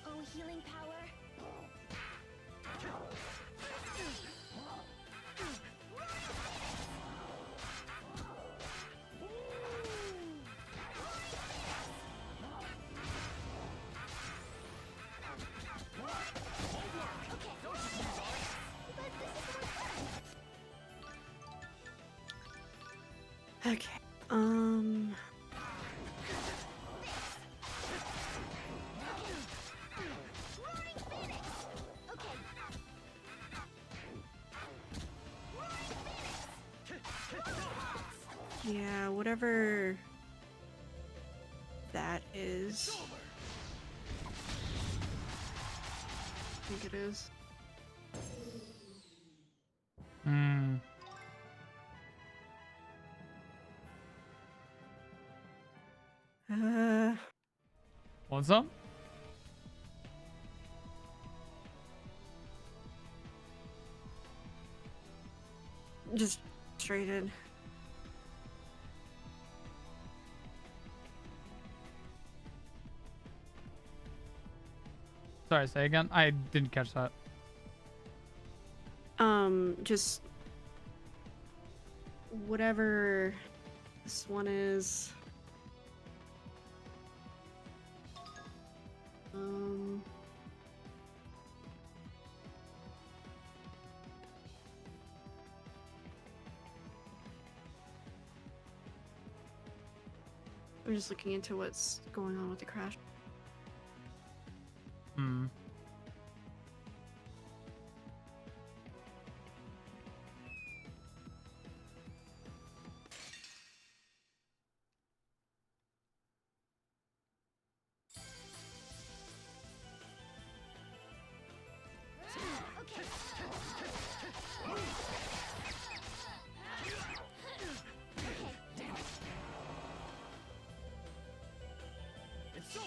Oh, healing power. Okay. Yeah, whatever that is. I think it is. Hmm. What's up? Just frustrated. Sorry, say again. I didn't catch that. Just whatever this one is. I'm just looking into what's going on with the crash. Hmm. It's over.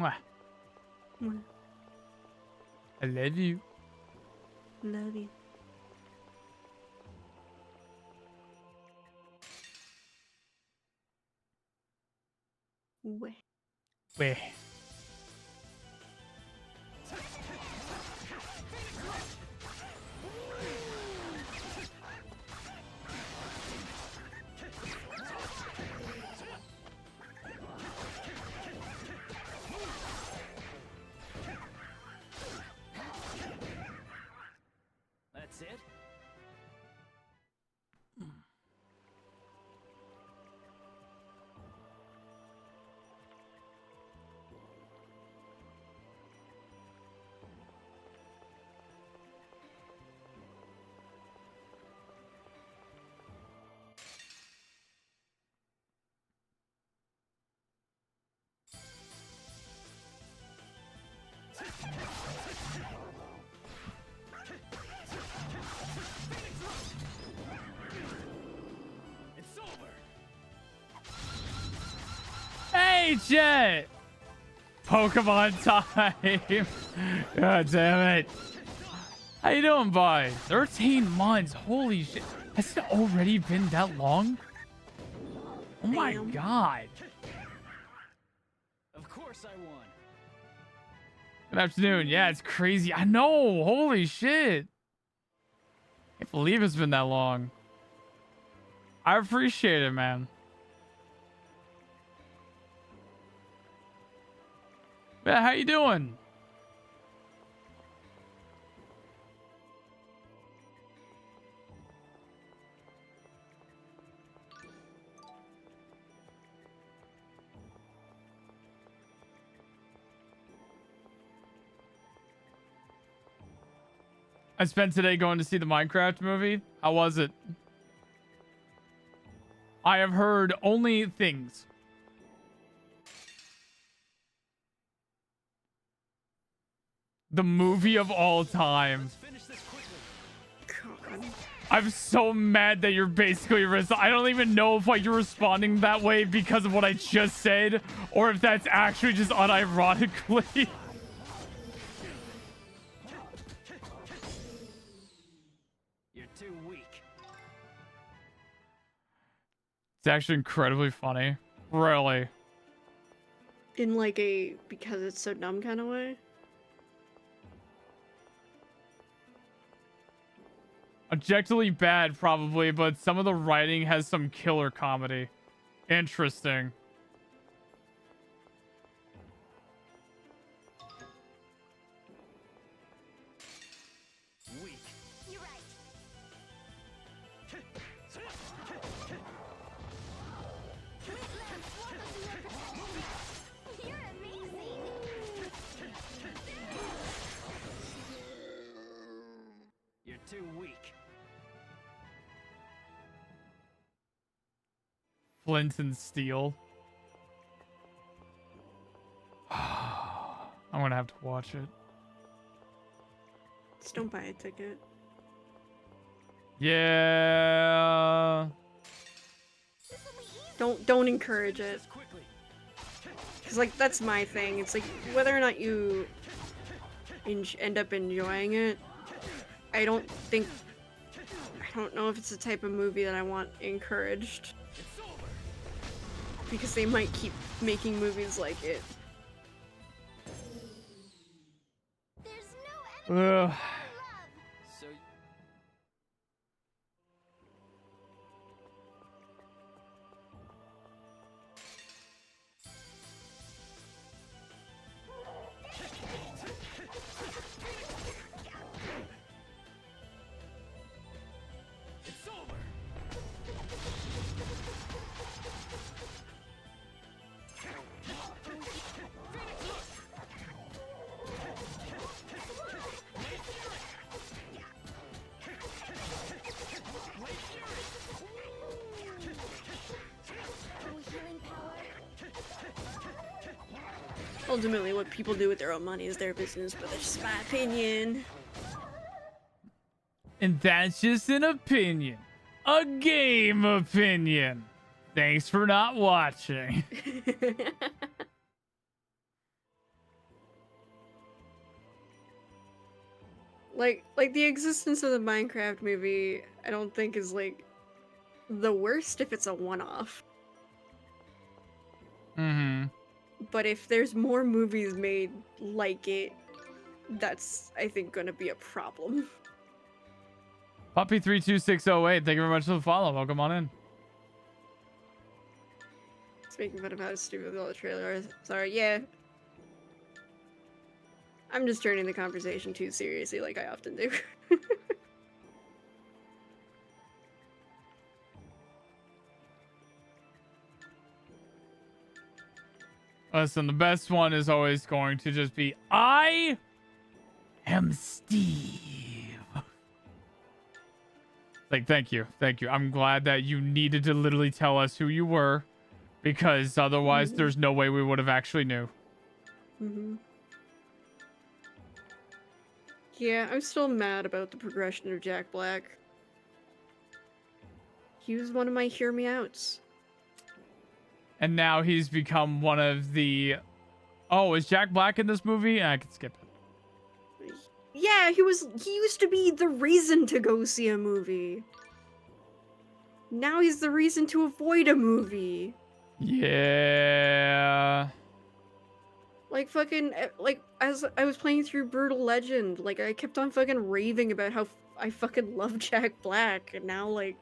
Mwah. Mwah. I love you. Love you. Weh. Weh. That's it? It's over. Hey, Jet! Pokemon time. God damn it. How you doing, boy? 13 months. Holy shit. Has it already been that long? Oh my god. Of course I won. Good afternoon. Yeah, it's crazy. I know. Holy shit. Can't believe it's been that long. I appreciate it, man. Yeah, how you doing? I spent today going to see the Minecraft movie. How was it? I have heard only things. The movie of all time. I'm so mad that you're basically I don't even know if like you're responding that way because of what I just said, or if that's actually just unironically. You're too weak. It's actually incredibly funny. Really. In like a because it's so dumb kind of way. Objectively bad, probably, but some of the writing has some killer comedy. Interesting. Weak. You're right. You're amazing. You're too weak. Flint and Steel. I'm gonna have to watch it. Just don't buy a ticket. Yeah. Don't encourage it. Cause like that's my thing. It's like whether or not you end up enjoying it. I don't know if it's the type of movie that I want encouraged. Because they might keep making movies like it. Ugh. So it's over. Ultimately, what people do with their own money is their business, but that's just my opinion. And that's just an opinion. A game opinion. Thanks for not watching. Like the existence of the Minecraft movie, I don't think is like the worst if it's a one-off. Mm-hmm. But if there's more movies made like it, that's, I think, gonna be a problem. Puppy32608, thank you very much for the follow. Welcome on in. It's making fun of how stupid all the trailers. Sorry, yeah. I'm just turning the conversation too seriously like I often do. Listen, the best one is always going to just be, I am Steve. Like, thank you. Thank you. I'm glad that you needed to literally tell us who you were, because otherwise there's no way we would have actually knew. Mm-hmm. Yeah, I'm still mad about the progression of Jack Black. He was one of my hear me outs. And now he's become one of the... Oh, is Jack Black in this movie? I can skip it. Yeah, he used to be the reason to go see a movie. Now he's the reason to avoid a movie. Yeah. Like fucking, like, as I was playing through Brutal Legend, like, I kept on fucking raving about how I fucking love Jack Black, and now, like,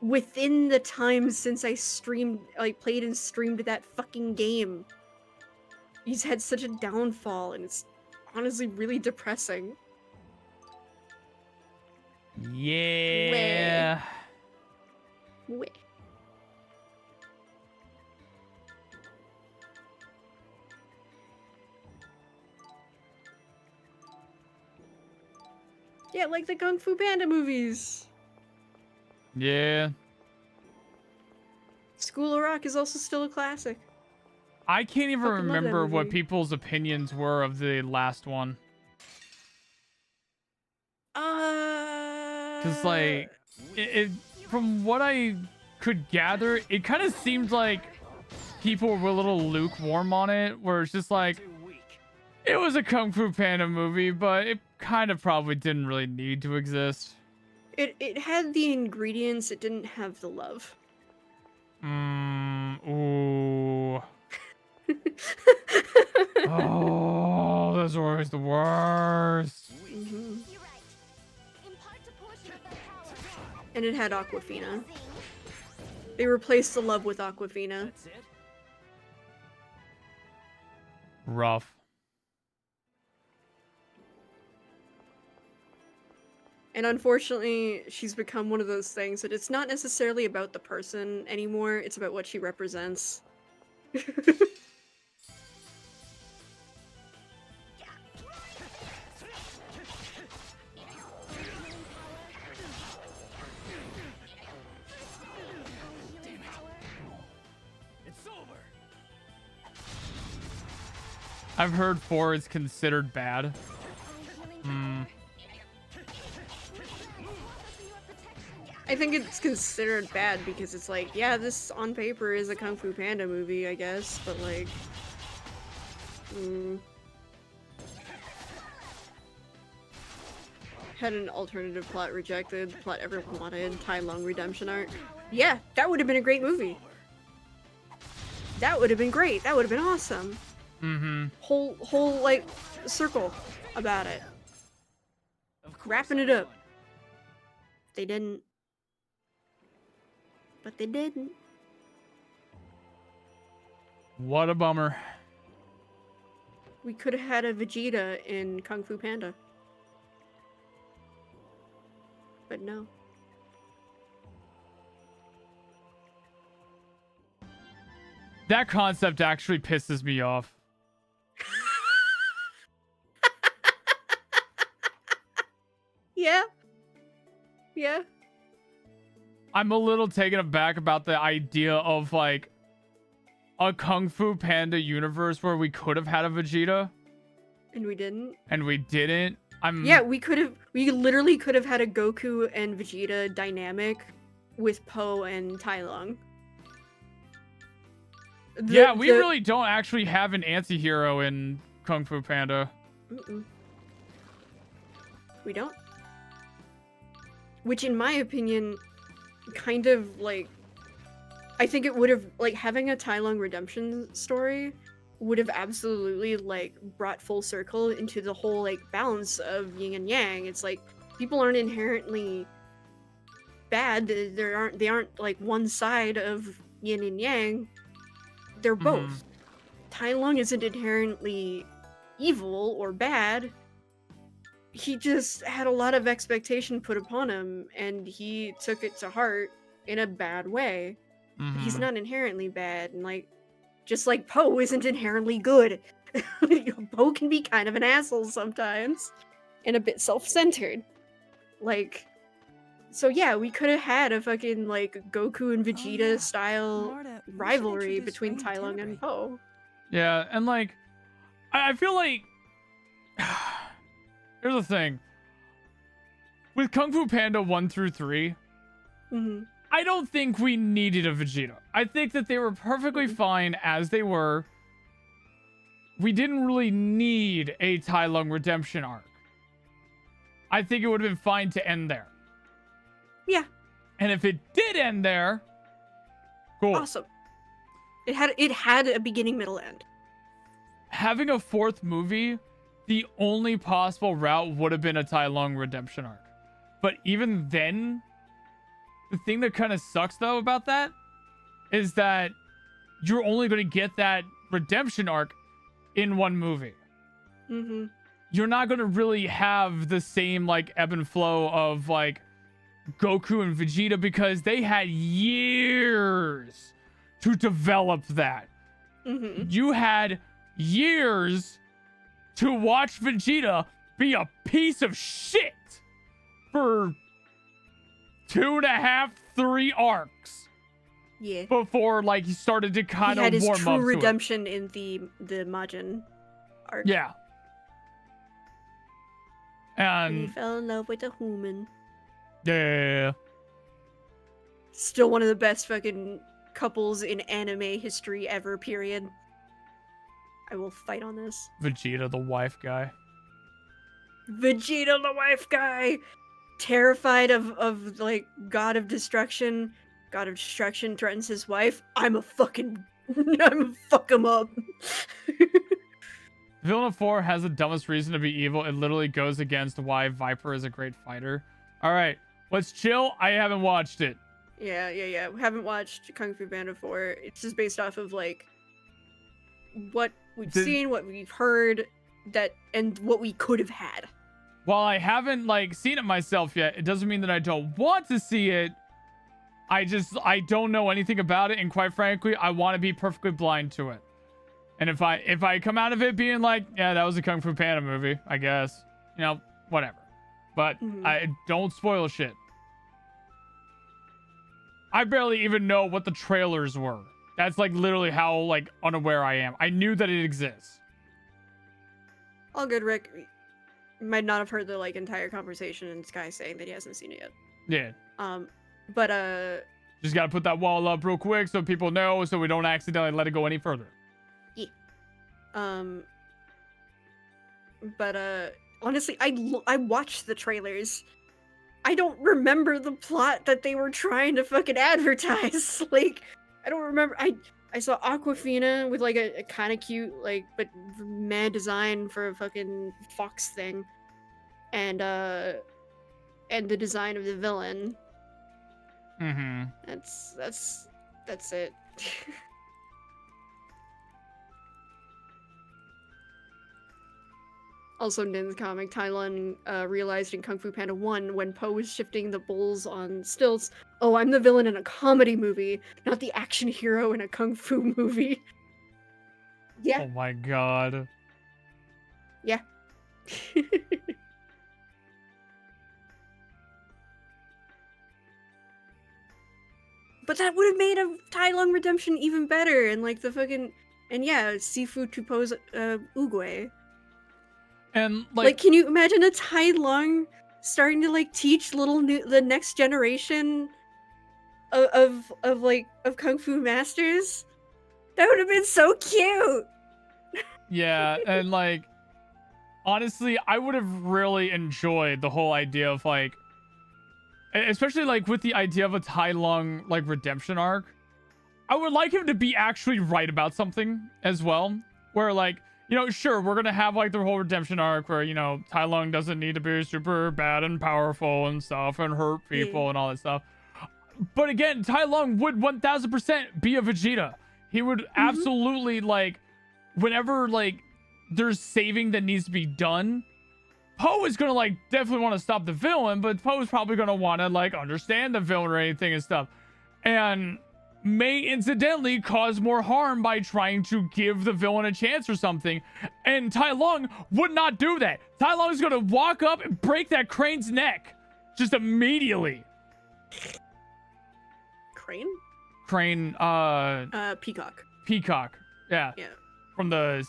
within the time since I played and streamed that fucking game, he's had such a downfall, and it's honestly really depressing. Yeah. Weh. Yeah, like the Kung Fu Panda movies. Yeah. School of Rock is also still a classic. I can't even Fucking love that remember what movie. people's opinions were of the last one. Because, like, from what I could gather, it kind of seemed like people were a little lukewarm on it, where it's just like, it was a Kung Fu Panda movie, but it kind of probably didn't really need to exist. It had the ingredients, it didn't have the love. Ooh. Oh, those are always the worst. Mm-hmm. And it had Aquafina. They replaced the love with Aquafina. Rough. And unfortunately, she's become one of those things that it's not necessarily about the person anymore, it's about what she represents. I've heard 4 is considered bad. I think it's considered bad because it's like, yeah, this on paper is a Kung Fu Panda movie, I guess, but like... Had an alternative plot rejected, the plot everyone wanted, Tai Lung redemption arc. Yeah, that would have been a great movie. That would have been great. That would have been awesome. Mm-hmm. Whole like circle about it. Wrapping it up. They didn't. But they didn't. What a bummer. We could have had a Vegeta in Kung Fu Panda. But no. That concept actually pisses me off. Yeah. Yeah. I'm a little taken aback about the idea of, like, a Kung Fu Panda universe where we could have had a Vegeta. And we didn't. And we didn't. Yeah, we literally could have had a Goku and Vegeta dynamic with Poe and Tai Lung. We really don't actually have an anti-hero in Kung Fu Panda. We don't. Which, in my opinion, kind of, like... I think it would have, like, having a Tai Lung redemption story would have absolutely, like, brought full circle into the whole, like, balance of yin and yang. It's like, people aren't inherently bad. They aren't, like, one side of yin and yang. They're both. Tai Lung isn't inherently evil or bad. He just had a lot of expectation put upon him, and he took it to heart in a bad way. He's not inherently bad, and like, just like Poe isn't inherently good. Poe can be kind of an asshole sometimes, and a bit self-centered. Like, so yeah, we could have had a fucking like Goku and Vegeta style rivalry between Tai Lung and Poe. Yeah, and like, I feel like here's the thing with Kung Fu Panda 1 through 3. I don't think we needed a Vegeta. I think that they were perfectly fine as they were. We didn't really need a Tai Lung redemption arc. I think it would have been fine to end there. Yeah. And if it did end there, cool. Awesome. It had a beginning, middle, end. Having a fourth movie, the only possible route would have been a Tai Lung redemption arc. But even then, the thing that kind of sucks though about that is that you're only going to get that redemption arc in one movie. You're not going to really have the same like ebb and flow of like Goku and Vegeta because they had years to develop that. You had years to watch Vegeta be a piece of shit for 2.5, 3 arcs. Yeah. Before like he started to kind he had of his warm true up to redemption in the Majin arc. Yeah. And he And fell in love with a human. yeah. Still one of the best fucking couples in anime history ever, period. I will fight on this. Vegeta, the wife guy. Vegeta, the wife guy! Terrified of like, God of Destruction. God of Destruction threatens his wife. I'm a fuck him up. Villain of 4 has the dumbest reason to be evil. It literally goes against why Viper is a great fighter. All right, let's chill. I haven't watched it. Yeah. We haven't watched Kung Fu Panda 4. It's just based off of like what we've seen, what we've heard, and what we could have had. While I haven't like seen it myself yet, it doesn't mean that I don't want to see it. I don't know anything about it, and quite frankly, I want to be perfectly blind to it. And if I come out of it being like, yeah, that was a Kung Fu Panda movie, I guess, you know, whatever. But I don't spoil shit. I barely even know what the trailers were. That's like literally how like unaware I am. I knew that it exists. All good, Rick. You might not have heard the like entire conversation, and Sky saying that he hasn't seen it yet. Yeah. But just gotta put that wall up real quick so people know, so we don't accidentally let it go any further. Yeah. But honestly, I watched the trailers. I don't remember the plot that they were trying to fucking advertise. Like, I don't remember. I saw Aquafina with like a kind of cute, like, but mad design for a fucking fox thing, and the design of the villain. That's it. Also, Nin's comic, Tai Lung realized in Kung Fu Panda 1 when Po was shifting the bulls on stilts, oh, I'm the villain in a comedy movie, not the action hero in a Kung Fu movie. Yeah. Oh my god. Yeah. But that would have made a Tai Lung redemption even better, and like the fucking, and yeah, Sifu to pose Oogway. And like, can you imagine a Tai Lung starting to like teach the next generation of Kung Fu masters? That would have been so cute. Yeah, and like honestly, I would have really enjoyed the whole idea of like, especially like with the idea of a Tai Lung like redemption arc. I would like him to be actually right about something as well, where like, you know, sure, we're gonna have like the whole redemption arc where, you know, Tai Lung doesn't need to be super bad and powerful and stuff and hurt people and all that stuff. But again, Tai Lung would 1000% be a Vegeta. He would absolutely like, whenever like there's saving that needs to be done, Poe is gonna like definitely want to stop the villain, but Poe is probably gonna want to like understand the villain or anything and stuff, and may incidentally cause more harm by trying to give the villain a chance or something. And Tai Lung would not do that. Tai Lung is gonna walk up and break that Crane's neck just immediately. Crane, Peacock. Peacock. Yeah. Yeah. From the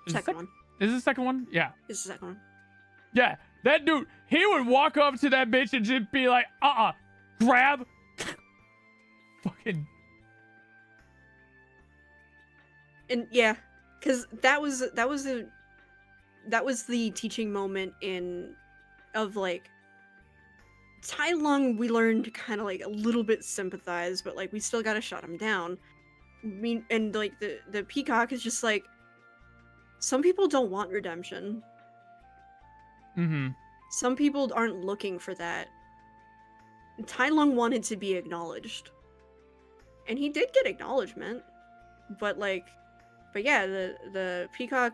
Second one. Is it the second one? Yeah. It's the second one. Yeah. That dude, he would walk up to that bitch and just be like, grab. Fucking. And yeah, because that was the teaching moment of like Tai Lung. We learned to kind of like a little bit sympathize, but like we still gotta shut him down. I mean, and like the Peacock is just like, some people don't want redemption. Some people aren't looking for that. Tai Lung wanted to be acknowledged. And he did get acknowledgement, but yeah, the Peacock,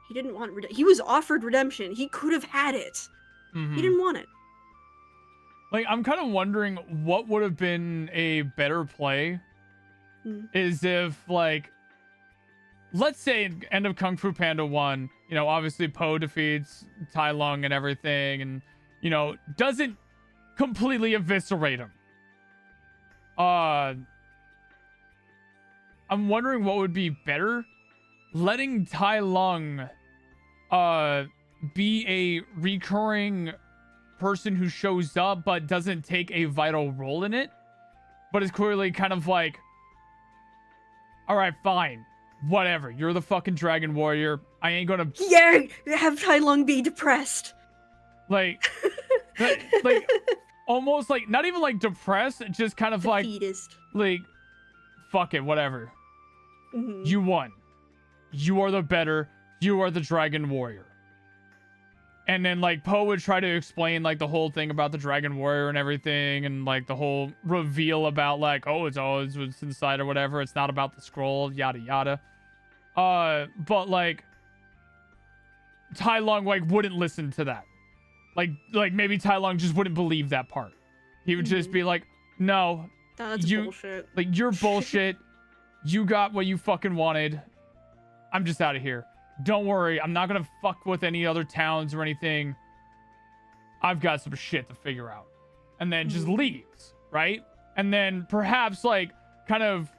he didn't want he was offered redemption. He could have had it. He didn't want it. Like, I'm kind of wondering what would have been a better play is if, like, let's say end of Kung Fu Panda 1, you know, obviously Poe defeats Tai Lung and everything, and, you know, doesn't completely eviscerate him. I'm wondering what would be better. Letting Tai Lung be a recurring person who shows up but doesn't take a vital role in it, but is clearly kind of like, all right, fine, whatever, you're the fucking Dragon Warrior, I ain't gonna have Tai Lung be depressed, like like almost like not even like depressed, just kind of defeatist. like fuck it, whatever. You won. You are the better. You are the Dragon Warrior. And then like Poe would try to explain like the whole thing about the Dragon Warrior and everything, and like the whole reveal about like, oh, it's always what's inside or whatever. It's not about the scroll, yada yada. But like Tai Lung like wouldn't listen to that. Like maybe Tai Lung just wouldn't believe that part. He would just be like, no, that's bullshit. Like, you're bullshit. You got what you fucking wanted. I'm just out of here. Don't worry, I'm not gonna fuck with any other towns or anything. I've got some shit to figure out. And then just leaves, right? And then perhaps like kind of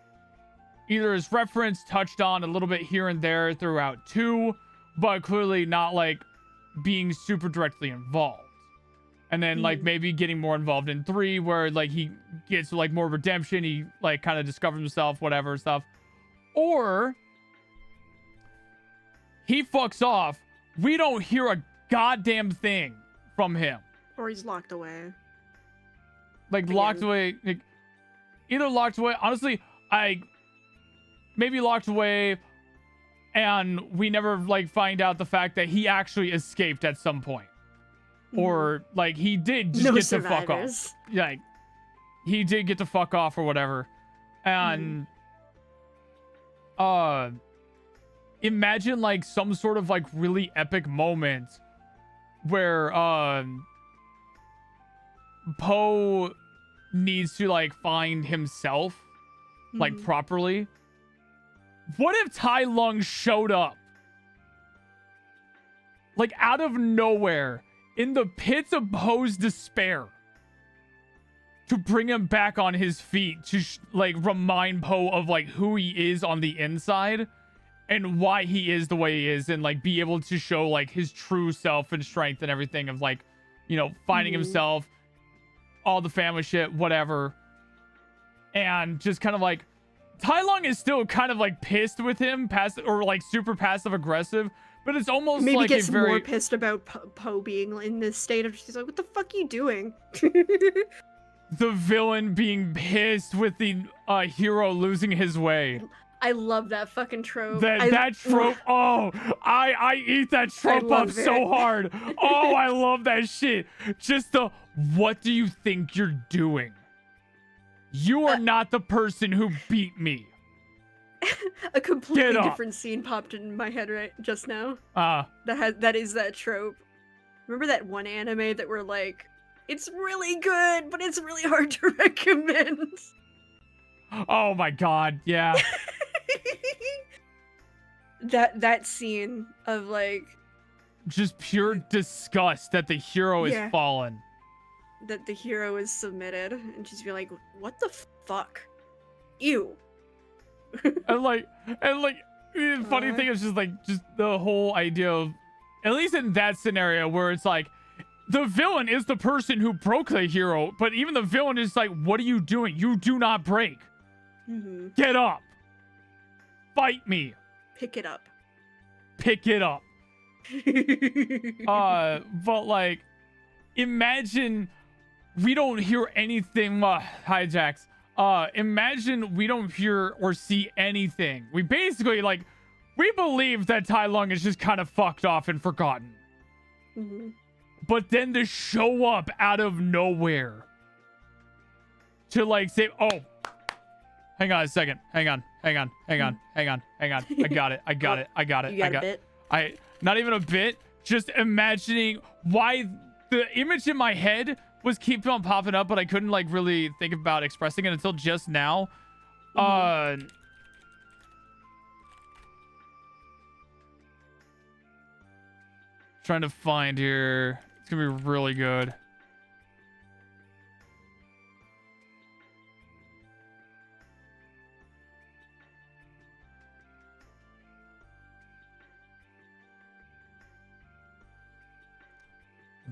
either is referenced, touched on a little bit here and there throughout 2, but clearly not like being super directly involved. And then like maybe getting more involved in 3 where like he gets like more redemption, he like kind of discovers himself, whatever stuff. Or he fucks off, we don't hear a goddamn thing from him. Or he's locked away. Like locked away, like, either locked away, honestly, maybe locked away and we never like find out the fact that he actually escaped at some point. Or like he did just get to fuck off. Like he did get to fuck off or whatever. And imagine like some sort of like really epic moment where Poe needs to like find himself like properly. What if Tai Lung showed up like out of nowhere in the pits of Poe's despair to bring him back on his feet, to like remind Poe of like who he is on the inside and why he is the way he is, and like be able to show like his true self and strength and everything of like, you know, finding himself, all the family shit, whatever. And just kind of like Tai Lung is still kind of like pissed with him, or like super passive aggressive, But it's almost Maybe like gets a very more pissed about Poe being in this state of she's like, what the fuck are you doing? the villain being pissed with the hero losing his way. I love that fucking trope. That trope. Oh, I eat that trope up so hard. Oh, I love that shit. Just the what do you think you're doing? You are not the person who beat me. A completely different scene popped in my head right just now. That is that trope. Remember that one anime that were like, it's really good, but it's really hard to recommend. Oh my god, yeah. that scene of like just pure disgust that the hero is fallen. That the hero is submitted and just be like, what the fuck? Ew. and the funny thing is just the whole idea of, at least in that scenario where it's like the villain is the person who broke the hero, but even the villain is like, what are you doing? You do not break. Get up. Fight me. Pick it up. Pick it up. But like, imagine we don't hear anything. Hijacks. Imagine we don't hear or see anything. We basically we believe that Tai Lung is just kind of fucked off and forgotten. But then to show up out of nowhere to say, oh, hang on a second. Hang on. I got it. You got a bit? Not even a bit. Just imagining why the image in my head was keep on popping up, but I couldn't really think about expressing it until just now. Trying to find here. It's gonna be really good.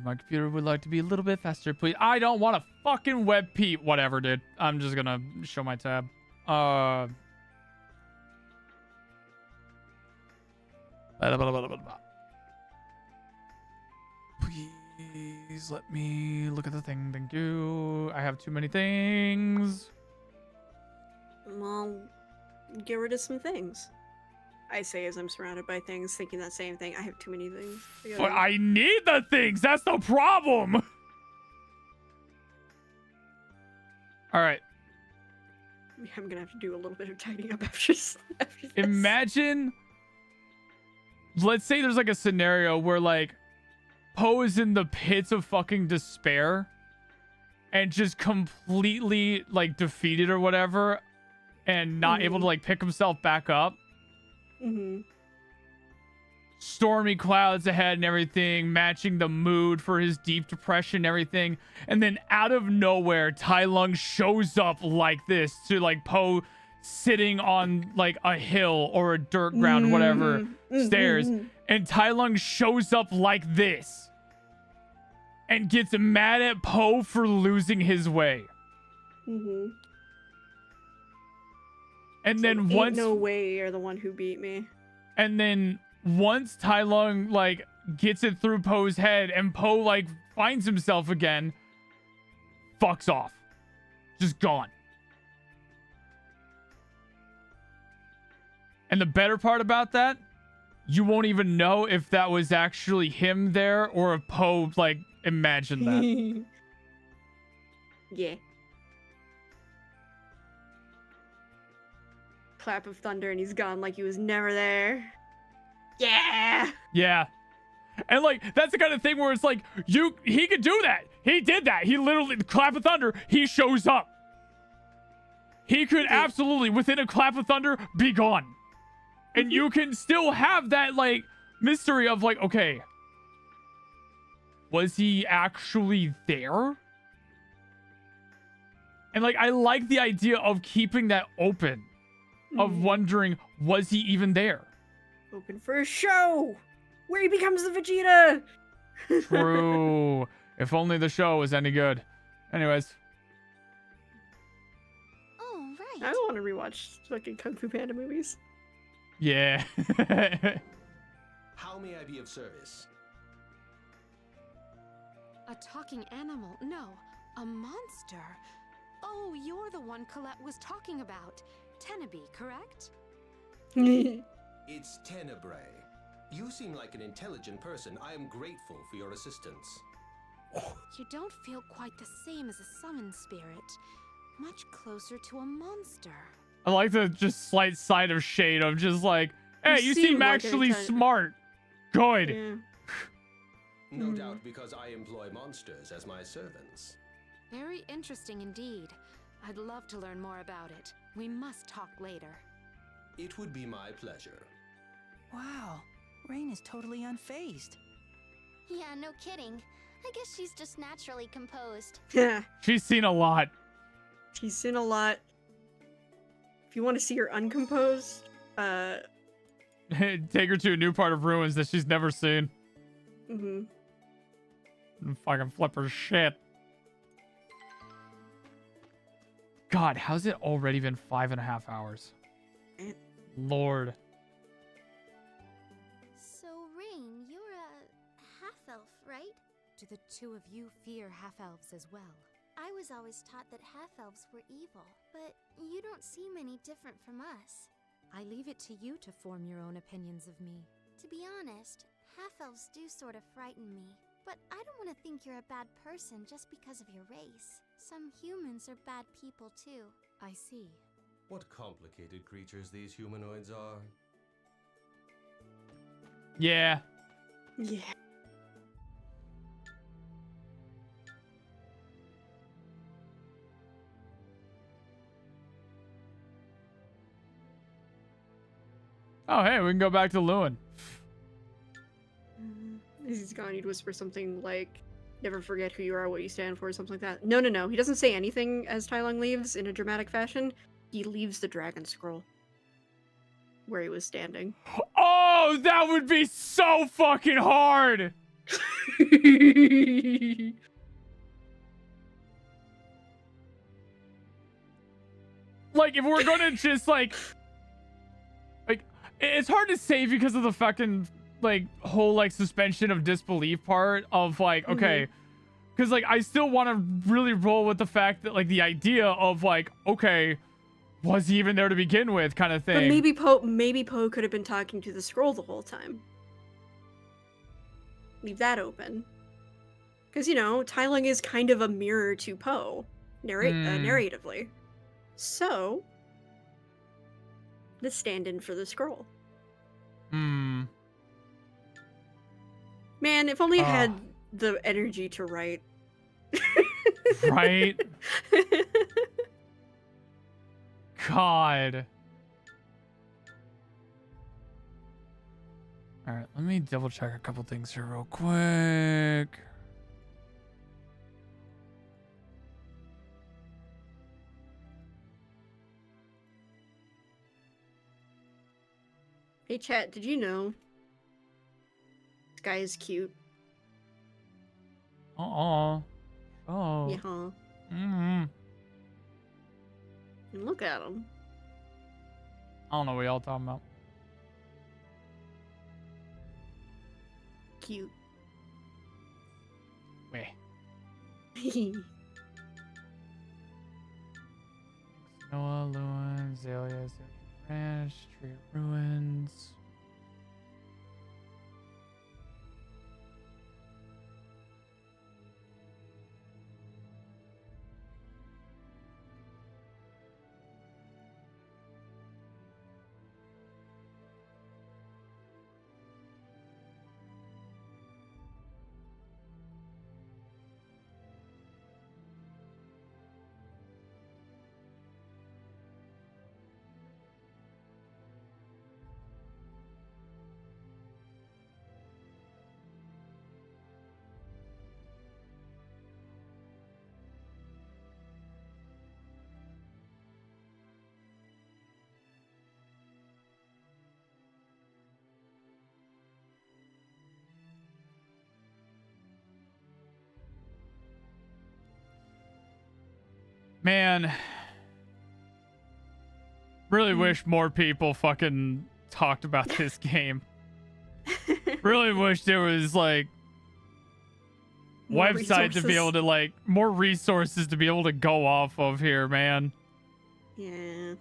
My computer would like to be a little bit faster, please. I don't want a fucking web peep. Whatever, dude. I'm just gonna show my tab. Please let me look at the thing. Thank you. I have too many things. Well, get rid of some things. I say as I'm surrounded by things, thinking that same thing. I have too many things. But I need the things. That's the problem. All right. I'm gonna have to do a little bit of tidying up after this. Imagine, let's say there's a scenario where Poe is in the pits of fucking despair and just completely defeated or whatever and not able to pick himself back up. Stormy clouds ahead and everything, matching the mood for his deep depression and everything. And then out of nowhere, Tai Lung shows up like this to Poe sitting on a hill or a dirt ground, whatever, stairs. And Tai Lung shows up like this and gets mad at Poe for losing his way. And then once no way you're the one who beat me. And then once Tai Lung gets it through Poe's head and Poe finds himself again, fucks off. Just gone. And the better part about that, you won't even know if that was actually him there or if Poe imagined that. Yeah. Clap of thunder and he's gone like he was never there. Yeah. Yeah. And that's the kind of thing where it's he could do that. He did that. He literally, clap of thunder, he shows up. He could absolutely, within a clap of thunder, be gone. And you can still have that mystery of okay, was he actually there? And I like the idea of keeping that open. Of wondering, was he even there? Open for a show where he becomes the Vegeta. True. If only the show was any good. Anyways. Oh, right. I want to rewatch fucking Kung Fu Panda movies. Yeah. How may I be of service? A talking animal? No, a monster. Oh, you're the one Colette was talking about. Tenebrae, correct? It's Tenebrae. You seem like an intelligent person. I am grateful for your assistance. You don't feel quite the same as a summoned spirit. Much closer to a monster. I like the just slight side of shade of just like, hey, you seem like actually smart. Good. Yeah. No doubt because I employ monsters as my servants. Very interesting indeed. I'd love to learn more about it. We must talk later. It would be my pleasure. Wow, Rain is totally unfazed. Yeah, no kidding. I guess she's just naturally composed. Yeah. She's seen a lot. She's seen a lot. If you want to see her uncomposed, Take her to a new part of ruins that she's never seen. mhm. And fucking flip her shit. God, how's it already been 5.5 hours? Lord. So, Rain, you're a half-elf, right? Do the two of you fear half-elves as well? I was always taught that half-elves were evil, but you don't seem any different from us. I leave it to you to form your own opinions of me. To be honest, half-elves do sort of frighten me. But I don't want to think you're a bad person just because of your race. Some humans are bad people too. I see. What complicated creatures these humanoids are. Yeah. Yeah. Oh, hey, we can go back to Lewin. As he's gone, he'd whisper something like, "Never forget who you are, what you stand for," or something like that. No. He doesn't say anything as Tai Lung leaves in a dramatic fashion. He leaves the dragon scroll where he was standing. Oh, that would be so fucking hard. Like, if we're gonna just like it's hard to say because of the fucking like whole like suspension of disbelief part of like, okay, because like I still want to really roll with the fact that like the idea of like, okay, was he even there to begin with, kind of thing. But maybe Poe could have been talking to the scroll the whole time. Leave that open. Because, you know, Tai Lung is kind of a mirror to Poe, narratively. So, the stand-in for the scroll. Man, if only I had the energy to write. Right? God. All right, let me double check a couple things here real quick. Hey chat, did you know this guy is cute? Oh. Yeah. Mm-hmm. And look at him. I don't know what y'all talking about. Cute. Wait. Noah, Lewin, Azalea, Ranch, Tree of Ruins. Man, really wish more people fucking talked about this game. Really wish there was like More website to be able resources. to like more resources to be able to go off of here, man. Yeah.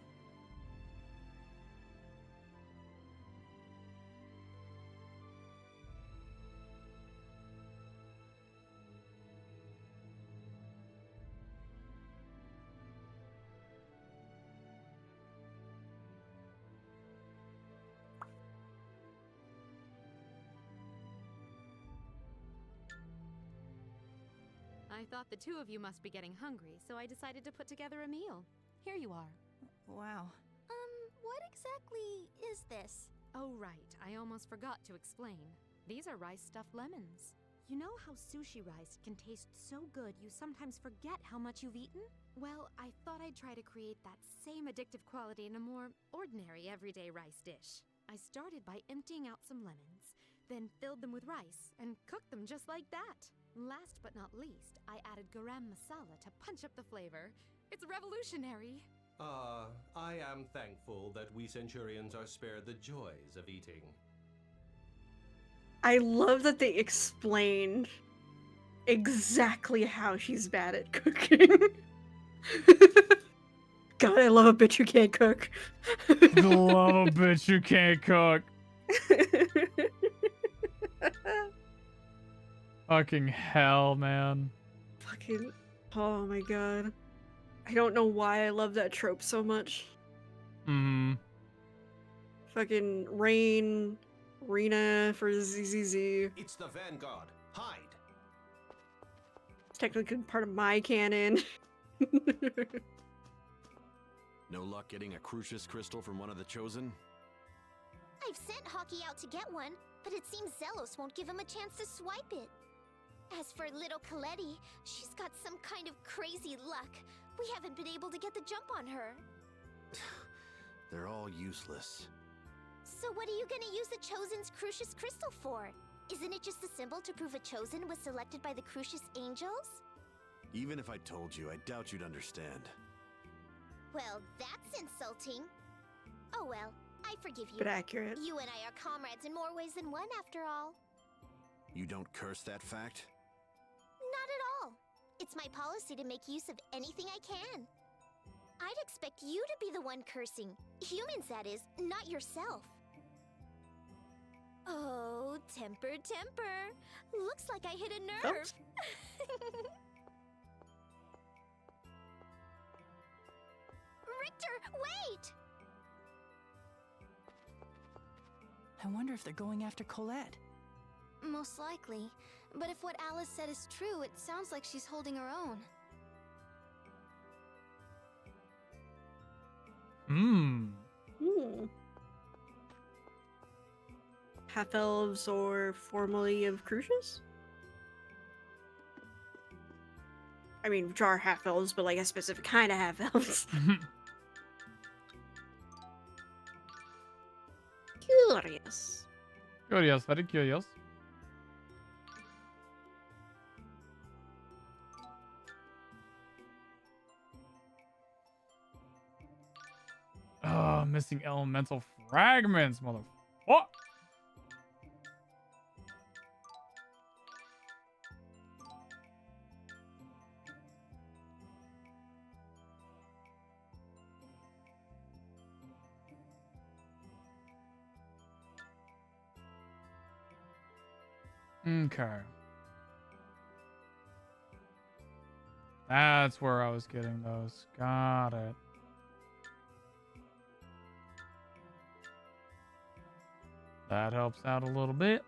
I thought the two of you must be getting hungry, so I decided to put together a meal. Here you are. Wow. What exactly is this? Oh, right. I almost forgot to explain. These are rice-stuffed lemons. You know how sushi rice can taste so good you sometimes forget how much you've eaten? Well, I thought I'd try to create that same addictive quality in a more ordinary everyday rice dish. I started by emptying out some lemons, then filled them with rice and cooked them just like that. Last but not least, I added garam masala to punch up the flavor. It's revolutionary. I am thankful that we Centurions are spared the joys of eating. I love that they explained exactly how she's bad at cooking. God, I love a bitch who can't cook. Love a bitch who can't cook. Fucking hell, man. Fucking, oh my god. I don't know why I love that trope so much. Fucking Rain, Rena for ZZZ. It's the Vanguard. Hide. It's technically part of my canon. No luck getting a Crucius crystal from one of the Chosen? I've sent Hockey out to get one, but it seems Zelos won't give him a chance to swipe it. As for little Coletti, she's got some kind of crazy luck. We haven't been able to get the jump on her. They're all useless. So what are you gonna use the Chosen's Crucius crystal for? Isn't it just a symbol to prove a Chosen was selected by the Crucius Angels? Even if I told you, I doubt you'd understand. Well, that's insulting. Oh well, I forgive you. But accurate. You and I are comrades in more ways than one, after all. You don't curse that fact? Not at all. It's my policy to make use of anything I can. I'd expect you to be the one cursing. Humans, that is, not yourself. Oh, temper, temper. Looks like I hit a nerve. Oops. Richter, wait! I wonder if they're going after Colette. Most likely. But if what Alice said is true, it sounds like she's holding her own. Half-elves or formerly of Crucius? I mean, which are half-elves, but like a specific kind of half-elves. Curious. Curious, very curious. Oh, missing elemental fragments, mother. What? Okay. That's where I was getting those. Got it. That helps out a little bit.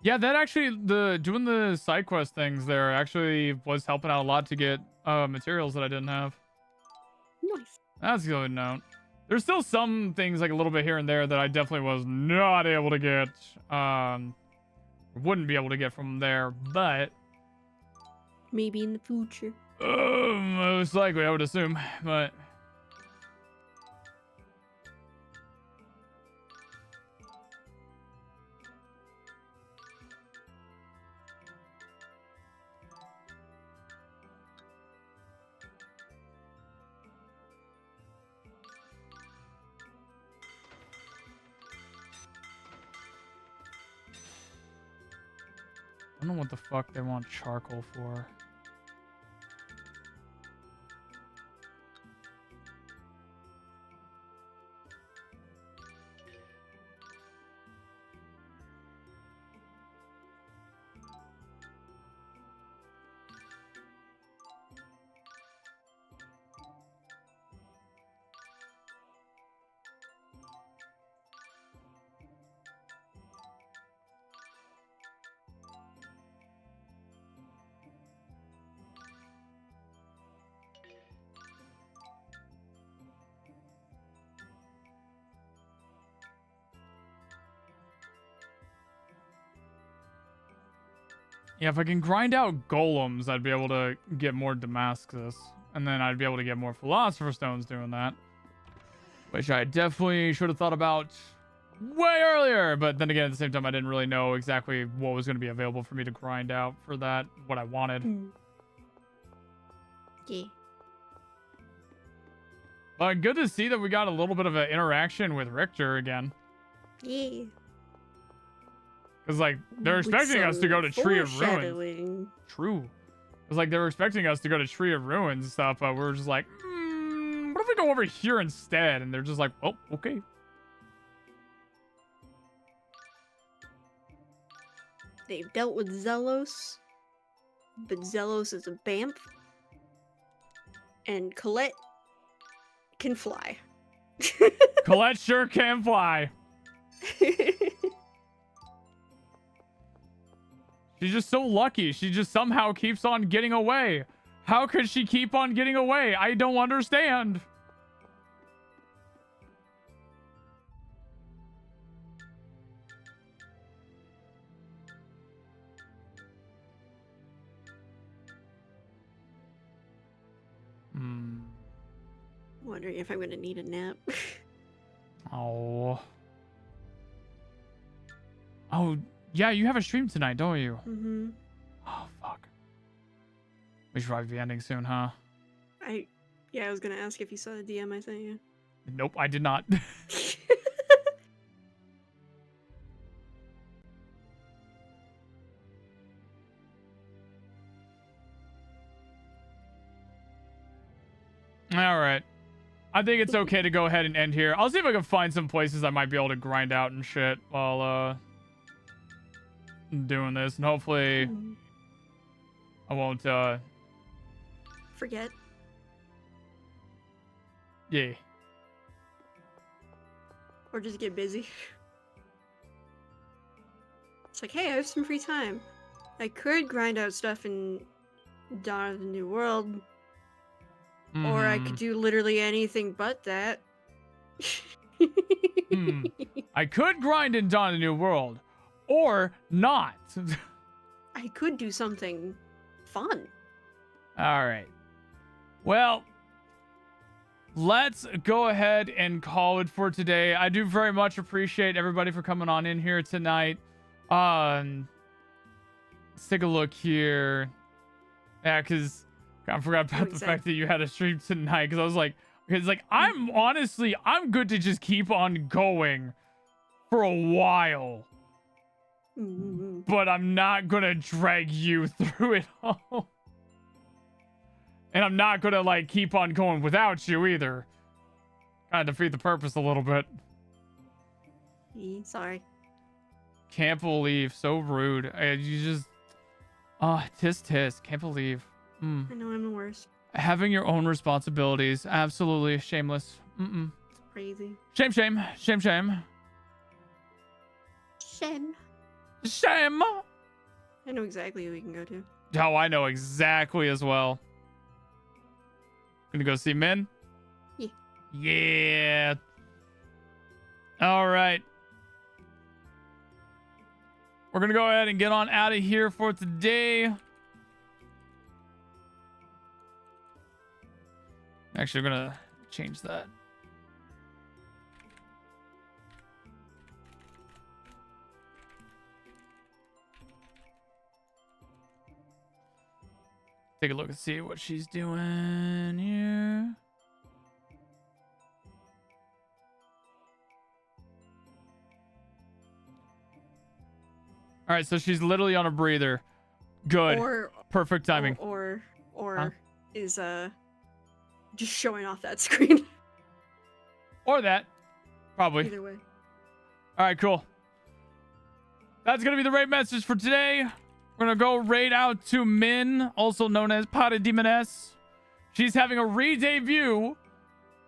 Yeah, that actually, doing the side quest things there actually was helping out a lot to get materials that I didn't have. Nice. That's good note. There's still some things like a little bit here and there that I definitely was not able to get. Wouldn't be able to get from there, but maybe in the future. Most likely, I would assume, but. I don't know what the fuck they want charcoal for. Yeah, if I can grind out golems, I'd be able to get more Damascus. And then I'd be able to get more Philosopher Stones doing that. Which I definitely should have thought about way earlier. But then again, at the same time, I didn't really know exactly what was going to be available for me to grind out for that, what I wanted. Yeah. But good to see that we got a little bit of an interaction with Richter again. Yeah. Because, like, they're expecting us to go to Tree of Ruins. True. It's like they were expecting us to go to Tree of Ruins and stuff, but we're just like, what if we go over here instead? And they're just like, oh, okay. They've dealt with Zelos, but Zelos is a Bamf, and Colette can fly. Colette sure can fly. She's just so lucky. She just somehow keeps on getting away. How could she keep on getting away? I don't understand. Wondering if I'm gonna need a nap. Oh. Oh, yeah, you have a stream tonight, don't you? Mm-hmm. Oh, fuck. We should probably be ending soon, huh? Yeah, I was gonna ask if you saw the DM I sent you. Nope, I did not. All right. I think it's okay to go ahead and end here. I'll see if I can find some places I might be able to grind out and shit while doing this, and hopefully I won't forget. Yeah. Or just get busy. It's like, hey, I have some free time. I could grind out stuff in Dawn of the New World. Or I could do literally anything but that. I could grind in Dawn of the New World. Or not. I could do something fun. All right. Well, let's go ahead and call it for today. I do very much appreciate everybody for coming on in here tonight. Let's take a look here. Yeah, because I forgot about the fact that you had a stream tonight. Because I was like, I'm good to just keep on going for a while. But I'm not going to drag you through it all. And I'm not going to, like, keep on going without you either. Kind of defeat the purpose a little bit. Sorry. Can't believe. So rude. You just... tisk. Can't believe. I know I'm the worst. Having your own responsibilities. Absolutely shameless. It's crazy. Shame. Shame. Shame. I know exactly who we can go to. Oh, I know exactly as well. Gonna go see Min? Yeah. Yeah. All right. We're going to go ahead and get on out of here for today. Actually, we're going to change that. Take a look and see what she's doing here. All right, so she's literally on a breather. Good. Perfect timing. Or Huh? is just showing off that screen. Or that. Probably. Either way. All right, cool. That's going to be the raid message for today. We're going to go raid out to Min, also known as Parademons. She's having a re-debut.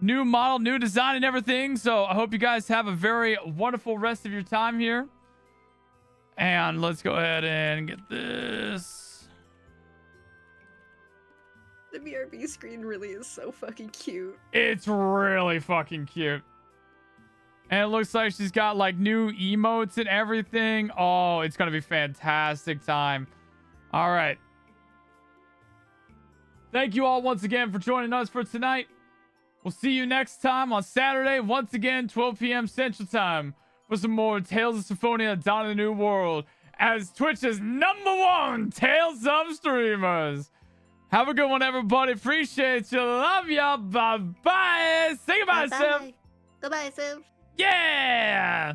New model, new design, and everything. So I hope you guys have a very wonderful rest of your time here. And let's go ahead and get this. The BRB screen really is so fucking cute. It's really fucking cute. And it looks like she's got like new emotes and everything. Oh, it's going to be fantastic time. All right. Thank you all once again for joining us for tonight. We'll see you next time on Saturday, once again, 12 p.m. Central Time, for some more Tales of Symphonia Dawn of the New World as Twitch's #1 Tales of streamers. Have a good one, everybody. Appreciate you. Love y'all. Bye-bye. Say goodbye, Seph. Goodbye, Seph. Yeah!